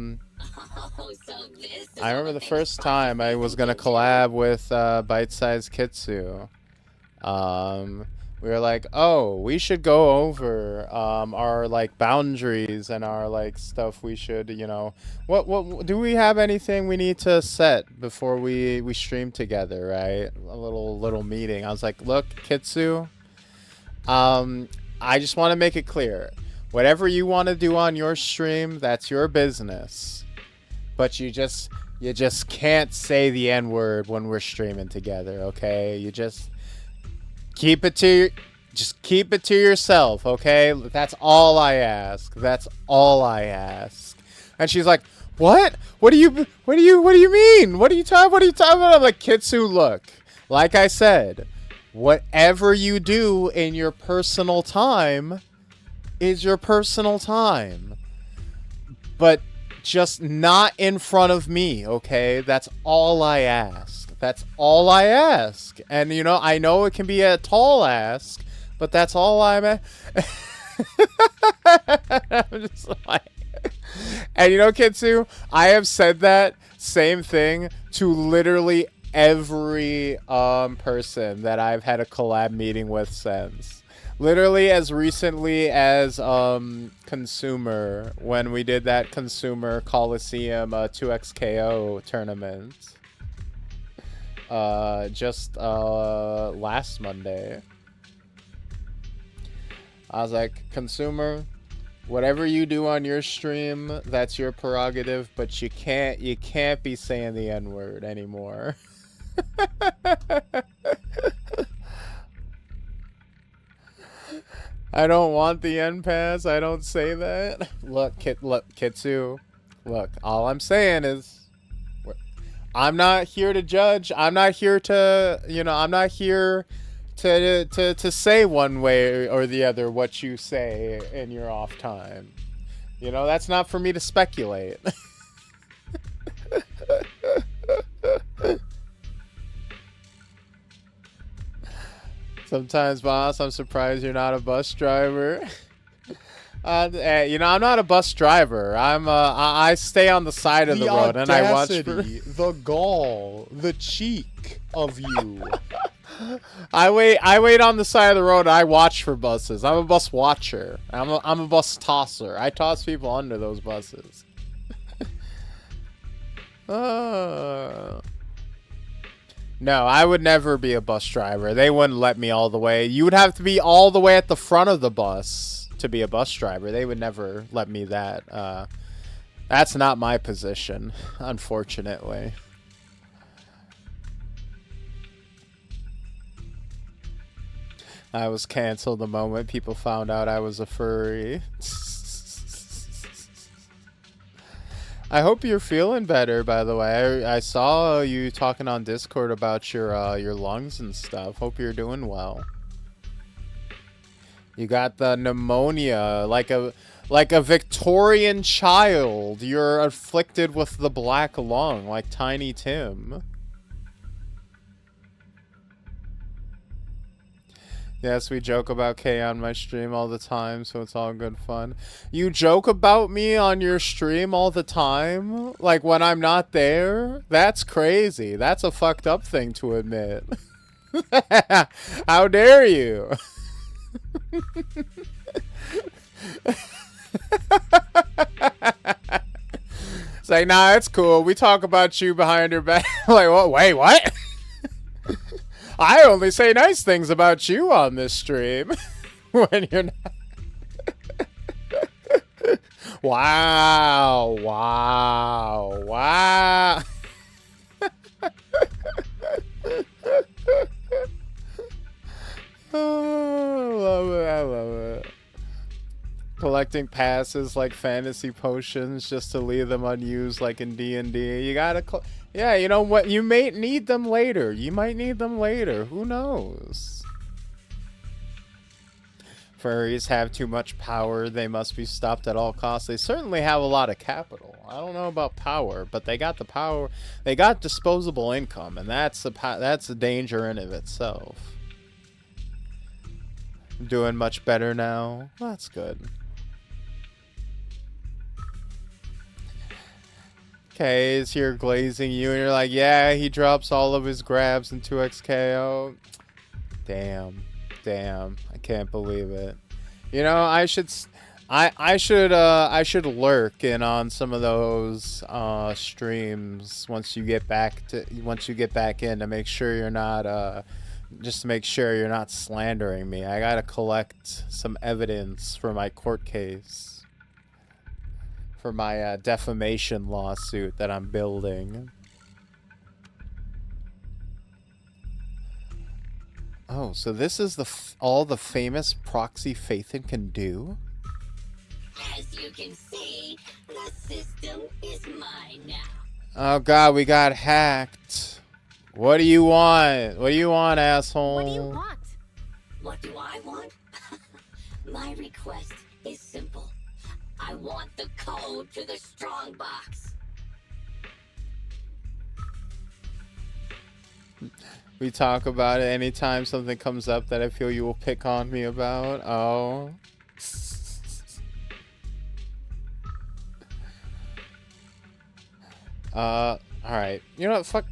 [SPEAKER 1] remember the first time I was gonna collab with Bite Size Kitsu. We were like, oh, we should go over our like boundaries and our like stuff. We should, you know, what do we have anything we need to set before we stream together, right? A little meeting. I was like, look, Kitsu, I just want to make it clear, whatever you want to do on your stream, that's your business. But you just can't say the N-word when we're streaming together, okay? You just keep it to yourself, okay? That's all I ask. That's all I ask. And she's like, "What? What do you mean? What are you talking about?" I'm like, "Kitsu, look. Like I said, whatever you do in your personal time is your personal time. But just not in front of me, okay? That's all I ask. That's all I ask. And, you know, I know it can be a tall ask, but that's all I'm I'm just like... And, you know, Kitsu, I have said that same thing to literally every person that I've had a collab meeting with since.
[SPEAKER 2] Literally as recently as Consumer, when we did that Consumer Coliseum 2XKO tournament. Just last Monday. I was like, Consumer, whatever you do on your stream, that's your prerogative, but you can't be saying the N-word anymore. I don't want the N-pass. I don't say that. Look, Kitsu. Look, all I'm saying is, I'm not here to judge. I'm not here to, I'm not here to say one way or the other what you say in your off time. That's not for me to speculate. Sometimes, boss, I'm surprised you're not a bus driver. I'm not a bus driver. I stay on the side of the road and I watch for
[SPEAKER 1] the gall, the cheek of you.
[SPEAKER 2] I wait on the side of the road. I watch for buses. I'm a bus watcher. I'm a bus tosser. I toss people under those buses. No, I would never be a bus driver. They wouldn't let me all the way. You would have to be all the way at the front of the bus to be a bus driver. They would never let me that. That's not my position, unfortunately. I was canceled the moment people found out I was a furry. I hope you're feeling better, by the way. I saw you talking on Discord about your lungs and stuff. Hope you're doing well. You got the pneumonia, like a Victorian child. You're afflicted with the black lung, like Tiny Tim. Yes, we joke about Kay on my stream all the time, so it's all good fun. You joke about me on your stream all the time? Like when I'm not there? That's crazy. That's a fucked up thing to admit. How dare you? It's like, nah, it's cool. We talk about you behind your back. Like, what? Wait, what? I only say nice things about you on this stream. When you're not. Wow. Wow. Wow. Oh, I love it. I love it. Collecting passes like fantasy potions just to leave them unused like in D&D. You gotta... Yeah, you know what? You may need them later. You might need them later. Who knows? Furries have too much power. They must be stopped at all costs. They certainly have a lot of capital. I don't know about power, but they got the power. They got disposable income, and that's the danger in of itself. I'm doing much better now. Well, that's good. Okay, is here glazing you, and you're like, yeah, he drops all of his grabs in 2XKO. Damn, I can't believe it. You know, I should lurk in on some of those streams once you get back in to make sure you're not just to make sure you're not slandering me. I gotta collect some evidence for my court case. For my defamation lawsuit that I'm building. Oh, so this is all the famous proxy Phaethon can do?
[SPEAKER 3] As you can see, the system is mine now.
[SPEAKER 2] Oh god, we got hacked. What do you want? What do you want, asshole?
[SPEAKER 19] What do you want?
[SPEAKER 3] What do I want? My request is simple. I want the code to the strongbox.
[SPEAKER 2] We talk about it anytime something comes up that I feel you will pick on me about. Oh. Alright. You know what? Fuck.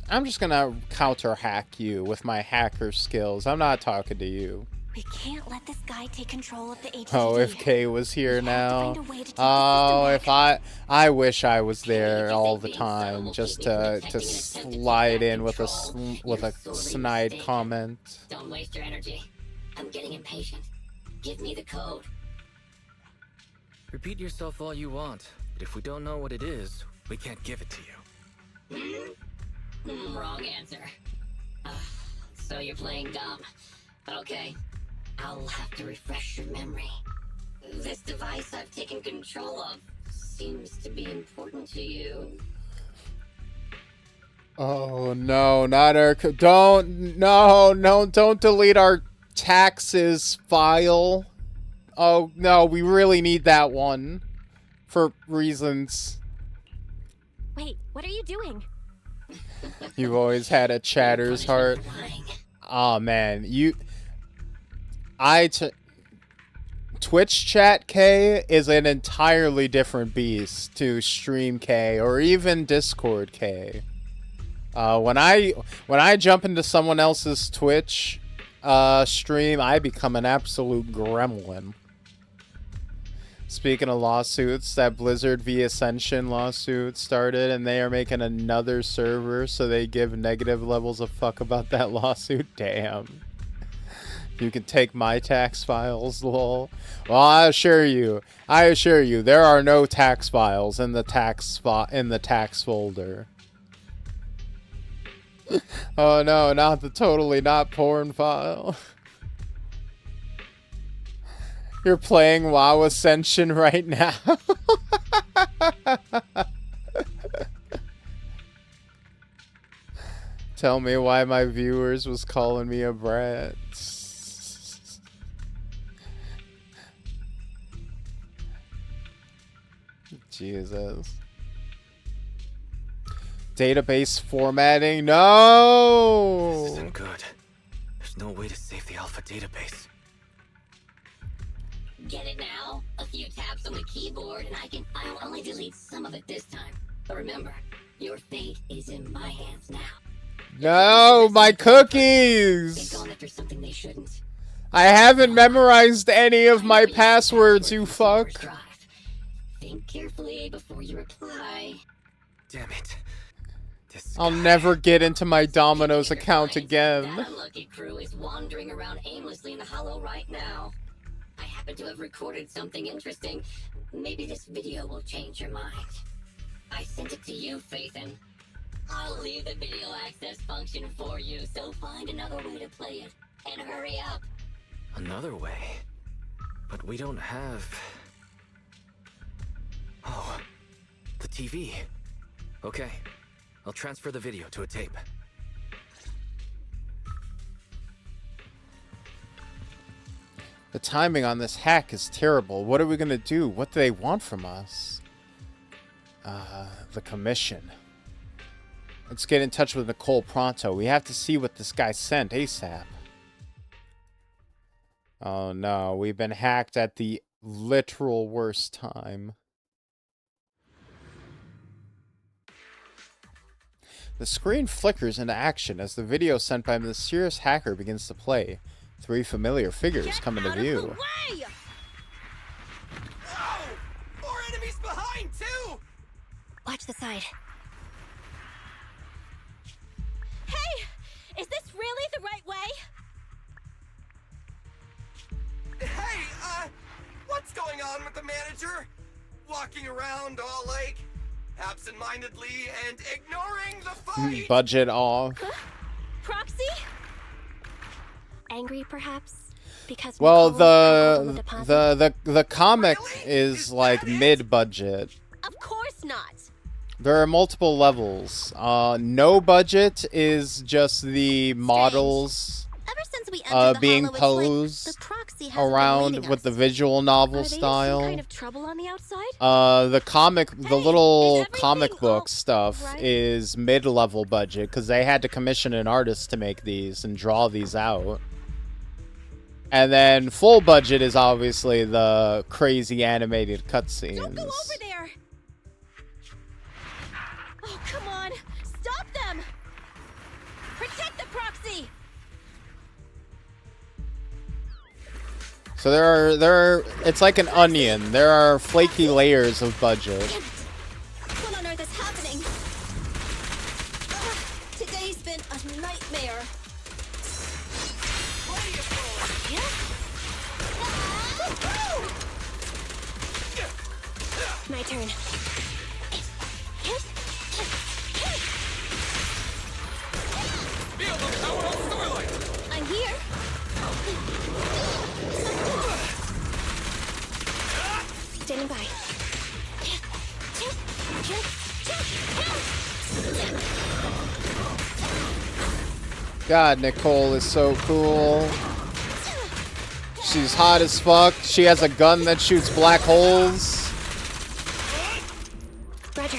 [SPEAKER 2] I'm just gonna counter hack you with my hacker skills. I'm not talking to you.
[SPEAKER 4] We can't let this guy take control of the HDD.
[SPEAKER 1] Oh, if Kay was here now. Oh, if I wish I was there all the time just to slide in with a snide comment.
[SPEAKER 17] Don't waste your energy. I'm getting impatient. Give me the code.
[SPEAKER 12] Repeat yourself all you want, but if we don't know what it is, we can't give it to you.
[SPEAKER 17] Wrong answer. So you're playing dumb. Okay, I'll have to refresh your memory. This device I've taken control of seems to be important to you.
[SPEAKER 1] Oh no, not our don't delete our taxes file. Oh no, we really need that one for reasons.
[SPEAKER 4] Wait, what are you doing?
[SPEAKER 1] You've always had a chatter's heart. Oh man, Twitch chat K is an entirely different beast to stream K or even Discord K. When I jump into someone else's Twitch stream, I become an absolute gremlin. Speaking of lawsuits, that Blizzard v Ascension lawsuit started, and they are making another server so they give negative levels of fuck about that lawsuit. Damn. You can take my tax files, lol. Well, I assure you, there are no tax files in the tax folder. Oh no, not the totally not porn file. You're playing WoW Ascension right now. Tell me why my viewers was calling me a brat. Jesus. Database formatting? No!
[SPEAKER 12] This isn't good. There's no way to save the alpha database.
[SPEAKER 17] Get it now? A few taps on the keyboard and I'll only delete some of it this time. But remember, your fate is in my hands now.
[SPEAKER 1] No, my cookies!
[SPEAKER 17] They've gone after something they shouldn't.
[SPEAKER 1] I haven't memorized any of my passwords, you fuck.
[SPEAKER 17] Think carefully before you reply.
[SPEAKER 12] Damn it.
[SPEAKER 1] I'll never get into my Domino's account again.
[SPEAKER 17] That unlucky crew is wandering around aimlessly in the hollow right now. I happen to have recorded something interesting. Maybe this video will change your mind. I sent it to you, Faithin. I'll leave the video access function for you, so find another way to play it. And hurry up.
[SPEAKER 12] Another way? But we don't have... Oh, the TV. Okay, I'll transfer the video to a tape.
[SPEAKER 1] The timing on this hack is terrible. What are we gonna do? What do they want from us? The commission. Let's get in touch with Nicole pronto. We have to see what this guy sent ASAP. Oh no, we've been hacked at the literal worst time. The screen flickers into action as the video sent by a mysterious hacker begins to play. 3 familiar figures come into view.
[SPEAKER 14] Oh! 4 enemies behind, too!
[SPEAKER 4] Watch the side. Hey! Is this really the right way?
[SPEAKER 14] Hey, what's going on with the manager? Walking around all like absent-mindedly and ignoring the fight.
[SPEAKER 1] Budget off.
[SPEAKER 4] Huh? Proxy? Angry, perhaps? Because
[SPEAKER 1] well, the comic is like mid-budget.
[SPEAKER 4] Of course not.
[SPEAKER 1] There are multiple levels. No budget is just the models being posed around with the visual novel style.
[SPEAKER 4] Kind of trouble on the outside?
[SPEAKER 1] The little comic book stuff is mid-level budget because they had to commission an artist to make these and draw these out. And then full budget is obviously the crazy animated cutscenes.
[SPEAKER 4] Don't go over there! Oh, come on! Stop them! Protect the proxy!
[SPEAKER 2] So there are, it's like an onion. There are flaky layers of budget.
[SPEAKER 19] What on earth is happening? Today's been a nightmare.
[SPEAKER 17] My turn.
[SPEAKER 16] Feel the power of Starlight!
[SPEAKER 19] I'm here.
[SPEAKER 17] Standing by.
[SPEAKER 2] God, Nicole is so cool. She's hot as fuck. She has a gun that shoots black holes.
[SPEAKER 17] Roger.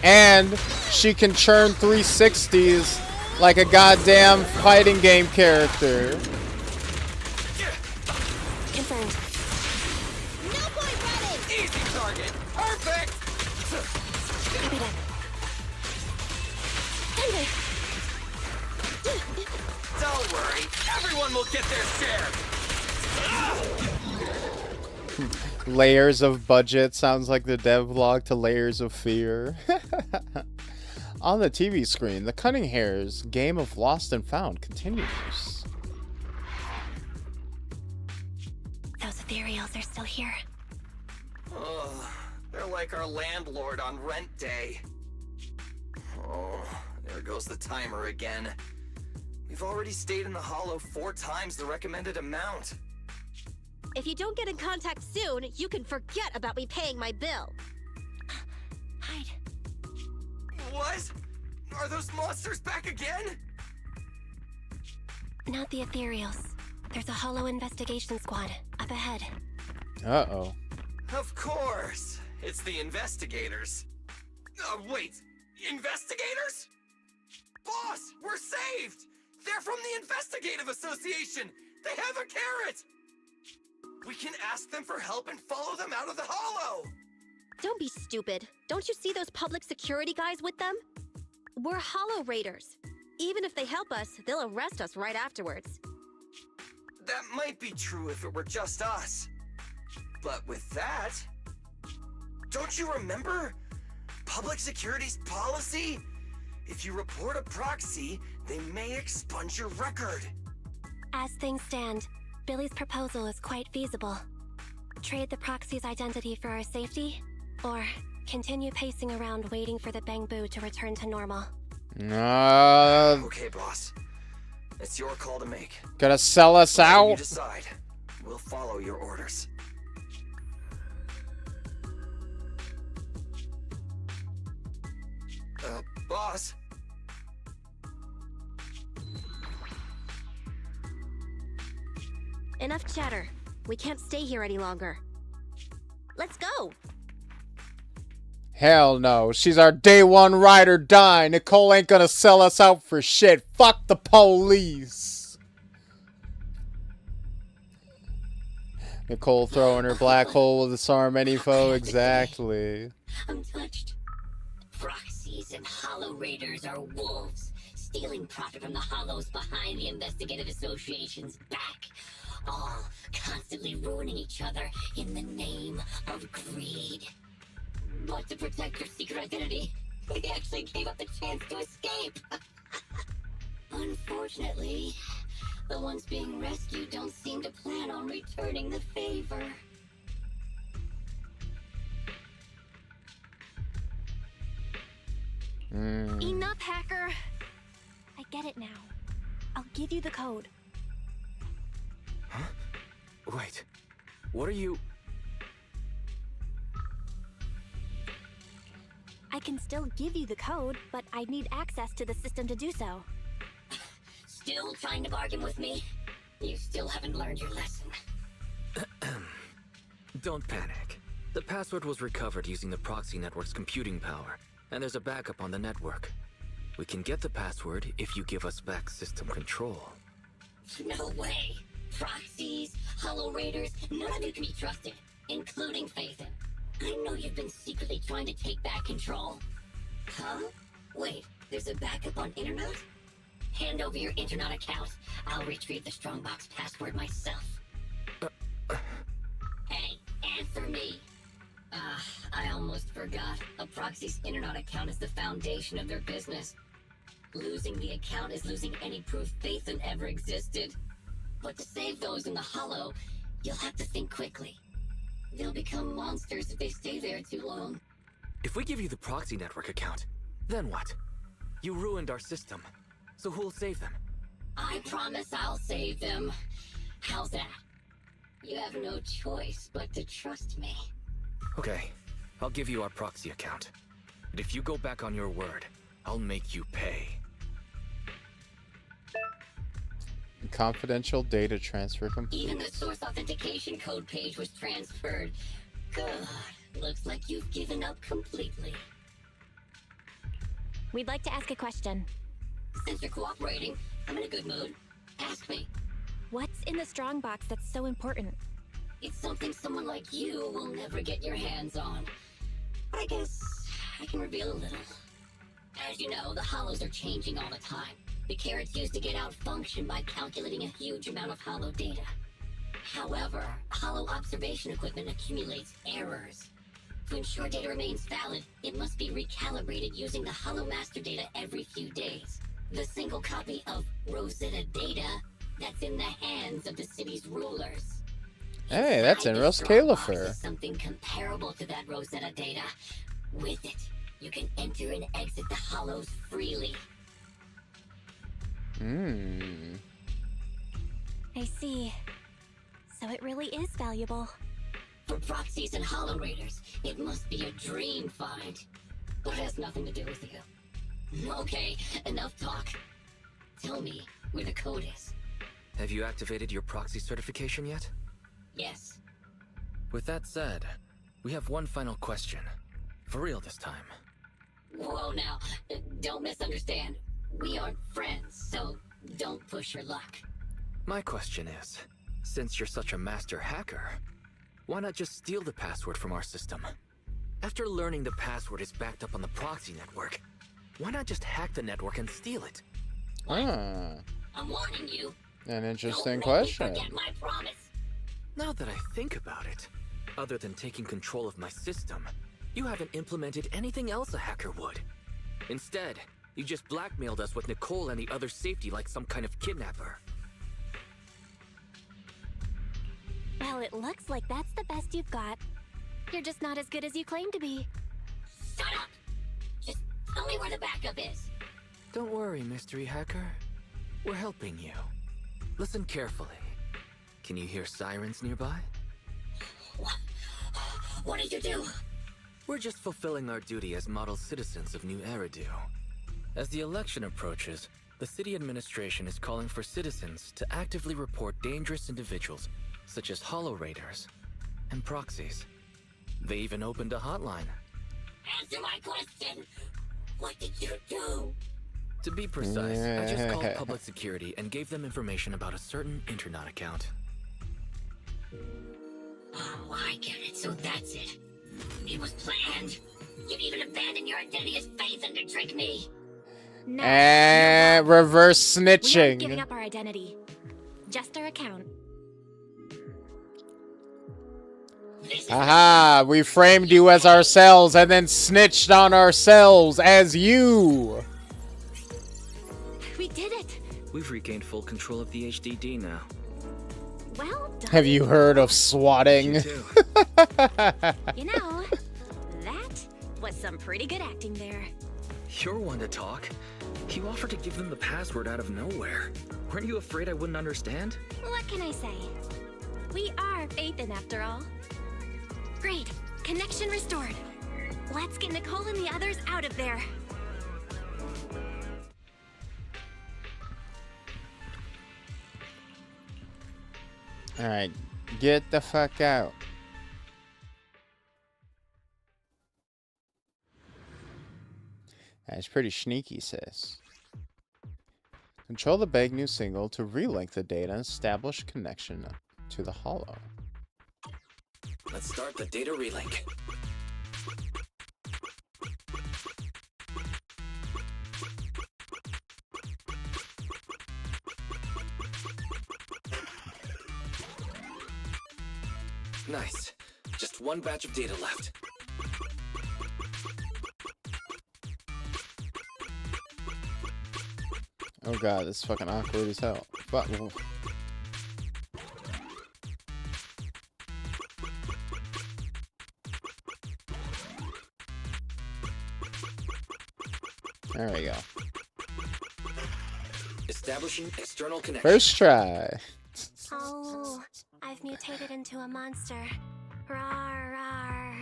[SPEAKER 2] And she can churn 360s like a goddamn fighting game character.
[SPEAKER 17] Confirmed.
[SPEAKER 19] No point running.
[SPEAKER 16] Easy target. Perfect.
[SPEAKER 17] Copy that.
[SPEAKER 14] Don't worry, everyone will get their share.
[SPEAKER 2] Layers of budget sounds like the devlog to Layers of Fear. On the TV screen, the Cunning Hare's game of Lost and Found continues.
[SPEAKER 17] Those ethereals are still here.
[SPEAKER 14] Oh, they're like our landlord on rent day. Oh, there goes the timer again. We've already stayed in the hollow 4 times the recommended amount.
[SPEAKER 19] If you don't get in contact soon, you can forget about me paying my bill.
[SPEAKER 17] Hide.
[SPEAKER 14] What? Are those monsters back again?
[SPEAKER 17] Not the ethereals. There's a hollow investigation squad up ahead.
[SPEAKER 2] Uh-oh.
[SPEAKER 14] Of course. It's the investigators. Wait. Investigators? Boss, we're saved! They're from the Investigative Association! They have a carrot! We can ask them for help and follow them out of the hollow!
[SPEAKER 19] Don't be stupid. Don't you see those public security guys with them? We're hollow raiders. Even if they help us, they'll arrest us right afterwards.
[SPEAKER 14] That might be true if it were just us. But with that... Don't you remember? Public security's policy? If you report a proxy, they may expunge your record.
[SPEAKER 17] As things stand, Billy's proposal is quite feasible. Trade the proxy's identity for our safety, or continue pacing around waiting for the Bangbu to return to normal.
[SPEAKER 14] Okay, boss. It's your call to make.
[SPEAKER 2] Gonna sell us out?
[SPEAKER 14] You decide. We'll follow your orders. Boss?
[SPEAKER 19] Enough chatter. We can't stay here any longer. Let's go.
[SPEAKER 2] Hell no. She's our day one ride or die. Nicole ain't gonna sell us out for shit. Fuck the police. Nicole throwing her black hole will disarm any foe. Exactly.
[SPEAKER 21] I'm touched. Proxies and hollow raiders are wolves, stealing profit from the hollows behind the Investigative Association's back. All constantly ruining each other in the name of greed. But to protect their secret identity, they actually gave up the chance to escape. Unfortunately, the ones being rescued don't seem to plan on returning the favor.
[SPEAKER 4] Enough, hacker. I get it now. I'll give you the code.
[SPEAKER 12] Huh? Wait. What are you...
[SPEAKER 4] I can still give you the code, but I'd need access to the system to do so.
[SPEAKER 21] Still trying to bargain with me? You still haven't learned your lesson.
[SPEAKER 12] Don't panic. The password was recovered using the proxy network's computing power, and there's a backup on the network. We can get the password if you give us back system control.
[SPEAKER 21] No way. Proxies, hollow raiders, none of you can be trusted, including Phaethon. I know you've been secretly trying to take back control. Huh? Wait, there's a backup on internet? Hand over your internet account. I'll retrieve the strongbox password myself. Hey, answer me. I almost forgot. A proxy's internet account is the foundation of their business. Losing the account is losing any proof Phaethon ever existed. But to save those in the Hollow, you'll have to think quickly. They'll become monsters if they stay there too long.
[SPEAKER 12] If we give you the proxy network account, then what? You ruined our system. So who'll save them?
[SPEAKER 21] I promise I'll save them. How's that? You have no choice but to trust me.
[SPEAKER 12] Okay, I'll give you our proxy account. But if you go back on your word, I'll make you pay.
[SPEAKER 1] Confidential data transfer complete.
[SPEAKER 21] Even the source authentication code page was transferred. Good. Looks like you've given up completely.
[SPEAKER 4] We'd like to ask a question.
[SPEAKER 21] Since you're cooperating, I'm in a good mood. Ask me.
[SPEAKER 4] What's in the strongbox that's so important?
[SPEAKER 21] It's something someone like you will never get your hands on. But I guess I can reveal a little. As you know, the Hollows are changing all the time. The carrots used to get out function by calculating a huge amount of Hollow data. However, Hollow observation equipment accumulates errors. To ensure data remains valid, it must be recalibrated using the Hollow master data every few days. The single copy of Rosetta data that's in the hands of the city's rulers.
[SPEAKER 1] Hey, that's in
[SPEAKER 21] This
[SPEAKER 1] Califer.
[SPEAKER 21] is something comparable to that Rosetta data. With it, you can enter and exit the Hollows freely.
[SPEAKER 4] I see. So it really is valuable.
[SPEAKER 21] For proxies and Hollow Raiders, it must be a dream find. But it has nothing to do with you. Okay, enough talk. Tell me where the code is.
[SPEAKER 12] Have you activated your proxy certification yet?
[SPEAKER 21] Yes.
[SPEAKER 12] With that said, we have one final question. For real this time.
[SPEAKER 21] Whoa now, don't misunderstand. We aren't friends, so don't push your luck.
[SPEAKER 12] My question is, since you're such a master hacker, why not just steal the password from our system? After learning the password is backed up on the proxy network, why not just hack the network and steal it?
[SPEAKER 21] I'm warning you.
[SPEAKER 1] An interesting
[SPEAKER 21] Don't make me
[SPEAKER 1] question.
[SPEAKER 21] forget my promise.
[SPEAKER 12] Now that I think about it, other than taking control of my system, you haven't implemented anything else a hacker would. Instead, you just blackmailed us with Nicole and the other safety like some kind of kidnapper.
[SPEAKER 4] Well, it looks like that's the best you've got. You're just not as good as you claim to be.
[SPEAKER 21] Shut up! Just tell me where the backup is.
[SPEAKER 12] Don't worry, mystery hacker. We're helping you. Listen carefully. Can you hear sirens nearby?
[SPEAKER 21] What did you do?
[SPEAKER 12] We're just fulfilling our duty as model citizens of New Eridu. As the election approaches, the city administration is calling for citizens to actively report dangerous individuals, such as Hollow Raiders and proxies. They even opened a hotline.
[SPEAKER 21] Answer my question! What did you do?
[SPEAKER 12] To be precise, I just called public security and gave them information about a certain internet account.
[SPEAKER 21] Oh, I get it. So that's it. It was planned. You'd even abandon your identity as Phaethon to trick me.
[SPEAKER 4] No.
[SPEAKER 1] Reverse
[SPEAKER 4] We aren't
[SPEAKER 1] snitching.
[SPEAKER 4] giving up our identity. Just our account.
[SPEAKER 1] Aha, we framed you as ourselves and then snitched on ourselves as you.
[SPEAKER 4] We did it.
[SPEAKER 12] We've regained full control of the HDD now.
[SPEAKER 4] Well done.
[SPEAKER 1] Have you heard of swatting?
[SPEAKER 4] You know, that was some pretty good acting there.
[SPEAKER 12] You're one to talk. You offered to give them the password out of nowhere. Weren't you afraid I wouldn't understand?
[SPEAKER 4] What can I say? We are Phaethon after all. Great. Connection restored. Let's get Nicole and the others out of there.
[SPEAKER 1] Alright, get the fuck out. That's pretty sneaky, sis. Control the big new signal to relink the data and establish connection to the Hollow.
[SPEAKER 12] Let's start the data relink. Nice. Just one batch of data left.
[SPEAKER 1] Oh god, this is fucking awkward as hell. But there we go.
[SPEAKER 12] Establishing external connection.
[SPEAKER 1] First try.
[SPEAKER 4] Oh, I've mutated into a monster. Rawr, rawr.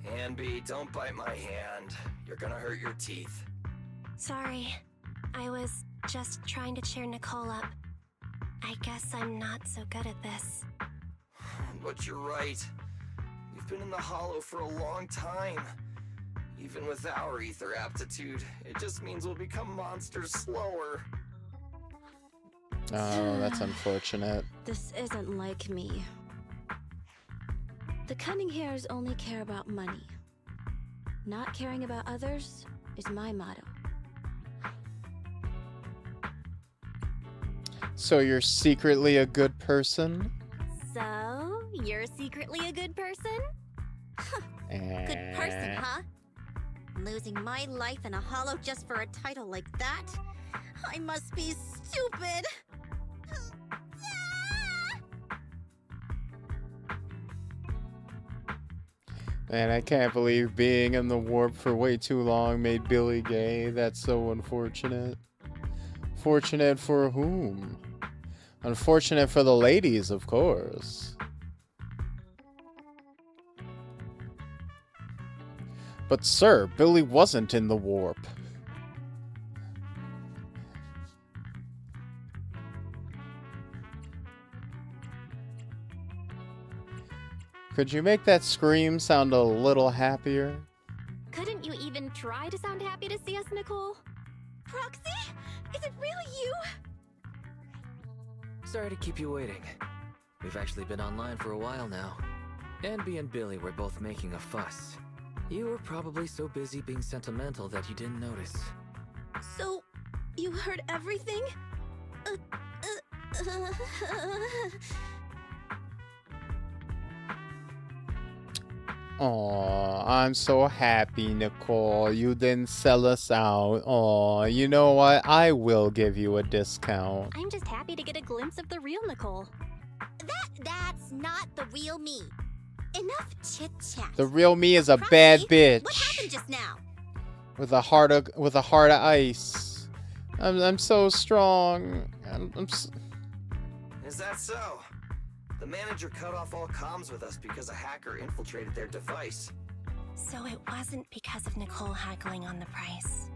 [SPEAKER 14] Anby, don't bite my hand. You're gonna hurt your teeth.
[SPEAKER 4] Sorry. I was just trying to cheer Nicole up. I guess I'm not so good at this.
[SPEAKER 14] But you're right. We've been in the Hollow for a long time. Even with our ether aptitude, it just means we'll become monsters slower.
[SPEAKER 1] Oh, that's unfortunate.
[SPEAKER 19] This isn't like me. The cunning hairs only care about money. Not caring about others is my motto.
[SPEAKER 1] So you're secretly a good person?
[SPEAKER 4] So, you're secretly a good person?
[SPEAKER 19] Good person, huh? Losing my life in a hollow just for a title like that? I must be stupid!
[SPEAKER 1] Man, I can't believe being in the warp for way too long made Billy gay. That's so unfortunate. Fortunate for whom? Unfortunate for the ladies, of course. But sir, Billy wasn't in the warp. Could you make that scream sound a little happier?
[SPEAKER 4] Couldn't you even try to sound happy to see us, Nicole?
[SPEAKER 19] Proxy? Is it really you?
[SPEAKER 12] Sorry to keep you waiting. We've actually been online for a while now. Anby and Billy were both making a fuss. You were probably so busy being sentimental that you didn't notice.
[SPEAKER 19] So, you heard everything?
[SPEAKER 1] Aw, I'm so happy, Nicole. You didn't sell us out. Aw, you know what? I will give you a discount.
[SPEAKER 4] I'm just happy to get a glimpse of the real Nicole.
[SPEAKER 19] That's not the real me. Enough chit-chat.
[SPEAKER 1] The real me is a bad bitch.
[SPEAKER 19] What happened just now?
[SPEAKER 1] With a heart of ice. I'm so strong.
[SPEAKER 14] Is that so? The manager cut off all comms with us because a hacker infiltrated their device.
[SPEAKER 4] So it wasn't because of Nicole haggling on the price.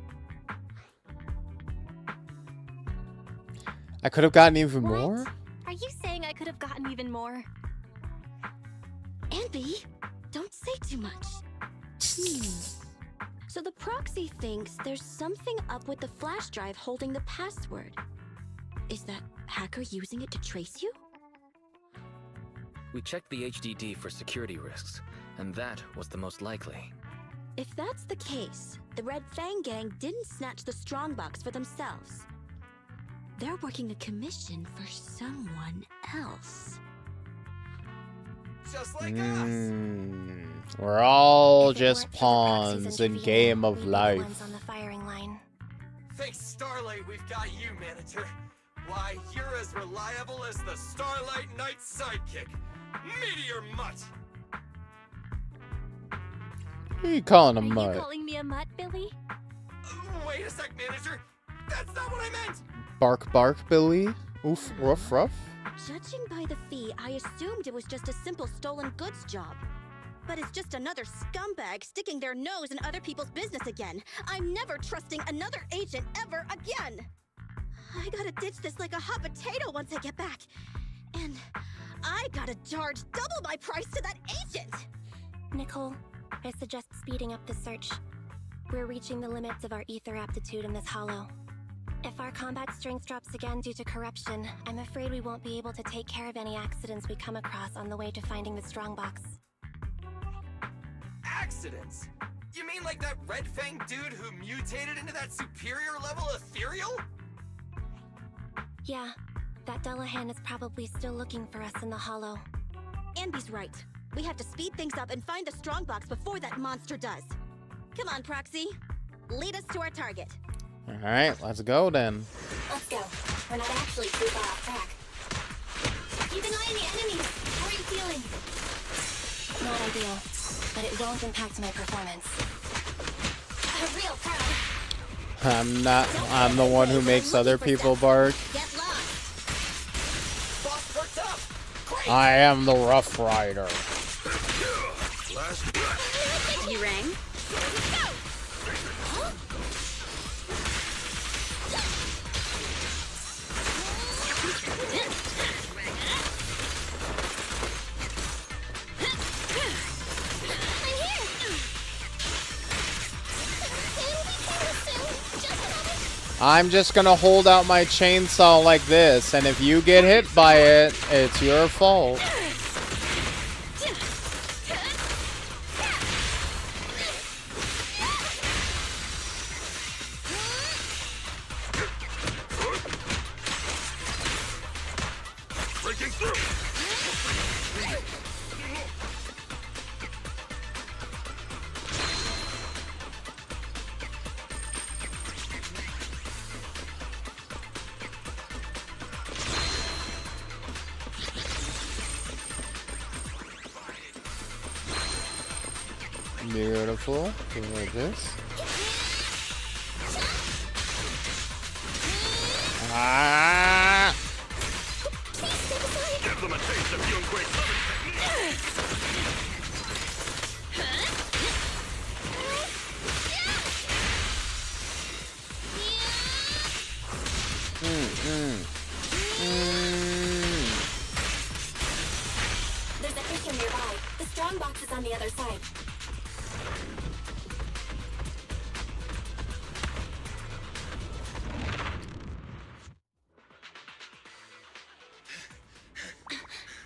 [SPEAKER 1] I could have gotten even more?
[SPEAKER 4] Are you saying I could have gotten even more?
[SPEAKER 19] Anby, don't say too much. So the proxy thinks there's something up with the flash drive holding the password. Is that hacker using it to trace you?
[SPEAKER 12] We checked the HDD for security risks, and that was the most likely.
[SPEAKER 19] If that's the case, the Red Fang gang didn't snatch the strongbox for themselves. They're working a commission for someone else.
[SPEAKER 14] Just like us.
[SPEAKER 1] We're all just pawns in game of life.
[SPEAKER 4] On the firing line.
[SPEAKER 14] Thanks, Starlight, we've got you, manager. Why, you're as reliable as the Starlight Knight's sidekick, Meteor Mutt.
[SPEAKER 1] Who are you calling a
[SPEAKER 4] Are
[SPEAKER 1] mutt?
[SPEAKER 4] you calling me a mutt, Billy?
[SPEAKER 14] Wait a sec, manager. That's not what I meant.
[SPEAKER 1] Bark, bark, Billy. Oof, ruff, ruff.
[SPEAKER 19] Judging by the fee, I assumed it was just a simple stolen goods job. But it's just another scumbag sticking their nose in other people's business again. I'm never trusting another agent ever again. I gotta ditch this like a hot potato once I get back. And I gotta charge double my price to that agent!
[SPEAKER 4] Nicole, I suggest speeding up the search. We're reaching the limits of our ether aptitude in this hollow. If our combat strength drops again due to corruption, I'm afraid we won't be able to take care of any accidents we come across on the way to finding the strongbox.
[SPEAKER 14] Accidents? You mean like that Red Fang dude who mutated into that superior level ethereal?
[SPEAKER 4] Yeah, that Dullahan is probably still looking for us in the hollow.
[SPEAKER 19] Anby's right. We have to speed things up and find the strongbox before that monster does. Come on, Proxy. Lead us to our target.
[SPEAKER 1] Alright, let's go then.
[SPEAKER 17] Let's go. We're not actually too far off track. Keep an eye on the enemies. How are you feeling? Not ideal, but it won't impact my performance. A real pro.
[SPEAKER 1] I'm the one who makes other people bark. I am the Rough Rider.
[SPEAKER 19] You rang?
[SPEAKER 1] I'm just gonna hold out my chainsaw like this, and if you get hit by it, it's your fault.
[SPEAKER 6] Breaking through.
[SPEAKER 1] Beautiful. Like this. Ah!
[SPEAKER 6] Give them a taste of your great
[SPEAKER 17] There's a creature nearby. The strongbox is on the other side.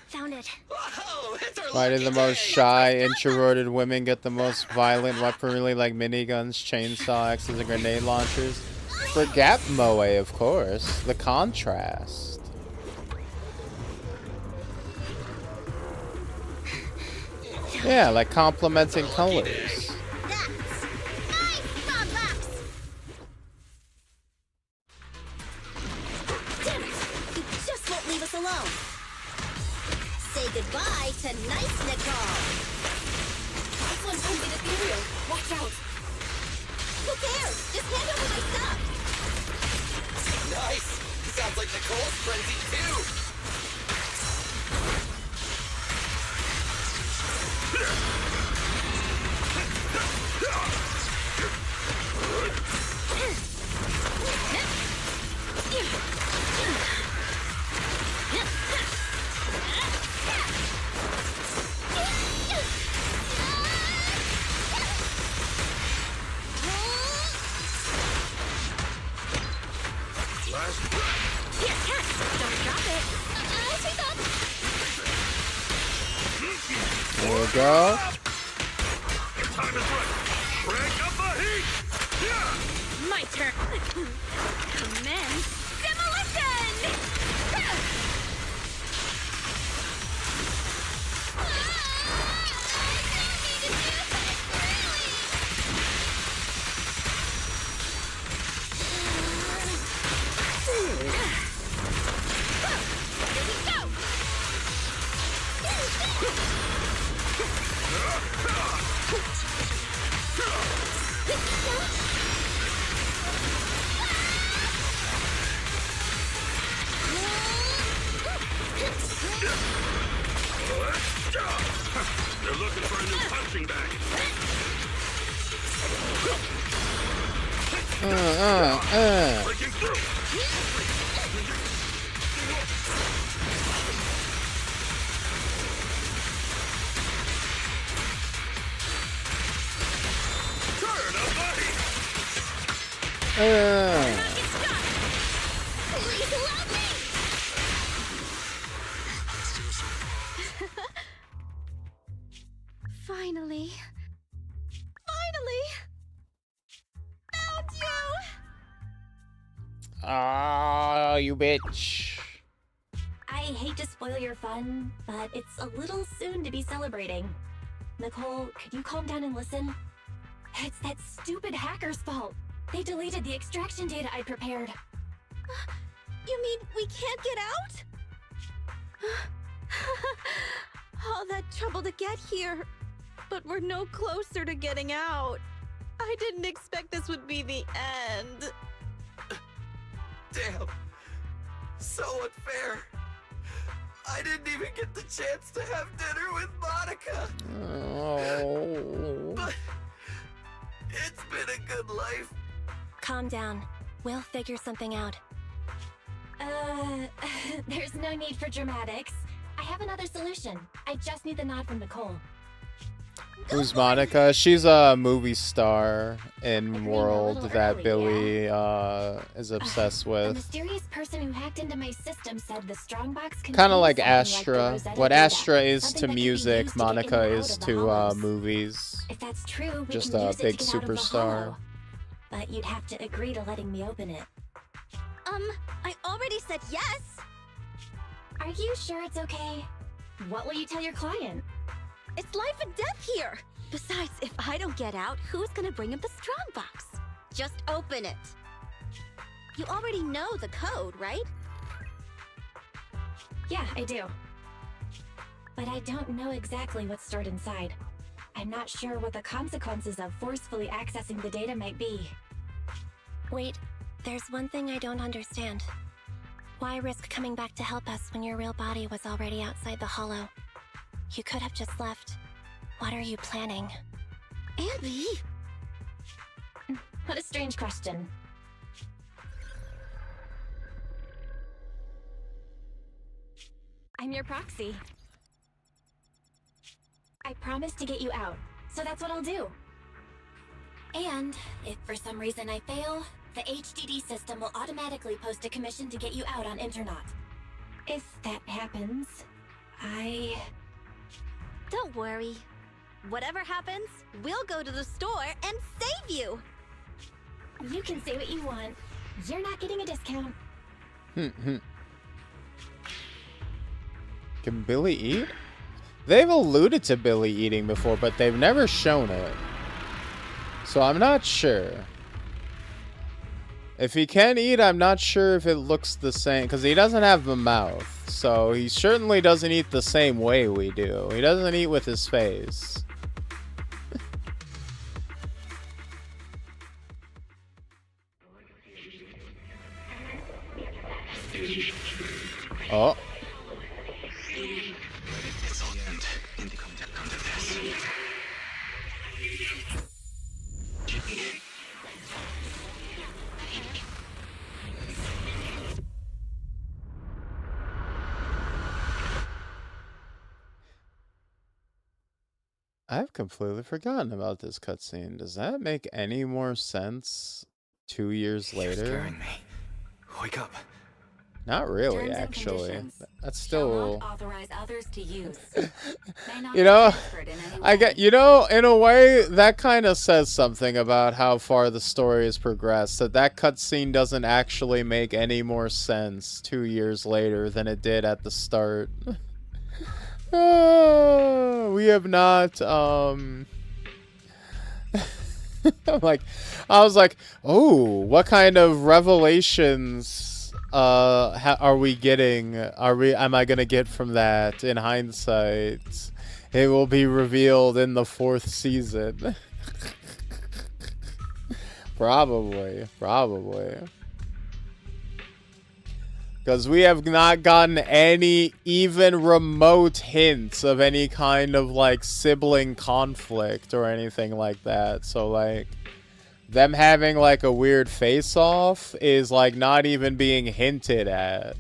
[SPEAKER 19] Found it.
[SPEAKER 1] Why did the most shy, introverted women get the most violent weaponry like miniguns, chainsaw axes, and grenade launchers? For Gap Moe, of course. The contrast. Yeah, like complementing colors.
[SPEAKER 19] Damn it! You just won't leave us alone. Say goodbye to Nice Nicole.
[SPEAKER 17] This one's something ethereal. Watch out.
[SPEAKER 19] Who cares? Just hand over my stuff.
[SPEAKER 14] Nice! Sounds like Nicole's frenzied too!
[SPEAKER 1] There we go.
[SPEAKER 10] My turn. Commence demolition!
[SPEAKER 6] They're looking for a new punching bag. Breaking through. Turn up, buddy.
[SPEAKER 19] Finally. Finally! Found you!
[SPEAKER 1] Ah, you bitch.
[SPEAKER 9] I
[SPEAKER 4] hate to spoil your fun, but it's a little soon to be celebrating. Nicole, could you calm down and listen? It's that stupid hacker's fault. They deleted the extraction data I prepared.
[SPEAKER 19] You mean we can't get out? All that trouble to get here, but we're no closer to getting out. I didn't expect this would be the end.
[SPEAKER 14] Damn. So unfair. I didn't even get the chance to have dinner with Monica.
[SPEAKER 2] Oh.
[SPEAKER 14] But it's been a good life.
[SPEAKER 17] Calm down. We'll figure something out.
[SPEAKER 4] There's no need for dramatics. I have another solution. I just need the nod from Nicole.
[SPEAKER 2] Who's Monica? She's a movie star in world that Billy is obsessed
[SPEAKER 4] A
[SPEAKER 2] with.
[SPEAKER 4] mysterious person who hacked into my system said the strongbox
[SPEAKER 2] Kind of like
[SPEAKER 4] contains something
[SPEAKER 2] Astra.
[SPEAKER 4] the Rosetta
[SPEAKER 2] What
[SPEAKER 4] data,
[SPEAKER 2] Astra is
[SPEAKER 4] something
[SPEAKER 2] to
[SPEAKER 4] that could be
[SPEAKER 2] music,
[SPEAKER 4] used to get in
[SPEAKER 2] Monica
[SPEAKER 4] and out
[SPEAKER 2] is
[SPEAKER 4] of the
[SPEAKER 2] to
[SPEAKER 4] hollows.
[SPEAKER 2] movies.
[SPEAKER 4] If that's true, we
[SPEAKER 2] Just
[SPEAKER 4] can
[SPEAKER 2] a
[SPEAKER 4] use
[SPEAKER 2] big
[SPEAKER 4] it to get out of the
[SPEAKER 2] superstar.
[SPEAKER 4] hollow. But you'd have to agree to letting me open it.
[SPEAKER 19] I already said yes.
[SPEAKER 4] Are you sure it's okay? What will you tell your client?
[SPEAKER 19] It's life and death here. Besides, if I don't get out, who's gonna bring him the strongbox? Just open it. You already know the code, right?
[SPEAKER 4] Yeah, I do. But I don't know exactly what's stored inside. I'm not sure what the consequences of forcefully accessing the data might be.
[SPEAKER 17] Wait, there's one thing I don't understand. Why risk coming back to help us when your real body was already outside the hollow? You could have just left. What are you planning?
[SPEAKER 19] Abby!
[SPEAKER 4] What a strange question. I'm your proxy. I promised to get you out, so that's what I'll do. And if for some reason I fail, the HDD system will automatically post a commission to get you out on Internaut. If that happens,
[SPEAKER 19] Don't worry. Whatever happens, we'll go to the store and save you!
[SPEAKER 4] You can say what you want. You're not getting a discount.
[SPEAKER 2] Can Billy eat? They've alluded to Billy eating before, but they've never shown it. So I'm not sure. If he can eat, I'm not sure if it looks the same, because he doesn't have a mouth. So he certainly doesn't eat the same way we do. He doesn't eat with his face. Oh. I've completely forgotten about this cutscene. Does that make any more sense 2 years later?
[SPEAKER 12] You're scaring me. Wake up.
[SPEAKER 2] Not really,
[SPEAKER 3] Terms and
[SPEAKER 2] actually.
[SPEAKER 3] conditions
[SPEAKER 2] That's
[SPEAKER 3] shall
[SPEAKER 2] still...
[SPEAKER 3] not authorize others to use. May not
[SPEAKER 2] You
[SPEAKER 3] be
[SPEAKER 2] know,
[SPEAKER 3] transferred in any
[SPEAKER 2] I
[SPEAKER 3] way.
[SPEAKER 2] get, you know, in a way, that kind of says something about how far the story has progressed. That cutscene doesn't actually make any more sense 2 years later than it did at the start. We have not, like, I was like, oh, what kind of revelations are we getting? Am I gonna get from that in hindsight? It will be revealed in the 4th season. Probably. Because we have not gotten any even remote hints of any kind of, like, sibling conflict or anything like that. So, like, them having, like, a weird face-off is, like, not even being hinted at.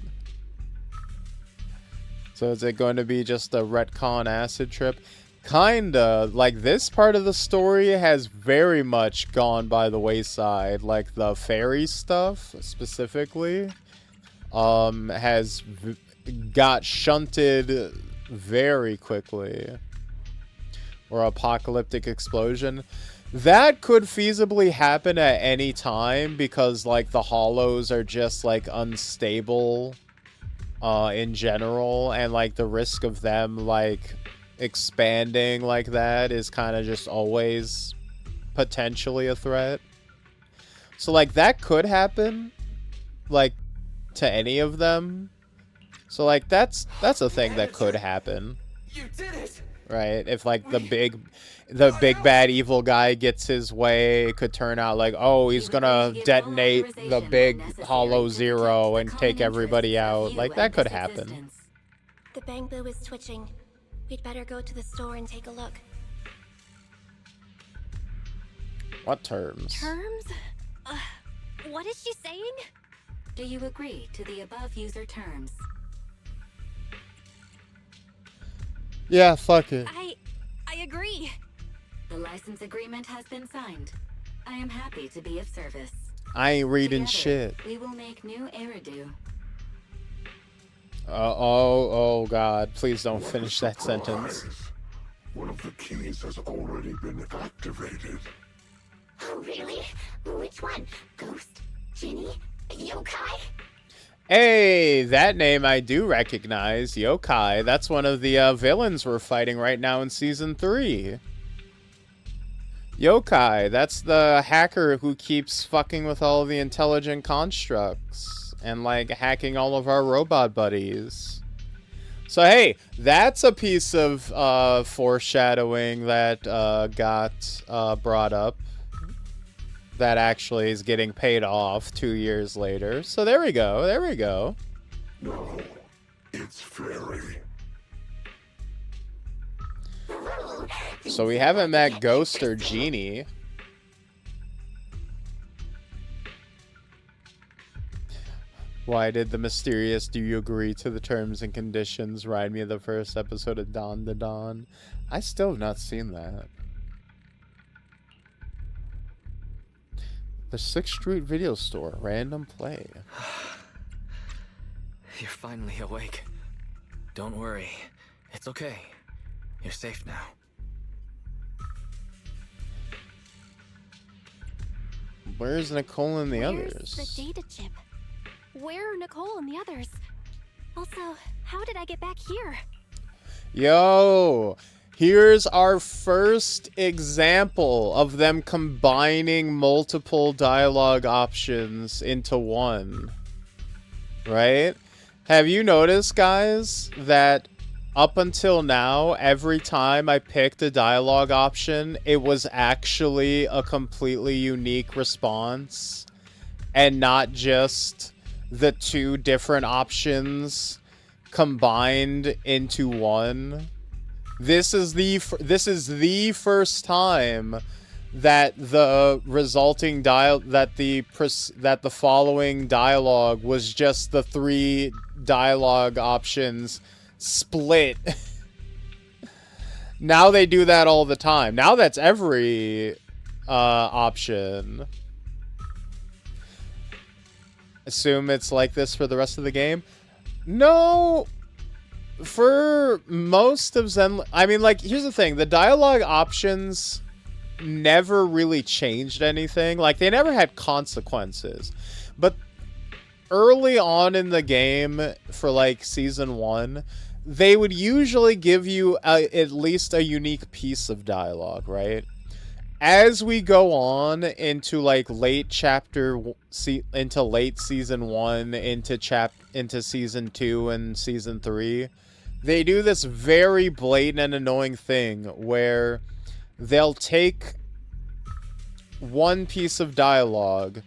[SPEAKER 2] So is it going to be just a retcon acid trip? Kinda. Like, this part of the story has very much gone by the wayside. Like, the fairy stuff, specifically, got shunted very quickly. Or apocalyptic explosion. That could feasibly happen at any time because, like, the hollows are just, like, unstable in general, and like the risk of them like expanding like that is kind of just always potentially a threat. So like that could happen, like to any of them. So like that's a thing that could happen.
[SPEAKER 14] You did it.
[SPEAKER 2] Right? If like the big bad evil guy gets his way, it could turn out like, oh, he's gonna detonate the big Hollow Zero and take everybody out. Like that could happen.
[SPEAKER 17] The Bangbu is twitching. We'd better go to the store and take a look.
[SPEAKER 2] What terms?
[SPEAKER 17] Terms? What is she saying?
[SPEAKER 21] Do you agree to the above user terms?
[SPEAKER 2] Yeah, fuck it.
[SPEAKER 17] I agree.
[SPEAKER 21] The license agreement has been signed. I am happy to be of service.
[SPEAKER 2] I ain't reading
[SPEAKER 21] Together,
[SPEAKER 2] shit.
[SPEAKER 21] We will make new Eridu.
[SPEAKER 2] Oh God, please don't finish that sentence.
[SPEAKER 6] One of the keys has already been activated.
[SPEAKER 21] Oh, really? Which one? Ghost? Genie? Yokai?
[SPEAKER 2] Hey, that name I do recognize, Yokai. That's one of the villains we're fighting right now in Season 3. Yokai, that's the hacker who keeps fucking with all the intelligent constructs and, like, hacking all of our robot buddies. So, hey, that's a piece of foreshadowing that got brought up. That actually is getting paid off 2 years later. So there we go. There we go.
[SPEAKER 6] No, it's Fairy.
[SPEAKER 2] So we haven't met Ghost or Genie. Why did the mysterious "do you agree to the terms and conditions" remind me of the first episode of Dawn to Dawn? I still have not seen that. The 6th Street Video Store, random play.
[SPEAKER 12] You're finally awake. Don't worry. It's okay. You're safe now.
[SPEAKER 2] Where's Nicole and the
[SPEAKER 17] Where's
[SPEAKER 2] others?
[SPEAKER 17] the data chip? Where are Nicole and the others? Also, how did I get back here?
[SPEAKER 2] Yo, here's our first example of them combining multiple dialogue options into one. Right? Have you noticed, guys, that up until now, every time I picked a dialogue option, it was actually a completely unique response and not just the two different options combined into one? This is the first time that the resulting that the following dialogue was just the 3 dialogue options split. Now they do that all the time. Now that's every option. Assume it's like this for the rest of the game. No, for most of Zenless, I mean, like, here's the thing. The dialogue options never really changed anything. Like, they never had consequences. But early on in the game, for, like, Season 1, they would usually give you at least a unique piece of dialogue, right? As we go on into, like, late Season 1, into Season 2 and Season 3, they do this very blatant and annoying thing where they'll take one piece of dialogue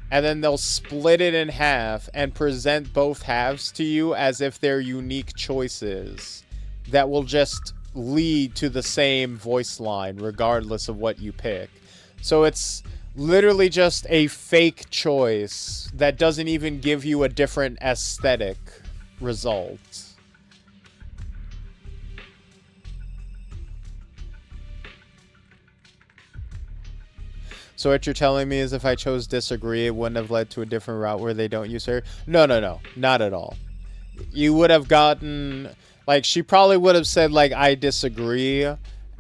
[SPEAKER 2] and then they'll split it in half and present both halves to you as if they're unique choices that will just lead to the same voice line regardless of what you pick. So it's literally just a fake choice that doesn't even give you a different aesthetic result. So what you're telling me is if I chose disagree, it wouldn't have led to a different route where they don't use her? No, not at all. You would have gotten, like, she probably would have said, like, I disagree,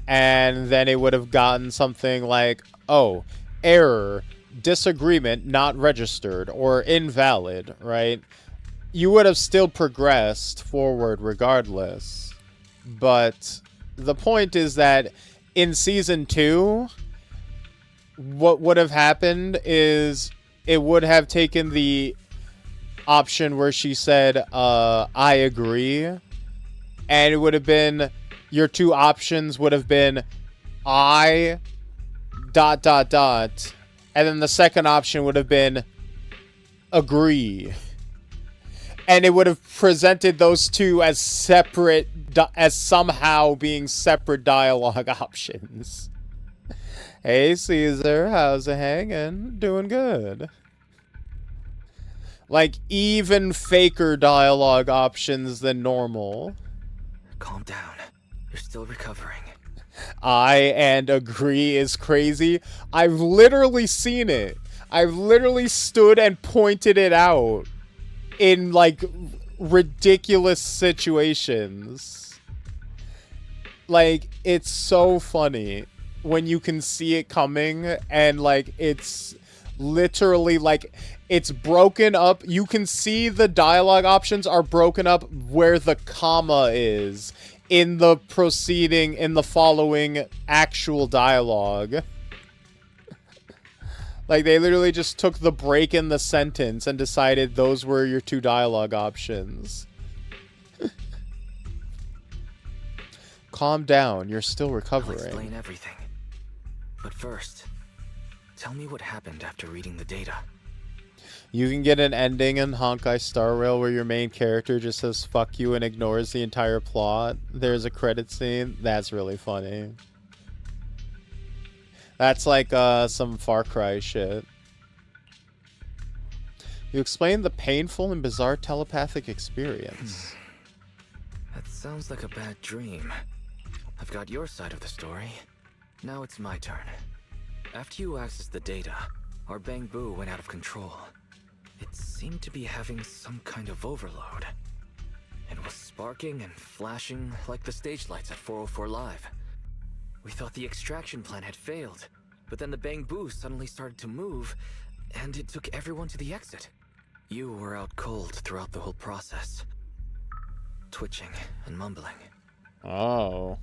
[SPEAKER 2] and then it would have gotten something like, oh, error, disagreement not registered, or invalid, right? you would have still progressed forward regardless. But the point is that in Season 2, what would have happened is it would have taken the option where she said, I agree. And it would have been, your two options would have been I ... And then the second option would have been agree. And it would have presented those two as separate, as somehow being separate dialogue options. Hey, Caesar, how's it hanging? Doing good. Like, even faker dialogue options than normal.
[SPEAKER 12] Calm down. You're still recovering.
[SPEAKER 2] And agree is crazy. I've literally seen it. I've literally stood and pointed it out in, like, ridiculous situations. Like, it's so funny when you can see it coming, and, like, it's literally, like, it's broken up. You can see the dialogue options are broken up where the comma is in the proceeding, in the following actual dialogue. Like, they literally just took the break in the sentence and decided those were your two dialogue options. Calm down, you're still recovering.
[SPEAKER 12] I'll explain everything. But first, tell me what happened after reading the data.
[SPEAKER 2] You can get an ending in Honkai Star Rail where your main character just says fuck you and ignores the entire plot. There's a credit scene. That's really funny. That's like some Far Cry shit. You explain the painful and bizarre telepathic experience.
[SPEAKER 12] That sounds like a bad dream. I've got your side of the story. Now it's my turn. After you accessed the data, our Bang Boo went out of control. It seemed to be having some kind of overload. It was sparking and flashing like the stage lights at 404 Live. We thought the extraction plan had failed, but then the Bang Boo suddenly started to move, and it took everyone to the exit. You were out cold throughout the whole process. Twitching and mumbling.
[SPEAKER 2] Oh.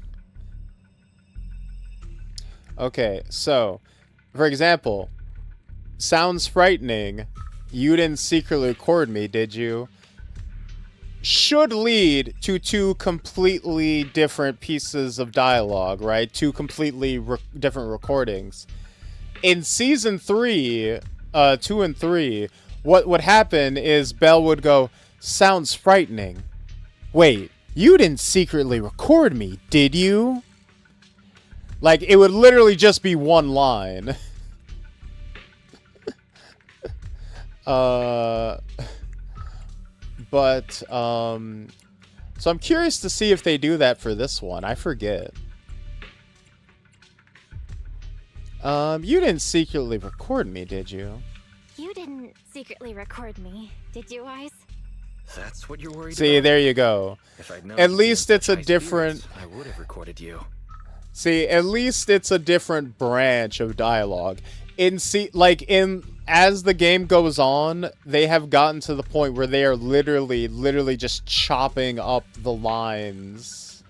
[SPEAKER 2] Okay, so, for example, sounds frightening. You didn't secretly record me, did you? Should lead to two completely different pieces of dialogue, right? Two completely different recordings. In Season 3, 2 and 3, what would happen is Belle would go, sounds frightening. Wait, you didn't secretly record me, did you? Like, it would literally just be one line. So I'm curious to see if they do that for this one. I forget. You didn't secretly record me, did you?
[SPEAKER 4] You didn't secretly record me, did you, Ice?
[SPEAKER 12] That's what you're worried about?
[SPEAKER 2] See, there you go.
[SPEAKER 12] If I'd known
[SPEAKER 2] at least it's a different...
[SPEAKER 12] I would have recorded you.
[SPEAKER 2] See, at least it's a different branch of dialogue. As the game goes on, they have gotten to the point where they are literally just chopping up the lines.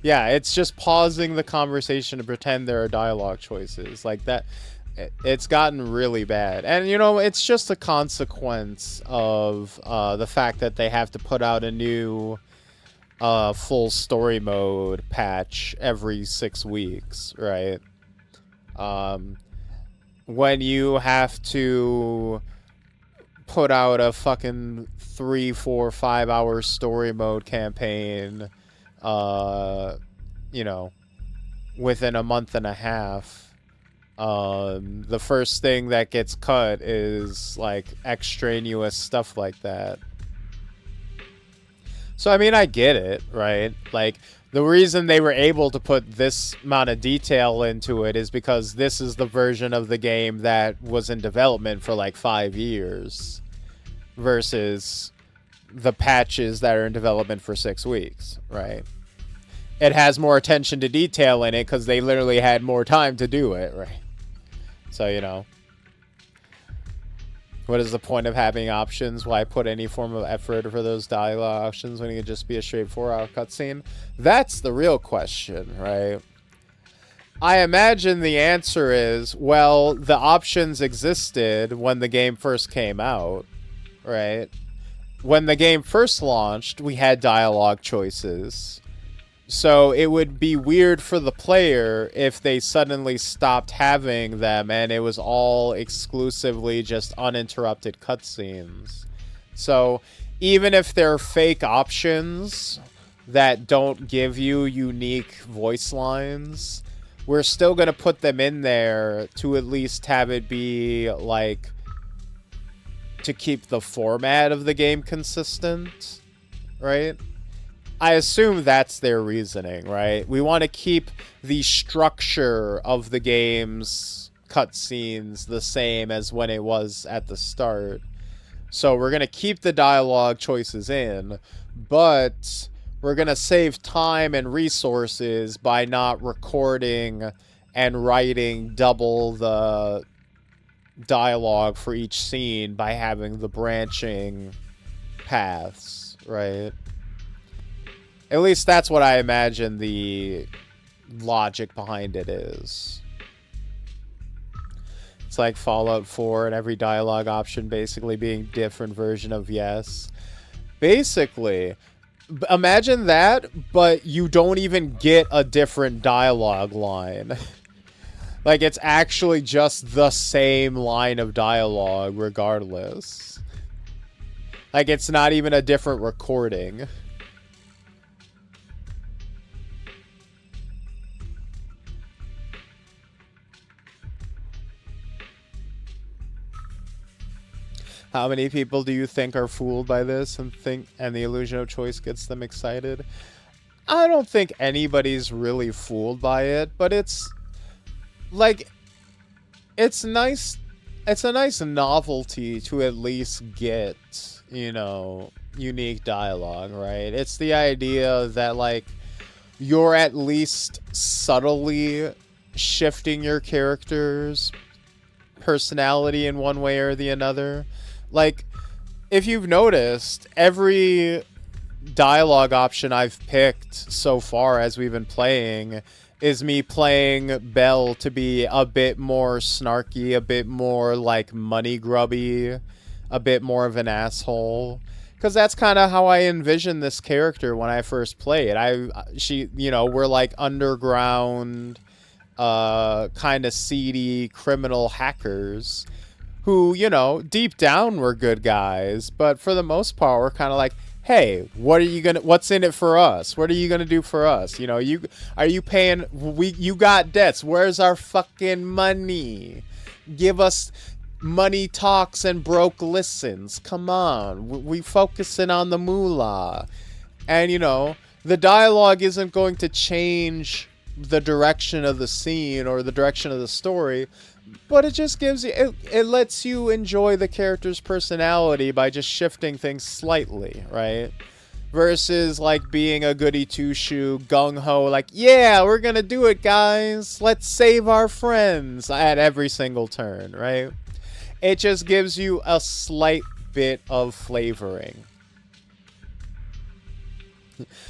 [SPEAKER 2] Yeah, it's just pausing the conversation to pretend there are dialogue choices. Like that, it's gotten really bad. And, you know, it's just a consequence of the fact that they have to put out a new full story mode patch every 6 weeks, right? When you have to put out a fucking 3, 4, 5 hour story mode campaign, you know, within a month and a half, the first thing that gets cut is like extraneous stuff like that. So, I mean, I get it, right? Like, the reason they were able to put this amount of detail into it is because this is the version of the game that was in development for like 5 years versus the patches that are in development for 6 weeks, right? It has more attention to detail in it because they literally had more time to do it, right? So, you know. What is the point of having options? Why put any form of effort for those dialogue options when it could just be a straightforward cutscene? That's the real question, right? I imagine the answer is, well, the options existed when the game first came out, right? When the game first launched, we had dialogue choices. So it would be weird for the player if they suddenly stopped having them and it was all exclusively just uninterrupted cutscenes. So even if they're fake options that don't give you unique voice lines, we're still going to put them in there to at least have it be, like, to keep the format of the game consistent, right? I assume that's their reasoning, right? We want to keep the structure of the game's cutscenes the same as when it was at the start. So we're going to keep the dialogue choices in, but we're going to save time and resources by not recording and writing double the dialogue for each scene by having the branching paths, right? At least that's what I imagine the logic behind it is. It's like Fallout 4 and every dialogue option basically being different version of yes. Basically, imagine that, but you don't even get a different dialogue line. Like, it's actually just the same line of dialogue regardless. Like, it's not even a different recording. How many people do you think are fooled by this and the illusion of choice gets them excited? I don't think anybody's really fooled by it, but it's like, it's nice. It's a nice novelty to at least get, you know, unique dialogue, right? It's the idea that, like, you're at least subtly shifting your character's personality in one way or the other. Like, if you've noticed, every dialogue option I've picked so far as we've been playing is me playing Belle to be a bit more snarky, a bit more, like, money grubby, a bit more of an asshole. Because that's kind of how I envisioned this character when I first played. You know, we're like underground, kind of seedy criminal hackers who, you know, deep down were good guys, but for the most part, we're kind of like, hey, what's in it for us? What are you gonna do for us? You know, are you paying, you got debts, where's our fucking money? Give us, money talks and broke listens, come on, we focusing on the moolah. And, you know, the dialogue isn't going to change the direction of the scene or the direction of the story, but it just gives you, it lets you enjoy the character's personality by just shifting things slightly, right? Versus, like, being a goody two-shoe, gung-ho, like, yeah, we're gonna do it, guys. Let's save our friends at every single turn, right? It just gives you a slight bit of flavoring.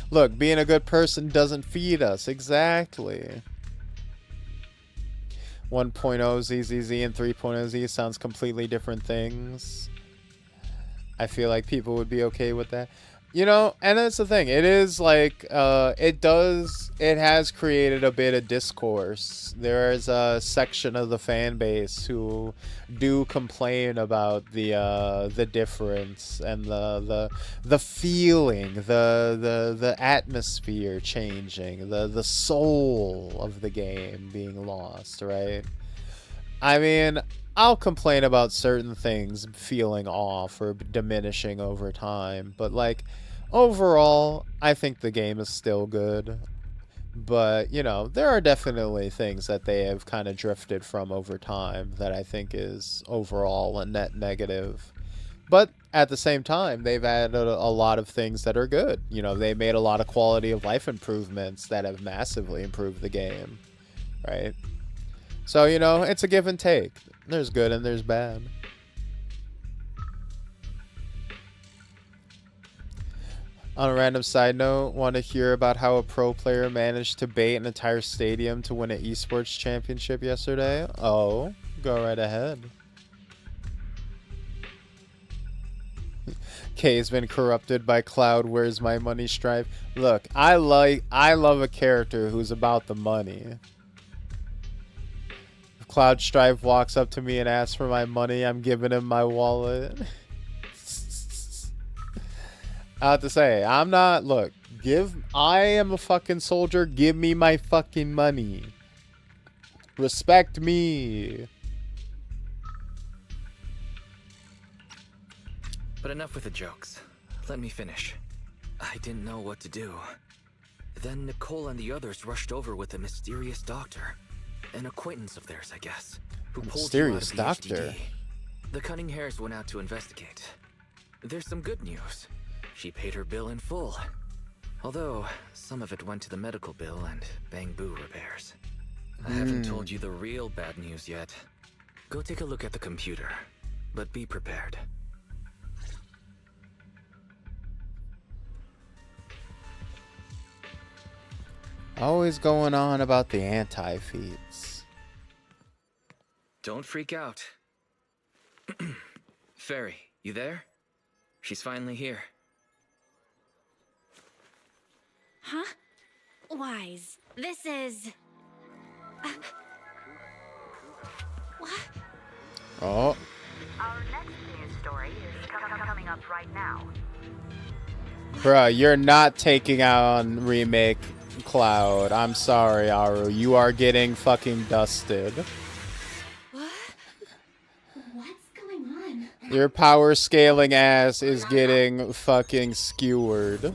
[SPEAKER 2] Look, being a good person doesn't feed us. Exactly. 1.0 ZZZ and 3.0 Z sounds completely different things. I feel like people would be okay with that. You know, and that's the thing. It is like, it has created a bit of discourse. There is a section of the fan base who do complain about the difference and the feeling, the atmosphere changing, the soul of the game being lost, right? I mean, I'll complain about certain things feeling off or diminishing over time, but, like, overall, I think the game is still good. But, you know, there are definitely things that they have kind of drifted from over time that I think is overall a net negative. But at the same time, they've added a lot of things that are good. You know, they made a lot of quality of life improvements that have massively improved the game, right? So, you know, it's a give and take. There's good and there's bad.
[SPEAKER 1] On a random side note, want to hear about how a pro player managed to bait an entire stadium to win an esports championship yesterday? Oh, go right ahead. K's been corrupted by Cloud. Where's my money stripe? Look, I love a character who's about the money. If Cloud Stripe walks up to me and asks for my money, I'm giving him my wallet. I have to say, I'm not, look, I am a fucking soldier, give me my fucking money. Respect me.
[SPEAKER 12] But enough with the jokes. Let me finish. I didn't know what to do. Then Nicole and the others rushed over with a mysterious doctor. An acquaintance of theirs, I guess. Who pulled you out of the
[SPEAKER 1] doctor.
[SPEAKER 12] HDD. The Cunning Hares went out to investigate. There's some good news. She paid her bill in full. Although, some of it went to the medical bill and Bang Boo repairs. I haven't told you the real bad news yet. Go take a look at the computer, but be prepared.
[SPEAKER 1] Always going on about the anti-feats.
[SPEAKER 12] Don't freak out. Fairy, you there? She's finally here.
[SPEAKER 9] Huh? Wise, this is... What?
[SPEAKER 1] Oh.
[SPEAKER 11] Our next news story is coming up right now.
[SPEAKER 1] Bruh, you're not taking on Remake Cloud. I'm sorry, Aru. You are getting fucking dusted.
[SPEAKER 17] What's going on?
[SPEAKER 1] Your power scaling ass is getting fucking skewered.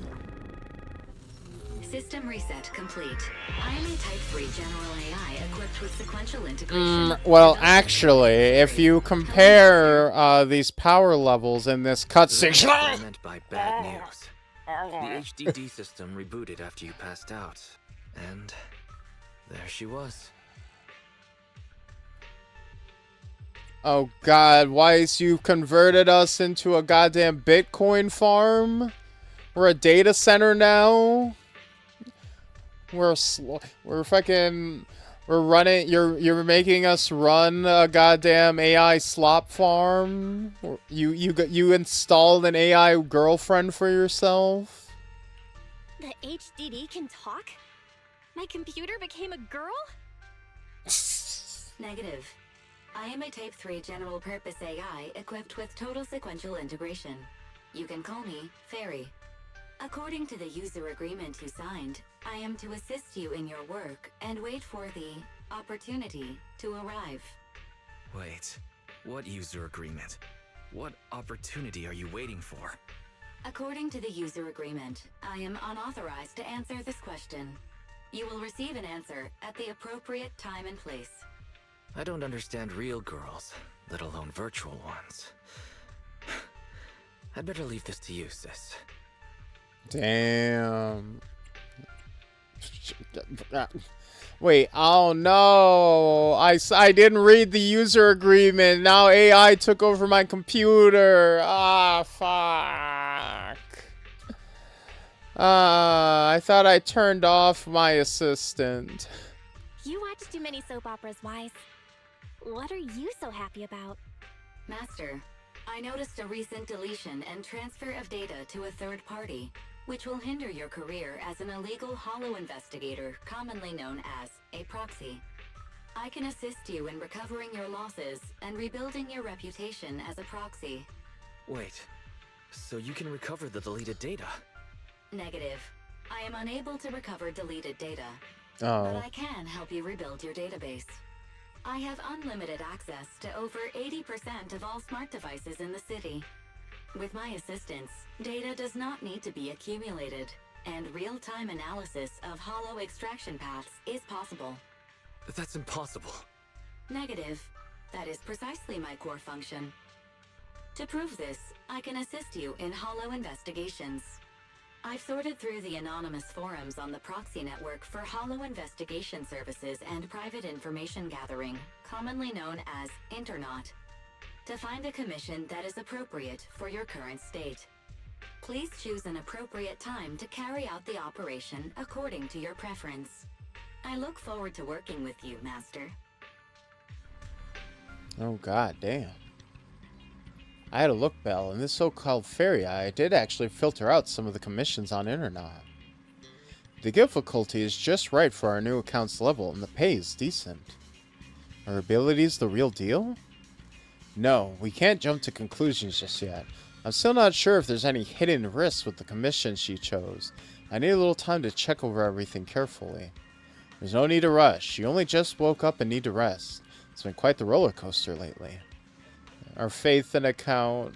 [SPEAKER 8] System reset complete. I am a Type 3 General AI equipped with sequential integration.
[SPEAKER 1] Well, actually, if you compare these power levels in this cutscene...
[SPEAKER 12] That's what I meant by bad news. The HDD system rebooted after you passed out. And there she was.
[SPEAKER 1] Oh god, Weiss, you've converted us into a goddamn Bitcoin farm? We're a data center now? We're running, you're making us run a goddamn AI slop farm? You installed an AI girlfriend for yourself?
[SPEAKER 4] The HDD can talk? My computer became a girl?
[SPEAKER 8] Negative. I am a Type 3 General Purpose AI equipped with total sequential integration. You can call me Fairy. According to the user agreement you signed, I am to assist you in your work and wait for the opportunity to arrive.
[SPEAKER 12] Wait, what user agreement? What opportunity are you waiting for?
[SPEAKER 8] According to the user agreement, I am unauthorized to answer this question. You will receive an answer at the appropriate time and place.
[SPEAKER 12] I don't understand real girls, let alone virtual ones. I'd better leave this to you, sis.
[SPEAKER 1] Damn. Wait, oh no. I didn't read the user agreement. Now AI took over my computer. Ah, fuck. I thought I turned off my assistant.
[SPEAKER 4] You watch too many soap operas, Wise. What are you so happy about?
[SPEAKER 8] Master, I noticed a recent deletion and transfer of data to a third party, which will hinder your career as an illegal holo investigator, commonly known as a proxy. I can assist you in recovering your losses and rebuilding your reputation as a proxy.
[SPEAKER 12] Wait, so you can recover the deleted data?
[SPEAKER 8] Negative. I am unable to recover deleted data.
[SPEAKER 1] Oh.
[SPEAKER 8] But I can help you rebuild your database. I have unlimited access to over 80% of all smart devices in the city. With my assistance, data does not need to be accumulated, and real-time analysis of holo extraction paths is possible.
[SPEAKER 12] That's impossible.
[SPEAKER 8] Negative. That is precisely my core function. To prove this, I can assist you in holo investigations. I've sorted through the anonymous forums on the proxy network for holo investigation services and private information gathering, commonly known as Internaut, to find a commission that is appropriate for your current state. Please choose an appropriate time to carry out the operation according to your preference. I look forward to working with you, Master.
[SPEAKER 1] Oh, god damn. I had a look, Bell, and this so-called fairy eye did actually filter out some of the commissions on Internet. The difficulty is just right for our new account's level, and the pay is decent. Are abilities the real deal? No, we can't jump to conclusions just yet. I'm still not sure if there's any hidden risks with the commission she chose. I need a little time to check over everything carefully. There's no need to rush. You only just woke up and need to rest. It's been quite the roller coaster lately. Our faith in account,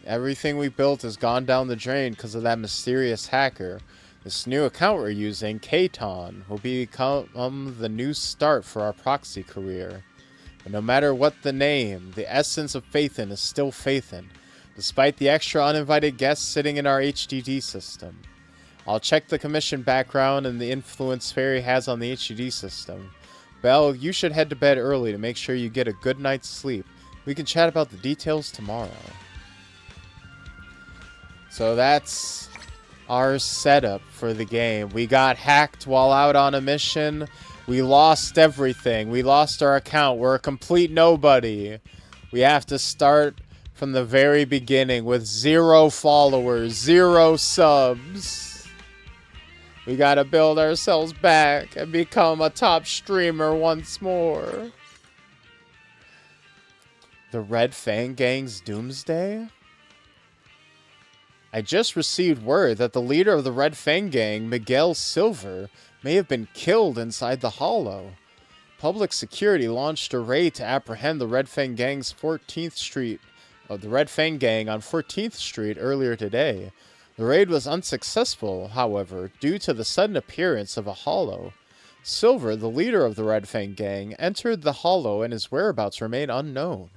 [SPEAKER 1] everything we built has gone down the drain because of that mysterious hacker. This new account we're using, Katon, will become the new start for our proxy career. But no matter what the name, the essence of Faithin is still Faithin, despite the extra uninvited guests sitting in our HDD system. I'll check the commission background and the influence Fairy has on the HDD system. Belle, you should head to bed early to make sure you get a good night's sleep. We can chat about the details tomorrow. So that's our setup for the game. We got hacked while out on a mission. We lost everything. We lost our account. We're a complete nobody. We have to start from the very beginning with 0 followers, 0 subs. We gotta build ourselves back and become a top streamer once more. The Red Fang Gang's doomsday? I just received word that the leader of the Red Fang Gang, Miguel Silver, may have been killed inside the Hollow. Public security launched a raid to apprehend the Red Fang Gang's 14th Street, the Red Fang Gang on 14th Street earlier today. The raid was unsuccessful, however, due to the sudden appearance of a Hollow. Silver, the leader of the Red Fang Gang, entered the Hollow and his whereabouts remain unknown.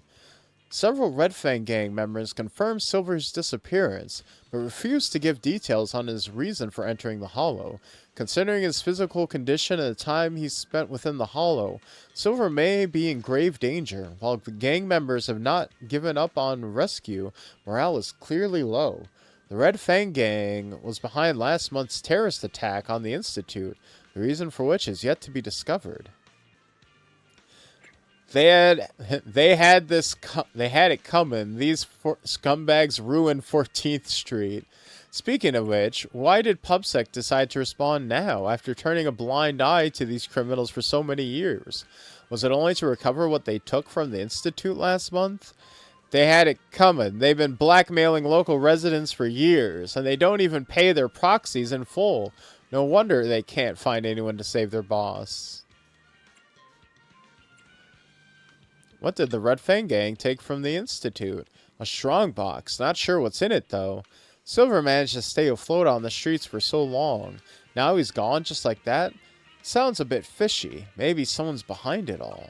[SPEAKER 1] Several Red Fang Gang members confirmed Silver's disappearance, but refused to give details on his reason for entering the Hollow. Considering his physical condition and the time he spent within the Hollow, Silver may be in grave danger. While the gang members have not given up on rescue, morale is clearly low. The Red Fang Gang was behind last month's terrorist attack on the Institute, the reason for which is yet to be discovered. They had it coming. These scumbags ruined 14th Street. Speaking of which, why did PubSec decide to respond now, after turning a blind eye to these criminals for so many years? Was it only to recover what they took from the Institute last month? They had it coming. They've been blackmailing local residents for years, and they don't even pay their proxies in full. No wonder they can't find anyone to save their boss. What did the Red Fang Gang take from the Institute? A strongbox. Not sure what's in it, though. Silver managed to stay afloat on the streets for so long. Now he's gone just like that? Sounds a bit fishy. Maybe someone's behind it all.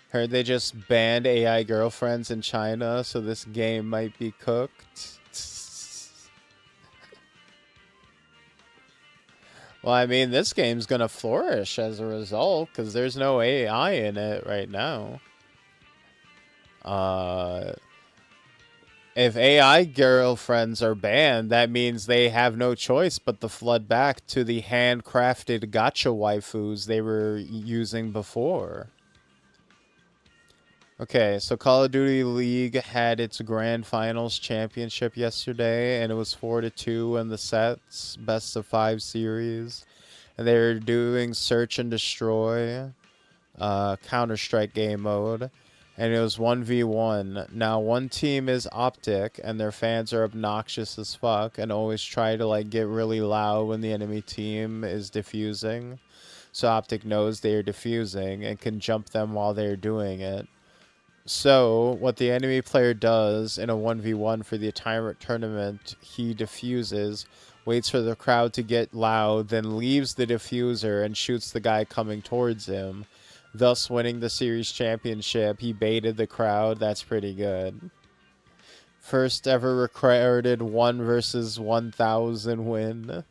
[SPEAKER 1] Heard they just banned AI girlfriends in China, so this game might be cooked. Well, I mean, this game's gonna flourish as a result, because there's no AI in it right now. If AI girlfriends are banned, that means they have no choice but to flood back to the handcrafted gacha waifus they were using before. Okay, so Call of Duty League had its Grand Finals championship yesterday, and it was 4-2 in the sets, best of 5 series. And they were doing Search and Destroy, Counter-Strike game mode, and it was 1v1. Now, one team is Optic, and their fans are obnoxious as fuck, and always try to, like, get really loud when the enemy team is defusing. So Optic knows they are defusing, and can jump them while they're doing it. So, what the enemy player does in a 1v1 for the entire tournament, he defuses, waits for the crowd to get loud, then leaves the diffuser and shoots the guy coming towards him, thus winning the series championship. He baited the crowd. That's pretty good. First ever recorded 1 versus 1,000 win.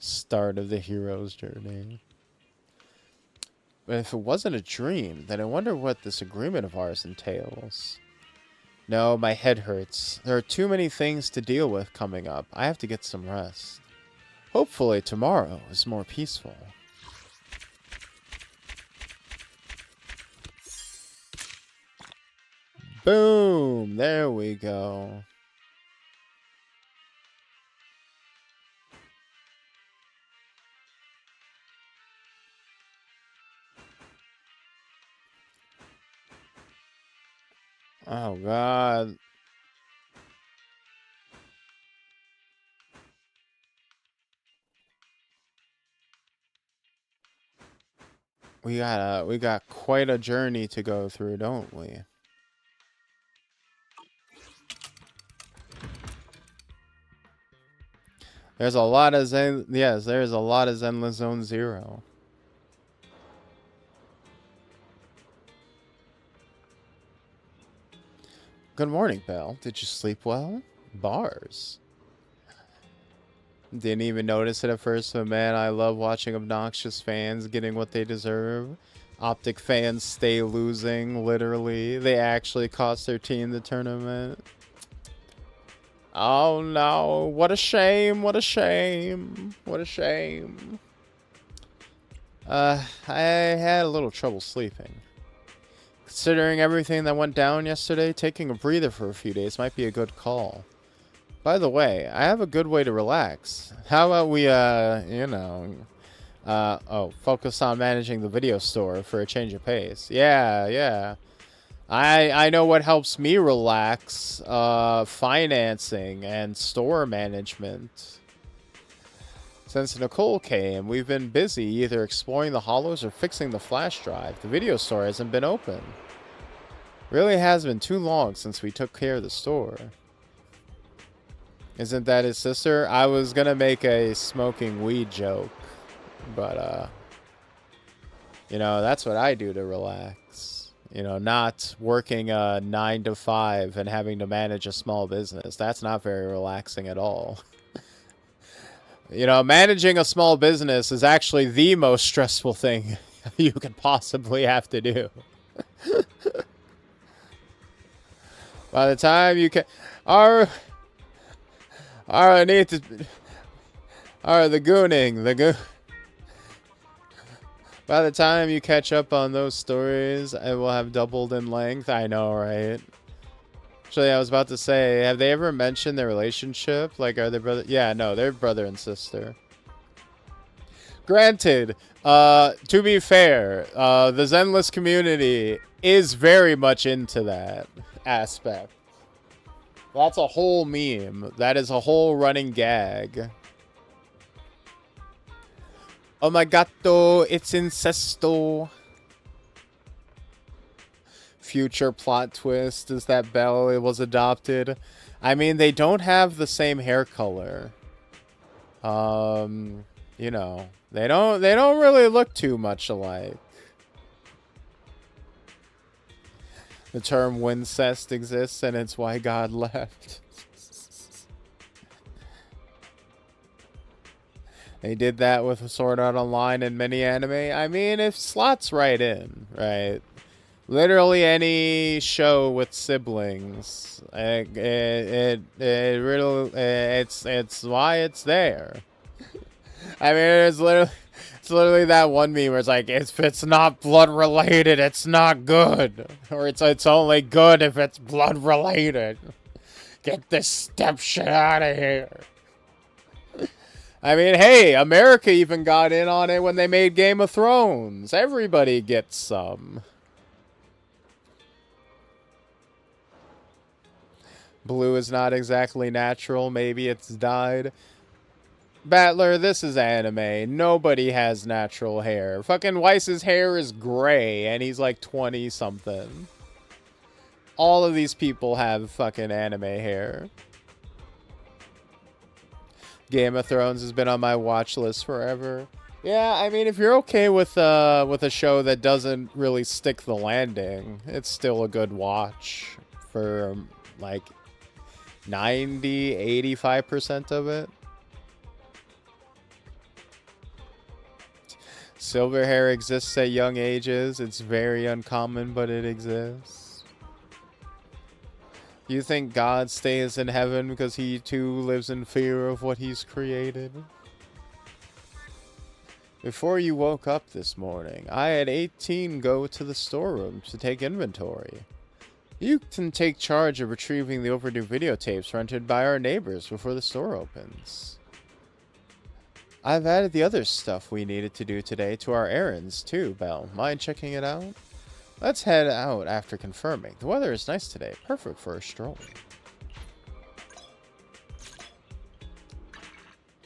[SPEAKER 1] Start of the hero's journey. But if it wasn't a dream, then I wonder what this agreement of ours entails. No, my head hurts. There are too many things to deal with coming up. I have to get some rest. Hopefully tomorrow is more peaceful. Boom! There we go. Oh, God. We got quite a journey to go through, don't we? There's a lot of yes, there's a lot of Zenless Zone 0. Good morning, Belle. Did you sleep well? Bars. Didn't even notice it at first, but man, I love watching obnoxious fans getting what they deserve. Optic fans stay losing, literally. They actually cost their team the tournament. Oh no, what a shame, what a shame, what a shame. I had a little trouble sleeping. Considering everything that went down yesterday, taking a breather for a few days might be a good call. By the way, I have a good way to relax. How about we, focus on managing the video store for a change of pace. Yeah. I know what helps me relax, financing and store management. Since Nicole came, we've been busy either exploring the hollows or fixing the flash drive. The video store hasn't been open. Really has been too long since we took care of the store. Isn't that his sister? I was gonna make a smoking weed joke, but, that's what I do to relax. Not working 9 to 5 and having to manage a small business. That's not very relaxing at all. Managing a small business is actually the most stressful thing you could possibly have to do. By the time you can... the gooning. By the time you catch up on those stories, it will have doubled in length. I know, right? Actually, I was about to say, have they ever mentioned their relationship? Like, are they brother? Yeah, no, they're brother and sister. Granted, to be fair, the Zenless community is very much into that aspect. That's a whole meme. That is a whole running gag. Oh my gato, it's incesto. Future plot twist is that Belle was adopted. I mean, they don't have the same hair color. They don't really look too much alike. The term wincest exists, and it's why God left. They did that with Sword Art Online and many anime. I mean, it slots right in, right? Literally any show with siblings, it's why it's there. I mean, it's literally that one meme where it's like, if it's not blood related, it's not good, or it's only good if it's blood related. Get this step shit out of here. I mean, hey, America even got in on it when they made Game of Thrones. Everybody gets some. Blue is not exactly natural. Maybe it's dyed. Battler, this is anime. Nobody has natural hair. Fucking Weiss's hair is gray, and he's like 20-something. All of these people have fucking anime hair. Game of Thrones has been on my watch list forever. Yeah, I mean, if you're okay with a show that doesn't really stick the landing, it's still a good watch for, like, 90, 85% of it. Silver hair exists at young ages. It's very uncommon, but it exists. You think God stays in heaven because he too lives in fear of what he's created? Before you woke up this morning, I had 18 go to the storeroom to take inventory. You can take charge of retrieving the overdue videotapes rented by our neighbors before the store opens. I've added the other stuff we needed to do today to our errands too, Belle. Mind checking it out? Let's head out after confirming. The weather is nice today, perfect for a stroll.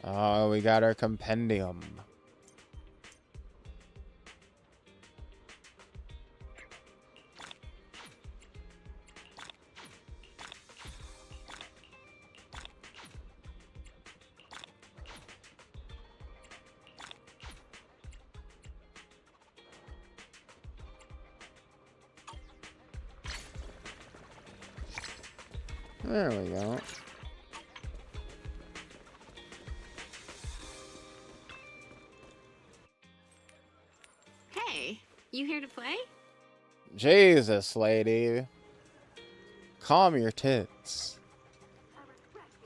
[SPEAKER 1] Oh, we got our compendium. There we go.
[SPEAKER 7] Hey, you here to play?
[SPEAKER 1] Jesus, lady. Calm your tits.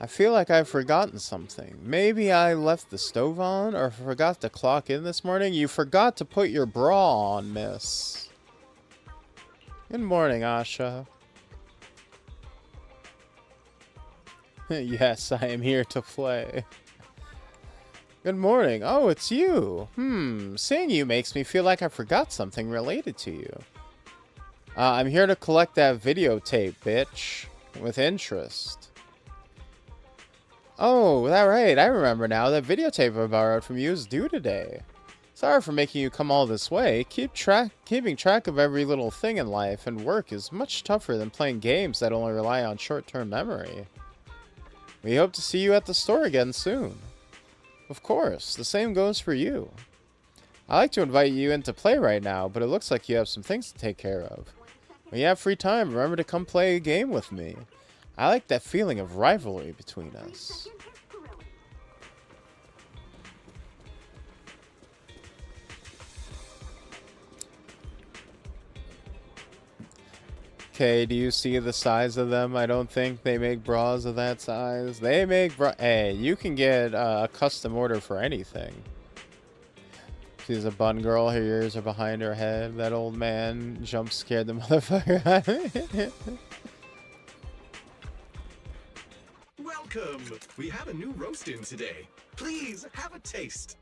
[SPEAKER 1] I feel like I've forgotten something. Maybe I left the stove on or forgot to clock in this morning. You forgot to put your bra on, miss. Good morning, Asha. Yes, I am here to play. Good morning. Oh, it's you. Seeing you makes me feel like I forgot something related to you. I'm here to collect that videotape, bitch. With interest. Oh, that right. I remember now. That videotape I borrowed from you is due today. Sorry for making you come all this way. Keeping track of every little thing in life and work is much tougher than playing games that only rely on short-term memory. We hope to see you at the store again soon. Of course, the same goes for you. I'd like to invite you in to play right now, but it looks like you have some things to take care of. When you have free time, remember to come play a game with me. I like that feeling of rivalry between us. Okay, do you see the size of them? I don't think they make bras of that size. They make bra. Hey, you can get a custom order for anything. She's a bun girl. Her ears are behind her head. That old man jump scared the motherfucker out of me.
[SPEAKER 22] Welcome. We have a new roast in today. Please have a taste.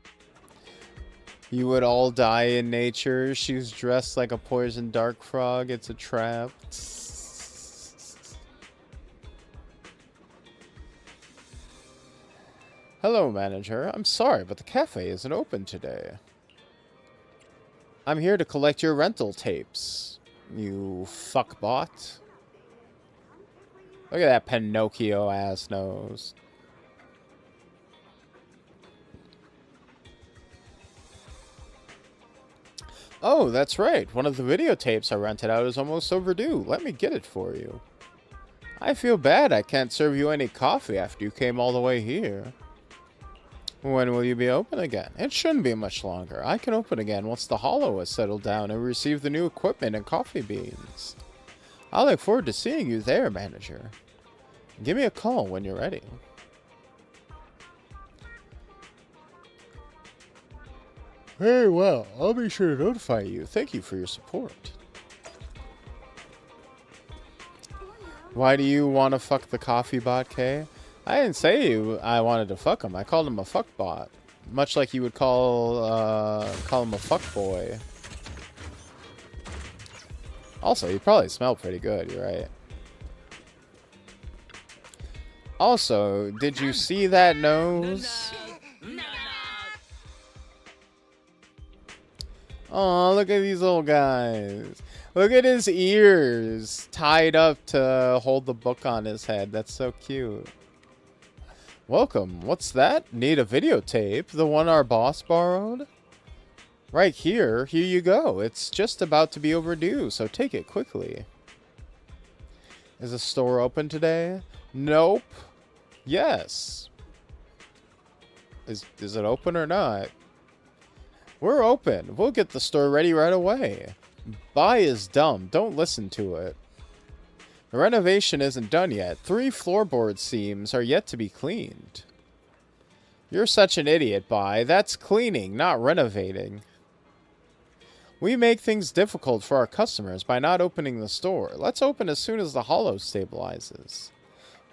[SPEAKER 1] You would all die in nature. She's dressed like a poison dark frog. It's a trap. Hello, manager. I'm sorry, but the cafe isn't open today. I'm here to collect your rental tapes. You fuckbot. Look at that Pinocchio ass nose. Oh, that's right. One of the videotapes I rented out is almost overdue. Let me get it for you. I feel bad I can't serve you any coffee after you came all the way here. When will you be open again? It shouldn't be much longer. I can open again once the hollow has settled down and receive the new equipment and coffee beans. I look forward to seeing you there, manager. Give me a call when you're ready. Very well. I'll be sure to notify you. Thank you for your support. Why do you want to fuck the coffee bot, Kay? I didn't say I wanted to fuck him. I called him a fuck bot. Much like you would call him a fuck boy. Also, you probably smell pretty good, you're right. Also, did you see that nose? Oh, look at these little guys. Look at his ears tied up to hold the book on his head. That's so cute. Welcome. What's that? Need a videotape? The one our boss borrowed? Right here. Here you go. It's just about to be overdue, so take it quickly. Is the store open today? Nope. Yes. Is it open or not?
[SPEAKER 2] We're open. We'll get the store ready right away. Buy is dumb. Don't listen to it. The renovation isn't done yet. 3 floorboard seams are yet to be cleaned. You're such an idiot, Bai. That's cleaning, not renovating. We make things difficult for our customers by not opening the store. Let's open as soon as the hollow stabilizes.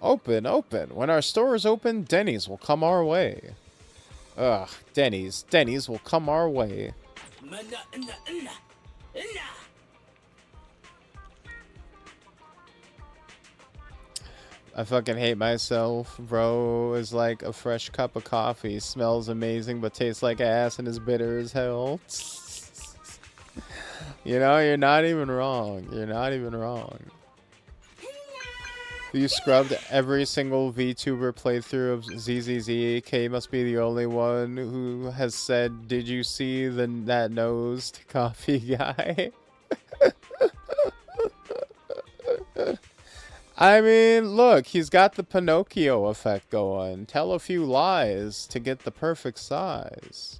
[SPEAKER 2] Open, open. When our store is open, Denny's will come our way. Ugh, Denny's. Denny's will come our way. I fucking hate myself. Bro is like a fresh cup of coffee. Smells amazing, but tastes like ass and is bitter as hell. You know, you're not even wrong. You're not even wrong. You scrubbed every single VTuber playthrough of ZZZ. K must be the only one who has said, "Did you see that nosed coffee guy?" I mean, look, he's got the Pinocchio effect going. Tell a few lies to get the perfect size.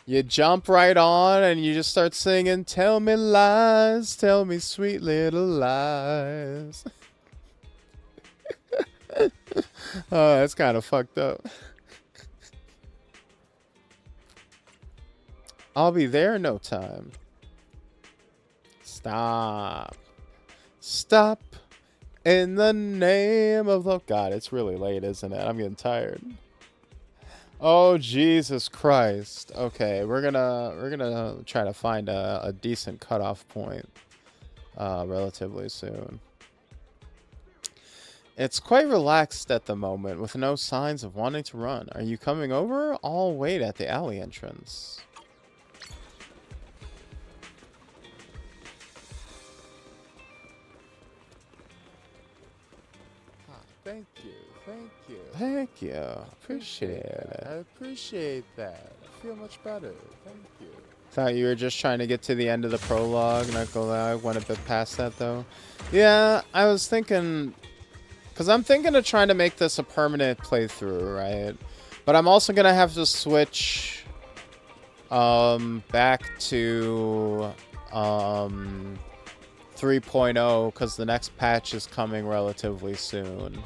[SPEAKER 2] You jump right on and you just start singing, "Tell me lies, tell me sweet little lies." Oh, that's kind of fucked up. I'll be there in no time. Stop. Stop. In the name of the... God, it's really late, isn't it? I'm getting tired. Oh, Jesus Christ. Okay, we're gonna try to find a decent cutoff point relatively soon. It's quite relaxed at the moment, with no signs of wanting to run. Are you coming over? I'll wait at the alley entrance.
[SPEAKER 1] Thank you, thank you.
[SPEAKER 2] Thank you. Appreciate it.
[SPEAKER 1] I appreciate that. I feel much better. Thank you.
[SPEAKER 2] Thought you were just trying to get to the end of the prologue. Not gonna lie, I went a bit past that though. Yeah, I was thinking... Because I'm thinking of trying to make this a permanent playthrough, right? But I'm also gonna have to switch... back to... 3.0 because the next patch is coming relatively soon.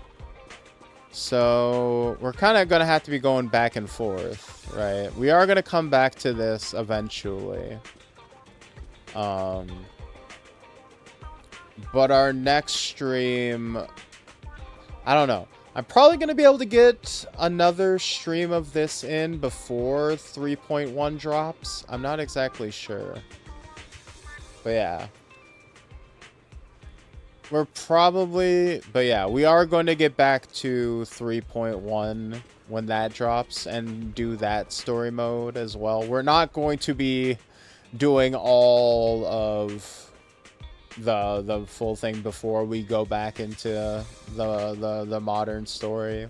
[SPEAKER 2] So we're kind of going to have to be going back and forth, right? We are going to come back to this eventually. But our next stream, I don't know. I'm probably going to be able to get another stream of this in before 3.1 drops. I'm not exactly sure. But yeah. We're probably... But yeah, we are going to get back to 3.1 when that drops and do that story mode as well. We're not going to be doing all of the full thing before we go back into the modern story.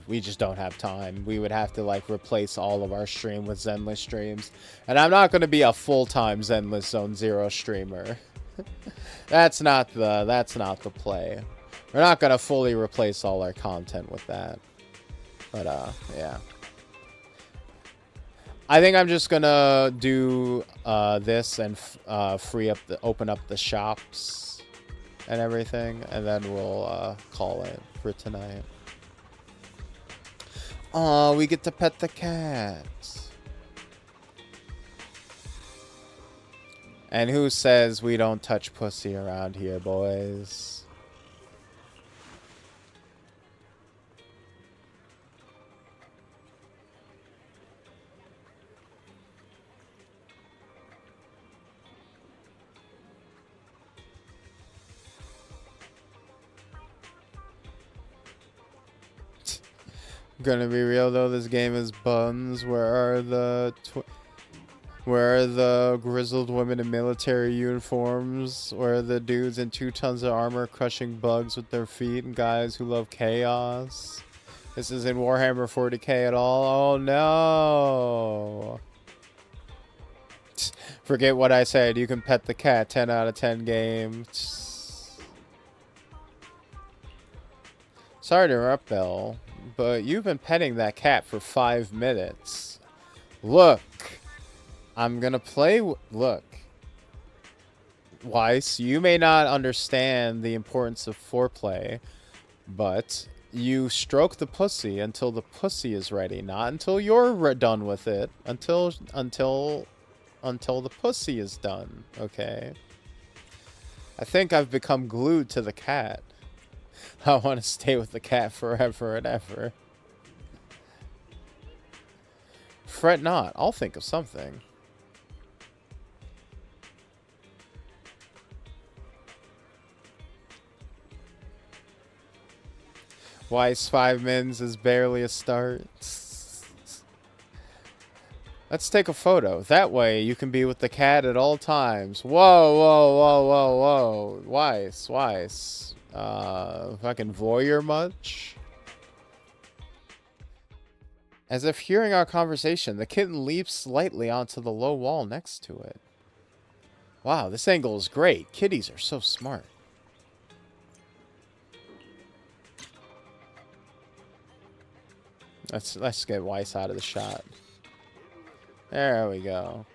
[SPEAKER 2] We just don't have time. We would have to like replace all of our stream with Zenless streams. And I'm not going to be a full-time Zenless Zone Zero streamer. That's not the play. We're not gonna fully replace all our content with that. But yeah. I think I'm just gonna do this and open up the shops and everything, and then we'll call it for tonight. Oh, we get to pet the cat. And who says we don't touch pussy around here, boys? Gonna be real though, this game is buns. Where are the grizzled women in military uniforms? Where are the dudes in 2 tons of armor crushing bugs with their feet and guys who love chaos? This isn't Warhammer 40k at all. Oh no! Forget what I said. You can pet the cat. 10 out of 10 game. Sorry to interrupt, Belle, but you've been petting that cat for 5 minutes. Look. I'm gonna play... Look. Weiss, you may not understand the importance of foreplay, but you stroke the pussy until the pussy is ready, not until you're done with it. Until the pussy is done, okay? I think I've become glued to the cat. I want to stay with the cat forever and ever. Fret not, I'll think of something. Weiss 5 mins is barely a start. Let's take a photo. That way you can be with the cat at all times. Whoa, whoa, whoa, whoa, whoa. Weiss. Fucking voyeur much? As if hearing our conversation, the kitten leaps slightly onto the low wall next to it. Wow, this angle is great. Kitties are so smart. Let's get Weiss out of the shot. There we go.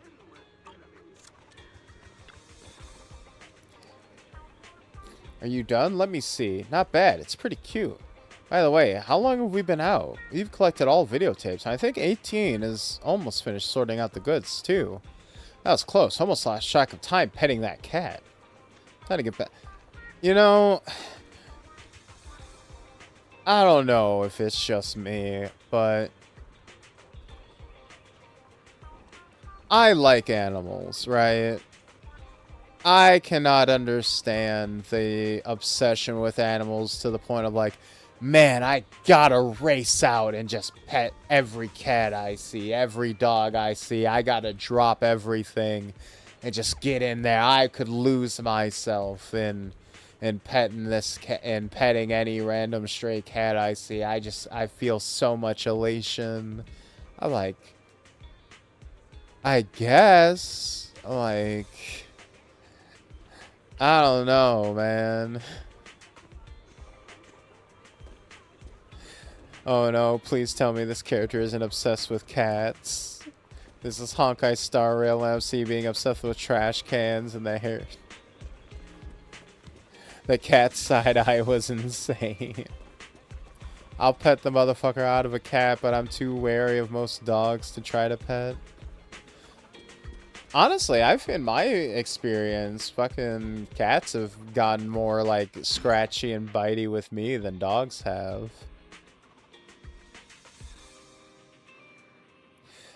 [SPEAKER 2] Are you done? Let me see. Not bad. It's pretty cute. By the way, how long have we been out? We've collected all videotapes. I think 18 is almost finished sorting out the goods, too. That was close. Almost lost track of time petting that cat. Time to get back. You know... I don't know if it's just me, but... I like animals, right? I cannot understand the obsession with animals to the point of like, man, I gotta race out and just pet every cat I see, every dog I see. I gotta drop everything and just get in there. I could lose myself in petting this cat and petting any random stray cat I see. I feel so much elation. I guess, like, I don't know, man. Oh no, please tell me this character isn't obsessed with cats. This is Honkai Star Rail MC being obsessed with trash cans and the hair. The cat side eye was insane. I'll pet the motherfucker out of a cat, but I'm too wary of most dogs to try to pet. Honestly, in my experience, fucking cats have gotten more, like, scratchy and bitey with me than dogs have.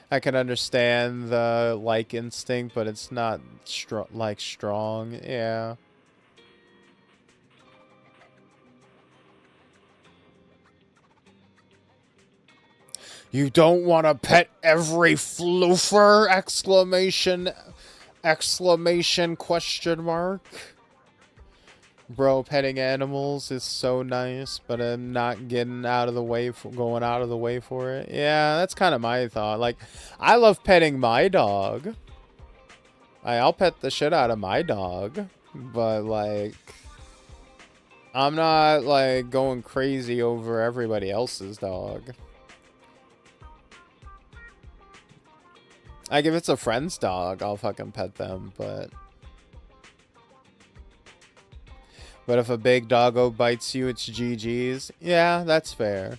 [SPEAKER 2] I can understand the like instinct, but it's not strong. Yeah. You don't want to pet every floofer! Exclamation question mark. Bro, petting animals is so nice, but I'm not getting out of the way going out of the way for it. Yeah, that's kind of my thought. Like, I love petting my dog. I'll pet the shit out of my dog, but like, I'm not like going crazy over everybody else's dog. Like, if it's a friend's dog, I'll fucking pet them, but if a big doggo bites you, it's GG's. Yeah, that's fair.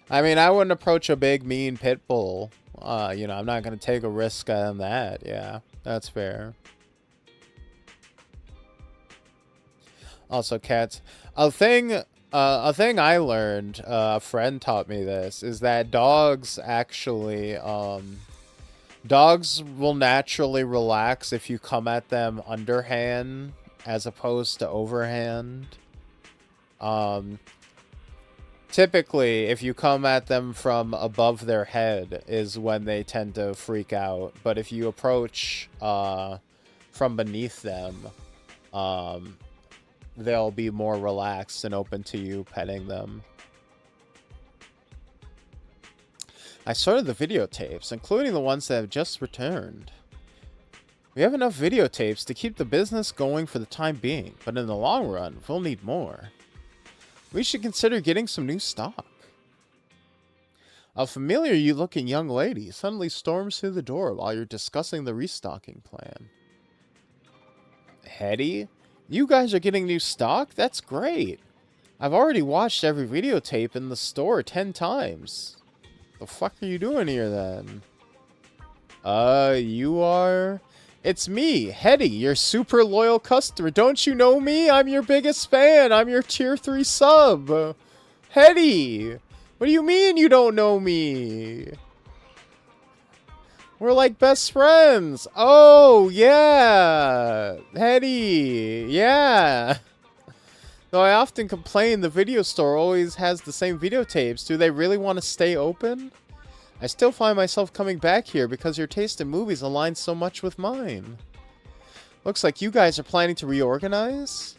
[SPEAKER 2] I mean, I wouldn't approach a big, mean pit bull. You know, I'm not going to take a risk on that. Yeah, that's fair. Also, cats. A thing I learned, a friend taught me this, is that dogs actually, dogs will naturally relax if you come at them underhand as opposed to overhand. Typically, if you come at them from above their head is when they tend to freak out. But if you approach from beneath them, they'll be more relaxed and open to you petting them. I sorted the videotapes, including the ones that have just returned. We have enough videotapes to keep the business going for the time being, but in the long run, we'll need more. We should consider getting some new stock.
[SPEAKER 1] A familiar-looking young lady suddenly storms through the door while you're discussing the restocking plan. Hetty? You guys are getting new stock? That's great. I've already watched every videotape in the store 10 times. The fuck are you doing here then? You are... It's me, Hetty, your super loyal customer. Don't you know me? I'm your biggest fan. I'm your tier 3 sub. Hetty! What do you mean you don't know me? We're like best friends. Oh, yeah. Hetty. Yeah. Though I often complain the video store always has the same videotapes. Do they really want to stay open? I still find myself coming back here because your taste in movies aligns so much with mine. Looks like you guys are planning to reorganize?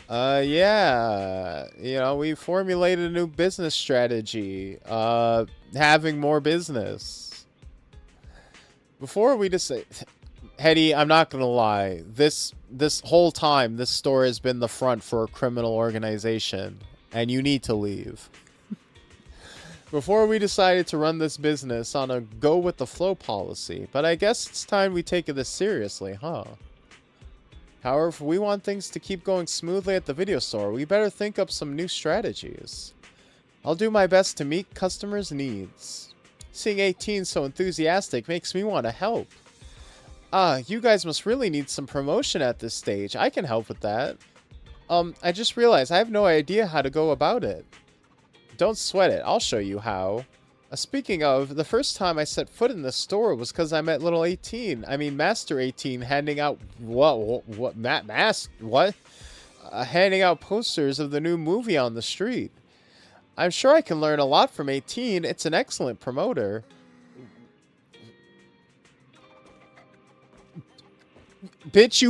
[SPEAKER 1] Yeah. You know, we formulated a new business strategy. Having more business. Before we decide... Hetty, I'm not gonna lie. This whole time, this store has been the front for a criminal organization. And you need to leave. Before we decided to run this business on a go-with-the-flow policy. But I guess it's time we take this seriously, huh? However, if we want things to keep going smoothly at the video store, we better think up some new strategies. I'll do my best to meet customers' needs. Seeing 18 so enthusiastic makes me want to help. You guys must really need some promotion at this stage. I can help with that. I just realized I have no idea how to go about it. Don't sweat it. I'll show you how. Speaking of, the first time I set foot in this store was because I met little 18. I mean, Master 18 handing out... handing out posters of the new movie on the street. I'm sure I can learn a lot from 18. It's an excellent promoter. Bitch,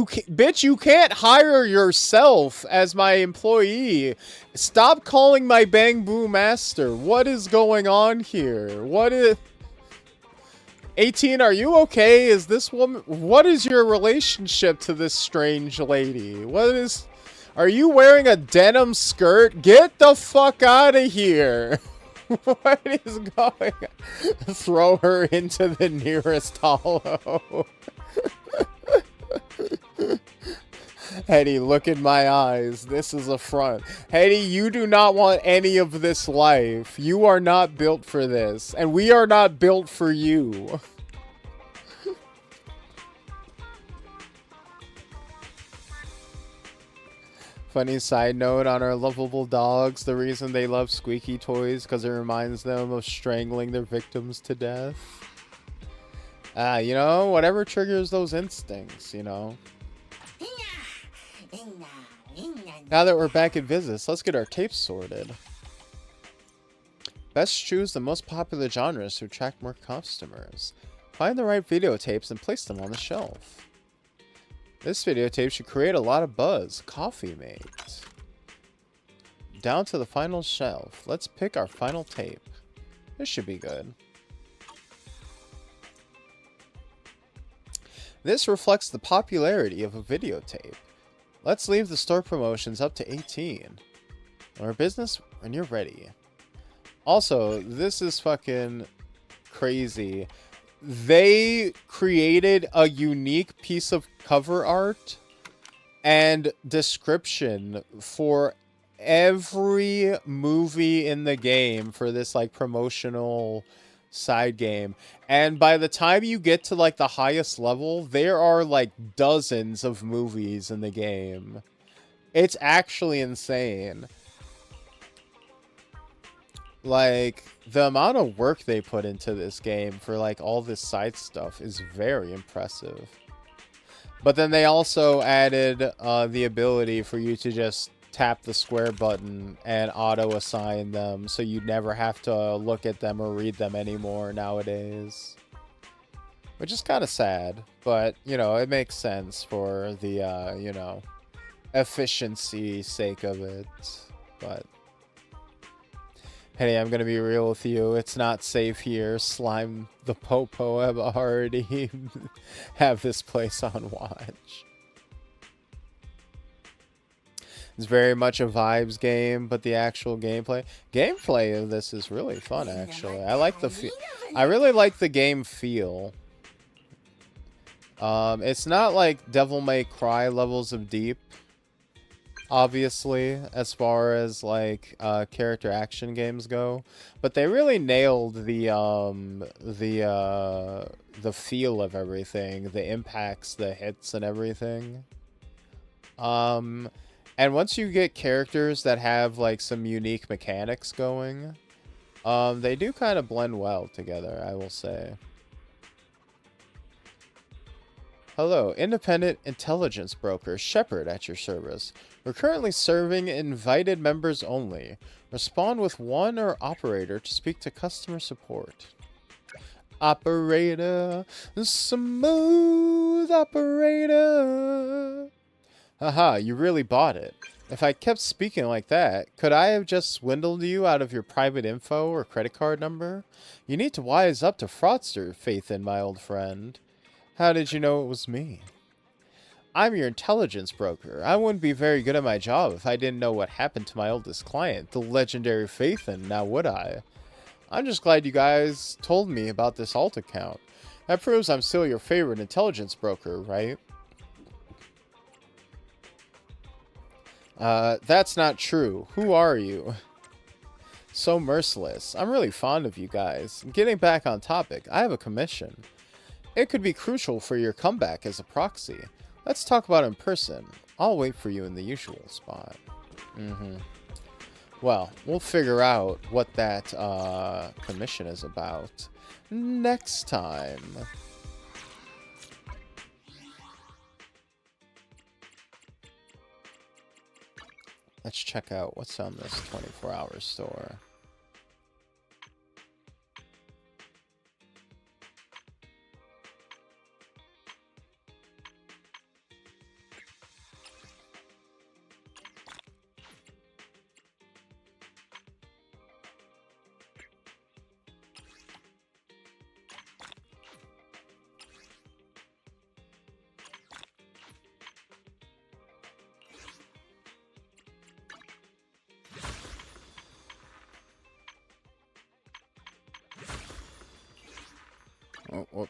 [SPEAKER 1] you can't hire yourself as my employee. Stop calling my Bang Boo master. What is going on here? What is... 18, are you okay? Is this woman... What is your relationship to this strange lady? What is... Are you wearing a denim skirt? Get the fuck out of here. What is going on? Throw her into the nearest hollow. Hetty, look in my eyes. This is a front. Hetty, you do not want any of this life. You are not built for this. And we are not built for you. Funny side note on our lovable dogs. The reason they love squeaky toys because it reminds them of strangling their victims to death. You know, whatever triggers those instincts, you know. Now that we're back at Visits, let's get our tapes sorted. Best choose the most popular genres to attract more customers. Find the right videotapes and place them on the shelf. This videotape should create a lot of buzz. Coffee Mate. Down to the final shelf. Let's pick our final tape. This should be good. This reflects the popularity of a videotape. Let's leave the store promotions up to 18. Or business when you're ready. Also, this is fucking crazy. They created a unique piece of cover art and description for every movie in the game for this like promotional side game. And by the time you get to like the highest level, there are like dozens of movies in the game. It's actually insane. Like, the amount of work they put into this game for like all this side stuff is very impressive. But then they also added the ability for you to just tap the square button and auto assign them, so you never have to look at them or read them anymore nowadays, which is kind of sad, but you know, it makes sense for the you know, efficiency sake of it. But hey, I'm gonna be real with you, it's not safe here. Slime the Popo have already have this place on watch. It's very much a vibes game, but the actual gameplay of this is really fun. Actually, I like the I really like the game feel. It's not like Devil May Cry levels of deep, obviously, as far as like character action games go, but they really nailed the feel of everything, the impacts, the hits, and everything. And once you get characters that have like some unique mechanics going, they do kind of blend well together, I will say. Hello, independent intelligence broker Shepard at your service. We're currently serving invited members only. Respond with one or operator to speak to customer support. Operator, smooth operator. Haha, you really bought it. If I kept speaking like that, could I have just swindled you out of your private info or credit card number? You need to wise up to fraudster, Faithin, my old friend. How did you know it was me? I'm your intelligence broker. I wouldn't be very good at my job if I didn't know what happened to my oldest client, the legendary Faithin, now would I? I'm just glad you guys told me about this alt account. That proves I'm still your favorite intelligence broker, right? That's not true. Who are you? So merciless. I'm really fond of you guys. Getting back on topic, I have a commission. It could be crucial for your comeback as a proxy. Let's talk about it in person. I'll wait for you in the usual spot. Well, we'll figure out what that commission is about next time. Let's check out what's on this 24-hour store. Oh, whoop.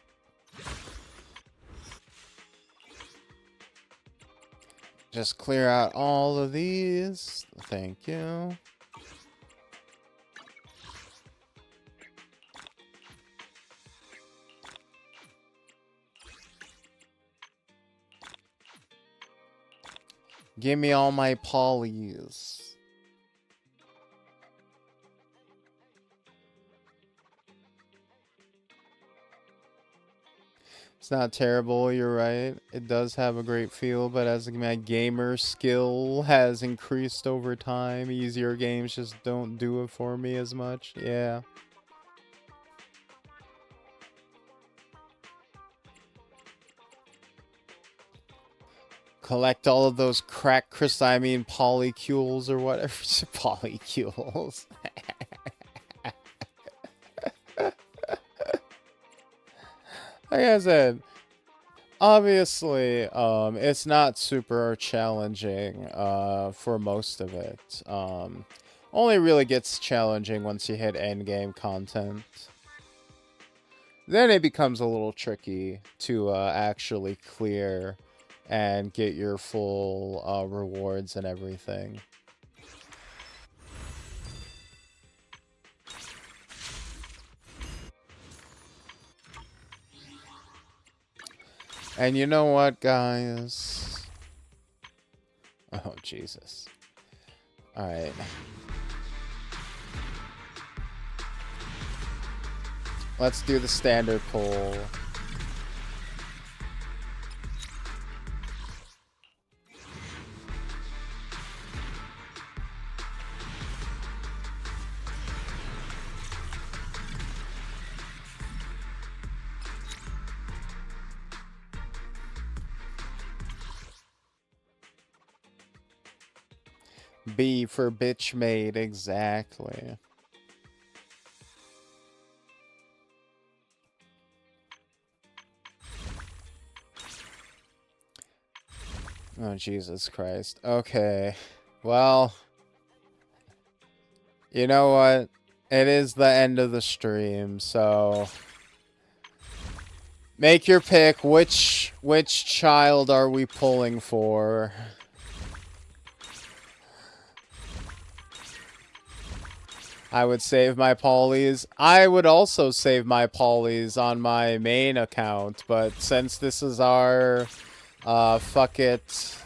[SPEAKER 1] Just clear out all of these. Thank you. Give me all my polys. It's not terrible, you're right. It does have a great feel, but as my gamer skill has increased over time, easier games just don't do it for me as much. Yeah. Collect all of those polycules or whatever. Polycules. Like I said, obviously, it's not super challenging for most of it. Only really gets challenging once you hit endgame content. Then it becomes a little tricky to actually clear and get your full rewards and everything. And you know what, guys? Oh, Jesus. Alright. Let's do the standard poll. B for bitch made, exactly. Oh, Jesus Christ. Okay. Well, you know what? It is the end of the stream, so make your pick. Which child are we pulling for? I would save my Paulies. I would also save my Paulies on my main account, but since this is our fuck it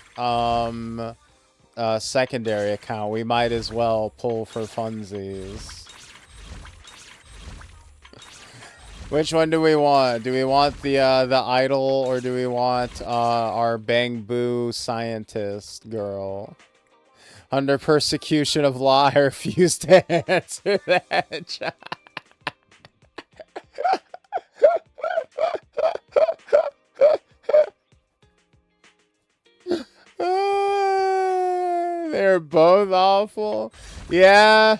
[SPEAKER 1] secondary account, we might as well pull for funsies. Which one do we want? Do we want the idol, or do we want our Bang Boo scientist girl? Under persecution of law, I refuse to answer that. They're both awful. Yeah.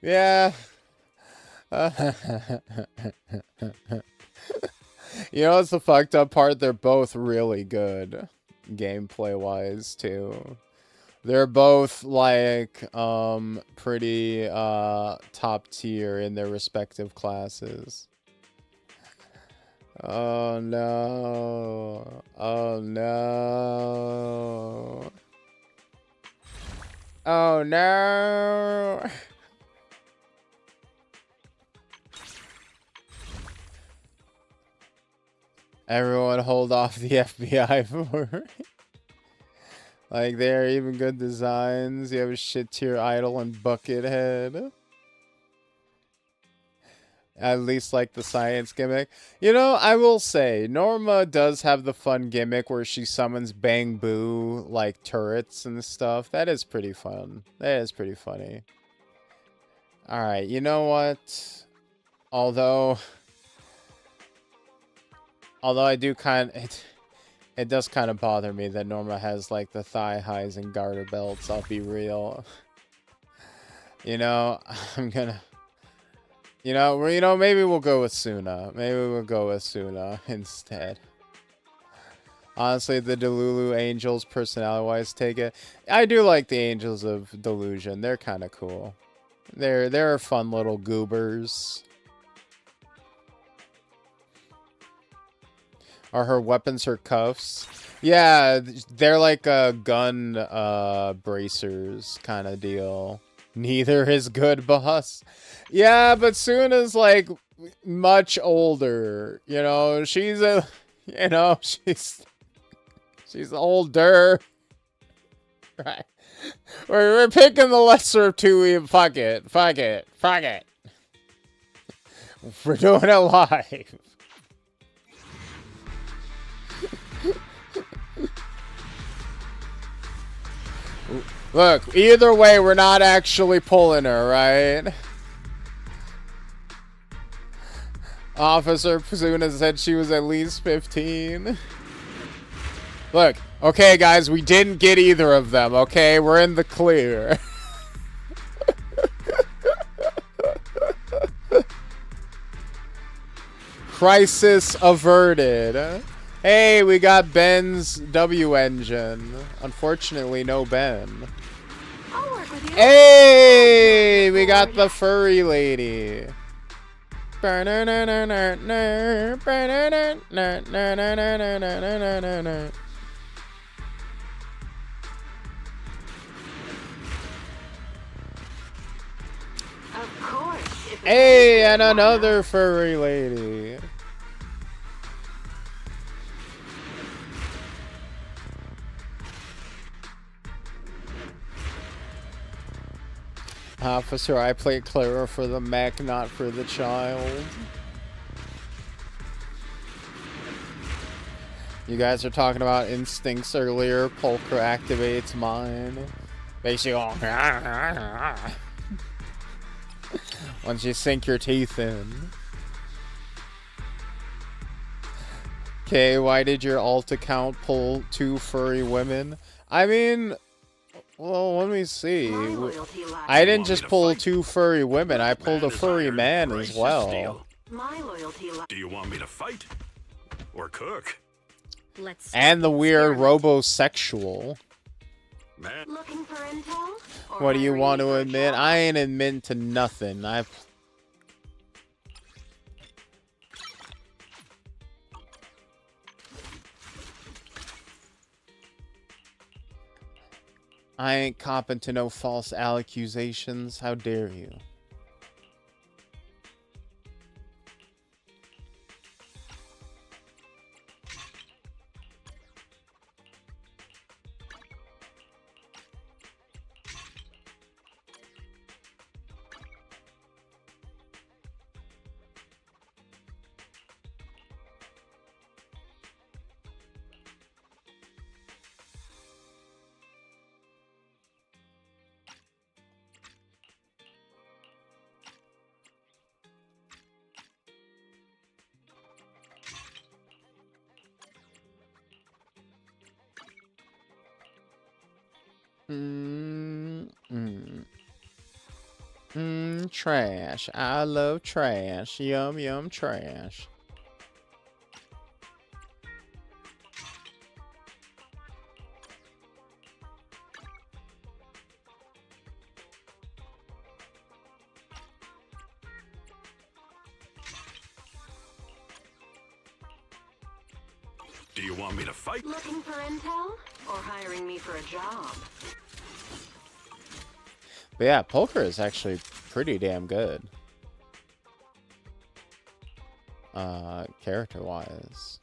[SPEAKER 1] Yeah. You know what's the fucked up part? They're both really good gameplay wise too. They're both like pretty top tier in their respective classes. Oh no. Oh no. Oh no. Everyone hold off the FBI for like, they're even good designs. You have a shit tier idol and Buckethead. At least like the science gimmick. You know, I will say, Norma does have the fun gimmick where she summons Bang Boo, like, turrets and stuff. That is pretty fun. That is pretty funny. Alright, you know what? Although I do it does kind of bother me that Norma has, like, the thigh highs and garter belts, I'll be real. You know, I'm gonna... You know, maybe we'll go with Suna. Maybe we'll go with Suna instead. Honestly, the Delulu Angels, personality-wise, take it. I do like the Angels of Delusion. They're kind of cool. They're fun little goobers. Are her weapons her cuffs? Yeah, they're like gun bracers kind of deal. Neither is good, boss. Yeah, but Suna's like much older. You know, she's older. Right. We're picking the lesser of two. Fuck it. We're doing it live. Look, either way, we're not actually pulling her, right? Officer Suna said she was at least 15. Look, okay, guys, we didn't get either of them, okay? We're in the clear. Crisis averted. Hey, we got Ben's W engine. Unfortunately, no Ben. Hey, we got the furry lady.
[SPEAKER 11] Of course.
[SPEAKER 1] Hey, and another furry lady. Officer, I played Clara for the mech, not for the child. You guys are talking about instincts earlier. Pulchra activates mine. Basically, once you sink your teeth in. Okay, why did your alt account pull 2 furry women? I mean... Well, let me see. I didn't just pull 2 furry women. I pulled a furry man as well.
[SPEAKER 6] Do you want me to fight? Or cook?
[SPEAKER 1] And the weird robosexual.
[SPEAKER 6] Man.
[SPEAKER 8] Looking for intel?
[SPEAKER 1] What do you want to admit? I ain't admit to nothing. I ain't copping to no false accusations. How dare you? Trash. I love trash. Yum, yum, trash.
[SPEAKER 6] Do you want me to fight?
[SPEAKER 8] Looking for intel? Or hiring me for a job?
[SPEAKER 1] But yeah, poker is actually pretty damn good. Character-wise.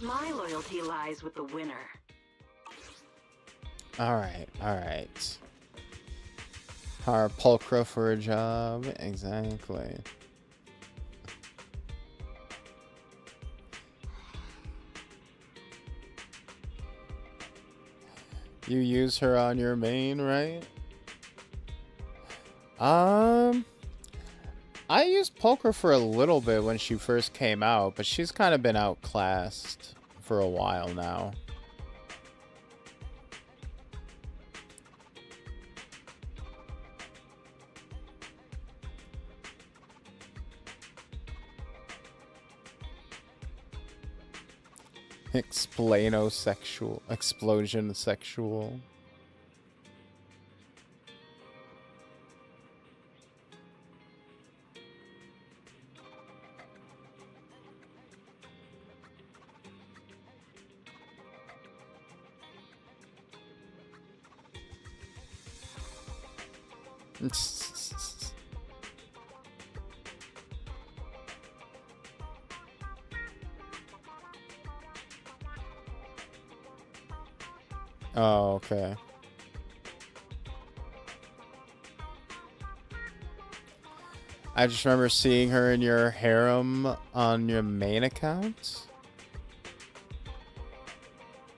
[SPEAKER 8] My loyalty lies with the winner.
[SPEAKER 1] Alright, alright. Hire Pulchra for a job. Exactly. You use her on your main, right? I used Pulchra for a little bit when she first came out, but she's kind of been outclassed for a while now. Explaino-sexual. Explosion-sexual. Oh, okay. I just remember seeing her in your harem on your main account.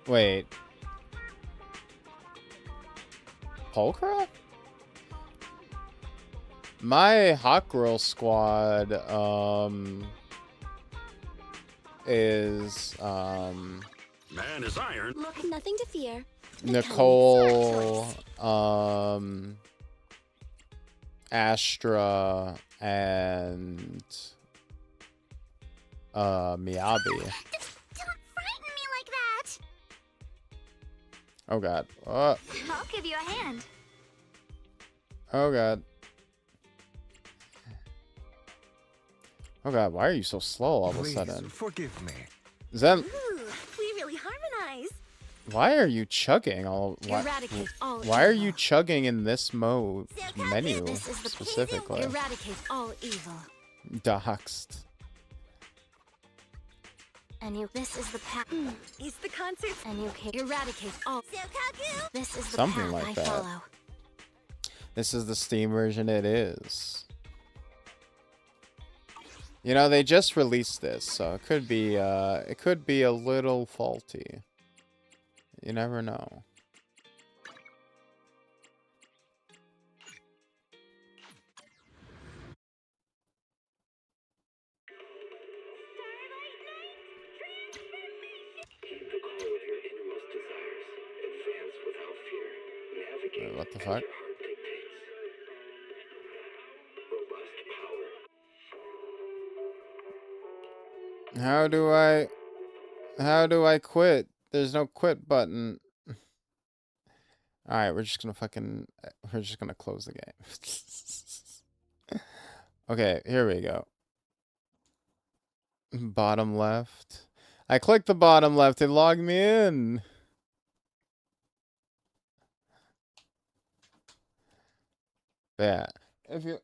[SPEAKER 1] Wait. Pulchra? My Hot Girl squad, is,
[SPEAKER 6] Man is iron.
[SPEAKER 17] Look, nothing to fear.
[SPEAKER 1] Nicole, Astra, and Miyabi.
[SPEAKER 9] Don't frighten me like that!
[SPEAKER 1] Oh god.
[SPEAKER 9] I'll give you a hand.
[SPEAKER 1] Oh god. Oh god, why are you so slow all of a sudden?
[SPEAKER 5] Forgive me.
[SPEAKER 1] Zen,
[SPEAKER 19] Ooh, we really harmonize.
[SPEAKER 1] why are you chugging
[SPEAKER 19] Eradicate all
[SPEAKER 1] why are
[SPEAKER 19] evil.
[SPEAKER 1] you chugging in this mode menu
[SPEAKER 19] This is the
[SPEAKER 1] specifically?
[SPEAKER 19] Eradicate all evil.
[SPEAKER 1] Doxed.
[SPEAKER 19] And you. This is the path. Is the concert? And you can eradicate all. This is the
[SPEAKER 1] Something
[SPEAKER 19] path
[SPEAKER 1] like
[SPEAKER 19] I
[SPEAKER 1] that.
[SPEAKER 19] follow.
[SPEAKER 1] This is the Steam version it is. You know, they just released this, so it could be a little faulty. You never know. what the fuck? How do I quit? There's no quit button. Alright, we're just gonna close the game. Okay, here we go. Bottom left. I clicked the bottom left, it logged me in. Yeah.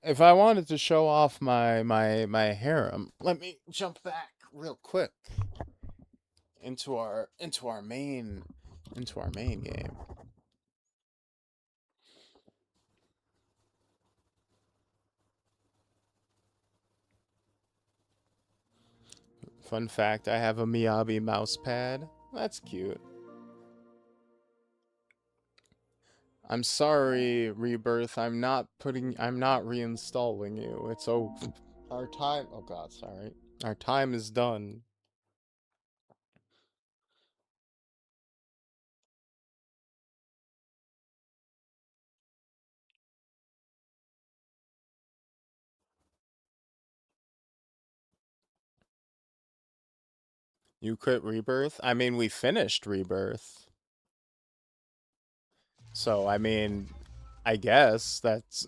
[SPEAKER 1] If I wanted to show off my harem, let me jump back real quick into our main game. Fun fact, I have a Miyabi mouse pad. That's cute. I'm sorry, Rebirth. I'm not reinstalling you. It's over. Our time. Oh god, sorry. Our time is done. You quit Rebirth? I mean, we finished Rebirth. So, I mean, I guess that's...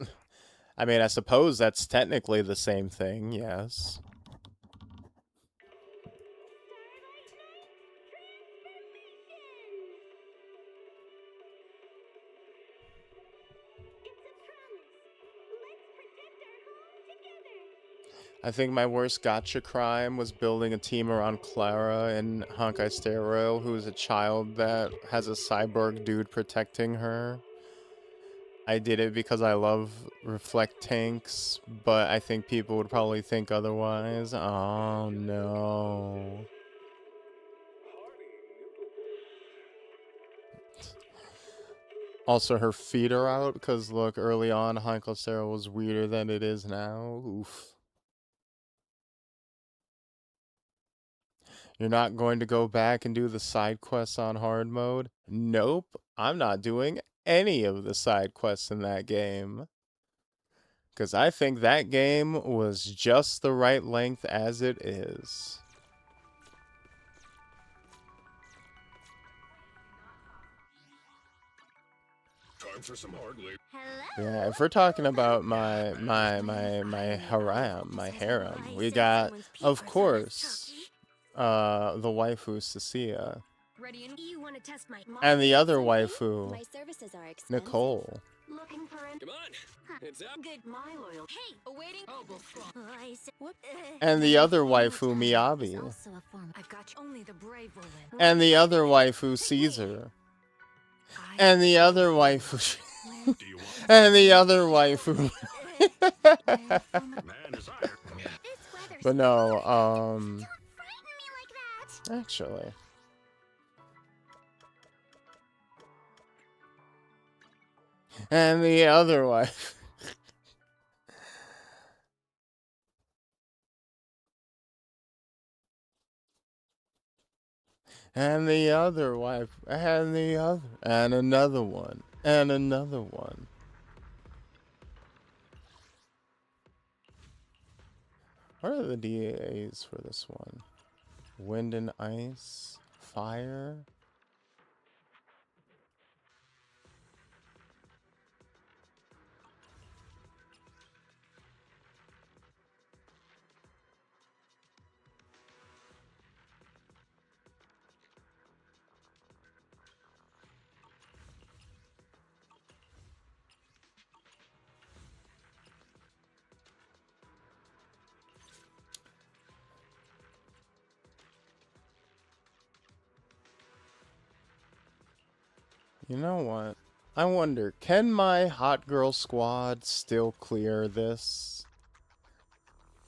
[SPEAKER 1] I mean, I suppose that's technically the same thing, yes. I think my worst gotcha crime was building a team around Clara in Honkai Star Rail, who is a child that has a cyborg dude protecting her. I did it because I love reflect tanks, but I think people would probably think otherwise. Oh no. Also, her feet are out because look, early on, Honkai Star Rail was weirder than it is now. Oof. You're not going to go back and do the side quests on hard mode? Nope, I'm not doing any of the side quests in that game. Because I think that game was just the right length as it is.
[SPEAKER 6] Time for some hard labor.
[SPEAKER 1] Yeah, if we're talking about my harem, we got, of course, the waifu Cecilia. And the other waifu, Nicole.
[SPEAKER 21] Looking for an...
[SPEAKER 5] Come on, it's up.
[SPEAKER 21] Good, my loyal. Hey, awaiting.
[SPEAKER 1] And the other waifu, Miyabi.
[SPEAKER 21] I've got only the brave will win.
[SPEAKER 1] And the other waifu, Caesar. And the other waifu... and the other waifu... But no, actually... And the other wife. And the other wife. And the other. And another one. And another one. What are the DAs for this one? Wind and ice. Fire. You know what? I wonder, can my hot girl squad still clear this?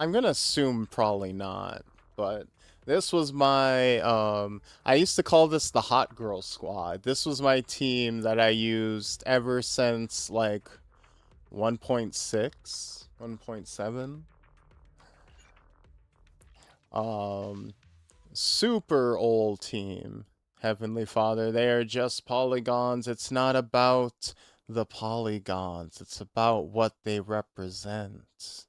[SPEAKER 1] I'm gonna assume probably not, but this was my, I used to call this the hot girl squad. This was my team that I used ever since, like, 1.6, 1.7. Super old team. Heavenly Father, they are just polygons. It's not about
[SPEAKER 2] the polygons. It's about what they represent.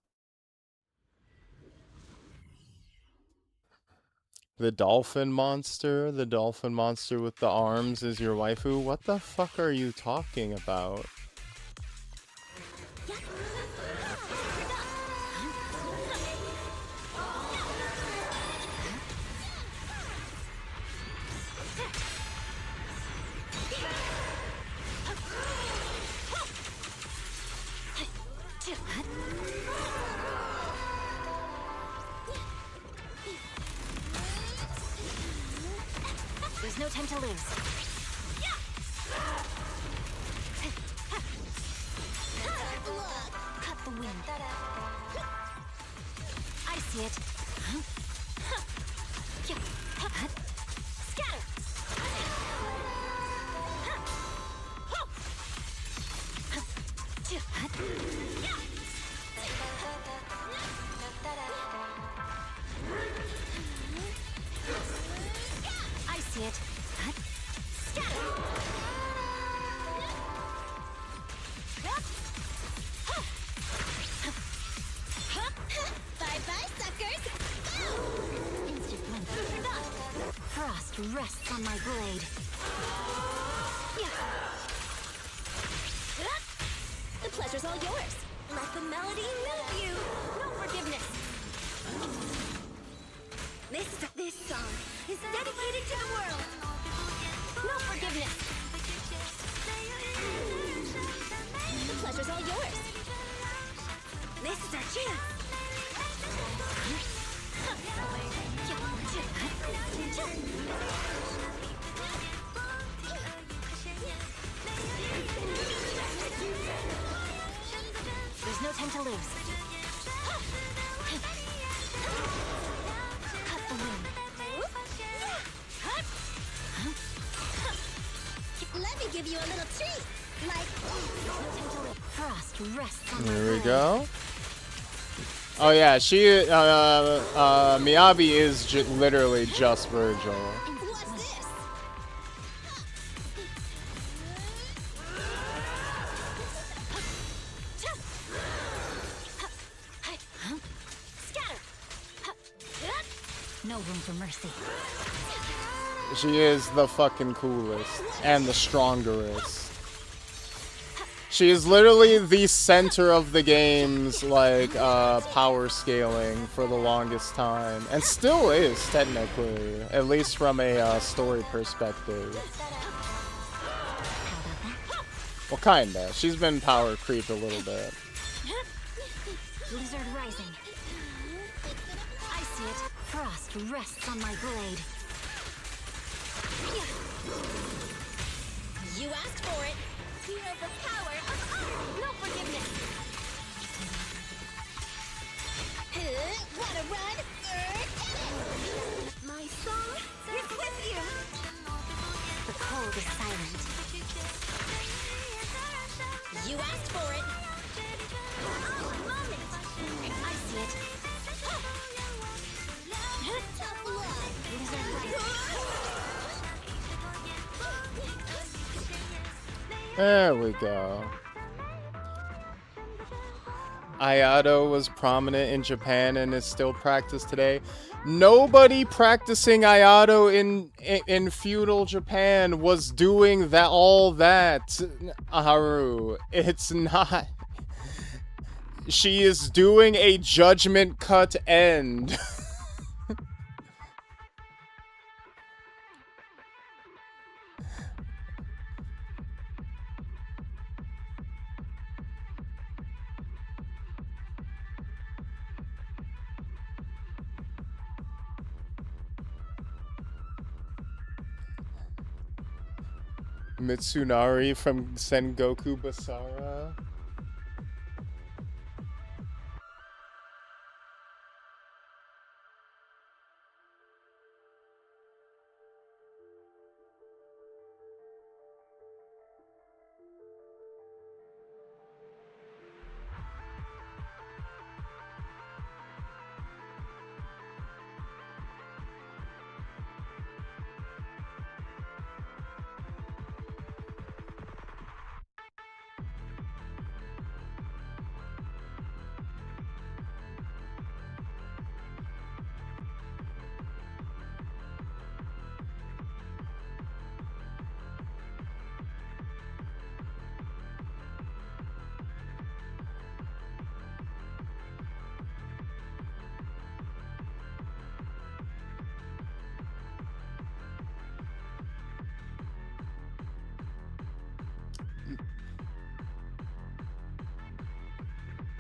[SPEAKER 2] The dolphin monster with the arms is your waifu? What the fuck are you talking about?
[SPEAKER 9] There's no time to lose. Cut the wind. I see it. Scatter! I see it. Scatter!
[SPEAKER 3] Bye-bye, suckers!
[SPEAKER 9] Instant wind. Frost rests on my blade.
[SPEAKER 3] The pleasure's all yours. Let the melody move you. No forgiveness. This song is dedicated to the world. No forgiveness. The pleasure's all yours. This is our chance.
[SPEAKER 9] There's no time to lose. Cut the wind.
[SPEAKER 3] Let me give you a little treat. Like
[SPEAKER 9] Frost rests on
[SPEAKER 2] Here we go. Oh yeah, she, Miyabi is literally just Virgil.
[SPEAKER 9] No room for mercy.
[SPEAKER 2] She is the fucking coolest and the strongerest. She is literally the center of the game's like power scaling for the longest time, and still is technically, at least from a story perspective. Well, kinda. She's been power creeped a little bit.
[SPEAKER 9] Blizzard rising. I see it. Frost rests on my blade.
[SPEAKER 3] you asked for it. Hero the power of no forgiveness. Wanna run? My song is with you.
[SPEAKER 9] The cold is silent.
[SPEAKER 3] You asked for it.
[SPEAKER 9] I see it.
[SPEAKER 3] Tough love.
[SPEAKER 2] There we go. Ayato was prominent in Japan and is still practiced today. Nobody practicing Ayato in feudal Japan was doing all that, Haru. It's not. She is doing a judgment cut end. Mitsunari from Sengoku Basara.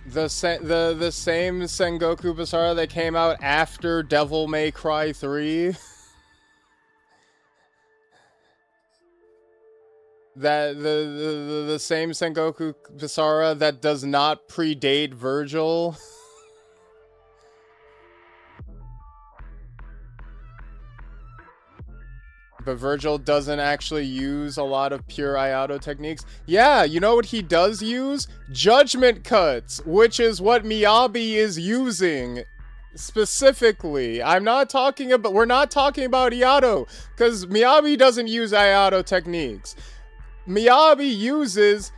[SPEAKER 2] The same Sengoku Basara that came out after Devil May Cry 3. That the same Sengoku Basara that does not predate Virgil. But Virgil doesn't actually use a lot of pure Ayato techniques. Yeah, you know what he does use? Judgment cuts, which is what Miyabi is using specifically. We're not talking about Ayato, because Miyabi doesn't use Ayato techniques. Miyabi uses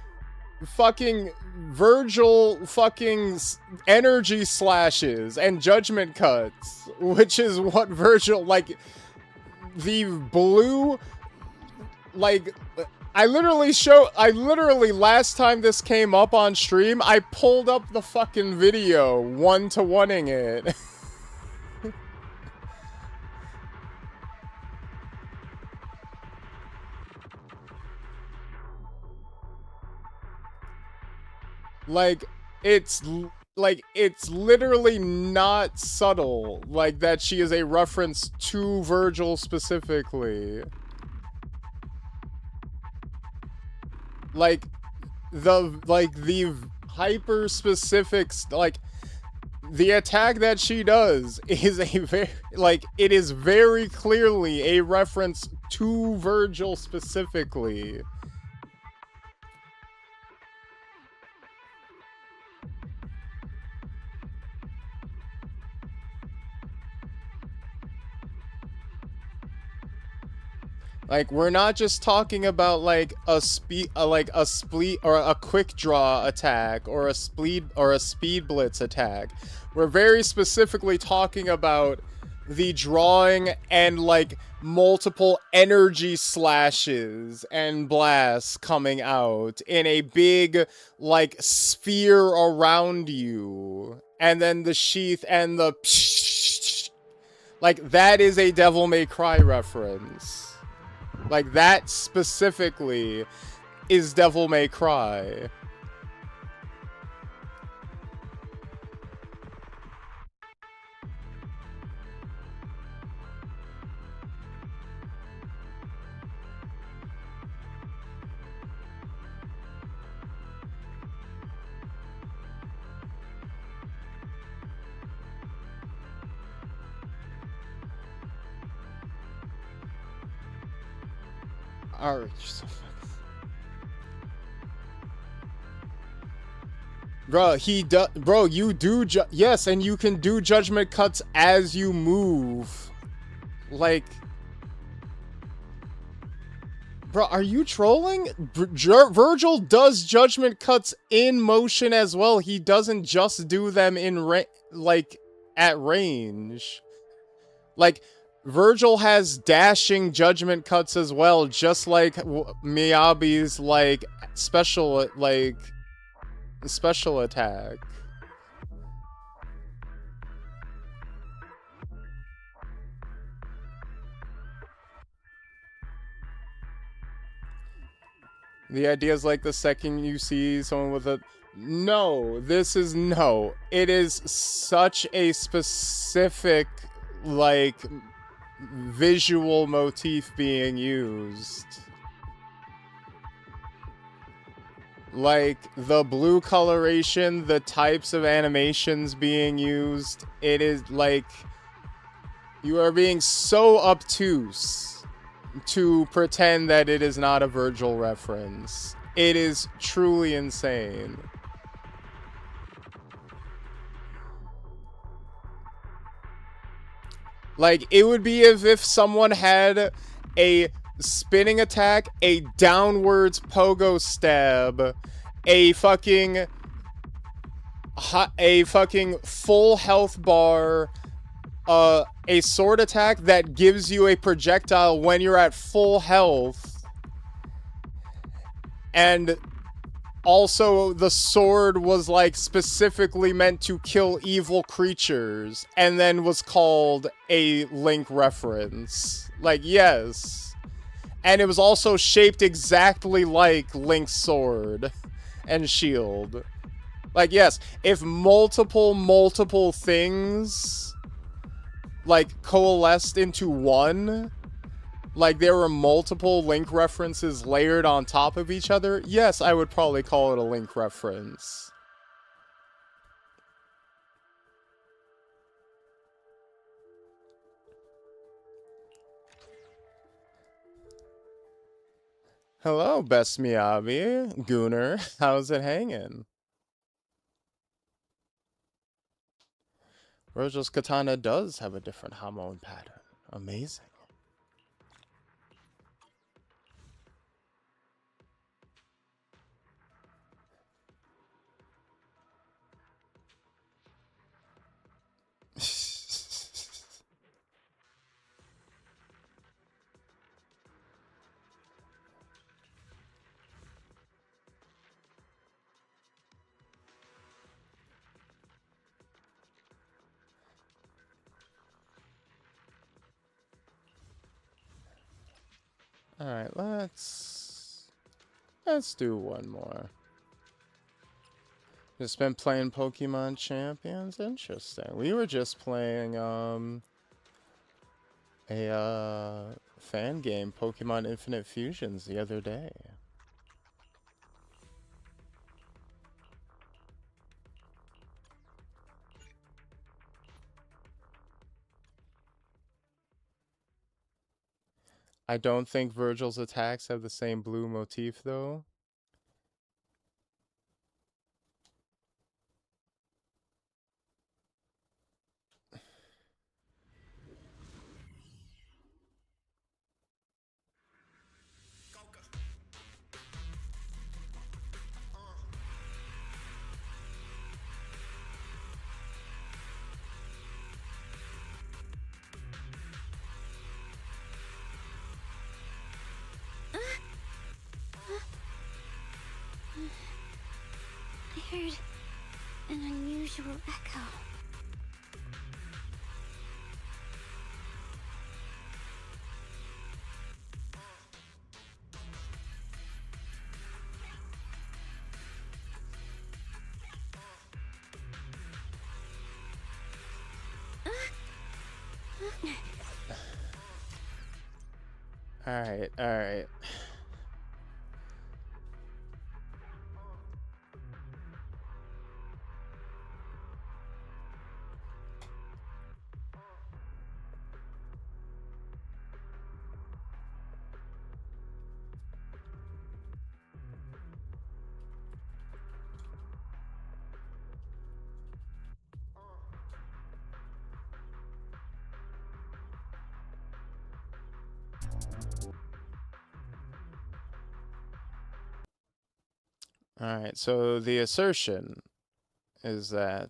[SPEAKER 2] fucking Virgil fucking energy slashes and judgment cuts, which is what Virgil, like, the blue, like, I literally last time this came up on stream, I pulled up the fucking video, 1-to-1ing it. Like, it's literally not subtle, like, that she is a reference to Virgil specifically. Like, the hyper specifics, like, the attack that she does is it is very clearly a reference to Virgil specifically. Like, we're not just talking about, like, a split or a quick draw attack or a speed blitz attack. We're very specifically talking about the drawing and, like, multiple energy slashes and blasts coming out in a big, like, sphere around you. And then the sheath and the like, that is a Devil May Cry reference. Like, that specifically is Devil May Cry. Alright, so bro, you do yes, and you can do judgment cuts as you move. Like, bro, are you trolling? Virgil does judgment cuts in motion as well. He doesn't just do them in at range. Like, Virgil has dashing judgment cuts as well, just like Miyabi's, like, special attack. The idea is, like, the second you see someone with a... No, it is such a specific, like, visual motif being used. Like, the blue coloration, the types of animations being used, it is like, you are being so obtuse to pretend that it is not a Virgil reference. It is truly insane. Like, it would be as if someone had a spinning attack, a downwards pogo stab, a fucking full health bar, a sword attack that gives you a projectile when you're at full health, and also the sword was, like, specifically meant to kill evil creatures, and then was called a Link reference. Like, yes. And it was also shaped exactly like Link's sword and shield. Like, yes, if multiple things, like, coalesced into one, like there were multiple link references layered on top of each other, yes, I would probably call it a link reference. Hello, Best Miyabi, Gooner, how's it hanging? Virgil's katana does have a different hamon pattern. Amazing. Alright, let's do one more. Just been playing Pokemon Champions? Interesting. We were just playing a fan game, Pokemon Infinite Fusions, the other day. I don't think Virgil's attacks have the same blue motif, though.
[SPEAKER 3] I heard an unusual echo. Alright. Alright, so the assertion is that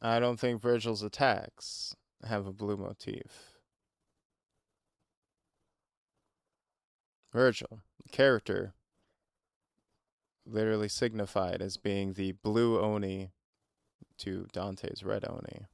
[SPEAKER 3] I don't think Virgil's attacks have a blue motif. Virgil, the character, literally signified as being the blue Oni to Dante's red Oni.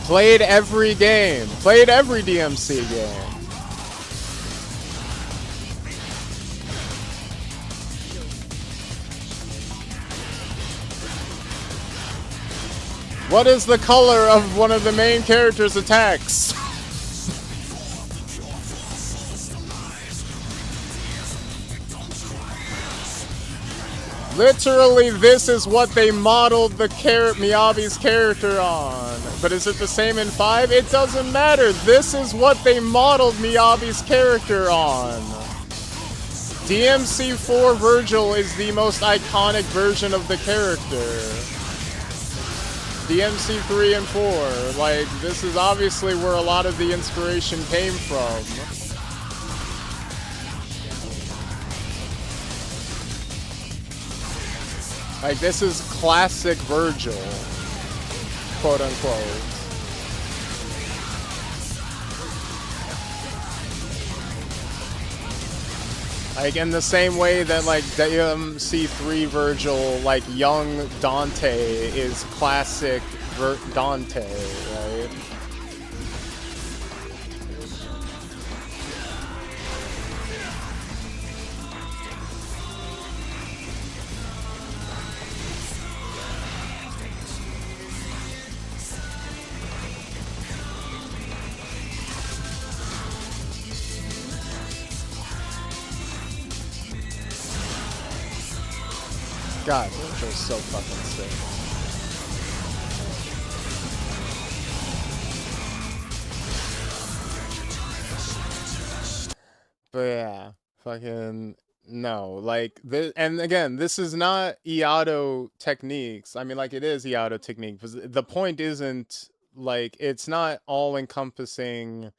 [SPEAKER 3] Played every game. Played every DMC game. What is the color of one of the main character's attacks?
[SPEAKER 2] Literally, this is what they modeled the Miyabi's character on. But is it the same in 5? It doesn't matter. This is what they modeled Miyabi's character on. DMC4 Virgil is the most iconic version of the character. DMC 3 and 4, like, this is obviously where a lot of the inspiration came from. Like, this is classic Virgil, quote unquote. Like, in the same way that, like, DMC3 Virgil, like, young Dante is classic Dante, right? God, this show's so fucking sick. But yeah, fucking no. Like, this, and again, this is not Iato techniques. I mean, like, it is Iato technique, but the point isn't, like, it's not all-encompassing.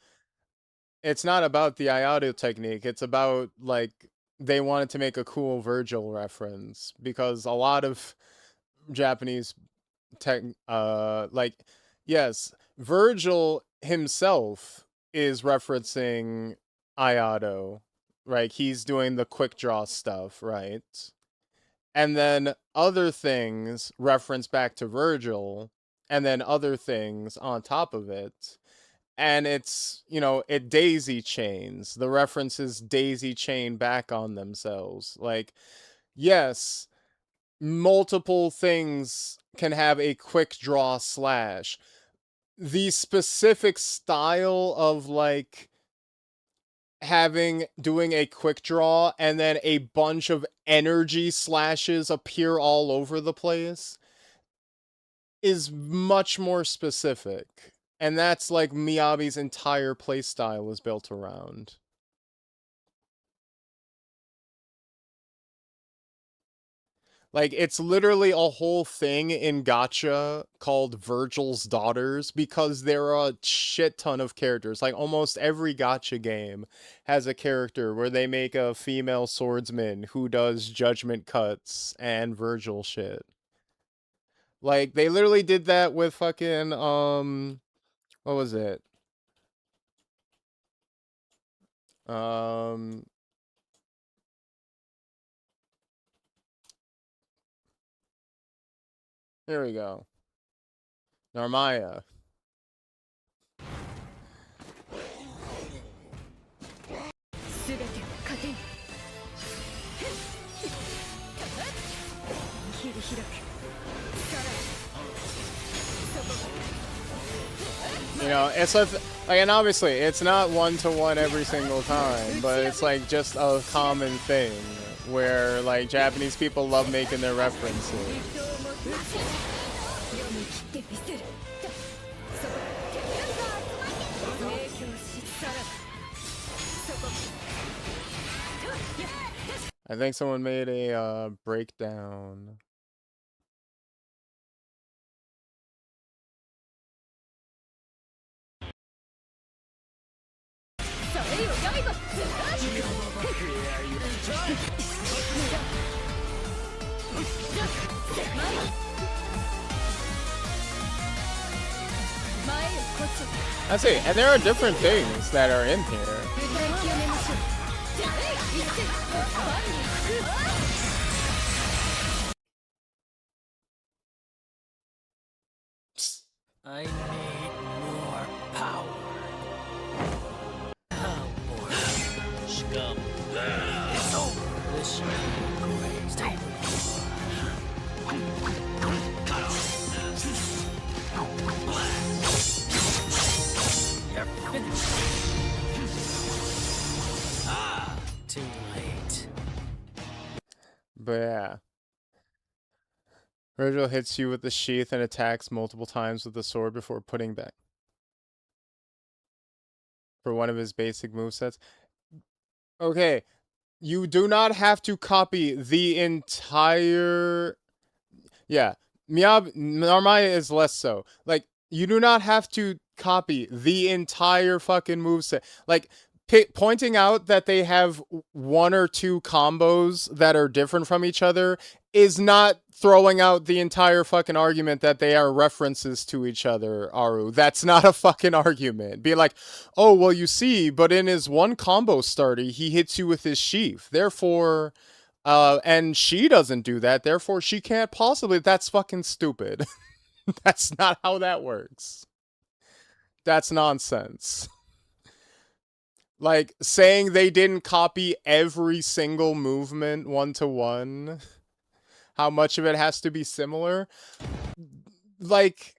[SPEAKER 2] It's not about the Iato technique. It's about, like, they wanted to make a cool Virgil reference, because a lot of Japanese like, yes, Virgil himself is referencing Iato, right? He's doing the quick draw stuff, right? And then other things reference back to Virgil, and then other things on top of it. And it's, you know, it daisy chains. The references daisy chain back on themselves. Like, yes, multiple things can have a quick draw slash. The specific style of, like, doing a quick draw and then a bunch of energy slashes appear all over the place is much more specific. And that's, like, Miyabi's entire playstyle is built around. Like, it's literally a whole thing in gacha called Virgil's Daughters, because there are a shit ton of characters. Like, almost every gacha game has a character where they make a female swordsman who does judgment cuts and Virgil shit. Like, they literally did that with fucking, what was it? Here we go. Narmaya. You know, it's like, and obviously it's not one-to-one every single time, but it's like just a common thing where, like, Japanese people love making their references. I think someone made a breakdown. I see, and there are different things that are in here.
[SPEAKER 16] I need more power. How more scum. It's over. This should be great. Stay. You're finished. Ah, too late.
[SPEAKER 2] But yeah, Virgil hits you with the sheath and attacks multiple times with the sword before putting back. For one of his basic movesets. Okay, you do not have to copy the entire... Yeah, Narmaya is less so. Like, you do not have to copy the entire fucking moveset. Like, pointing out that they have one or two combos that are different from each other is not throwing out the entire fucking argument that they are references to each other, Aru. That's not a fucking argument. Be like, oh, well, you see, but in his one combo starter, he hits you with his sheath. Therefore, and she doesn't do that. Therefore, she can't possibly. That's fucking stupid. That's not how that works. That's nonsense. Like, saying they didn't copy every single movement one-to-one, how much of it has to be similar? Like,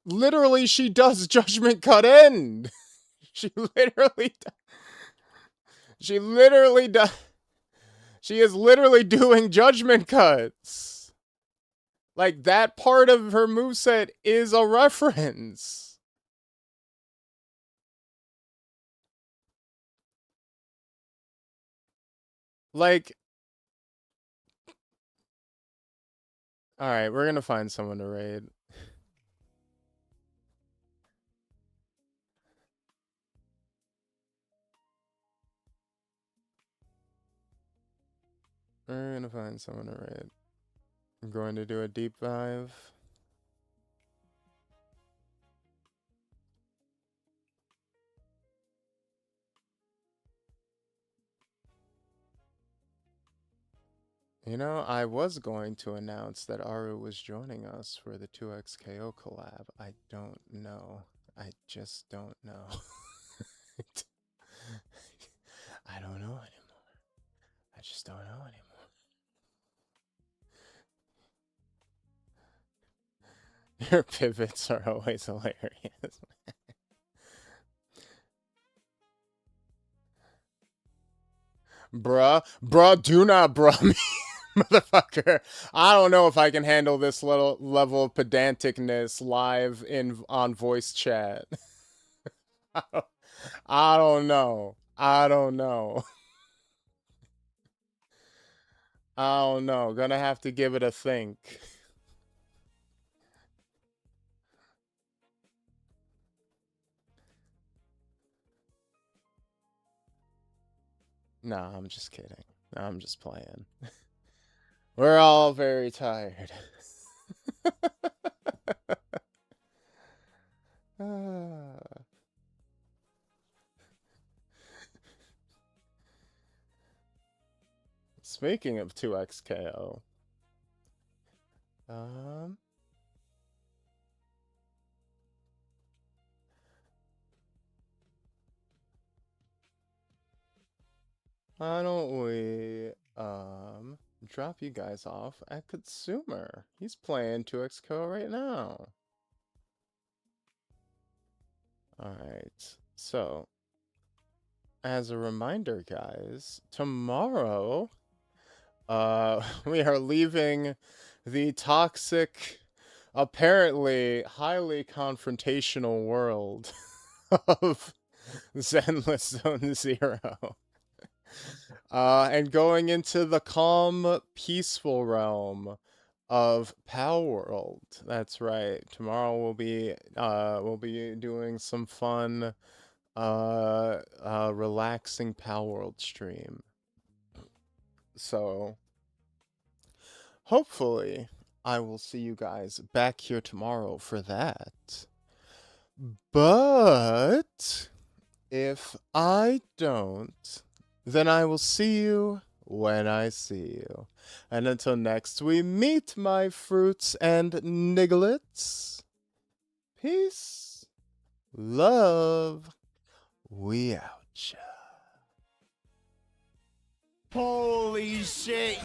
[SPEAKER 2] literally, she does Judgment Cut End. She literally does. She is literally doing Judgment Cuts. Like, that part of her moveset is a reference. Like, alright, we're gonna find someone to raid. We're gonna find someone to raid. I'm going to do a deep dive. You know, I was going to announce that Aru was joining us for the 2XKO collab. I don't know. I just don't know. I don't know anymore. I just don't know anymore. Your pivots are always hilarious. Bruh, do not bruh me, motherfucker. I don't know if I can handle this little level of pedanticness live on voice chat. I don't know. I don't know. I don't know. Gonna have to give it a think. Nah, I'm just kidding. I'm just playing. We're all very tired. Speaking of 2XKO. Why don't we drop you guys off at Consumer? He's playing 2XKO right now. Alright, so as a reminder, guys, tomorrow we are leaving the toxic, apparently highly confrontational world of Zenless Zone 0. And going into the calm, peaceful realm of Power World. That's right. Tomorrow we'll be doing some fun, relaxing Power World stream. So hopefully I will see you guys back here tomorrow for that. But if I don't, then I will see you when I see you. And until next we meet, my fruits and nigglets, peace, love, we out.
[SPEAKER 16] Holy shit.